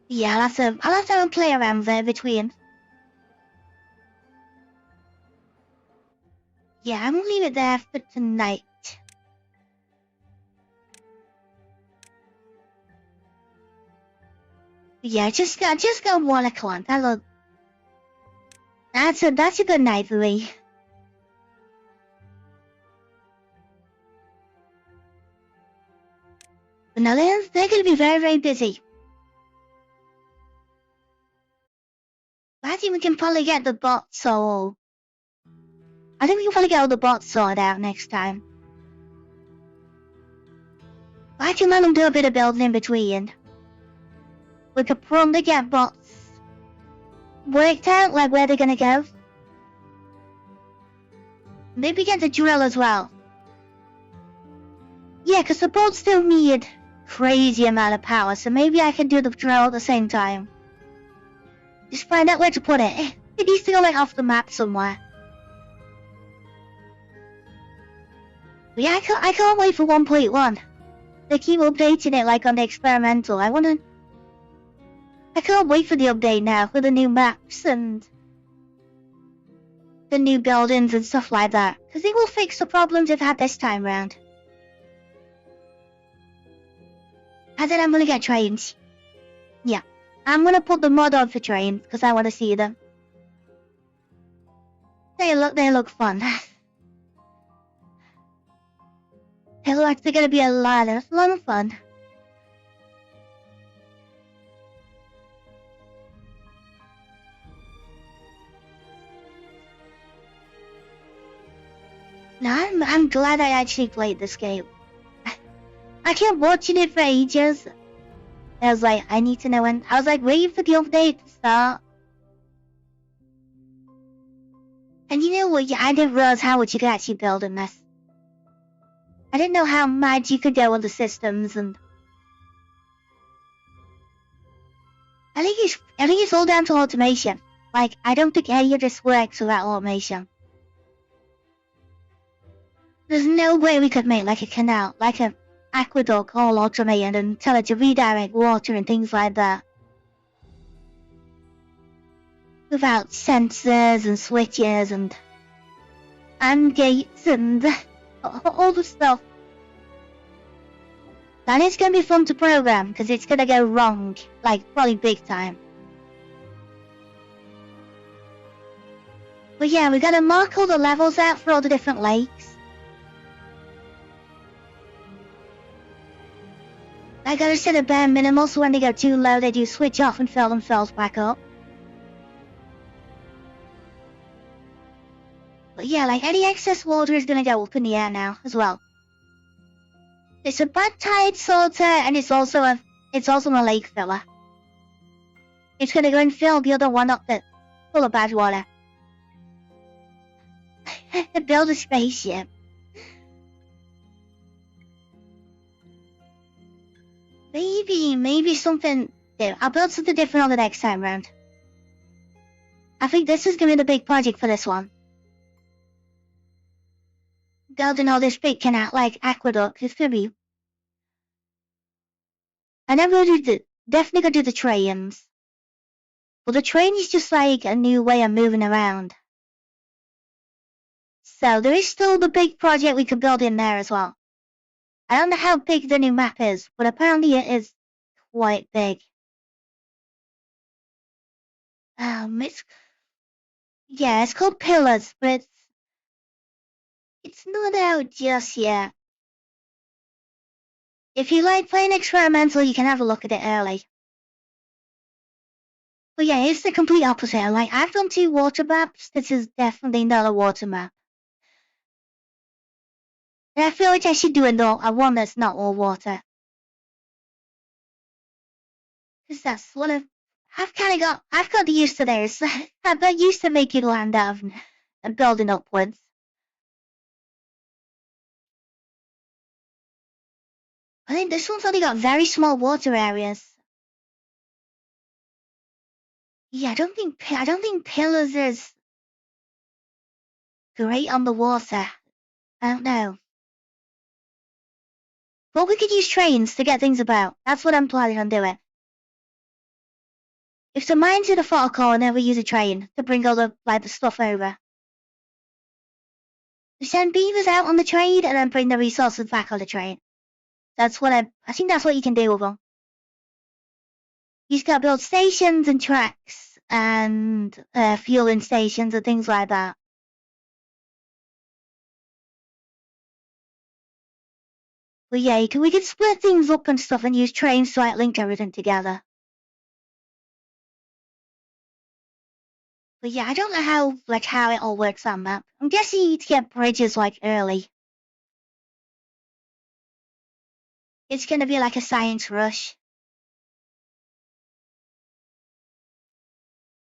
Yeah, I'll have to play around there between. Yeah, I'm gonna leave it there for tonight. Yeah, just go 1 o'clock. That's a good night for me. But now they're gonna be very, very busy. I think we can probably get the bots all. I think we can probably get all the bots sorted out next time. I can let them do a bit of building in between. We could probably get bots worked out, like where they're gonna go. Maybe get the drill as well. Yeah, because the bots don't need crazy amount of power, so maybe I can do the drill at the same time. Just find out where to put it. It needs to go like off the map somewhere. But yeah, I can't wait for 1.1. They keep updating it like on the experimental. I can't wait for the update now with the new maps and the new buildings and stuff like that. Because it will fix the problems they've had this time round. And then I'm gonna get trains. Yeah. I'm gonna put the mod on for trains because I want to see them. They look fun. They look like they're gonna be a lot of fun. Now I'm glad I actually played this game. I kept watching it for ages. I was like, I need to know when. I was like waiting for the update to start. And you know what? Yeah, I didn't realize how much you could actually build in this. I didn't know how mad you could go on the systems, and I think it's all down to automation. Like, I don't think any of this works without automation. There's no way we could make like a canal, like an aqueduct all automated and tell it to redirect water and things like that. without sensors and switches and gates and all the stuff. And it's gonna be fun to program because it's gonna go wrong, like probably big time. But yeah, we're gonna mark all the levels out for all the different lakes. I gotta set a bare minimal so when they go too low they do switch off and fill themselves back up. But yeah, like any excess water is gonna go up in the air now as well. It's a bad tide sorter and it's also a lake filler. It's gonna go and fill the other one up that's full of bad water. Build a spaceship. Maybe something. I'll build something different on the next time round. I think this is gonna be the big project for this one. Building all this big canal, like aqueduct, it's gonna be. I never definitely gonna do the trains. But the train is just like a new way of moving around. So there is still the big project we could build in there as well. I don't know how big the new map is, but apparently it is quite big. It's called Pillars, but it's not out just yet. If you like playing experimental, you can have a look at it early. But yeah, it's the complete opposite. Like, I've done 2 water maps. This is definitely not a water map. And I feel like I should do a one that's not all water. Because that's what I've got used to this. I've got used to making land out and building upwards. I think this one's only got very small water areas. Yeah, I don't think Pillars is great on the water. I don't know. But we could use trains to get things about. That's what I'm planning on doing. If the mine's in a protocol, I'll never use a train to bring all the stuff over. We send beavers out on the train and then bring the resources back on the train. That's what I think that's what you can do with them. You just gotta build stations and tracks and fueling stations and things like that. But yeah, we could split things up and stuff and use trains to link everything together. But yeah, I don't know how it all works on map. I'm guessing you need to get bridges early. It's gonna be like a science rush.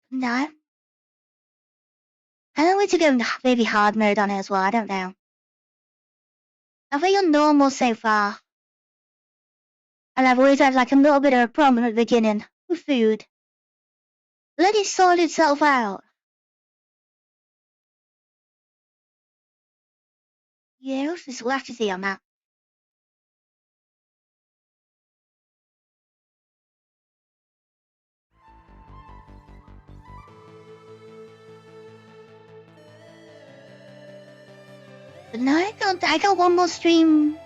No. I don't want to go maybe hard mode on it as well, I don't know. I think on normal so far. And I've always had a little bit of a problem at the beginning with food. Let it sort itself out. Yeah, we'll have to see on that. But no, I got one more stream.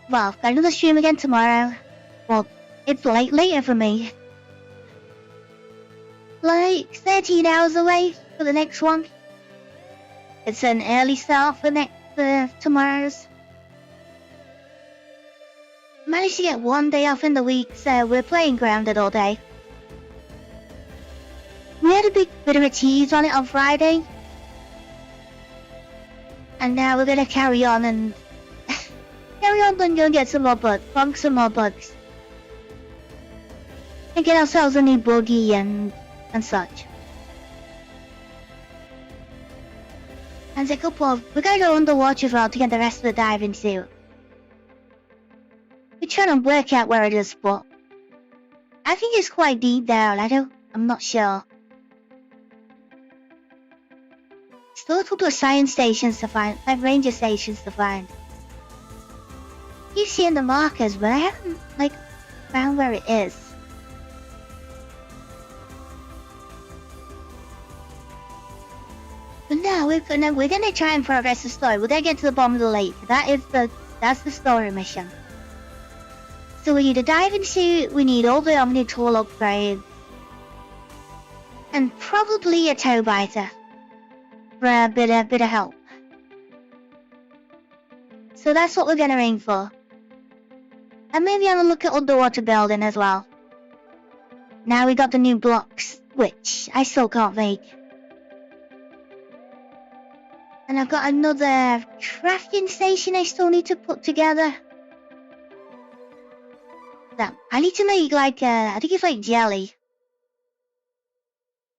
Well, got another stream again tomorrow. Well, it's later for me. 13 hours away for the next one. It's an early start for tomorrow's. Managed to get one day off in the week, so we're playing grounded all day. We had a big bit of a tease on it on Friday. And now we're gonna carry on and go get some more bugs, some more bugs. And get ourselves a new buggy and such. And we're gonna go underwater as well to get the rest of the diving suit. We're trying to work out where it is, but I think it's quite deep down. I'm not sure. Still a couple of science stations to find, ranger stations to find. Keep seeing the markers, but I haven't found where it is. yeah, we're gonna try and progress the story. We're gonna get to the bottom of the lake. That's the story mission. So we need a diving suit, we need all the Omni tool upgrades, and probably a toe biter for a bit of help. So that's what we're gonna aim for. And maybe have a look at underwater building as well. Now we got the new blocks, which I still can't make. And I've got another crafting station I still need to put together. So I need to make like I think it's like jelly.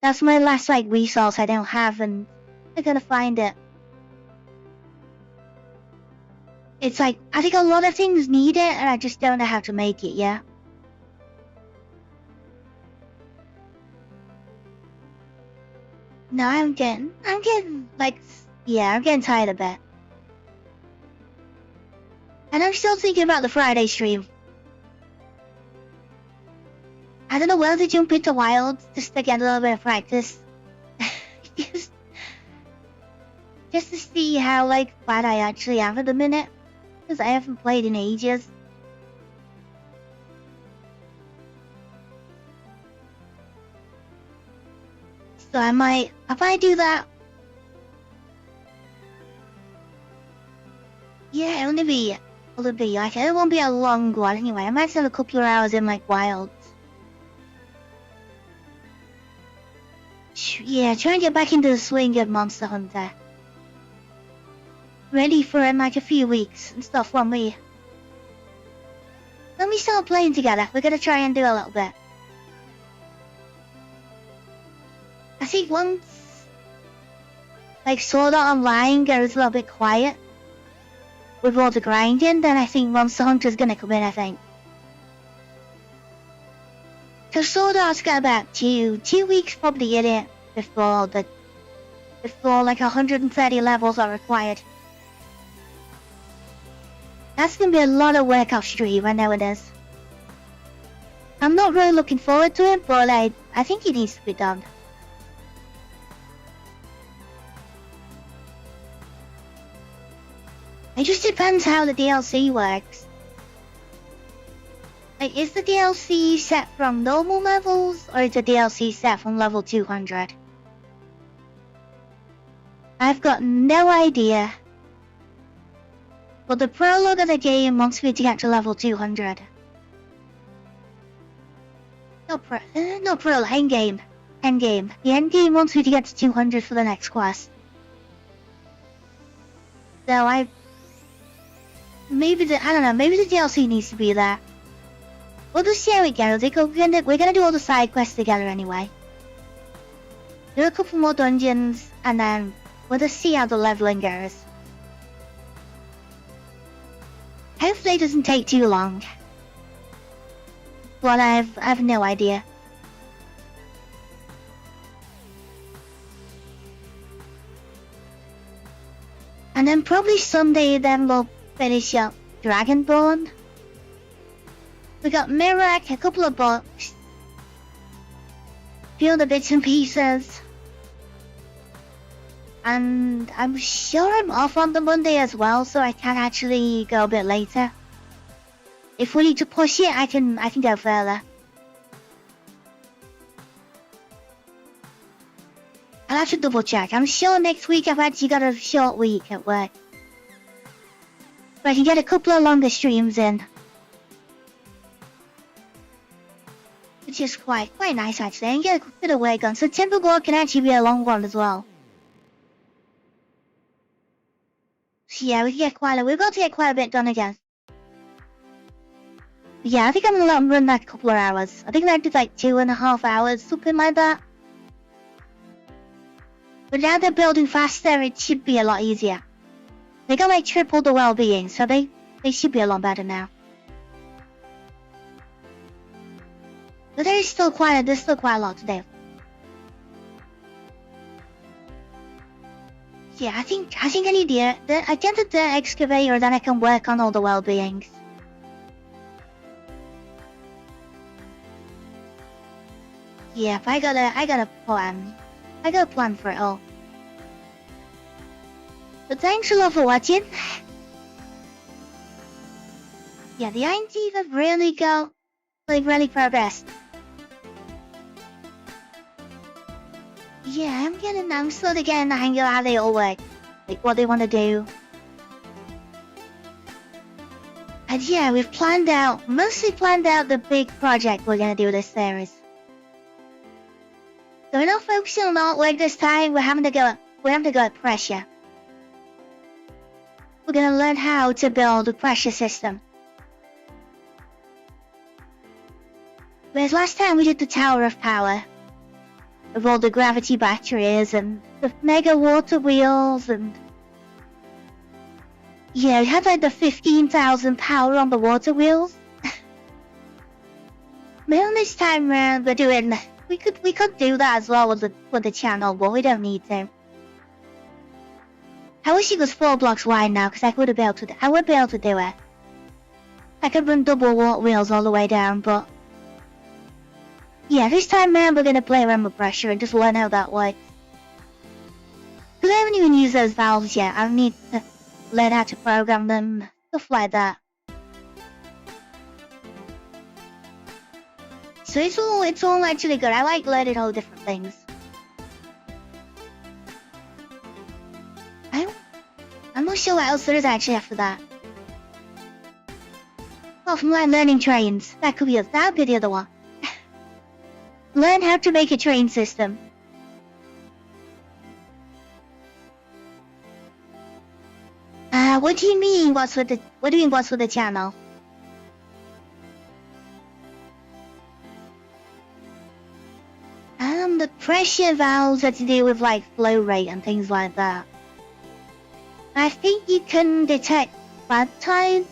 That's my last like resource I don't have, and I gotta find it. It's like I think a lot of things need it, and I just don't know how to make it yet. No, I'm getting like, yeah, I'm getting tired of it. And I'm still thinking about the Friday stream. I don't know whether to jump into Wilds just to get a little bit of practice. just to see how like bad I actually am at the minute. Because I haven't played in ages. So I might do that. Yeah, it'll be like, it won't be a long one anyway. I might spend a couple of hours in like Wilds. Yeah, try and get back into the swing of Monster Hunter. Ready for in like a few weeks and stuff when we start playing together. We're gonna try and do a little bit. I think once like Sword Art Online goes a little bit quiet with all the grinding, then I think Monster Hunter's gonna come in, I think. So Sword Art's got about 2 weeks probably in it before like 130 levels are required. That's gonna be a lot of work off stream, I know it is. I'm not really looking forward to it, but I think it needs to be done. It just depends how the DLC works. Like, is the DLC set from normal levels, or is the DLC set from level 200? I've got no idea. But the prologue of the game wants me to get to level 200. No prologue, endgame. Endgame. The endgame wants me to get to 200 for the next quest. So maybe the DLC needs to be there. We'll just see how it goes. We're gonna do all the side quests together anyway. Do a couple more dungeons, and then we'll just see how the leveling goes. Hopefully it doesn't take too long. But I've no idea. And then probably someday then we'll finish up Dragonborn. We got Mirak, a couple of books, a few other bits and pieces. And I'm sure I'm off on the Monday as well, so I can actually go a bit later. If we need to push it, I can go further. I'll have to double check. I'm sure next week I've actually got a short week at work. But I can get a couple of longer streams in. Which is quite nice actually, and get a bit of work on. So Timberborn can actually be a long one as well. So yeah, we've got to get quite a bit done again. But yeah, I think I'm gonna let them run that couple of hours. I think that did like 2.5 hours, something like that. But now they're building faster, it should be a lot easier. They got like triple the well-being, so they should be a lot better now. But there's still quite a lot to do. Yeah, I think I need I get the excavator, then I can work on all the well-beings. Yeah, but I got a plan for it all. But thanks a lot for watching. Yeah, the INTs have really got, like, really progressed. Yeah, I'm slowly getting the hang of how they all work. Like, what they want to do. And yeah, we've mostly planned out the big project we're gonna do this series. So we're not focusing on artwork this time, we're having to go at pressure. We're gonna learn how to build a pressure system. Whereas last time we did the Tower of Power. With all the gravity batteries and the mega water wheels and... Yeah, we had like the 15,000 power on the water wheels. But this time around we're doing... We could do that as well with the channel, but we don't need to. I wish it was 4 blocks wide now, because I would be able to do it. I could run double water wheels all the way down, but... Yeah, this time around we're gonna play around with pressure and just learn how that works. Because I haven't even used those valves yet, I need to learn how to program them, stuff like that. So it's all actually good, I like learning all different things. I'm not sure what else there is actually after that. Apart from learning trains, that would be the other one. Learn how to make a train system. What do you mean what's with the channel? The pressure valves are to do with like flow rate and things like that. I think you can detect bad time.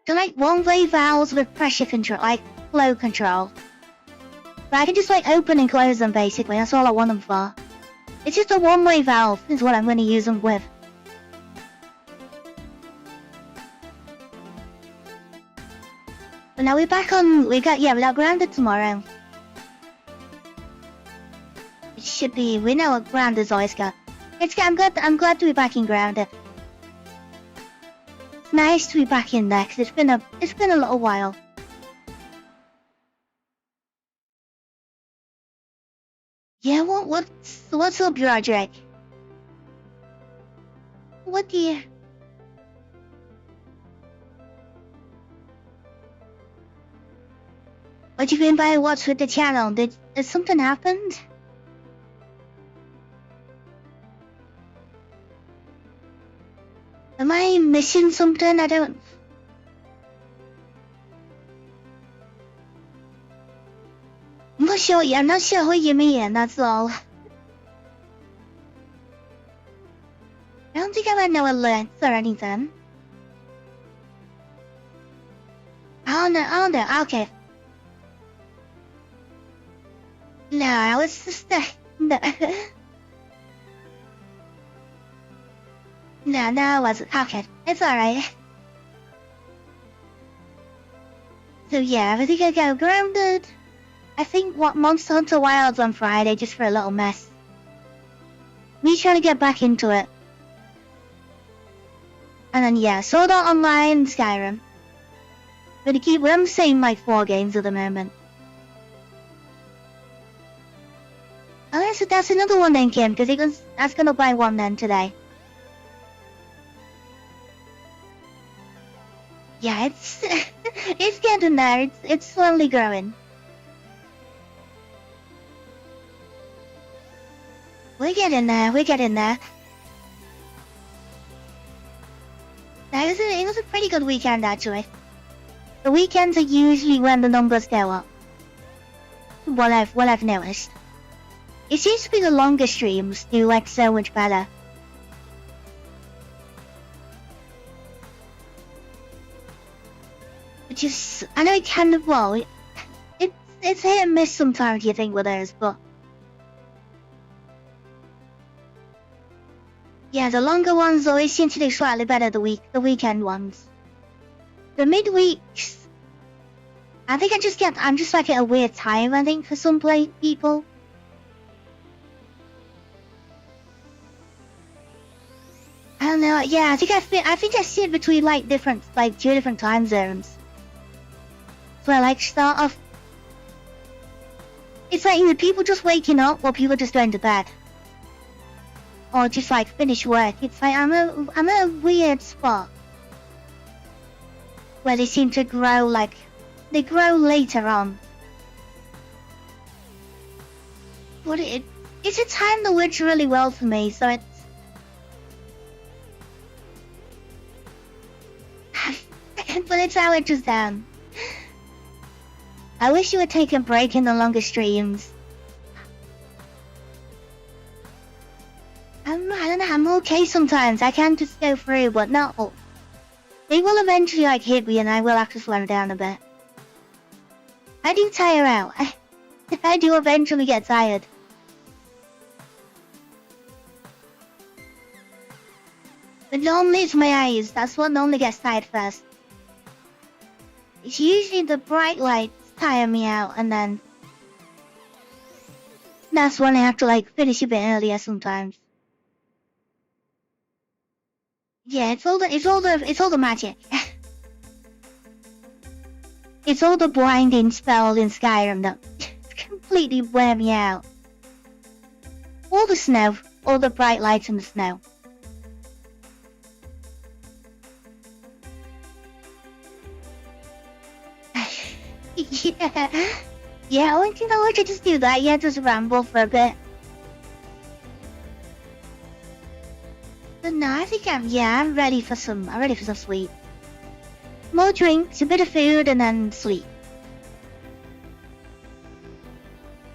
So like one-way valves with pressure control, like flow control. But I can just like open and close them basically, that's all I want them for. It's just a one-way valve, is what I'm going to use them with. But now we're back on, we got grounded tomorrow. It should be, we know what grounded's always got. I'm glad to be back in grounded. It's nice to be back in there, because it's been a little while. Yeah, what's up, Roderick? What do you... What do you mean by what's with the channel? Did something happened? Am I missing something? I'm not sure. Yeah, I'm not sure who you mean. That's all. I don't think I had no alerts or anything. Oh no. Okay. No, I was just no. No, I wasn't. Okay, it's alright. So yeah, I think I got grounded. I think Monster Hunter Wilds on Friday just for a little mess. Me trying to get back into it. And then yeah, Sword Art Online, Skyrim. I'm saying my 4 games at the moment. Oh, that's another one then, Kim, because that's gonna buy one then today. Yeah, it's getting there. It's slowly growing. We're getting there. It was a pretty good weekend actually. The weekends are usually when the numbers go up. What I've noticed. It seems to be the longer streams do like so much better. Which is, I know it kind of, well, it's hit and miss sometimes you think with those, but... Yeah, the longer ones always seem to do slightly better the weekend ones. The midweeks... I think I'm just like at a weird time, I think, for some people. don't know. Yeah, I think I sit between like two different time zones. So I like start off. It's like either people just waking up or people just going to bed. Or just like finish work. It's like I'm a weird spot. Where they seem to grow they grow later on. But it's a time that works really well for me, so it's but it's how it just down. I wish you would take a break in the longer streams. I don't know, I'm okay sometimes. I can just go through, but not all. They will eventually hit me and I will have to slow down a bit. I do tire out. I do eventually get tired. But normally it's my eyes. That's what normally gets tired first. It's usually the bright lights tire me out, and then that's when I have to finish a bit earlier sometimes. Yeah, it's all the magic. It's all the blinding spell in Skyrim that completely wear me out. All the snow, all the bright lights in the snow. Yeah, I think I want you to just do that. Yeah, just ramble for a bit. But no, I think I'm ready for some sleep. More drinks, a bit of food, and then sleep.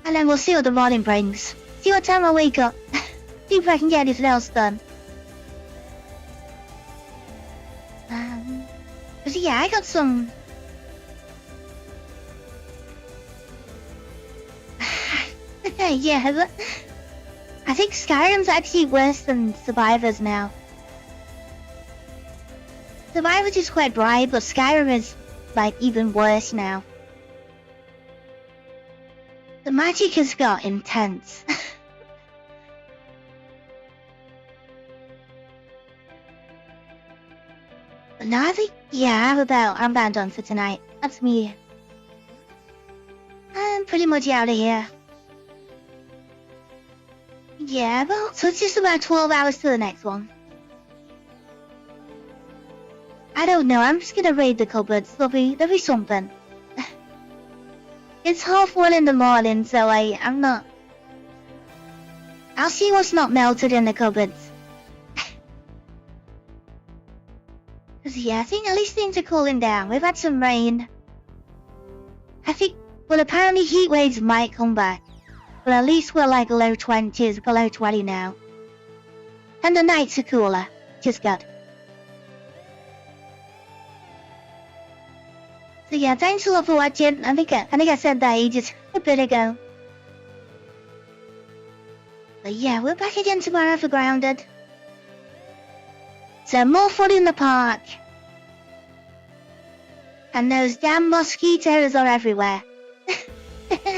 And then we'll see what the morning brings. See what time I wake up. See if I can get anything else done. Cause yeah, I got some. Yeah, but I think Skyrim's actually worse than Survivors now. Survivors is quite bright, but Skyrim is even worse now. The magic has got intense. But now I think, yeah, I'm about done for tonight. That's me. I'm pretty much out of here. Yeah, well, so it's just about 12 hours to the next one. I don't know, I'm just gonna raid the cupboards. There'll be something. It's 1:30 in the morning, so I'm not. I'll see what's not melted in the cupboards. Cause yeah, I think at least things are cooling down. We've had some rain. I think, well, apparently heat waves might come back. But at least we're low 20s, below 20 now. And the nights are cooler, which is good. So yeah, thanks a lot for watching. I think I said that ages a bit ago. But yeah, we're back again tomorrow for Grounded. So more fun in the park. And those damn mosquitoes are everywhere.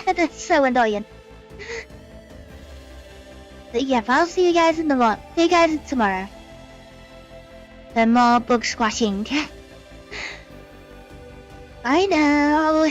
That's so annoying. But yeah, I'll see you guys tomorrow. For more bug squashing. Bye now.